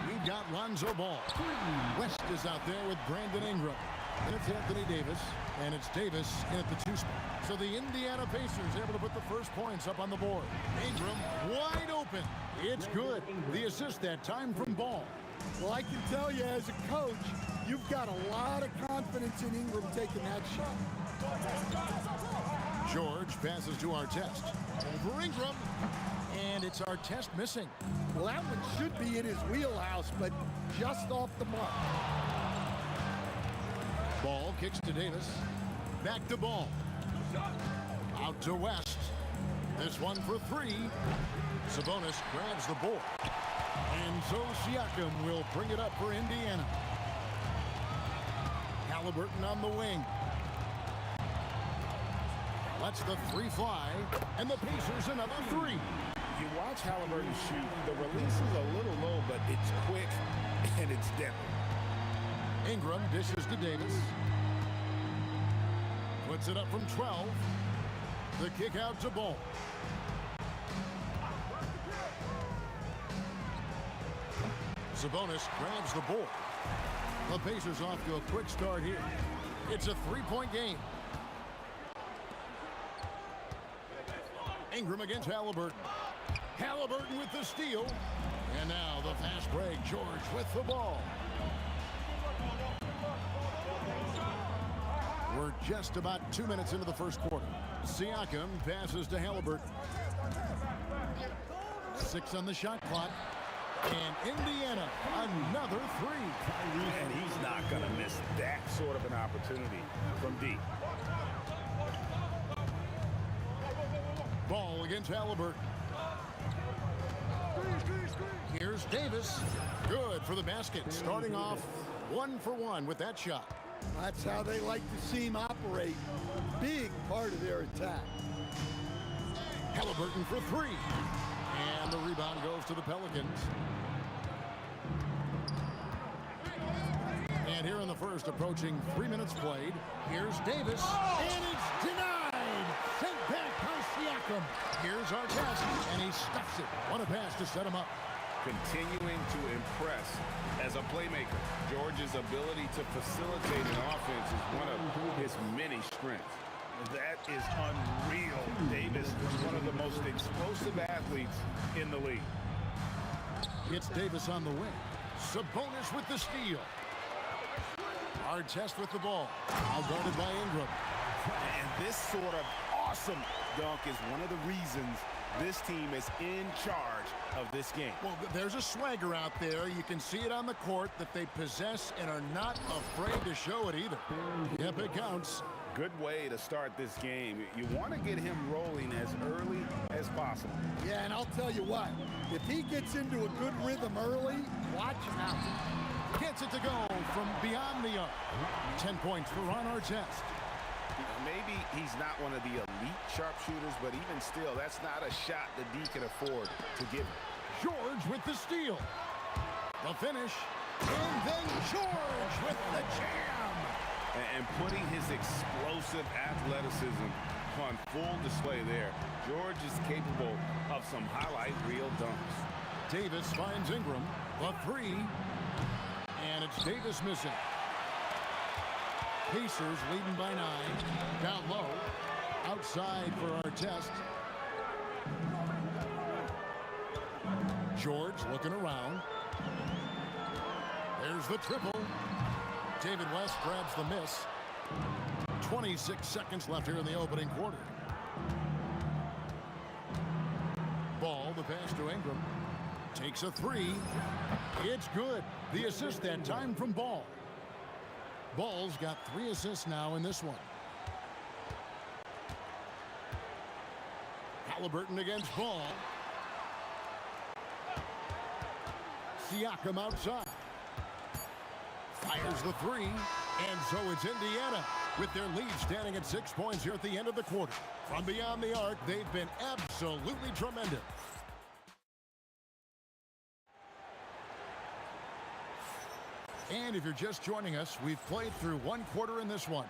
we've got Lonzo Ball. West is out there with Brandon Ingram. And it's Anthony Davis, and it's Davis in at the 2 spot. So the Indiana Pacers able to put the first points up on the board. Ingram wide open. It's good. The assist that time from Ball. Well, I can tell you as a coach, you've got a lot of confidence in Ingram taking that shot. George passes to Artest. Over Ingram. And it's Artest missing. Well, that one should be in his wheelhouse, but just off the mark. Ball kicks to Davis. Back to Ball. Out to West. This one for three. Sabonis grabs the board. And so Siakam will bring it up for Indiana. Halliburton on the wing. Lets the three fly. And the Pacers another three. You watch Halliburton shoot. The release is a little low, but it's quick and it's deadly. Ingram dishes to Davis. Puts it up from 12. The kick out to Ball. Sabonis grabs the board. The Pacers off to a quick start here. It's a three-point game. Ingram against Halliburton. Halliburton with the steal. And now the fast break. George with the ball. We're just about 2 minutes into the first quarter. Siakam passes to Halliburton. 6 on the shot clock. And Indiana, another three. And he's not going to miss that sort of an opportunity from deep. Ball against Halliburton. Here's Davis. Good for the basket. Starting off 1 for 1 with that shot. That's how they like to see him operate. Big part of their attack. Halliburton for three. And the rebound goes to the Pelicans. And here in the first, approaching 3 minutes played, here's Davis. And it's denied. Sent back by Siakam. Here's Artest, and he stuffs it. What a pass to set him up. Continuing to impress as a playmaker. George's ability to facilitate an offense is one of his many strengths. That is unreal. Davis is one of the most explosive athletes in the league. It's Davis on the wing. Sabonis with the steal. Artest with the ball. Now guarded by Ingram. And this sort of awesome dunk is one of the reasons this team is in charge of this game. Well, there's a swagger out there. You can see it on the court that they possess and are not afraid to show it either. Yep, it counts. Good way to start this game. You want to get him rolling as early as possible. Yeah, and I'll tell you what, if he gets into a good rhythm early, watch him out. Gets it to go from beyond the arc. 10 points for Ron Artest. Maybe he's not one of the elite sharpshooters, but even still, that's not a shot that D can afford to give him. George with the steal. The finish. And then George with the jam. And putting his explosive athleticism on full display there. George is capable of some highlight reel dunks. Davis finds Ingram. The three. And it's Davis missing. Pacers leading by 9. Down low. Outside for Artest. George looking around. There's the triple. David West grabs the miss. 26 seconds left here in the opening quarter. Ball, the pass to Ingram. Takes a three. It's good. The assist that time from Ball. Ball's got 3 assists now in this one. Halliburton against Ball. Siakam outside. Fires the three. And so it's Indiana with their lead standing at 6 points here at the end of the quarter. From beyond the arc, they've been absolutely tremendous. And if you're just joining us, we've played through 1 quarter in this one.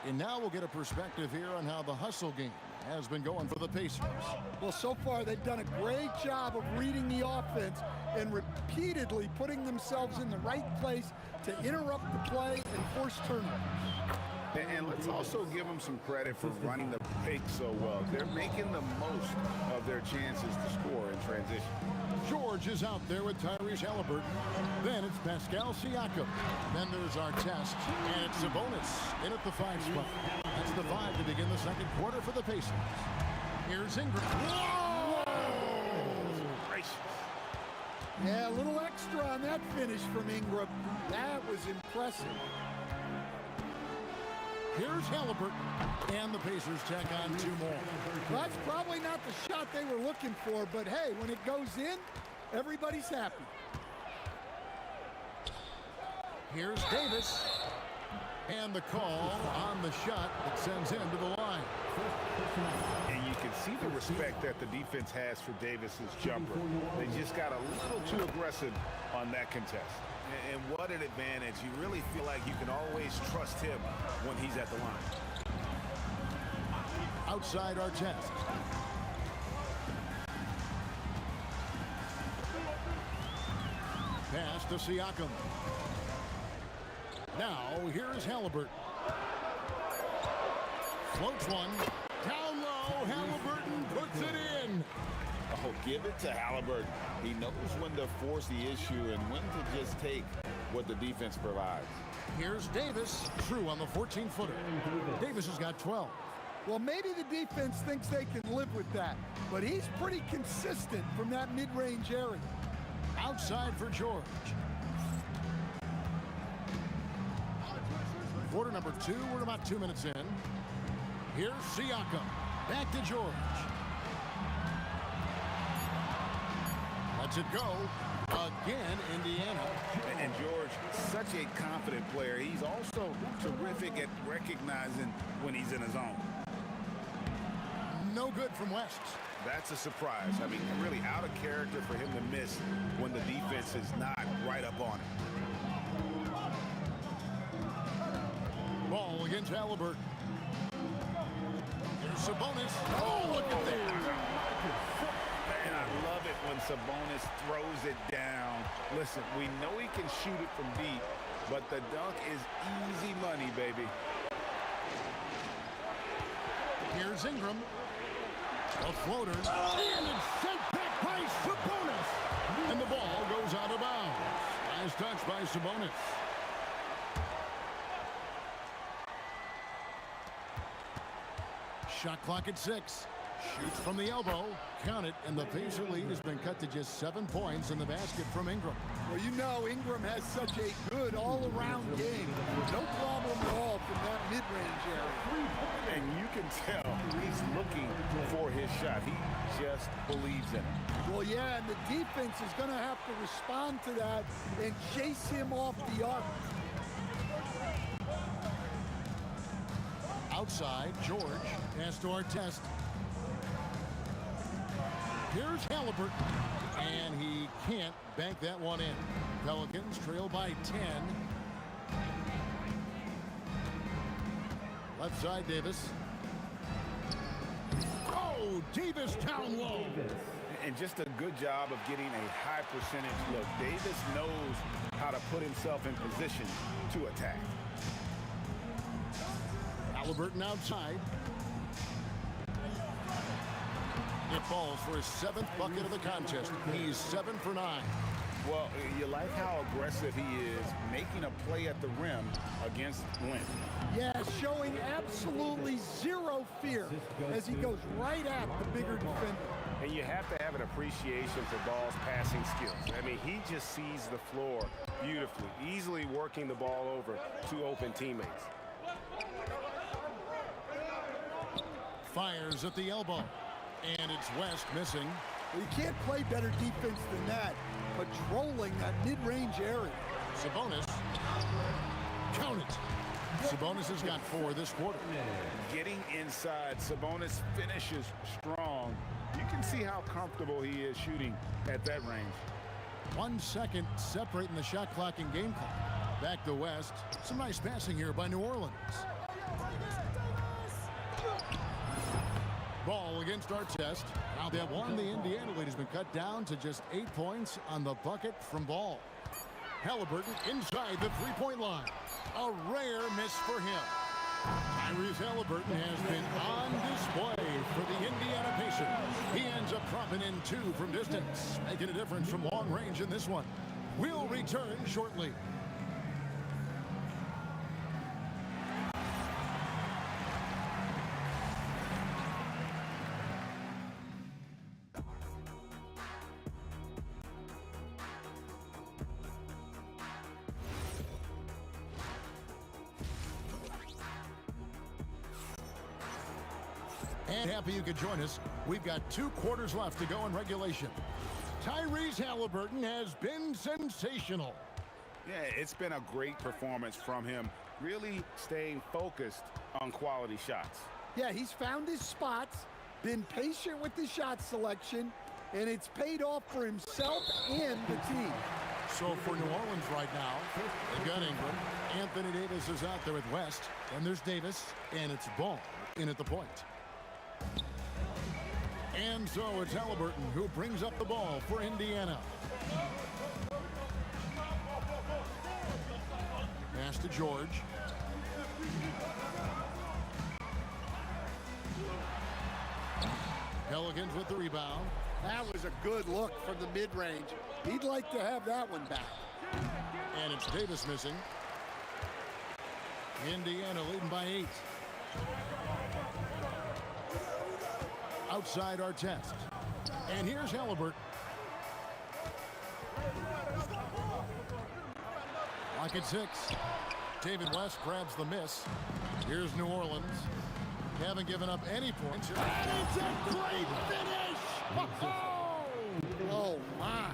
And now we'll get a perspective here on how the hustle game has been going for the Pacers. Well, so far they've done a great job of reading the offense and repeatedly putting themselves in the right place to interrupt the play and force turnovers. And let's also give them some credit for running the pick so well. They're making the most of their chances to score in transition. George is out there with Tyrese Halliburton. Then it's Pascal Siakam. Then there's Artest. And it's Sabonis in at the 5 spot. That's the 5 to begin the second quarter for the Pacers. Here's Ingram. Whoa! Gracious. Yeah, a little extra on that finish from Ingram. That was impressive. Here's Halliburton. And the Pacers tack on 2 more. That's probably not the shot they were looking for, but hey, when it goes in, everybody's happy. Here's Davis. And the call on the shot that sends him to the line. And you can see the respect that the defense has for Davis's jumper. They just got a little too aggressive on that contest. And what an advantage. You really feel like you can always trust him when he's at the line. Outside our test. Pass to Siakam. Now, here is Halliburton. Floats one. Down low. Halliburton puts it in. Oh, give it to Halliburton. He knows when to force the issue and when to just take what the defense provides. Here's Davis. True on the 14-footer. Davis has got 12. Well, maybe the defense thinks they can live with that, but he's pretty consistent from that mid-range area. Outside for George. Quarter number 2. We're about 2 minutes in. Here's Siakam. Back to George. Lets it go. Again, Indiana. And George, such a confident player. He's also terrific at recognizing when he's in his zone. No good from West. That's a surprise. I mean, really out of character for him to miss when the defense is not right up on him. Ball against Halliburton. Here's Sabonis. Oh, look at that. And I love it when Sabonis throws it down. Listen, we know he can shoot it from deep, but the dunk is easy money, baby. Here's Ingram. A floater. And it's sent back by Sabonis. And the ball goes out of bounds. Nice touch by Sabonis. Shot clock at 6. Shoots from the elbow. Count it, and the Pacer lead has been cut to just 7 points in the basket from Ingram. Well, you know Ingram has such a good all-around game. No problem at all from that mid-range area. And you can tell he's looking for his shot. He just believes in it. Well, yeah, and the defense is going to have to respond to that and chase him off the arc. Outside, George has to our test. Here's Halliburton, and he can't bank that one in. Pelicans trail by 10. Left side, Davis. Oh, Davis down low. And just a good job of getting a high percentage look. Davis knows how to put himself in position to attack. Halliburton outside. It falls for his 7th bucket of the contest. He's 7 for 9. Well, you like how aggressive he is, making a play at the rim against Lynn. Yeah, showing absolutely zero fear as he goes right at the bigger defender. And you have to have an appreciation for Ball's passing skills. I mean, he just sees the floor beautifully, easily working the ball over to open teammates. Fires at the elbow. And it's West missing. You can't play better defense than that, patrolling that mid-range area. Sabonis. Count it. Sabonis has got 4 this quarter. Getting inside, Sabonis finishes strong. You can see how comfortable he is shooting at that range. 1 second separating the shot clock and game clock. Back to West. Some nice passing here by New Orleans. Ball against Artest. Now that one, the Indiana lead has been cut down to just 8 points on the bucket from Ball. Halliburton inside the three-point line. A rare miss for him. Tyrese Halliburton has been on display for the Indiana Pacers. He ends up dropping in 2 from distance, making a difference from long range in this one. We'll return shortly. And happy you could join us. We've got 2 quarters left to go in regulation. Tyrese Halliburton has been sensational. Yeah, it's been a great performance from him, really staying focused on quality shots. Yeah, he's found his spots, been patient with the shot selection, and it's paid off for himself and the team. So for New Orleans right now, they've got Ingram. Anthony Davis is out there with West. And there's Davis, and it's Ball in at the point. And so it's Halliburton who brings up the ball for Indiana. Pass to George. Pelicans with the rebound. That was a good look from the mid-range. He'd like to have that one back. And it's Davis missing. Indiana leading by 8. Outside our test. And here's Halliburton. Lock at 6. David West grabs the miss. Here's New Orleans. Haven't given up any points. And it's a great finish! Oh, my.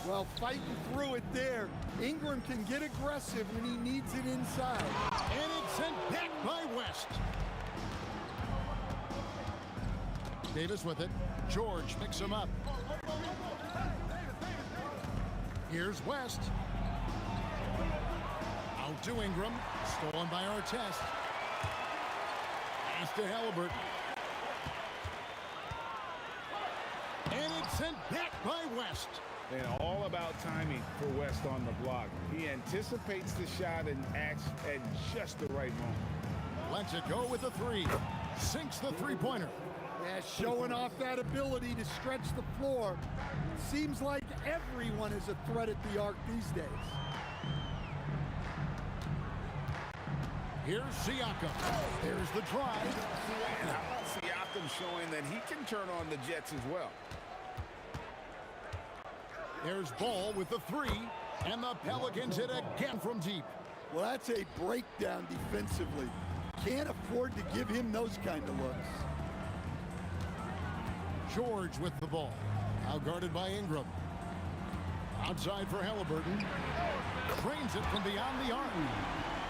Well, fighting through it there. Ingram can get aggressive when he needs it inside. And it's sent back by West. Davis with it. George picks him up. Here's West. Out to Ingram. Stolen by Artest. Pass to Halliburton. And it's sent back by West. And all about timing for West on the block. He anticipates the shot and acts at just the right moment. Lets it go with a 3. Sinks the three-pointer. Yeah, showing off that ability to stretch the floor. Seems like everyone is a threat at the arc these days. Here's Siakam. There's the drive. And how about Siakam showing that he can turn on the Jets as well? There's Ball with the 3. And the Pelicans hit again from deep. Well, that's a breakdown defensively. Can't afford to give him those kind of looks. George with the ball. Out guarded by Ingram. Outside for Halliburton. Trains it from beyond the arc.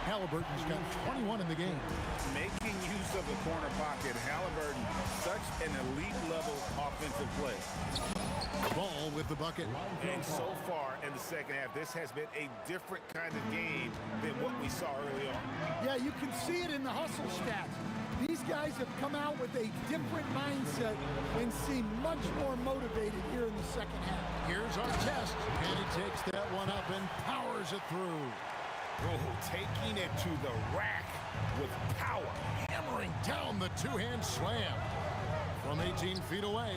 Halliburton's got 21 in the game. Making use of the corner pocket. Halliburton, such an elite level offensive play. Ball with the bucket. And so far in the second half, this has been a different kind of game than what we saw early on. Yeah, you can see it in the hustle stats. These guys have come out with a different mindset and seem much more motivated here in the second half. Here's our test. And he takes that one up and powers it through. Oh, taking it to the rack with power. Hammering down the two-hand slam. From 18 feet away.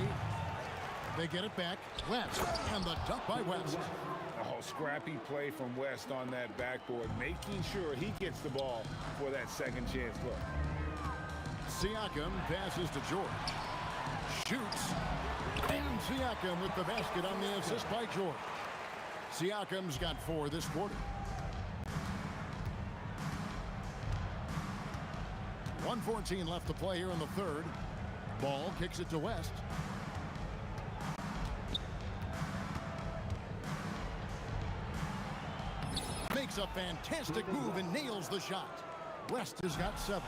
They get it back. West. And the dunk by West. Oh, scrappy play from West on that backboard. Making sure he gets the ball for that second chance look. Siakam passes to George. Shoots. And Siakam with the basket on the assist by George. Siakam's got 4 this quarter. 1:14 left to play here in the third. Ball kicks it to West. Makes a fantastic move and nails the shot. West has got 7.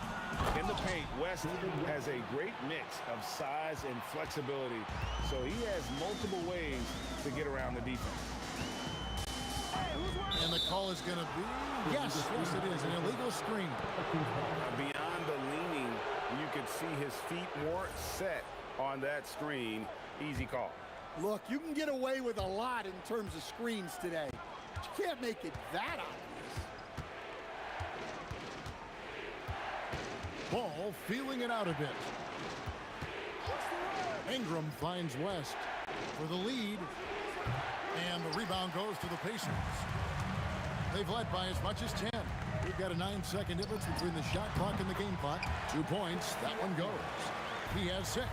In the paint, West has a great mix of size and flexibility, so he has multiple ways to get around the defense. And the call is going to be, yes, it is, an illegal screen. Beyond the leaning, you could see his feet more set on that screen. Easy call. Look, you can get away with a lot in terms of screens today. But you can't make it that obvious. Ball feeling it out a bit. Ingram finds West for the lead. And the rebound goes to the Pacers. They've led by as much as 10. We've got a 9-second difference between the shot clock and the game clock. 2 points. That one goes. He has 6.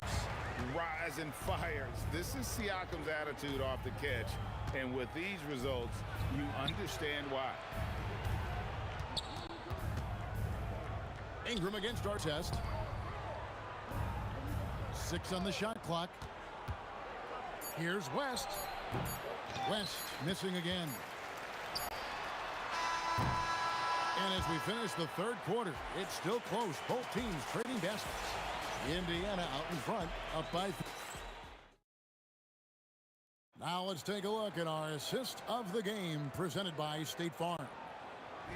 Rise and fires. This is Siakam's attitude off the catch. And with these results, you understand why. Ingram against Artest. 6 on the shot clock. Here's West. West missing again. And as we finish the third quarter, it's still close. Both teams trading baskets. Indiana out in front, up by 3. Now let's take a look at our assist of the game presented by State Farm.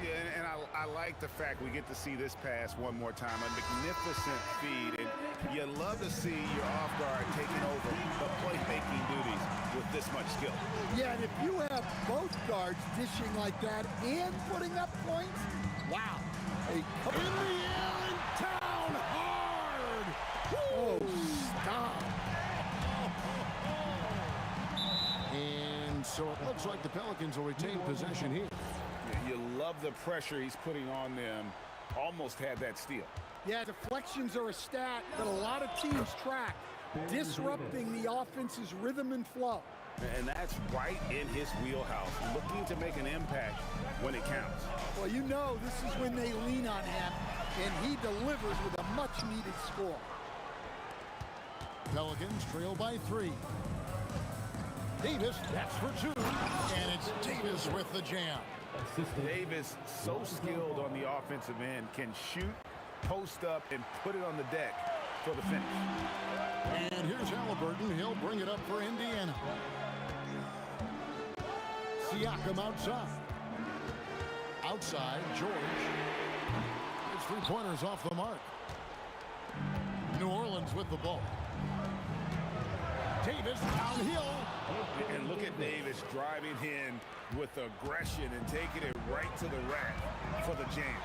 Yeah, and I like the fact we get to see this pass one more time. A magnificent feed, and you love to see your off guard taking over the playmaking duties with this much skill. Yeah, and if you have both guards dishing like that and putting up points, wow. In the air and down hard. Oh, stop. And so it looks like the Pelicans will retain possession here. You love the pressure he's putting on them. Almost had that steal. Yeah, deflections are a stat that a lot of teams track, disrupting the offense's rhythm and flow. And that's right in his wheelhouse, looking to make an impact when it counts. Well, you know this is when they lean on him, and he delivers with a much-needed score. Pelicans trail by 3. Davis, that's for 2. And it's Davis with the jam. Davis, so skilled on the offensive end, can shoot, post up, and put it on the deck for the finish. And here's Halliburton. He'll bring it up for Indiana. Siakam outside. Outside, George. His 3-pointers off the mark. New Orleans with the ball. Davis downhill. And look at Davis driving in with aggression and taking it right to the rack for the jam.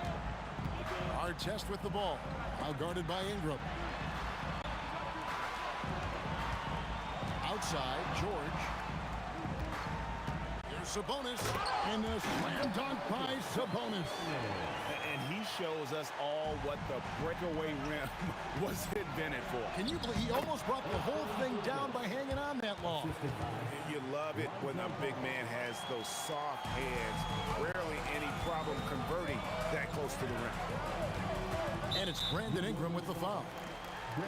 Artest with the ball. Now guarded by Ingram. Outside, George. Here's Sabonis. And a slam dunk by Sabonis. And he shows us all what the breakaway rim was invented for. Can you believe he almost brought the whole thing down by hanging on that long? You love it when a big man has those soft hands. Rarely any problem converting that close to the rim. And it's Brandon Ingram with the foul.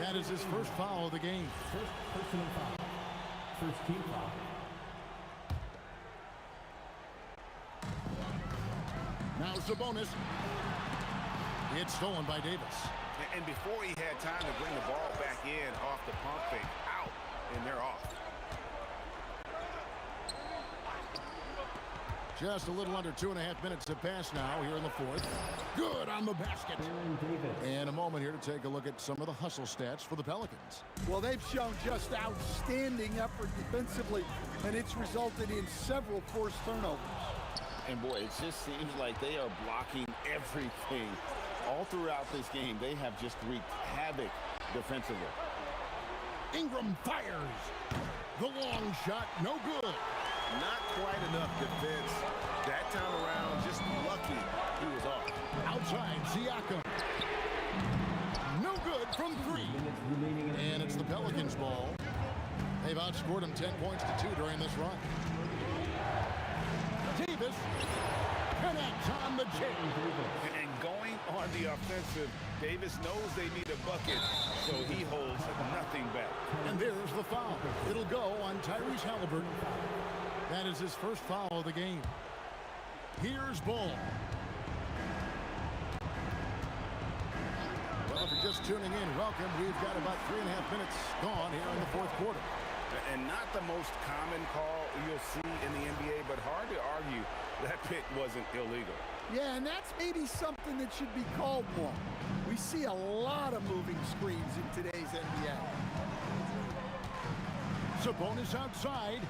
That is his first foul of the game. First personal foul. First team foul. Now Sabonis. It's stolen by Davis. And before he had time to bring the ball back in off the pump fake, out, and they're off. Just a little under 2.5 minutes to pass now here in the fourth. Good on the basket. And a moment here to take a look at some of the hustle stats for the Pelicans. Well, they've shown just outstanding effort defensively, and it's resulted in several forced turnovers. And boy, it just seems like they are blocking everything. All throughout this game, they have just wreaked havoc defensively. Ingram fires. The long shot, no good. Not quite enough defense. That time around, just lucky he was off. Outside, Siakam. No good from 3. And it's the Pelicans' ball. They've outscored them 10 points to 2 during this run. Davis connects on the J. And going on the offensive, Davis knows they need a bucket, so he holds nothing back. And there's the foul. It'll go on Tyrese Halliburton. That is his first foul of the game. Here's Bull. Well, if you're just tuning in, welcome. We've got about 3.5 minutes gone here in the fourth quarter. And not the most common call you'll see in the NBA, but hard to argue that pick wasn't illegal. Yeah, and that's maybe something that should be called more. We see a lot of moving screens in today's NBA. Sabonis outside.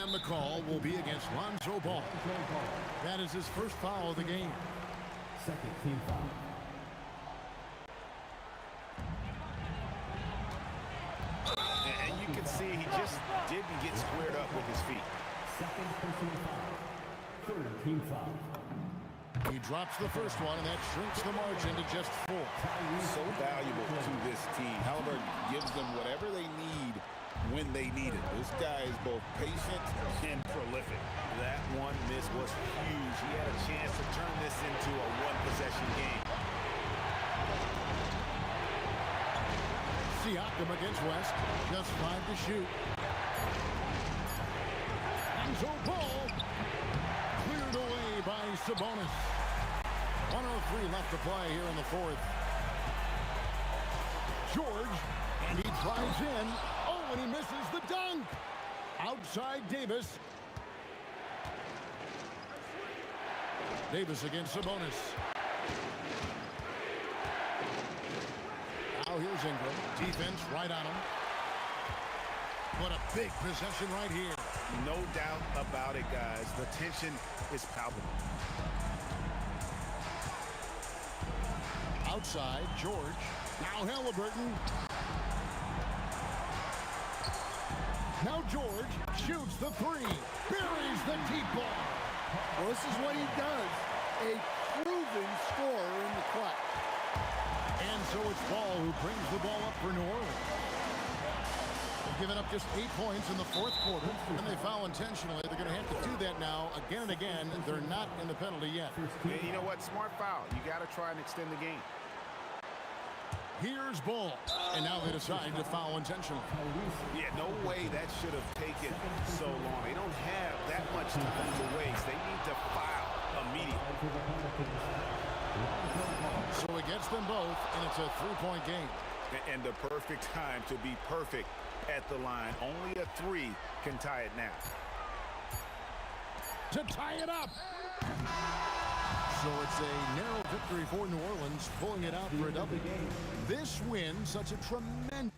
And the call will be against Lonzo Ball. That is his first foul of the game. Second team foul. And you can see he just didn't get squared up with his feet. Second personal foul. Third team foul. He drops the first one, and that shrinks the margin to just 4. So valuable to this team. Halliburton gives them whatever they need when they need it. This guy is both patient And prolific. That one miss was huge. He had a chance to turn this into a one-possession game. Siakam against West. Just 5 to shoot. Lonzo Ball cleared away by Sabonis. 1:03 left to play here in the fourth. George, and he drives in. Oh, and he misses the dunk. Outside Davis. Davis against Sabonis. Now here's Ingram. Defense right on him. What a big possession right here. No doubt about it, guys. The tension is palpable. Outside, George. Now Halliburton. Now George shoots the three. Buries the deep ball. Well, this is what he does. A proven scorer in the clutch. And so it's Ball who brings the ball up for New Orleans. They've given up just 8 points in the fourth quarter, and they foul intentionally. They're going to have to do that now again and again. They're not in the penalty yet. And you know what? Smart foul. You got to try and extend the game. Here's Ball, and now they decide to foul intentionally. Yeah, no way that should have taken so long. They don't have that much time to waste. They need to foul immediately. So he gets them both, and it's a 3-point game. And the perfect time to be perfect at the line. Only a 3 can tie it now. To tie it up. So it's a narrow victory for New Orleans, pulling it out for a double. This win, such a tremendous...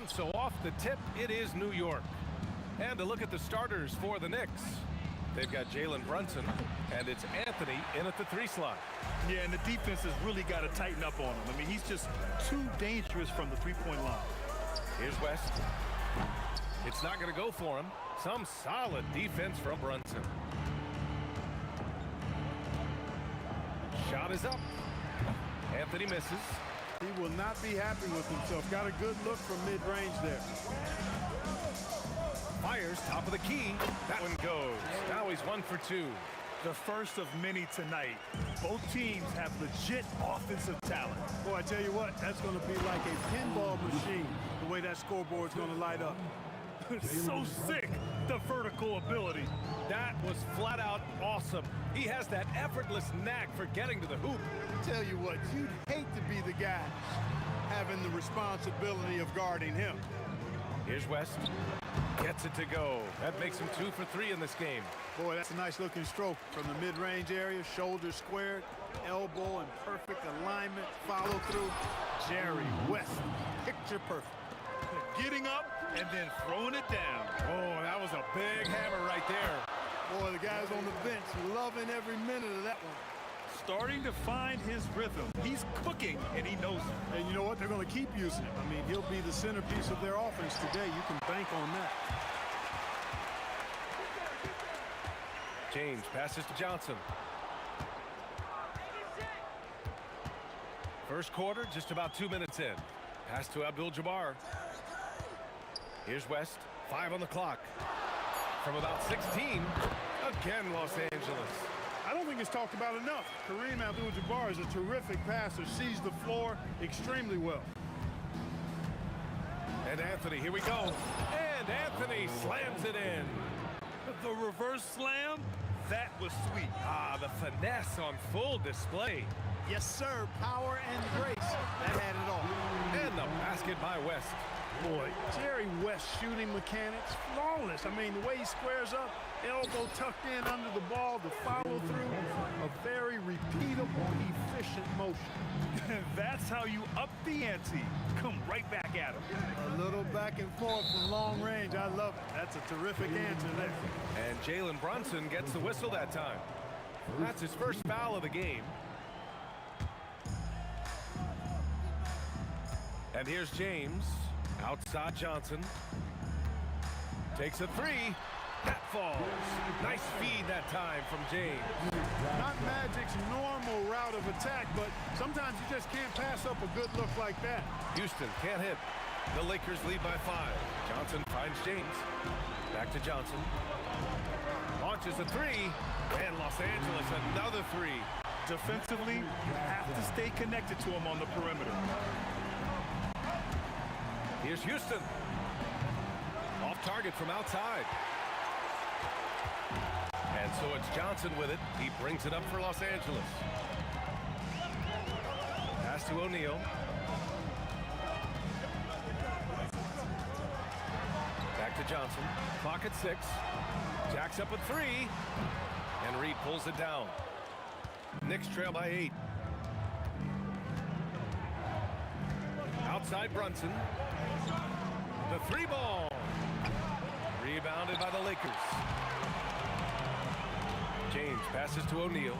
And so off the tip, it is New York. And to look at the starters for the Knicks. They've got Jalen Brunson, and it's Anthony in at the 3 slot. Yeah, and the defense has really got to tighten up on him. I mean, he's just too dangerous from the three-point line. Here's West. It's not going to go for him. Some solid defense from Brunson. Shot is up. Anthony misses. He will not be happy with himself. Got a good look from mid-range there. Fires, top of the key. That one goes. Now he's 1 for 2. The first of many tonight. Both teams have legit offensive talent. Boy, I tell you what, that's going to be like a pinball machine, the way that scoreboard's going to light up. So sick, the vertical ability. That was flat out awesome. He has that effortless knack for getting to the hoop. Tell you what, you'd hate to be the guy having the responsibility of guarding him. Here's West. Gets it to go. That makes him 2 for 3 in this game. Boy, that's a nice looking stroke from the mid-range area. Shoulders squared, elbow in perfect alignment, follow through. Jerry West, picture perfect. Getting up and then throwing it down. Oh, that was a big hammer right there. Boy, the guys on the bench loving every minute of that one. Starting to find his rhythm. He's cooking, and he knows it. And you know what? They're going to keep using him. I mean, he'll be the centerpiece of their offense today. You can bank on that. James passes to Johnson. First quarter, just about 2 minutes in. Pass to Abdul-Jabbar. Here's West, 5 on the clock. From about 16, again Los Angeles. I don't think it's talked about enough. Kareem Abdul-Jabbar is a terrific passer, sees the floor extremely well. And Anthony, here we go. And Anthony slams it in. The reverse slam, that was sweet. Ah, the finesse on full display. Yes, sir. Power and grace. That had it all. And the basket by West. Boy, Jerry West shooting mechanics, flawless. I mean, the way he squares up, elbow tucked in under the ball, the follow through, a very repeatable, efficient motion. That's how you up the ante. Come right back at him. A little back and forth from long range. I love it. That's a terrific answer there. And Jalen Brunson gets the whistle that time. That's his first foul of the game. And here's James. Outside Johnson. Takes a 3. That falls. Nice feed that time from James. Not Magic's normal route of attack, but sometimes you just can't pass up a good look like that. Houston can't hit. The Lakers lead by 5. Johnson finds James. Back to Johnson. Launches a 3. And Los Angeles another 3. Defensively, you have to stay connected to him on the perimeter. Here's Houston. Off target from outside. And so it's Johnson with it. He brings it up for Los Angeles. Pass to O'Neal. Back to Johnson. Clock at 6. Jacks up a 3. And Reed pulls it down. Knicks trail by 8. Outside Brunson. The 3 ball. Rebounded by the Lakers. James passes to O'Neal.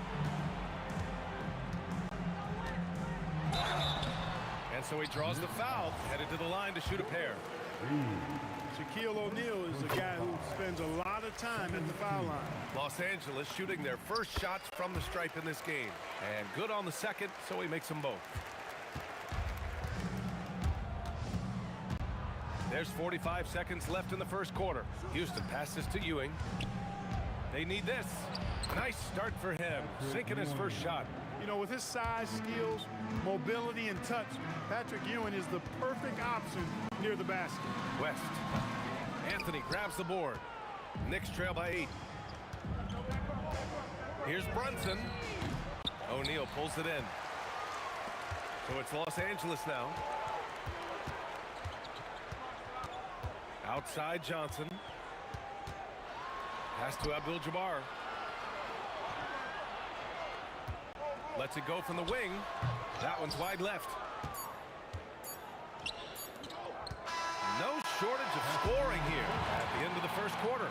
And so he draws the foul, headed to the line to shoot a pair. Shaquille O'Neal is a guy who spends a lot of time at the foul line. Los Angeles shooting their first shots from the stripe in this game. And good on the second, so he makes them both. There's 45 seconds left in the first quarter. Houston passes to Ewing. They need this. Nice start for him, sinking his first shot. You know, with his size, skills, mobility, and touch, Patrick Ewing is the perfect option near the basket. West. Anthony grabs the board. Knicks trail by 8. Here's Brunson. O'Neal pulls it in. So it's Los Angeles now. Outside Johnson. Pass to Abdul-Jabbar. Lets it go from the wing. That one's wide left. shortage of scoring here at the end of the first quarter.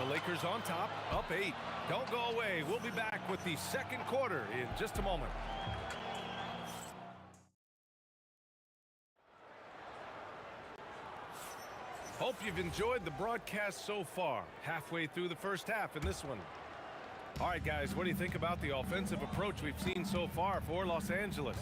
The Lakers on top, up 8. Don't go away. We'll be back with the second quarter in just a moment. Hope you've enjoyed the broadcast so far. Halfway through the first half in this one. All right, guys, what do you think about the offensive approach we've seen so far for Los Angeles?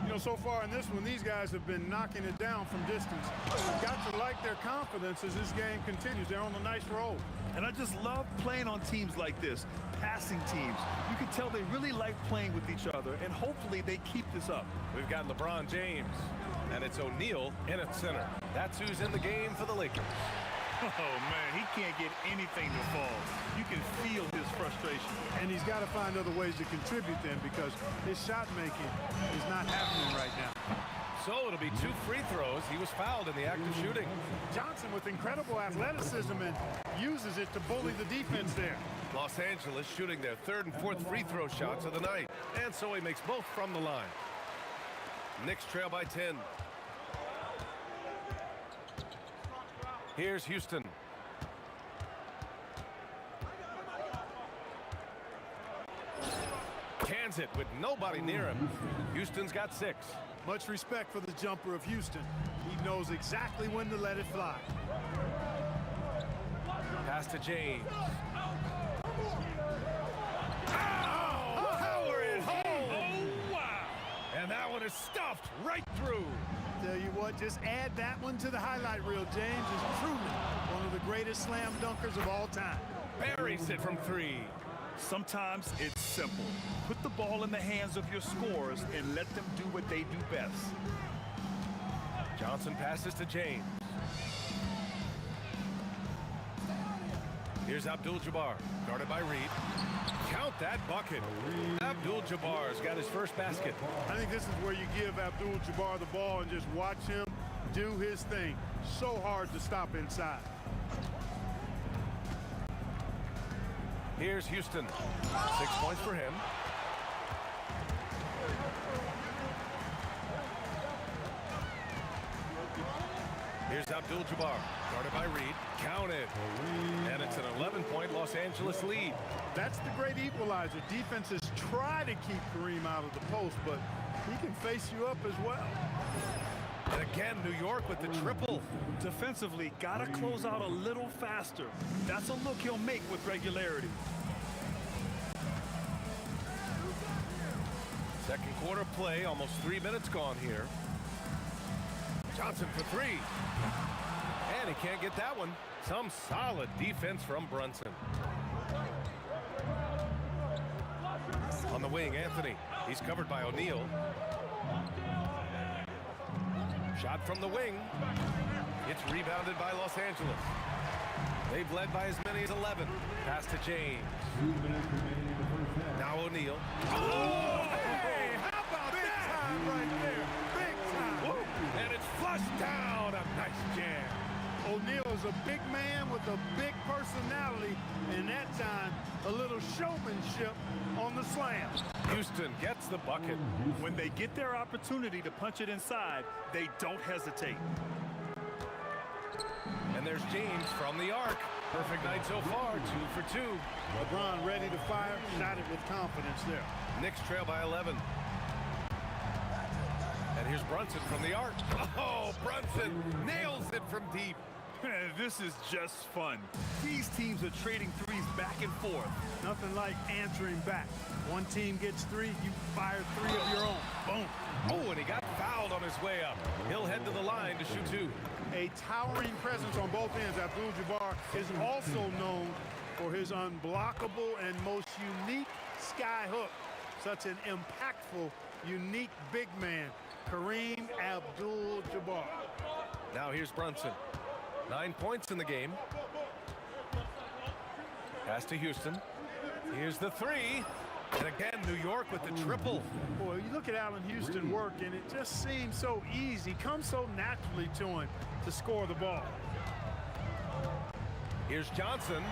You know, so far in this one, these guys have been knocking it down from distance. You've got to like their confidence as this game continues. They're on a nice roll. And I just love playing on teams like this, passing teams. You can tell they really like playing with each other, and hopefully they keep this up. We've got LeBron James, and it's O'Neal in at center. That's who's in the game for the Lakers. Oh, man, he can't get anything to fall. You can feel his frustration. And he's got to find other ways to contribute then, because his shot making is not happening right now. So it'll be 2 free throws. He was fouled in the act of shooting. Johnson with incredible athleticism and uses it to bully the defense there. Los Angeles shooting their 3rd and 4th free throw shots of the night. And so he makes both from the line. Knicks trail by 10. Here's Houston. Cans it with nobody near him. Houston's got 6. Much respect for the jumper of Houston. He knows exactly when to let it fly. Pass to James. Power it home! Oh, wow! And that one is stuffed right through. Tell you what, just add that one to the highlight reel. James is truly one of the greatest slam dunkers of all time. Buries it from 3. Sometimes it's simple. Put the ball in the hands of your scorers and let them do what they do best. Johnson passes to James. Here's Abdul-Jabbar, guarded by Reed. Count that bucket. Abdul-Jabbar's got his first basket. I think this is where you give Abdul-Jabbar the ball and just watch him do his thing. So hard to stop inside. Here's Houston. 6 points for him. Here's Abdul-Jabbar, guarded by Reed. Count it. And it's an 11-point Los Angeles lead. That's the great equalizer. Defenses try to keep Kareem out of the post, but he can face you up as well. And again, New York with the triple. Defensively, gotta close out a little faster. That's a look he'll make with regularity. Second quarter play, almost 3 minutes gone here. Johnson for 3. And he can't get that one. Some solid defense from Brunson. On the wing, Anthony. He's covered by O'Neal. Shot from the wing. It's rebounded by Los Angeles. They've led by as many as 11. Pass to James. Now O'Neal. Oh, hey, how about big that? Time right there. Big time. Woo. And it's flushed down. A nice jam. O'Neal is a big man with a big personality, and that time, a little showmanship on the slam. Houston gets the bucket. When they get their opportunity to punch it inside, they don't hesitate. And there's James from the arc. Perfect night so far, 2 for 2. LeBron ready to fire, shot it with confidence there. Knicks trail by 11. And here's Brunson from the arc. Oh, Brunson nails it from deep. This is just fun. These teams are trading threes back and forth. Nothing like answering back. One team gets 3, you fire 3 of your own. Boom. Oh, and he got fouled on his way up. He'll head to the line to shoot 2. A towering presence on both ends. Abdul-Jabbar is also known for his unblockable and most unique sky hook. Such an impactful, unique big man, Kareem Abdul-Jabbar. Now here's Brunson. 9 points in the game. Pass to Houston. Here's the 3. And again, New York with the triple. Boy, you look at Allen Houston work, and it just seems so easy. Comes so naturally to him to score the ball. Here's Johnson.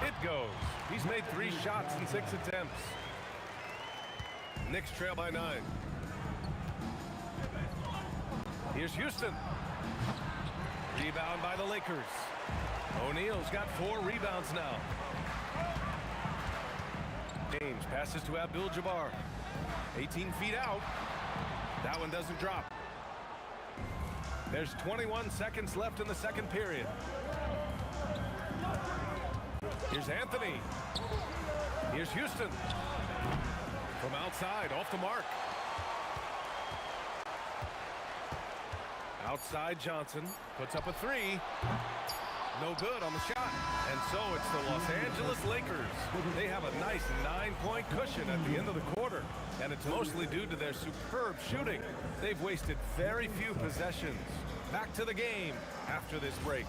It goes. He's made 3 shots in 6 attempts. Knicks trail by 9. Here's Houston. Rebound by the Lakers. O'Neal's got 4 rebounds now. James passes to Abdul-Jabbar. 18 feet out. That one doesn't drop. There's 21 seconds left in the second period. Here's Anthony. Here's Houston. From outside, off the mark. Outside Johnson puts up a 3. No good on the shot. And so it's the Los Angeles Lakers. They have a nice 9-point cushion at the end of the quarter. And it's mostly due to their superb shooting. They've wasted very few possessions. Back to the game after this break.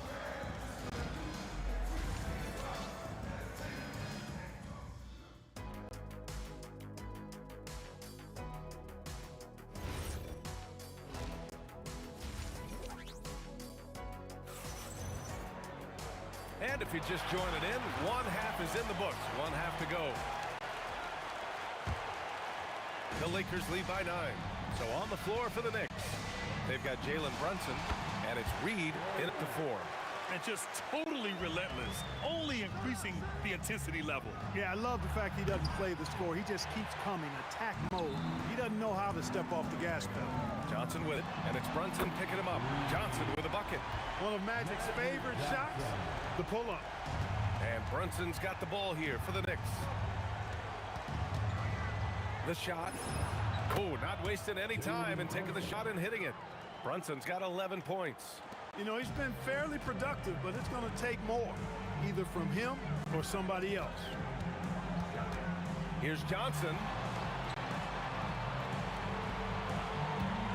And if you just join it in, 1/2 is in the books. 1/2 to go. The Lakers lead by 9. So on the floor for the Knicks, they've got Jalen Brunson, and it's Reed in at the 4. And just totally relentless, only increasing the intensity level. Yeah, I love the fact he doesn't play the score. He just keeps coming, attack mode. He doesn't know how to step off the gas pedal. Johnson with it, and it's Brunson picking him up. Johnson with a bucket. One of Magic's favorite shots, the pull-up. And Brunson's got the ball here for the Knicks. The shot. Oh, not wasting any time and taking the shot and hitting it. Brunson's got 11 points. You know, he's been fairly productive, but it's going to take more, either from him or somebody else. Here's Johnson.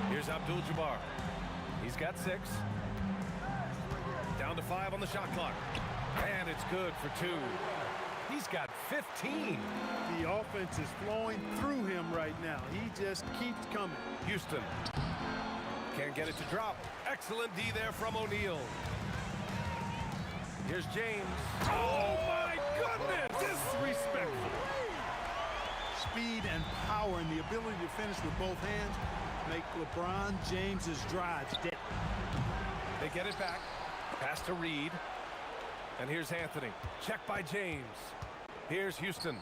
Here's Abdul-Jabbar. He's got 6. Down to 5 on the shot clock. And it's good for 2. He's got 15. The offense is flowing through him right now. He just keeps coming. Houston. Can't get it to drop. Excellent D there from O'Neal. Here's James. Oh, my goodness! Disrespectful. Speed and power and the ability to finish with both hands make LeBron James's drives dead. They get it back. Pass to Reed. And here's Anthony. Check by James. Here's Houston.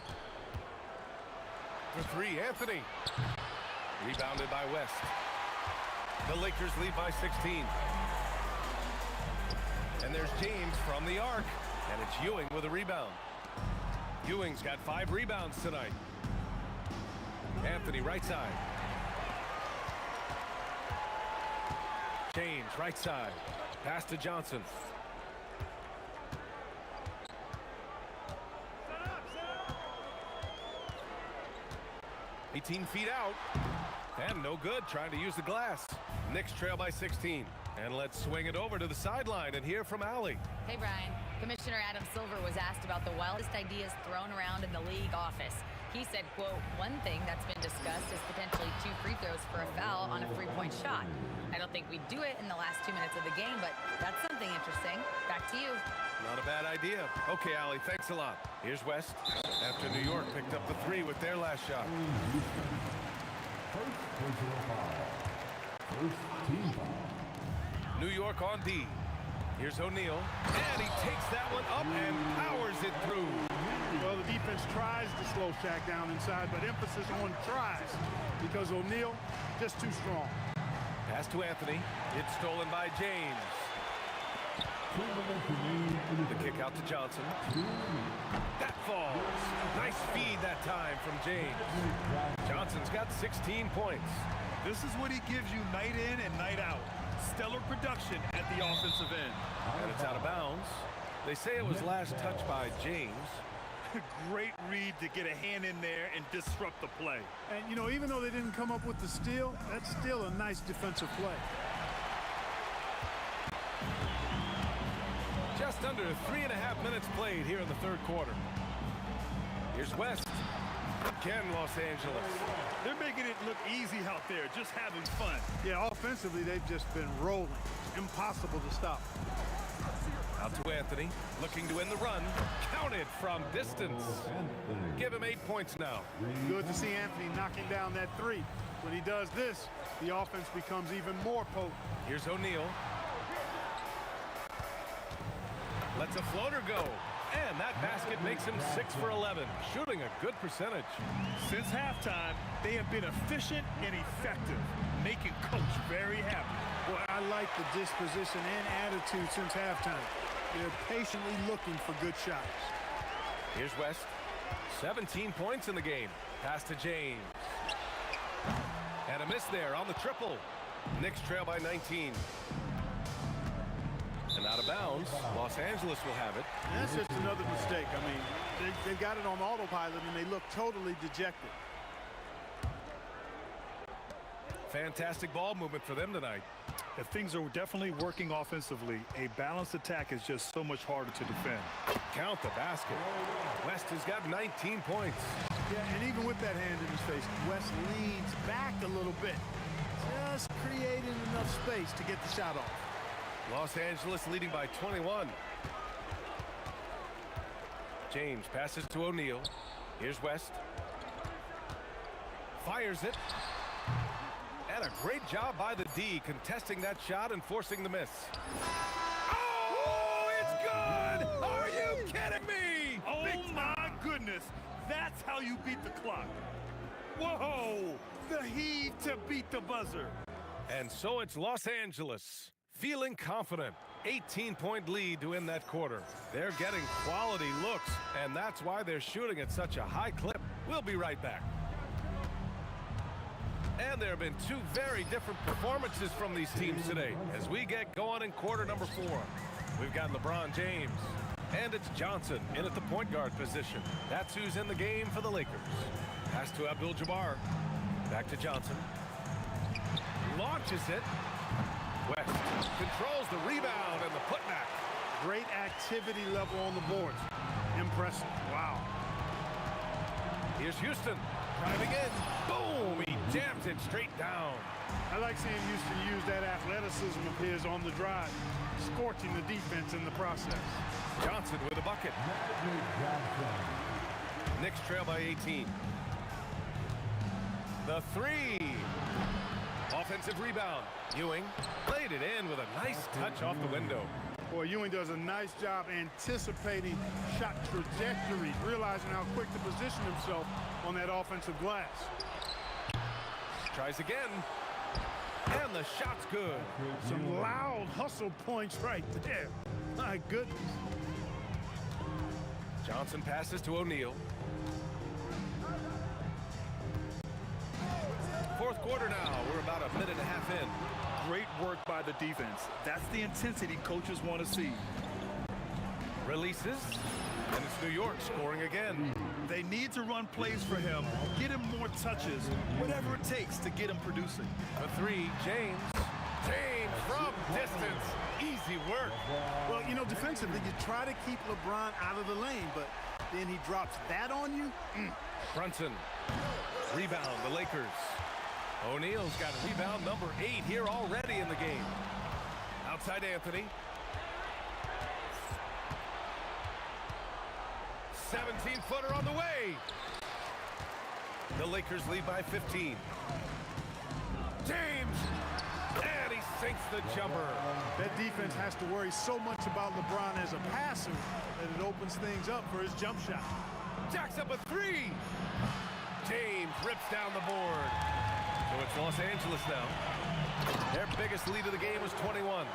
For 3, Anthony. Rebounded by West. The Lakers lead by 16. And there's James from the arc. And it's Ewing with a rebound. Ewing's got 5 rebounds tonight. Anthony right side. James right side. Pass to Johnson. 18 feet out. And no good, trying to use the glass. Knicks trail by 16. And let's swing it over to the sideline and hear from Allie. Hey, Brian. Commissioner Adam Silver was asked about the wildest ideas thrown around in the league office. He said, quote, one thing that's been discussed is potentially 2 free throws for a foul on a 3-point shot. I don't think we'd do it in the last 2 minutes of the game, but that's something interesting. Back to you. Not a bad idea. Okay, Allie, thanks a lot. Here's West. After New York picked up the 3 with their last shot. New York on D. Here's O'Neal. And he takes that one up and powers it through. Well, the defense tries to slow Shaq down inside, but emphasis on tries because O'Neal just too strong. Pass to Anthony. It's stolen by James. The kick out to Johnson. That falls. Nice feed that time from James. Johnson's got 16 points. This is what he gives you night in and night out. Stellar production at the offensive end. And it's out of bounds. They say it was last touched by James. Great read to get a hand in there and disrupt the play. And, you know, even though they didn't come up with the steal, that's still a nice defensive play. Just under 3.5 minutes played here in the third quarter. Here's West. Again, Los Angeles. They're making it look easy out there, just having fun. Yeah, offensively, they've just been rolling. Impossible to stop. Out to Anthony, looking to win the run. Counted from distance. Give him 8 points now. Good to see Anthony knocking down that 3. When he does this, the offense becomes even more potent. Here's O'Neal. Lets a floater go. And that basket makes him 6 for 11, shooting a good percentage. Since halftime, they have been efficient and effective, making Coach very happy. Boy, I like the disposition and attitude since halftime. They're patiently looking for good shots. Here's West. 17 points in the game. Pass to James. And a miss there on the triple. Knicks trail by 19. And out of bounds, Los Angeles will have it. That's just another mistake. I mean, they got it on autopilot, and they look totally dejected. Fantastic ball movement for them tonight. If things are definitely working offensively, a balanced attack is just so much harder to defend. Count the basket. West has got 19 points. Yeah, and even with that hand in his face, West leans back a little bit, just creating enough space to get the shot off. Los Angeles leading by 21. James passes to O'Neal. Here's West. Fires it. And a great job by the D contesting that shot and forcing the miss. Oh, it's good! Are you kidding me? Oh, my goodness. That's how you beat the clock. Whoa! The heave to beat the buzzer. And so it's Los Angeles. Feeling confident. 18-point lead to end that quarter. They're getting quality looks, and that's why they're shooting at such a high clip. We'll be right back. And there have been two very different performances from these teams today as we get going in quarter number 4. We've got LeBron James, and it's Johnson in at the point guard position. That's who's in the game for the Lakers. Pass to Abdul-Jabbar. Back to Johnson. Launches it. West controls the rebound and the putback. Great activity level on the boards. Impressive. Wow. Here's Houston driving in. Boom! He jams it straight down. I like seeing Houston use that athleticism of his on the drive, scorching the defense in the process. Johnson with a bucket. Knicks trail by 18. The three. Offensive rebound. Ewing played it in with a nice touch off the window. Boy, Ewing does a nice job anticipating shot trajectory, realizing how quick to position himself on that offensive glass. Tries again. And the shot's good. Some loud hustle points right there. My goodness. Johnson passes to O'Neal. Fourth quarter now. We're about a minute and a half in. Great work by the defense. That's the intensity coaches want to see. Releases. And it's New York scoring again. They need to run plays for him, get him more touches, whatever it takes to get him producing. The three, James. James from distance. Easy work. Well, you know, defensively, you try to keep LeBron out of the lane, but then he drops that on you. Brunson. Rebound, the Lakers. O'Neal's got rebound number 8 here already in the game. Outside Anthony. 17-footer on the way. The Lakers lead by 15. James. And he sinks the jumper. That defense has to worry so much about LeBron as a passer that it opens things up for his jump shot. Jacks up a 3. James rips down the board. So it's Los Angeles now. Their biggest lead of the game was 21.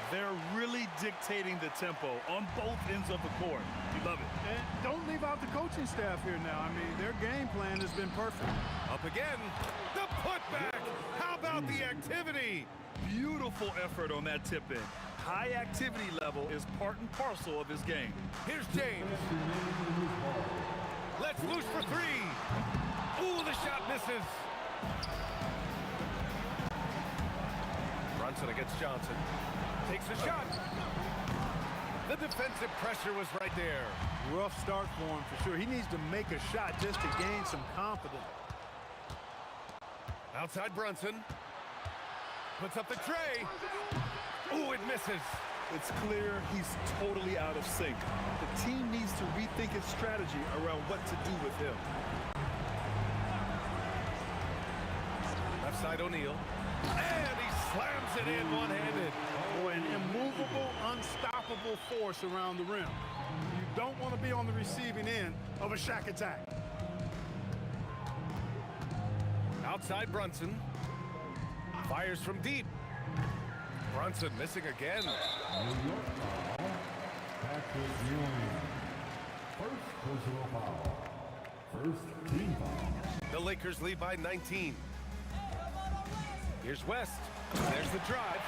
They're really dictating the tempo on both ends of the court. You love it. And don't leave out the coaching staff here now. I mean, their game plan has been perfect. Up again. The putback. How about the activity? Beautiful effort on that tip-in. High activity level is part and parcel of his game. Here's James. Let's loose for 3. Ooh, the shot misses. Brunson against Johnson. Takes a shot. The defensive pressure was right there. Rough start for him for sure. He needs to make a shot just to gain some confidence. Outside Brunson. Puts up the tray. Ooh, it misses. It's clear he's totally out of sync. The team needs to rethink its strategy around what to do with him. Left side O'Neal. And he slams it in one-handed. Boy, an immovable, unstoppable force around the rim. You don't want to be on the receiving end of a Shaq attack. Outside Brunson. Fires from deep. Brunson missing again. New York foul. Patrick Ewing. First personal foul. First team foul. The Lakers lead by 19. Here's West. There's the drive.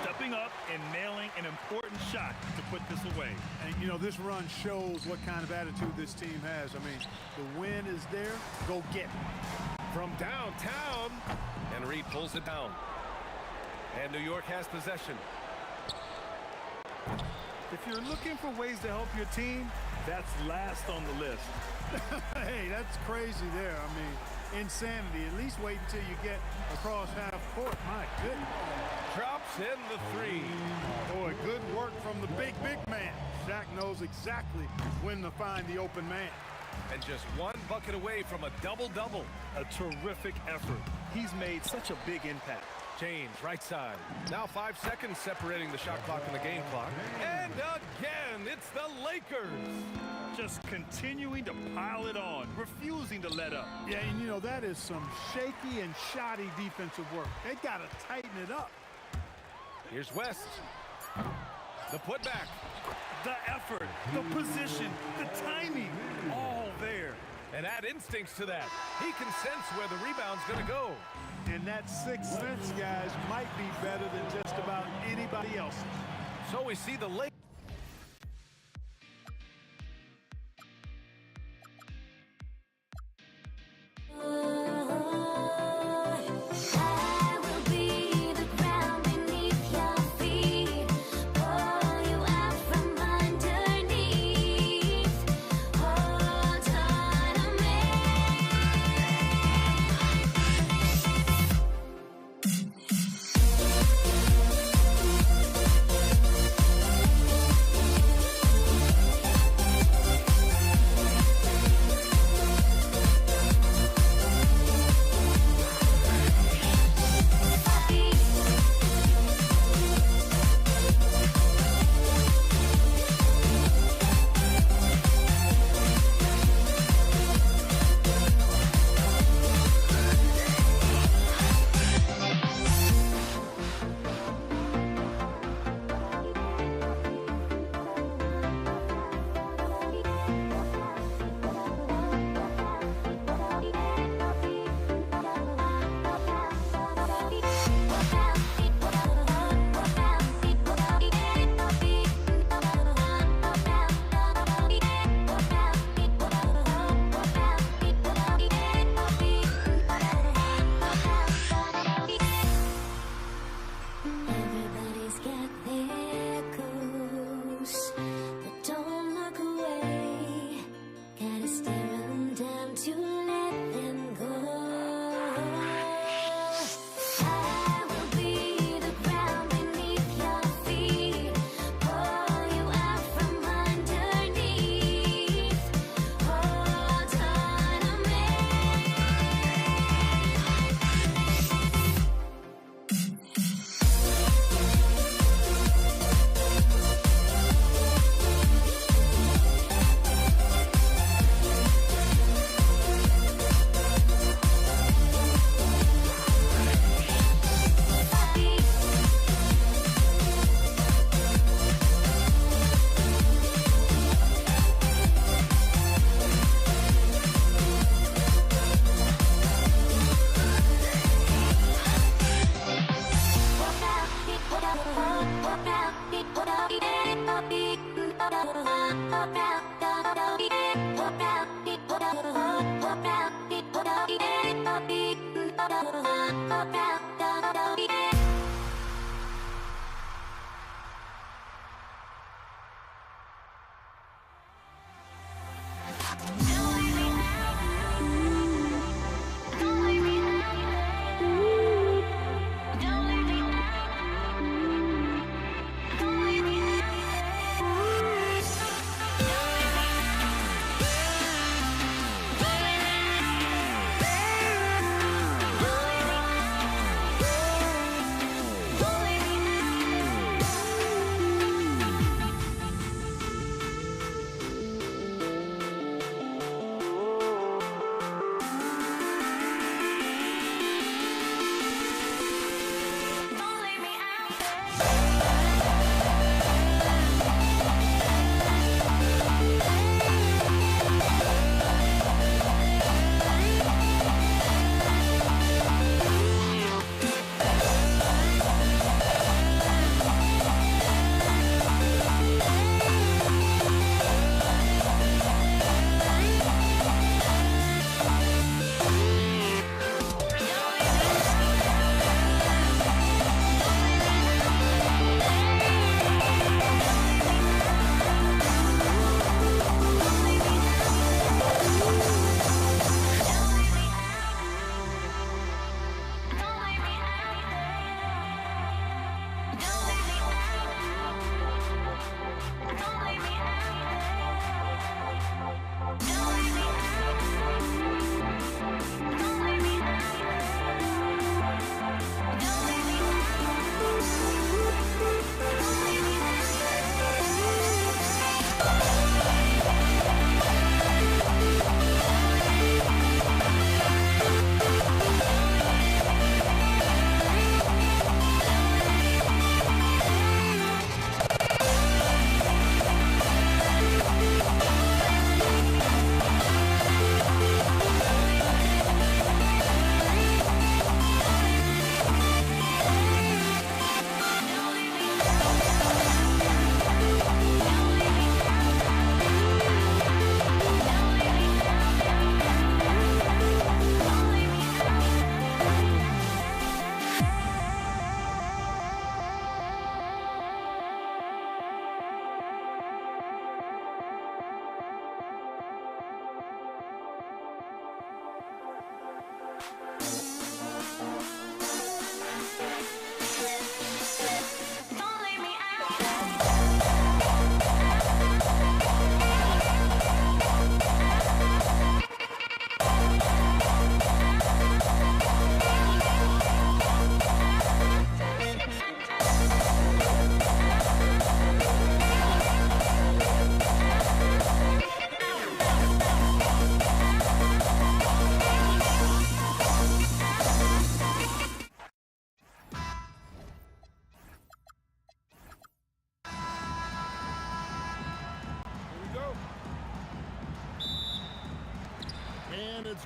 Stepping up and nailing an important shot to put this away. And, you know, this run shows what kind of attitude this team has. I mean, the win is there. Go get it. From downtown. And Reed pulls it down. And New York has possession. If you're looking for ways to help your team, that's last on the list. Hey, that's crazy there. I mean, insanity. At least wait until you get across half court. My goodness. Drops in the three. Boy, good work from the big man. Shaq knows exactly when to find the open man. And just one bucket away from a double-double. A terrific effort. He's made such a big impact. James, right side. Now 5 seconds separating the shot clock and the game clock. And again, it's the Lakers. Just continuing to pile it on, refusing to let up. Yeah, and you know, that is some shaky and shoddy defensive work. They got to tighten it up. Here's West. The putback. The effort, the position, the timing, all there. And add instincts to that. He can sense where the rebound's going to go. And that sixth sense, guys, might be better than just about anybody else. So we see the Lakers.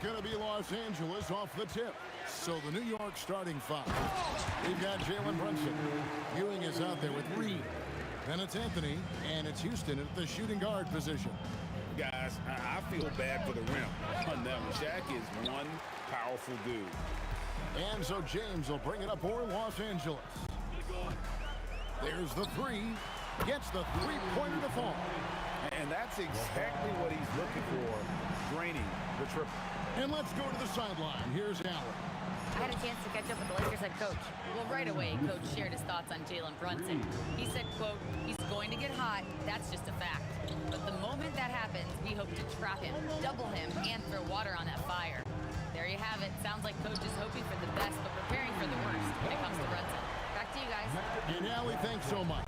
going to be Los Angeles off the tip. So the New York starting five. We've got Jalen Brunson. Ewing is out there with Reed. Then it's Anthony, and it's Houston at the shooting guard position. Guys, I feel bad for the rim on them. Shaq is one powerful dude. And so James will bring it up for Los Angeles. There's the three. Gets the three-pointer to fall. And that's exactly what he's looking for, draining the triple. And let's go to the sideline. Here's Allen. I had a chance to catch up with the Lakers head coach. Well, right away, Coach shared his thoughts on Jalen Brunson. He said, quote, "He's going to get hot. That's just a fact. But the moment that happens, we hope to trap him, double him, and throw water on that fire." There you have it. Sounds like Coach is hoping for the best, but preparing for the worst when it comes to Brunson. Back to you guys. And Allie, thanks so much.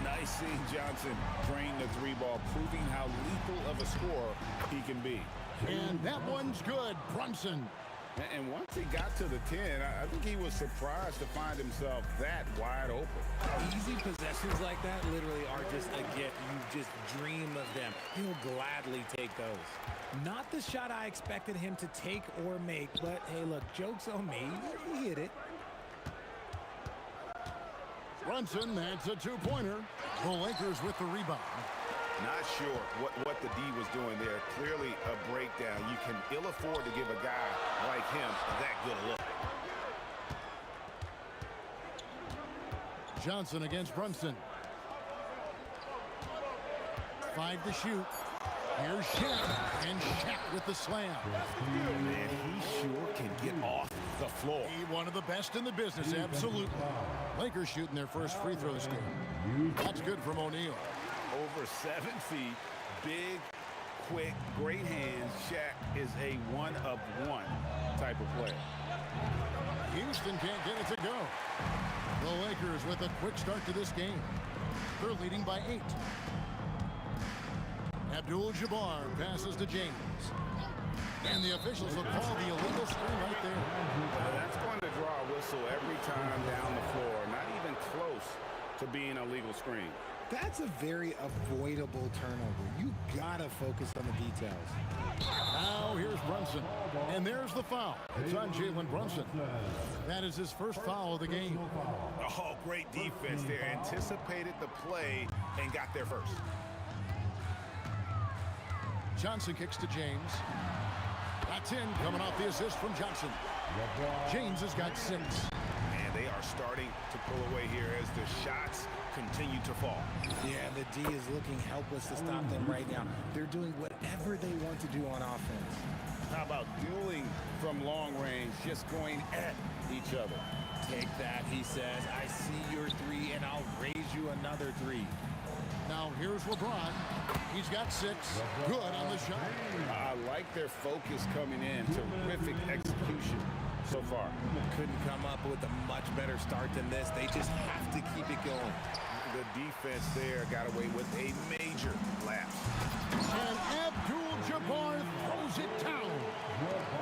Nice seeing Johnson drain the three ball, proving how lethal of a scorer he can be. And that one's good, Brunson. And once he got to the 10, I think he was surprised to find himself that wide open. Easy possessions like that literally are just a gift. You just dream of them. He'll gladly take those. Not the shot I expected him to take or make, but hey, look, joke's on me. He hit it. Brunson, that's a two-pointer. The Lakers with the rebound. Not sure what the D was doing there. Clearly a breakdown. You can ill afford to give a guy like him that good a look. Johnson against Brunson. 5 to shoot. Here's Shaq, and Shaq with the slam. Man, he sure can get off the floor. One of the best in the business, absolutely. Lakers shooting their first free throw this game. That's good from O'Neal. Over 7 feet, big, quick, great hands. Shaq is a one-of-one type of player. Houston can't get it to go. The Lakers with a quick start to this game. They're leading by 8. Abdul-Jabbar passes to James. And the officials will call the illegal screen right there. That's going to draw a whistle every time down the floor. Not even close to being a legal screen. That's a very avoidable turnover. You gotta focus on the details. Now here's Brunson. And there's the foul. It's on Jalen Brunson. That is his first foul of the game. Oh, great defense there. Anticipated the play and got there first. Johnson kicks to James. That's in, coming off the assist from Johnson. James has got 6. And they are starting to pull away here as the shots continue to fall. Yeah, the D is looking helpless to stop them right now. They're doing whatever they want to do on offense. How about dueling from long range, just going at each other? Take that, he says. I see your 3, and I'll raise you another 3. Now here's LeBron. He's got 6. Good on the shot. I like their focus coming in. Terrific execution so far. Couldn't come up with a much better start than this. They just have to keep it going. The defense there got away with a major lapse. And Abdul-Jabbar throws it down.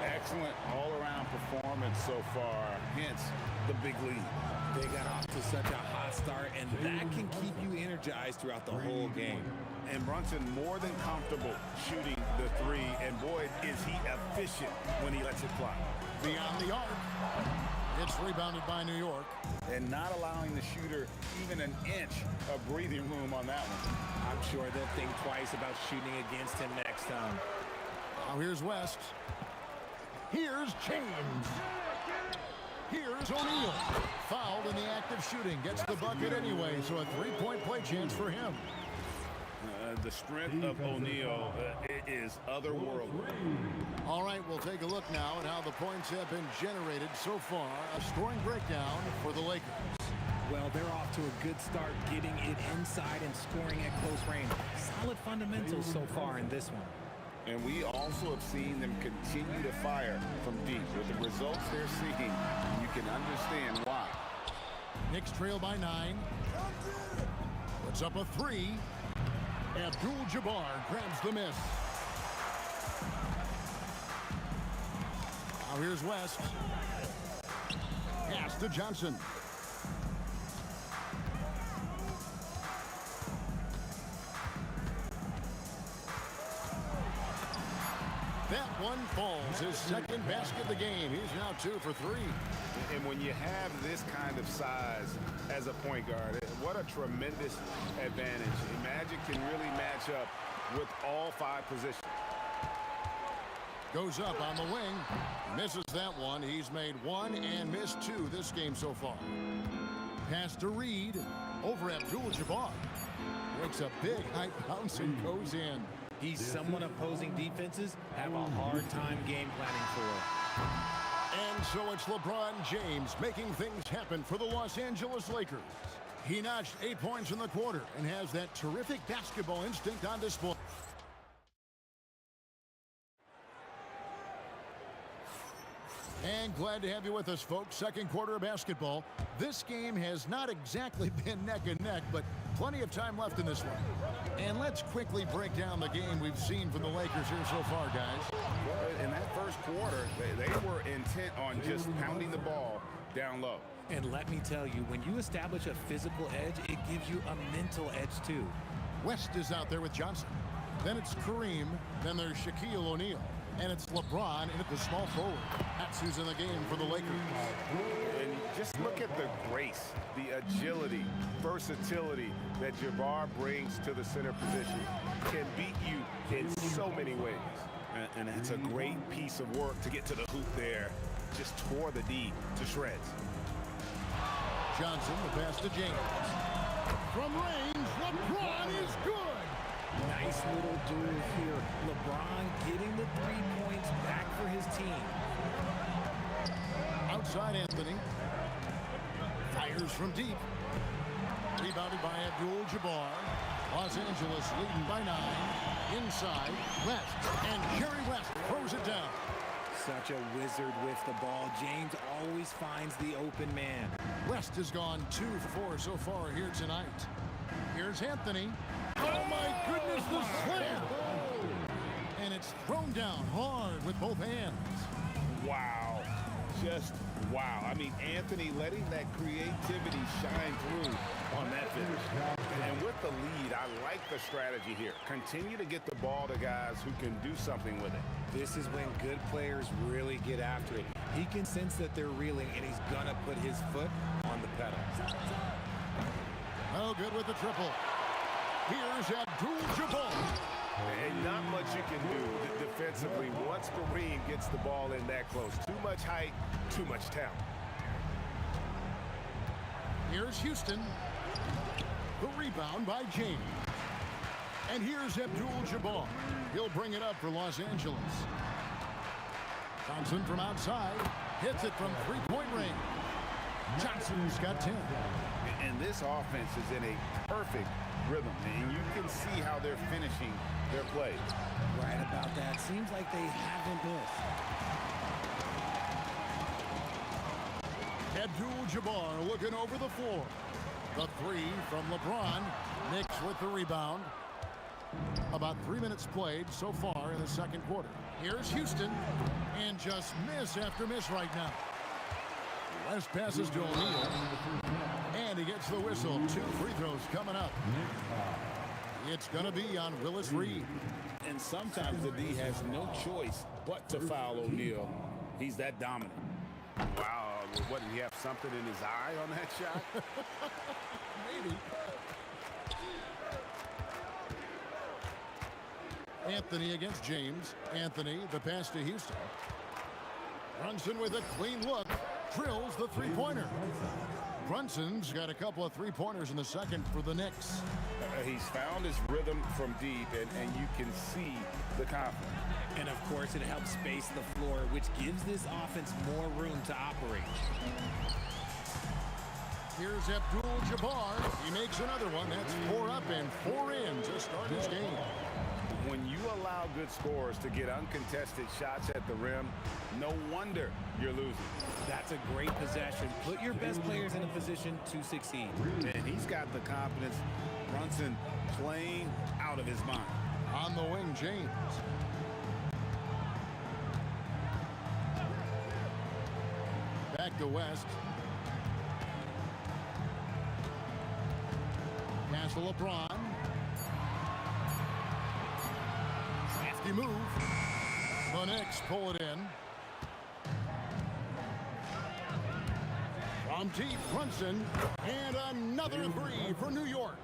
Excellent all-around performance so far, hence the big lead. They got off to such a hot start, and that can keep you energized throughout the whole game. And Brunson more than comfortable shooting the 3, and boy, is he efficient when he lets it fly. Beyond the arc. It's rebounded by New York. And not allowing the shooter even an inch of breathing room on that one. I'm sure they'll think twice about shooting against him next time. Now here's West. Here's James. Here's O'Neal. Fouled in the act of shooting. Gets the bucket anyway, so a 3-point play chance for him. The strength of O'Neal is otherworldly. All right, we'll take a look now at how the points have been generated so far. A scoring breakdown for the Lakers. Well, they're off to a good start, getting it inside and scoring at close range. Solid fundamentals so far in this one. And we also have seen them continue to fire from deep. With the results they're seeking, you can understand why. Knicks trail by 9. Puts up a 3. Abdul-Jabbar grabs the miss. Now here's West. Pass to Johnson. That one falls. His second basket of the game. He's now 2 for 3. And when you have this kind of size as a point guard, what a tremendous advantage. And Magic can really match up with all 5 positions. Goes up on the wing. Misses that one. He's made 1 and missed 2 this game so far. Pass to Reed. Over Abdul-Jabbar. Makes a big high bounce and goes in. He's someone opposing defenses have a hard time game planning for. And so it's LeBron James making things happen for the Los Angeles Lakers. He notched 8 points in the quarter and has that terrific basketball instinct on display. And glad to have you with us, folks. Second quarter of basketball. This game has not exactly been neck and neck, but plenty of time left in this one. And let's quickly break down the game we've seen from the Lakers here so far, guys. Well, in that first quarter, they were intent on just pounding the ball down low. And let me tell you, when you establish a physical edge, it gives you a mental edge too. West is out there with Johnson. Then it's Kareem. Then there's Shaquille O'Neal. And it's LeBron in at the small forward. That's who's in the game for the Lakers. And just look at the grace, the agility, versatility that Jabbar brings to the center position. Can beat you in so many ways. And that's a great piece of work to get to the hoop there. Just tore the D to shreds. Johnson, the pass to James. From range, LeBron is good. Nice little duel here. LeBron getting the 3 points back for his team. Outside Anthony. Fires from deep. Rebounded by Abdul-Jabbar. Los Angeles leading by 9. Inside, West. And Jerry West throws it down. Such a wizard with the ball. James always finds the open man. West has gone 2 for 4 so far here tonight. Here's Anthony. Oh, my goodness, the slam! And it's thrown down hard with both hands. Wow. Just wow. I mean, Anthony letting that creativity shine through on that finish. And with the lead, I like the strategy here. Continue to get the ball to guys who can do something with it. This is when good players really get after it. He can sense that they're reeling, and he's going to put his foot on the pedal. No good with the triple. Here's Abdul-Jabbar. And not much you can do defensively once Kareem gets the ball in that close. Too much height, too much talent. Here's Houston. The rebound by James. And here's Abdul-Jabbar. He'll bring it up for Los Angeles. Thompson from outside. Hits it from three-point range. Johnson's got 10. And this offense is in a perfect rhythm, and you can see how they're finishing their play. Right about that. Seems like they haven't missed. Abdul-Jabbar looking over the floor. The 3 from LeBron. Knicks with the rebound. About 3 minutes played so far in the second quarter. Here's Houston. And just miss after miss right now. West passes to O'Neal. And he gets the whistle. 2 free throws coming up. It's going to be on Willis Reed. And sometimes the D has no choice but to foul O'Neal. He's that dominant. Wow. What, did he have something in his eye on that shot? Maybe. Anthony against James. Anthony, the pass to Houston. Brunson with a clean look. Drills the three-pointer. Brunson's got a couple of three-pointers in the second for the Knicks. He's found his rhythm from deep, and you can see the confidence. And, of course, it helps space the floor, which gives this offense more room to operate. Here's Abdul-Jabbar. He makes another one. That's 4 up and 4 in to start his game. When you allow good scorers to get uncontested shots at the rim, no wonder you're losing. That's a great possession. Put your best players in a position to succeed. And he's got the confidence. Brunson playing out of his mind. On the wing, James. Back to West. Pass to LeBron. Crafty move. The Knicks pull it in. From deep, Brunson, and another three for New York.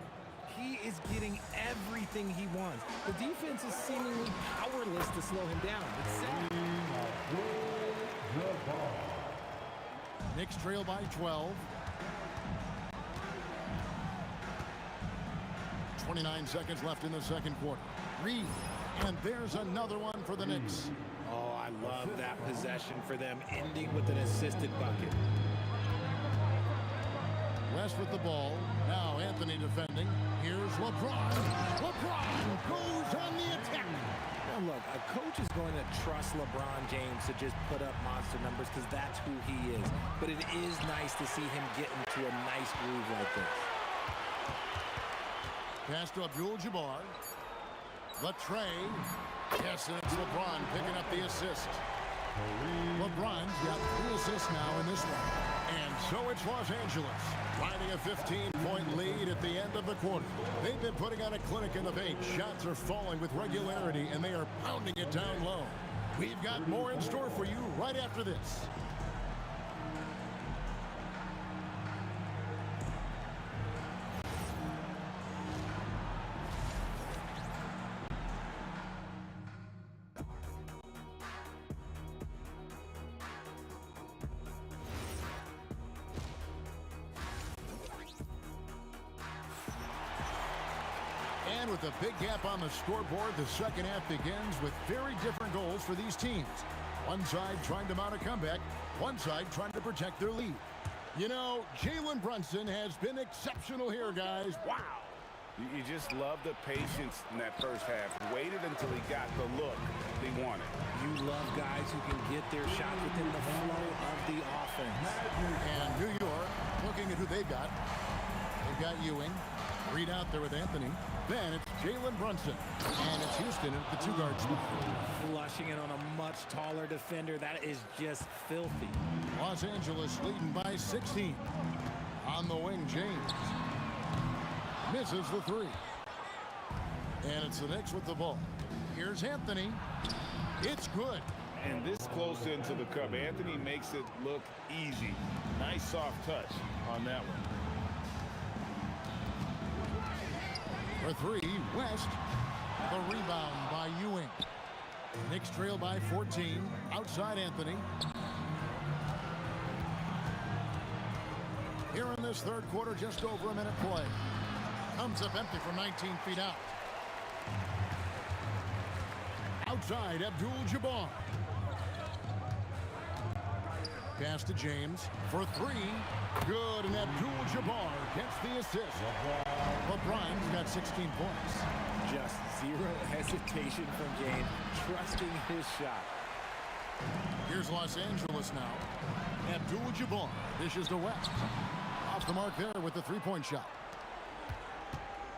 He is getting everything he wants. The defense is seemingly powerless to slow him down. It's sad. Knicks trail by 12. 29 seconds left in the second quarter. Reed, and there's another one for the Knicks. Oh, I love that possession for them, ending with an assisted bucket. West with the ball. Now Anthony defending. Here's LeBron. LeBron goes on the attack. Now look, a coach is going to trust LeBron James to just put up monster numbers because that's who he is. But it is nice to see him get into a nice groove like this. Pass to Abdul-Jabbar. The tray. Yes, and it's LeBron picking up the assist. LeBron's got 3 assists now in this one. And so it's Los Angeles, riding a 15-point lead at the end of the quarter. They've been putting on a clinic in the paint. Shots are falling with regularity, and they are pounding it down low. We've got more in store for you right after this. And with a big gap on the scoreboard, the second half begins with very different goals for these teams. One side trying to mount a comeback, one side trying to protect their lead. You know, Jalen Brunson has been exceptional here, guys. Wow. You just love the patience in that first half. Waited until he got the look he wanted. You love guys who can get their shot within the flow of the offense. And New York, looking at who they've got. They've got Ewing. Reed out there with Anthony. Then it's Jalen Brunson. And it's Houston at the 2-guard spot. Flushing it on a much taller defender. That is just filthy. Los Angeles leading by 16. On the wing, James. Misses the 3. And it's the Knicks with the ball. Here's Anthony. It's good. And this close into the cup, Anthony makes it look easy. Nice soft touch on that one. For 3, West. The rebound by Ewing. Knicks trail by 14. Outside Anthony. Here in this third quarter, just over a minute play. Comes up empty from 19 feet out. Outside, Abdul-Jabbar. Pass to James for 3. Good, and Abdul-Jabbar gets the assist. LeBron's got 16 points. Just zero hesitation from James, trusting his shot. Here's Los Angeles now. Abdul-Jabbar dishes to West. Off the mark there with the 3-point shot.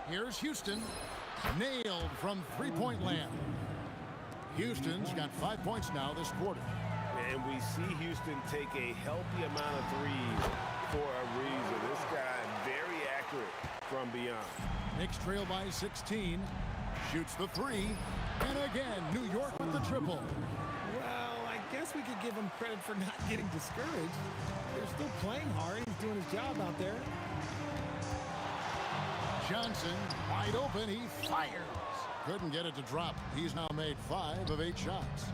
Here's Houston. Nailed from 3-point land. Houston's got 5 points now this quarter. And we see Houston take a healthy amount of threes for a reason. This guy very accurate from beyond. Knicks trail by 16. Shoots the 3. And again, New York with the triple. Well, I guess we could give him credit for not getting discouraged. They're still playing hard. He's doing his job out there. Johnson, wide open, he fires. Couldn't get it to drop. He's now made 5 of 8 shots.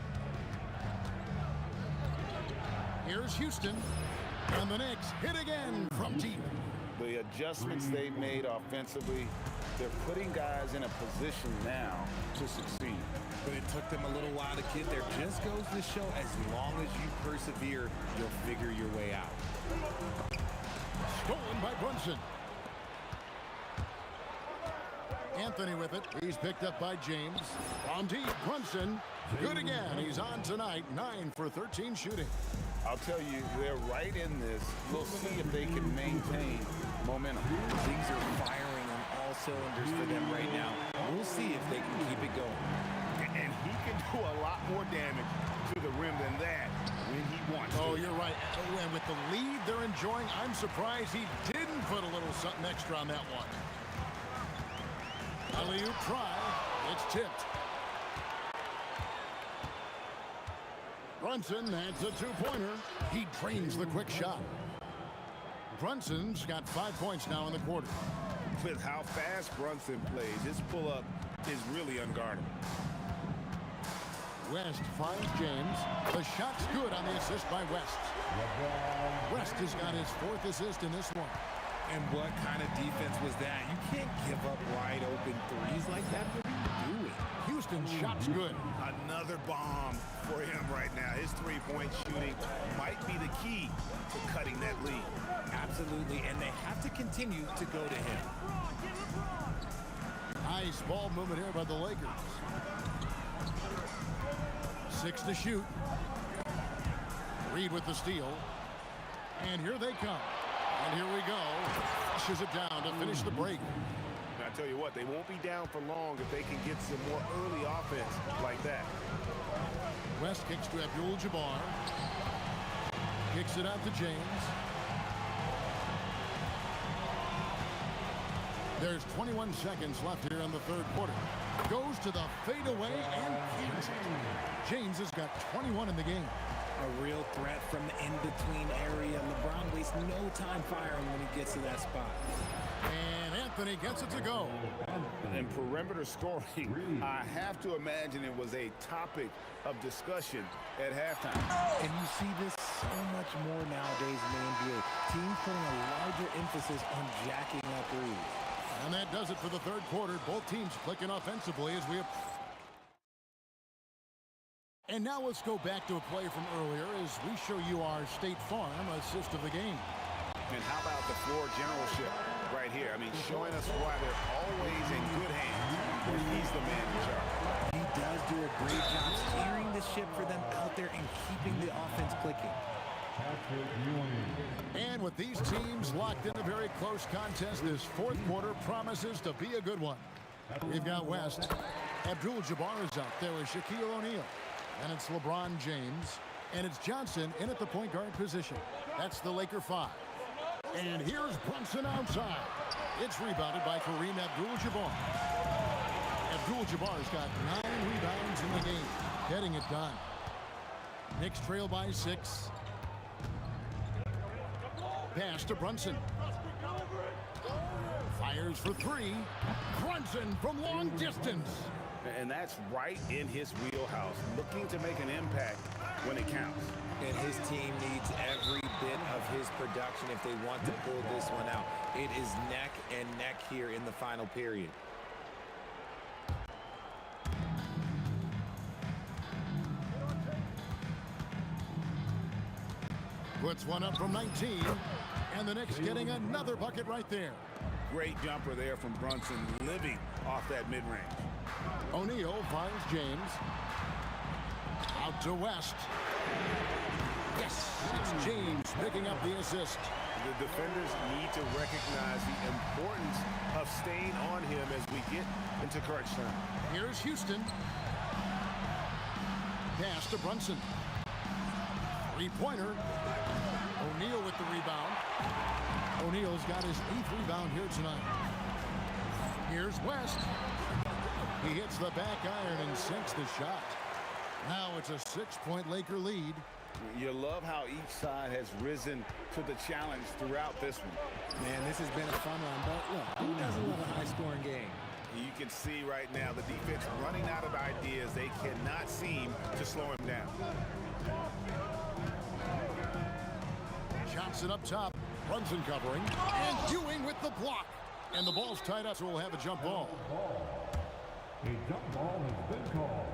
Here's Houston, and the Knicks hit again from deep. The adjustments they've made offensively, they're putting guys in a position now to succeed. But it took them a little while to get there. Just goes to show, as long as you persevere, you'll figure your way out. Stolen by Brunson. Anthony with it. He's picked up by James. On deep, Brunson. Good again. He's on tonight. 9 for 13 shooting. I'll tell you, they're right in this. We'll see if they can maintain momentum. Things are firing on all cylinders for them right now. We'll see if they can keep it going. And he can do a lot more damage to the rim than that when he wants to. Oh, you're right. And with the lead they're enjoying, I'm surprised he didn't put a little something extra on that one. Alley-oop try. It's tipped. Brunson, that's a two-pointer. He drains the quick shot. Brunson's got 5 points now in the quarter. With how fast Brunson plays, his pull-up is really unguardable. West finds James. The shot's good on the assist by West. West has got his 4th assist in this one. And what kind of defense was that? You can't give up wide open threes like that. What are you doing? Houston's shot's good. Another bomb for him right now. His three-point shooting might be the key to cutting that lead. Absolutely, and they have to continue to go to him. Nice ball movement here by the Lakers. 6 to shoot. Reed with the steal. And here they come. And here we go. Flushes it down to finish the break. And I tell you what, they won't be down for long if they can get some more early offense like that. West kicks to Abdul-Jabbar. Kicks it out to James. There's 21 seconds left here in the third quarter. Goes to the fadeaway and hits it. James has got 21 in the game. A real threat from the in-between area. LeBron wastes no time firing when he gets to that spot. And Anthony gets it to go. And perimeter scoring, I have to imagine it was a topic of discussion at halftime. And you see this so much more nowadays in the NBA. Teams putting a larger emphasis on jacking up threes. And that does it for the third quarter. Both teams clicking offensively as we... And now let's go back to a play from earlier as we show you our State Farm assist of the game. And how about the floor generalship right here? I mean, showing us why they're always in good hands when he's the man in charge. He does do a great job steering the ship for them out there and keeping the offense clicking. And with these teams locked in a very close contest, this fourth quarter promises to be a good one. We've got West. Abdul-Jabbar is out there with Shaquille O'Neal. And it's LeBron James. And it's Johnson in at the point guard position. That's the Laker 5. And here's Brunson outside. It's rebounded by Kareem Abdul-Jabbar. Abdul-Jabbar's got 9 rebounds in the game. Getting it done. Knicks trail by 6. Pass to Brunson. Fires for 3. Brunson from long distance. And that's right in his wheelhouse, looking to make an impact when it counts. And his team needs every bit of his production if they want to pull this one out. It is neck and neck here in the final period. Puts one up from 19, and the Knicks getting another bucket right there. Great jumper there from Brunson, living off that mid-range. O'Neal finds James. Out to West. Yes, it's James picking up the assist. The defenders need to recognize the importance of staying on him as we get into crunch time. Here's Houston. Pass to Brunson. Three-pointer. O'Neal with the rebound. O'Neal's got his 8th rebound here tonight. Here's West. He hits the back iron and sinks the shot. Now it's a 6-point Laker lead. You love how each side has risen to the challenge throughout this one. Man, this has been a fun one, but look, who doesn't love a high-scoring game? You can see right now the defense running out of ideas. They cannot seem to slow him down. Johnson up top. Brunson covering. And Ewing with the block. And the ball's tied up, so we'll have a jump ball. A jump ball has been called.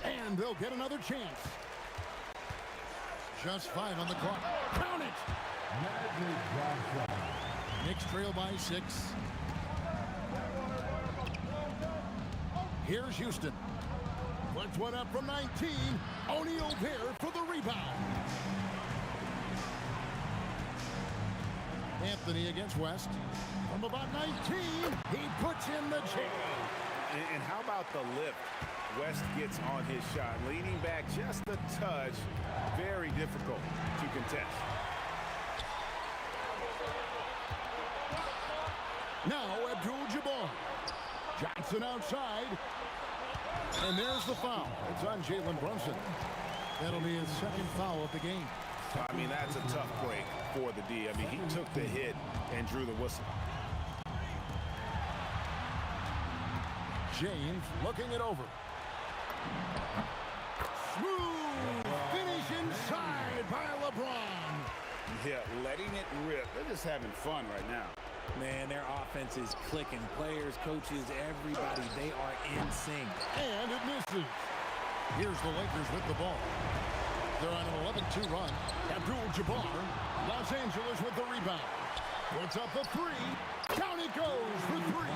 And they'll get another chance. Just 5 on the clock. Count it! Knicks trail by 6. Here's Houston. Puts one up from 19. O'Neal there for the rebound. Anthony against West. From about 19, he puts in the jam. And how about the lift? West gets on his shot, leaning back just a touch. Very difficult to contest. Now Abdul-Jabbar. Johnson outside. And there's the foul. It's on Jalen Brunson. That'll be his second foul of the game. I mean, that's a tough break for the D. I mean, he took the hit and drew the whistle. James looking it over. Smooth finish inside by LeBron. Yeah, letting it rip. They're just having fun right now. Man, their offense is clicking. Players, coaches, everybody, they are in sync. And it misses. Here's the Lakers with the ball. They're on an 11-2 run. Abdul-Jabbar. Los Angeles with the rebound. Puts up a three. Down it goes for three.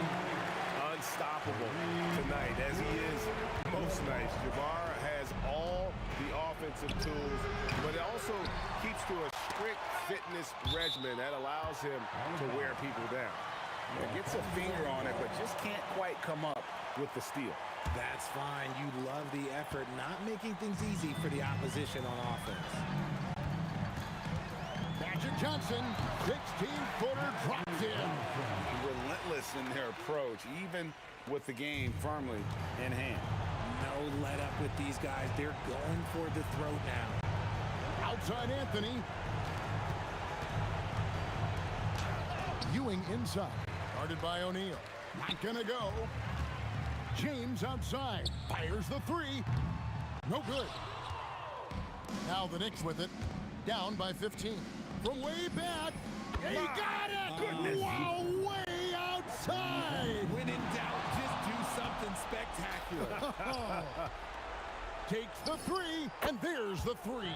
Unstoppable tonight, as he is most nights. Jabbar has all the offensive tools, but it also keeps to a strict fitness regimen that allows him to wear people down. Gets a finger on it, but just can't quite come up with the steal. That's fine. You love the effort, not making things easy for the opposition on offense. Magic Johnson, 16-footer dropped in. Relentless in their approach, even with the game firmly in hand. No let up with these guys. They're going for the throat now. Outside Anthony. Ewing inside. Guarded by O'Neal. Not gonna go. James outside. Fires the three. No good. Now the Knicks with it. Down by 15. From way back. He got it! Goodness. Wow, way outside! When in doubt, just do something spectacular. Takes the three, and there's the three.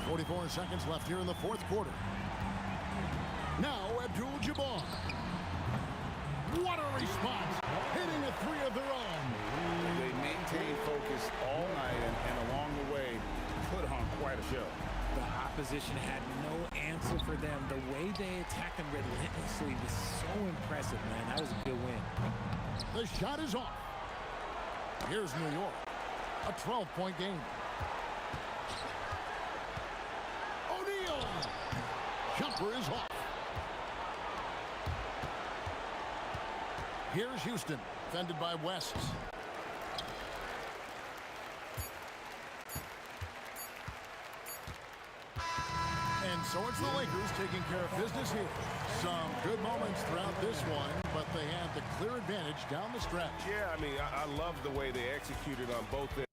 44 seconds left here in the fourth quarter. Now Abdul-Jabbar. What a response! Hitting a three of their own. They maintain focus all night and along the way put on quite a show. The opposition had no answer for them. The way they attacked them relentlessly was so impressive, man. That was a good win. The shot is off. Here's New York. A 12-point game. O'Neal. Jumper is off. Here's Houston, defended by West. And so it's the Lakers taking care of business here. Some good moments throughout this one, but they had the clear advantage down the stretch. Yeah, I mean, I love the way they executed on both ends.